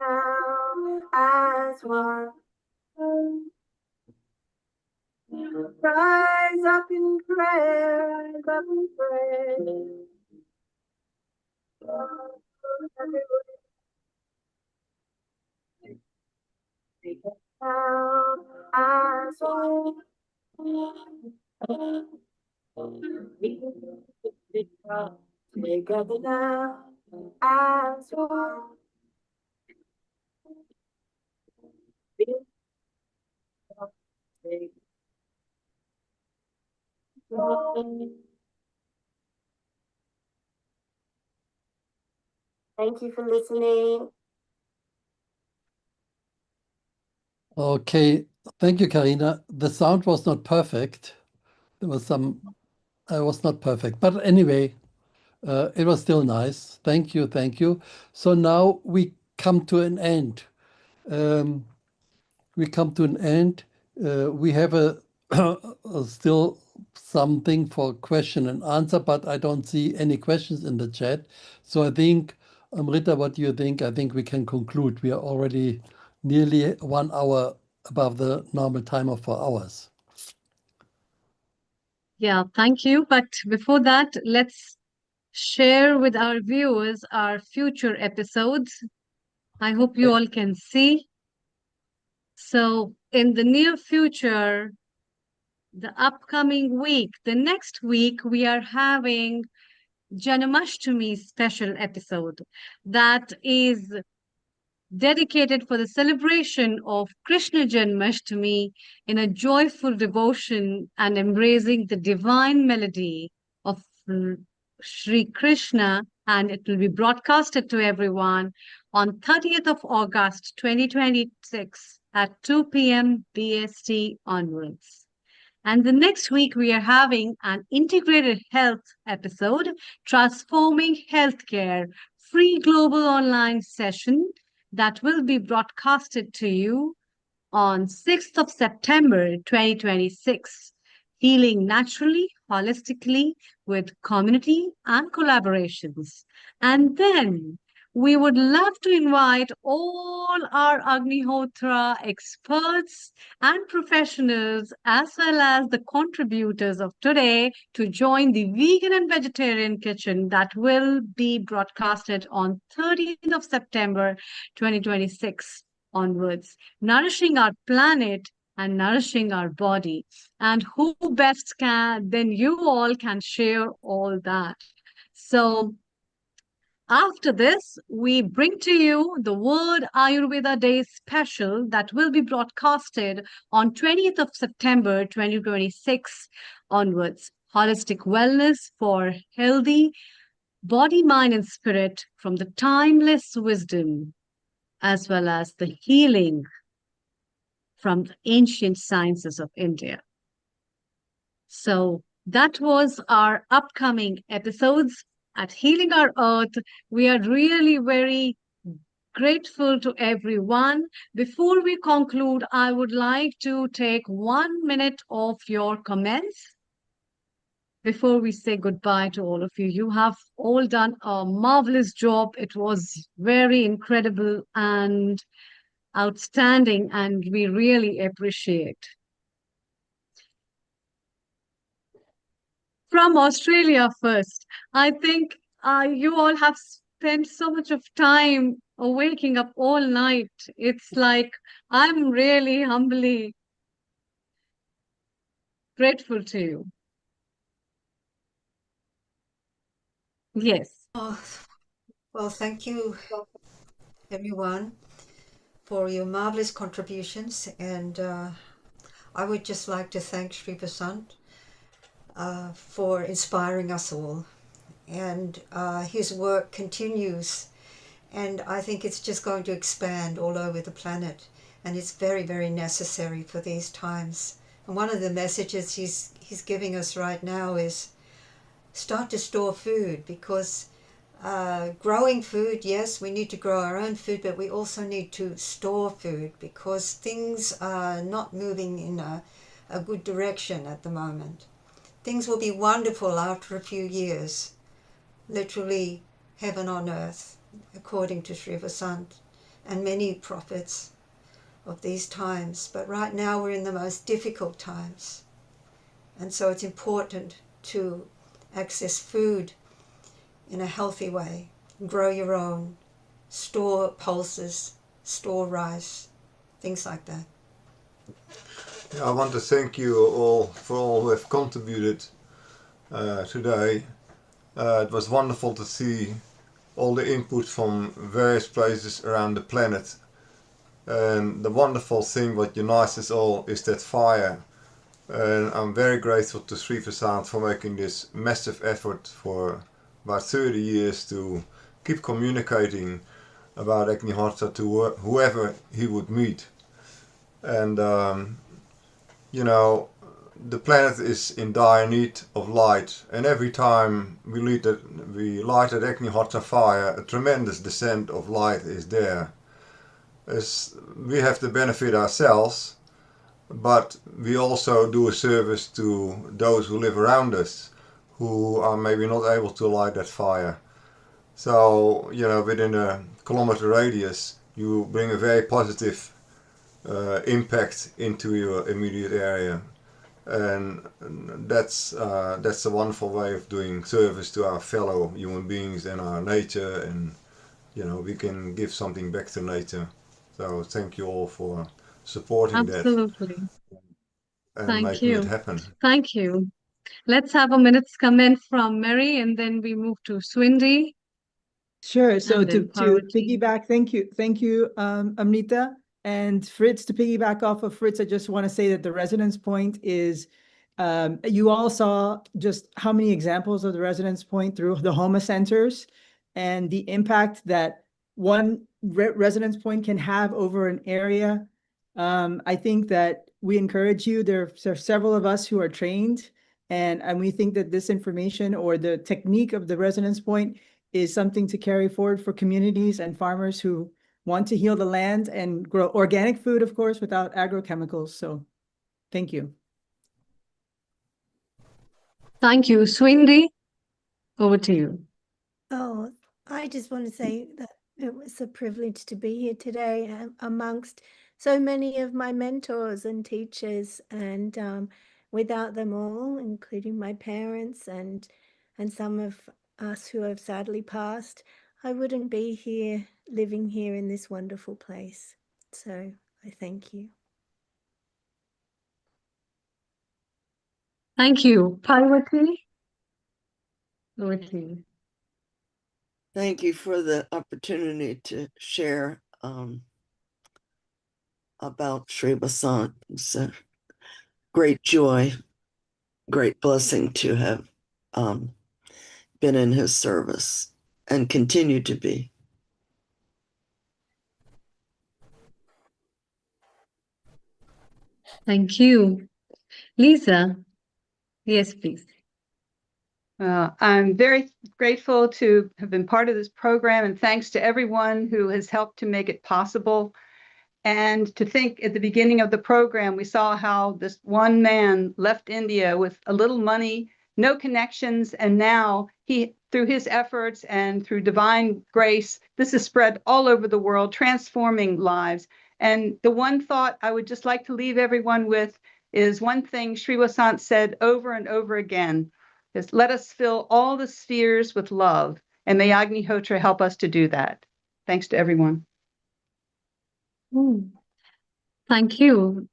now as one. Rise up in prayer, rise up in prayer. Now as one. We come together now as one. We come together. Thank you for listening. Okay. Thank you, Karina. The sound was not perfect. There was some, I was not perfect. But anyway, it was still nice. Thank you. Thank you. So now we come to an end. We come to an end. We have still something for question and answer, but I don't see any questions in the chat. So I think, Amrita, what do you think? I think we can conclude. We are already nearly 1 hour above the normal time of 4 hours. Yeah, thank you. But before that, let's share with our viewers our future episodes. I hope you all can see. So, in the near future, the upcoming week, the next week, we are having Janmashtami special episode that is dedicated for the celebration of Krishna Janmashtami in a joyful devotion and embracing the divine melody of Sri Krishna, and it will be broadcasted to everyone on 30th of August 2026 at 2 p.m. BST onwards. And the next week, we are having an integrated health episode, Transforming Healthcare, free global online session that will be broadcasted to you on 6th of September 2026, healing naturally, holistically, with community and collaborations. And then we would love to invite all our Agnihotra experts and professionals, as well as the contributors of today, to join the vegan and vegetarian kitchen that will be broadcasted on 30th of September 2026 onwards, nourishing our planet and nourishing our body. And who best can than you all can share all that. So after this, we bring to you the World Ayurveda Day special that will be broadcasted on 20th of September 2026 onwards. Holistic wellness for healthy body, mind, and spirit from the timeless wisdom, as well as the healing from the ancient sciences of India. So that was our upcoming episodes at Healing Our Earth. We are really very grateful to everyone. Before we conclude, I would like to take 1 minute of your comments before we say goodbye to all of you. You have all done a marvelous job. It was very incredible and outstanding, and we really appreciate. From Australia first, I think you all have spent so much of time waking up all night. It's like I'm really humbly grateful to you. Yes. Oh, well, thank you, everyone, for your marvelous contributions. And I would just like to thank Sri Vasant for inspiring us all. And his work continues. And I think it's just going to expand all over the planet. And it's very, very necessary for these times. And one of the messages he's giving us right now is start to store food, because growing food, yes, we need to grow our own food, but we also need to store food because things are not moving in a good direction at the moment. Things will be wonderful after a few years, literally heaven on earth, according to Sri Vasant and many prophets of these times. But right now we're in the most difficult times. And so it's important to access food in a healthy way, grow your own, store pulses, store rice, things like that. I want to thank you all for all who have contributed today. It was wonderful to see all the input from various places around the planet. And the wonderful thing what unites us all is that fire. And I'm very grateful to Sri Vasant for making this massive effort for about 30 years to keep communicating about Agnihotra to whoever he would meet. And you know, the planet is in dire need of light, and every time we light that Agnihotra fire, a tremendous descent of light is there. As we have the benefit ourselves, but we also do a service to those who live around us, who are maybe not able to light that fire. So, you know, within a kilometer radius, you bring a very positive impact into your immediate area. and that's a wonderful way of doing service to our fellow human beings and our nature, and we can give something back to nature. So thank you all for supporting that Absolutely. and Thank making it you. happen. Thank you. Let's have a minute's comment from Mary, and then we move to Swindy. Sure. So And to then Parvati. piggyback, thank you, Amrita and Fritz. To piggyback off of Fritz, I just want to say that the resonance point is, you all saw just how many examples of the resonance point through the Homa centers and the impact that one resonance point can have over an area. I think that we encourage you. There are several of us who are trained, and we think that this information or the technique of the resonance point is something to carry forward for communities and farmers who want to heal the land and grow organic food, of course, without agrochemicals. So thank you. Thank you. Swindy, over to you. Oh, I just want to say that it was a privilege to be here today amongst so many of my mentors and teachers, and without them all, including my parents and some of us who have sadly passed, I wouldn't be here living here in this wonderful place. So I thank you. Thank you. Parvati, over to you. Thank you for the opportunity to share about Sri Vasant. It's a great joy, great blessing to have been in his service and continue to be. Thank you. Lisa, yes, please. I'm very grateful to have been part of this program, and thanks to everyone who has helped to make it possible. And to think at the beginning of the program, we saw how this one man left India with a little money, no connections, and now he, through his efforts and through divine grace, this is spread all over the world, transforming lives. And the one thought I would just like to leave everyone with is one thing Sri Vasant said over and over again, is let us fill all the spheres with love, and may Agnihotra help us to do that. Thanks to everyone. Thank you,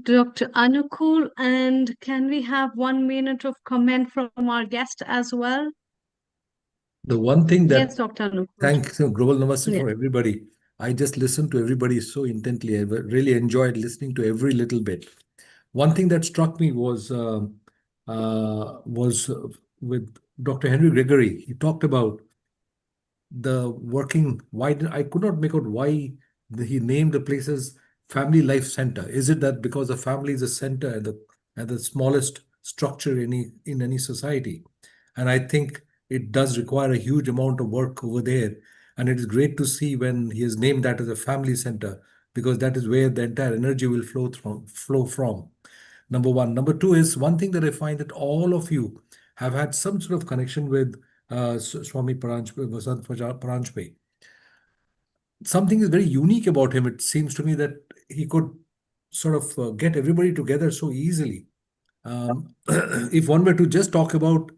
Dr. Anukul. And can we have 1 minute of comment from our guest as well? The one thing that, Yes, Dr. Anukul. thanks, Global Namaste Yeah. for everybody. I just listened to everybody so intently. I really enjoyed listening to every little bit. One thing that struck me was with Dr. Henry Gregory. He talked about the working. I could not make out why he named the place as Family Life Center. Is it that because the family is a center at the smallest structure in any society? And I think it does require a huge amount of work over there. And it is great to see when he has named that as a family center, because that is where the entire energy will flow from. Number one. Number two is one thing that I find that all of you have had some sort of connection with Swami Vasant Paranjpe. Something is very unique about him. It seems to me that he could sort of get everybody together so easily. If one were to just talk about,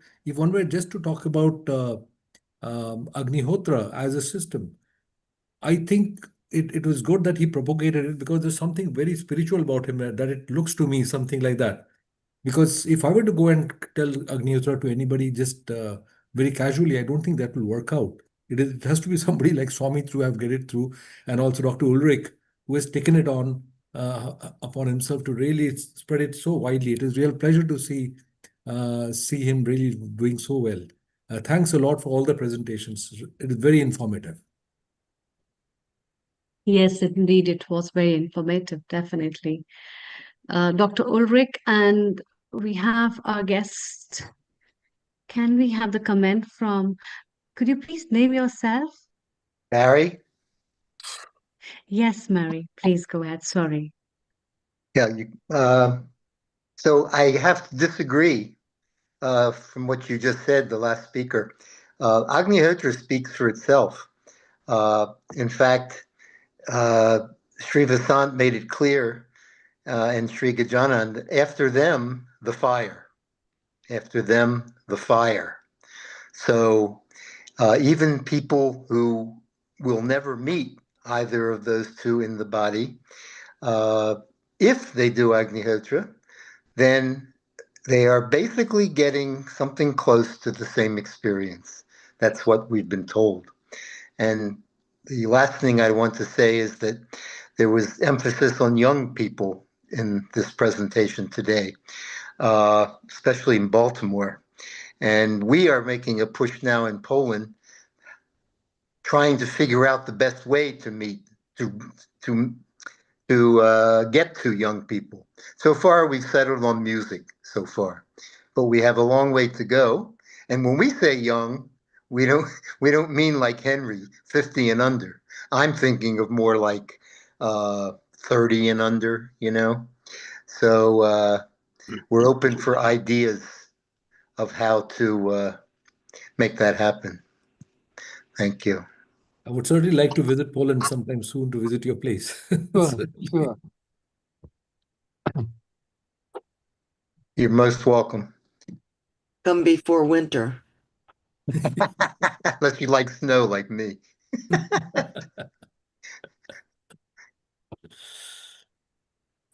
Agnihotra as a system, I think it was good that he propagated it, because there's something very spiritual about him, that it looks to me something like that. Because if I were to go and tell Agnihotra to anybody just very casually, I don't think that will work out. It has to be somebody like Swami to have get it through, and also Dr. Ulrich, who has taken it on upon himself to really spread it so widely. It is a real pleasure to see him really doing so well. Thanks a lot for all the presentations. It is very informative. Yes, indeed, it was very informative, definitely. Dr. Ulrich, and we have our guest. Can we have the comment from, could you please name yourself? Barry? Yes, Mary, please go ahead. Sorry. Yeah, so I have to disagree from what you just said, the last speaker. Agnihotra speaks for itself. In fact, Sri Vasant made it clear and Sri Gajanan. After them, the fire. After them, the fire. So even people who will never meet either of those two in the body, if they do Agnihotra, then they are basically getting something close to the same experience. That's what we've been told. And the last thing I want to say is that there was emphasis on young people in this presentation today, especially in Baltimore. And we are making a push now in Poland, trying to figure out the best way to meet, to get to young people. So far, we've settled on music so far, but we have a long way to go. And when we say young, we don't mean like Henry, 50 and under. I'm thinking of more like 30 and under, you know. So we're open for ideas of how to make that happen. Thank you. I would certainly like to visit Poland sometime soon to visit your place. Sure. You're most welcome. Come before winter. Unless you like snow like me.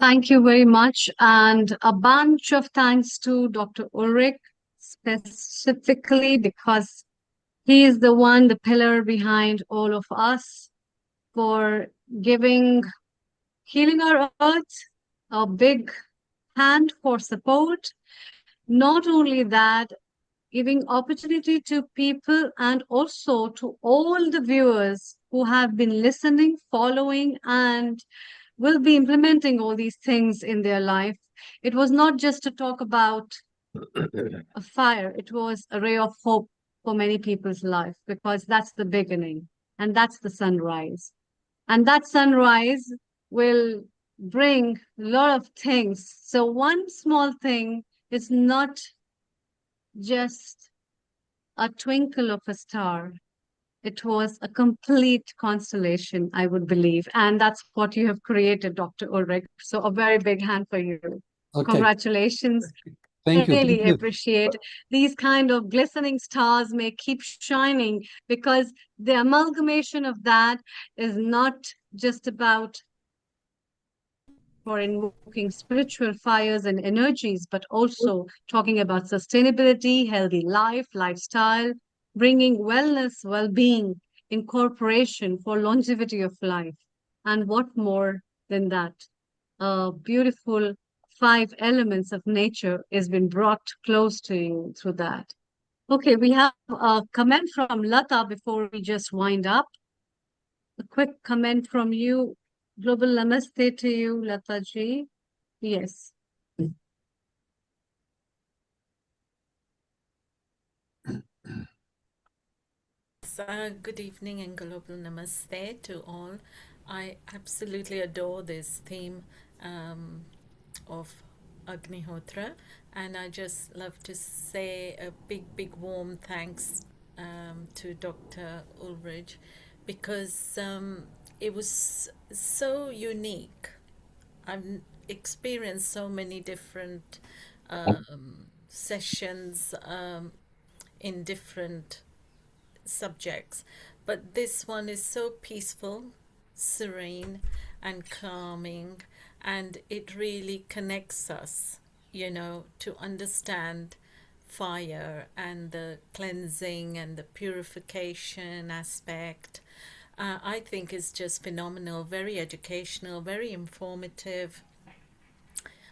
Thank you very much. And a bunch of thanks to Dr. Ulrich, specifically because he is the one, the pillar behind all of us, for giving Healing Our Earth a big hand for support. Not only that, giving opportunity to people and also to all the viewers who have been listening, following, and will be implementing all these things in their life. It was not just to talk about a fire, it was a ray of hope for many people's life, because that's the beginning and that's the sunrise. And that sunrise will bring a lot of things. So one small thing is not just a twinkle of a star. It was a complete constellation, I would believe. And that's what you have created, Dr. Ulrich. So a very big hand for you. Okay. Congratulations. Thank you. Really Thank you. appreciate these kind of glistening stars may keep shining, because the amalgamation of that is not just about for invoking spiritual fires and energies, but also talking about sustainability, healthy life, lifestyle, bringing wellness, well-being, incorporation for longevity of life. And what more than that? Beautiful 5 elements of nature has been brought close to you through that. Okay, we have a comment from Lata before we just wind up. A quick comment from you. Global Namaste to you, Lata ji. Yes. Good evening and global namaste to all. I absolutely adore this theme of Agnihotra, and I just love to say a big warm thanks to Dr. Ulrich, because it was so unique. I've experienced so many different sessions in different subjects, but this one is so peaceful, serene, and calming, and it really connects us, you know, to understand fire and the cleansing and the purification aspect. I think is just phenomenal, very educational, very informative.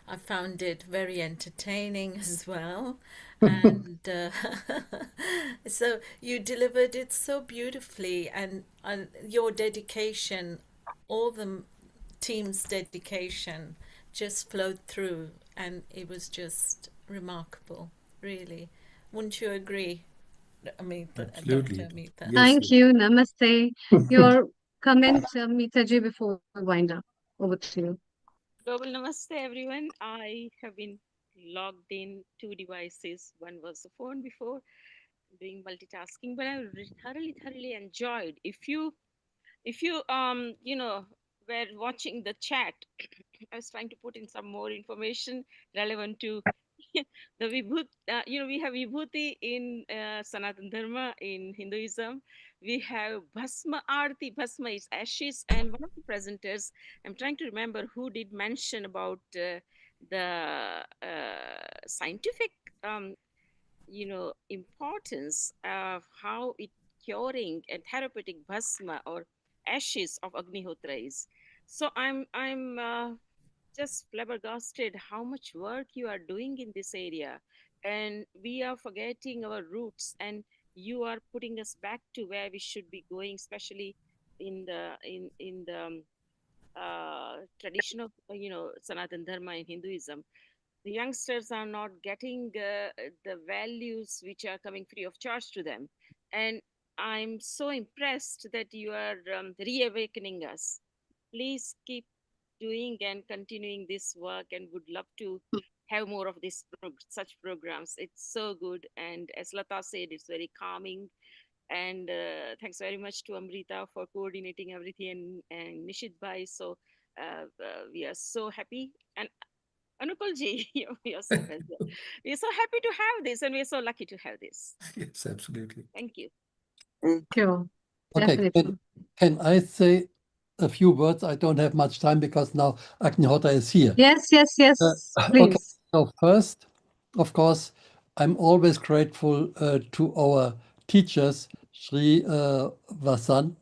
I found it very entertaining as well. And so you delivered it so beautifully, and your dedication, all the team's dedication just flowed through, and it was just remarkable, really. Wouldn't you agree, Amita, Absolutely. Dr. Amita? Yes, Thank yes. you. Namaste. Your comment, Mita ji, before we wind up. Over to you. Global Namaste, everyone. I have been logged in 2 devices. One was the phone before, doing multitasking, but I thoroughly enjoyed. If you were watching the chat, I was trying to put in some more information relevant to the Vibhuti. We have Vibhuti in Sanatana Dharma in Hinduism. We have Bhasma Arti. Bhasma is ashes. And one of the presenters, I'm trying to remember who did mention about the scientific, importance of how it curing and therapeutic Bhasma or ashes of Agnihotra is. So I'm just flabbergasted how much work you are doing in this area, and we are forgetting our roots, and you are putting us back to where we should be going, especially in the tradition of Sanatana Dharma in Hinduism. The youngsters are not getting the values which are coming free of charge to them, and I'm so impressed that you are reawakening us. Please keep doing and continuing this work, and would love to have more of this such programs. It's so good, and as Lata said, it's very calming. And thanks very much to Amrita for coordinating everything, and Nishit Bhai. So we are so happy, and Anupal ji, we are so pleasure. We are so happy to have this, and we are so lucky to have this. Yes, absolutely. Thank you. Sure. Okay, Definitely. can I say a few words? I don't have much time because now Agnihotra is here. Yes, yes, yes, Okay, please. so first, of course, I'm always grateful to our teachers, Sri Vasant,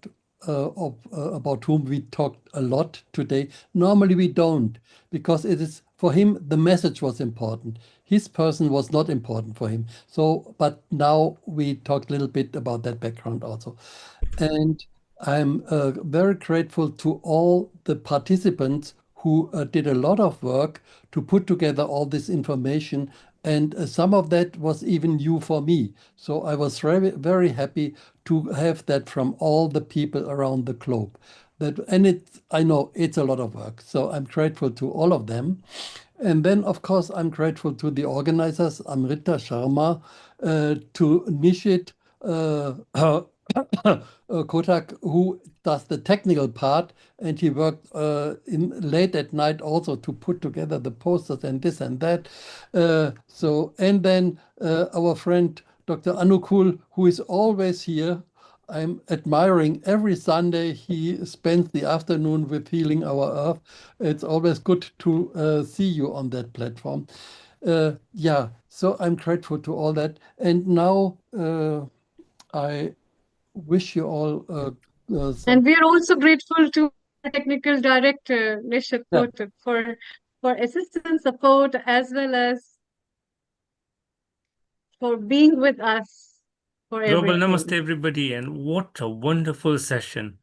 about whom we talked a lot today. Normally we don't, because it is for him the message was important. His person was not important for him. So, but now we talked a little bit about that background also. And I'm very grateful to all the participants who did a lot of work to put together all this information. And some of that was even new for me. So I was very, very happy to have that from all the people around the globe. I know it's a lot of work. So I'm grateful to all of them. And then, of course, I'm grateful to the organizers, Amrita Sharma, to Nishit, Kotak, who does the technical part, and he worked in late at night also to put together the posters and this and that. And then our friend Dr. Anukul, who is always here. I'm admiring every Sunday he spends the afternoon with Healing Our Earth. It's always good to see you on that platform. Yeah, so I'm grateful to all that. And now I wish you all some. And we are also grateful to our technical director, Nishit Yeah. Kotak, for assistance, support, as well as for being with us for Global everything. Namaste, everybody, and what a wonderful session.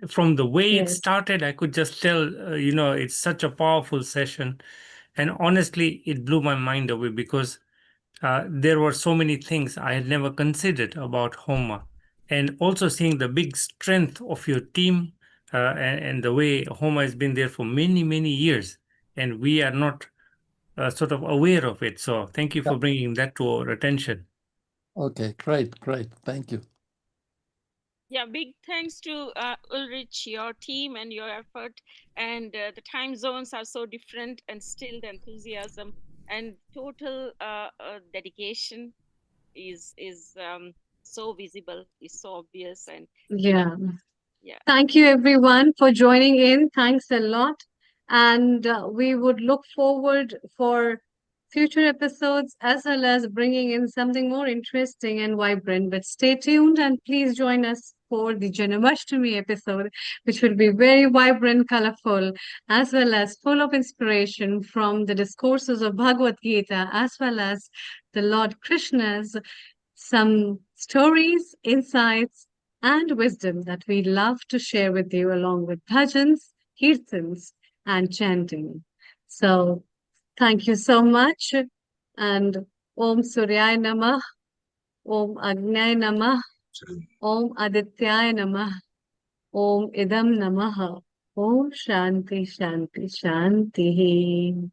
From the way it Yes. started, I could just tell, it's such a powerful session. And honestly, it blew my mind away because there were so many things I had never considered about Homa. And also seeing the big strength of your team and the way Homa has been there for many, many years. And we are not sort of aware of it. So thank you for bringing that to our attention. Okay, great. Thank you. Yeah, big thanks to Ulrich, your team, and your effort. And the time zones are so different, and still the enthusiasm and total dedication is so visible, is so obvious, and Yeah. yeah. Thank you, everyone, for joining in. Thanks a lot. And we would look forward for future episodes as well as bringing in something more interesting and vibrant. But stay tuned and please join us for the Janmashtami episode, which will be very vibrant, colorful, as well as full of inspiration from the discourses of Bhagavad Gita, as well as the Lord Krishna's some stories, insights, and wisdom that we love to share with you, along with bhajans, kirtans, and chanting. So, thank you so much. And Om Suryaya Namah, Om Agnyaya Namah, Om Adityaya Namah, Om Idam Namah, Om Shanti Shanti Shanti.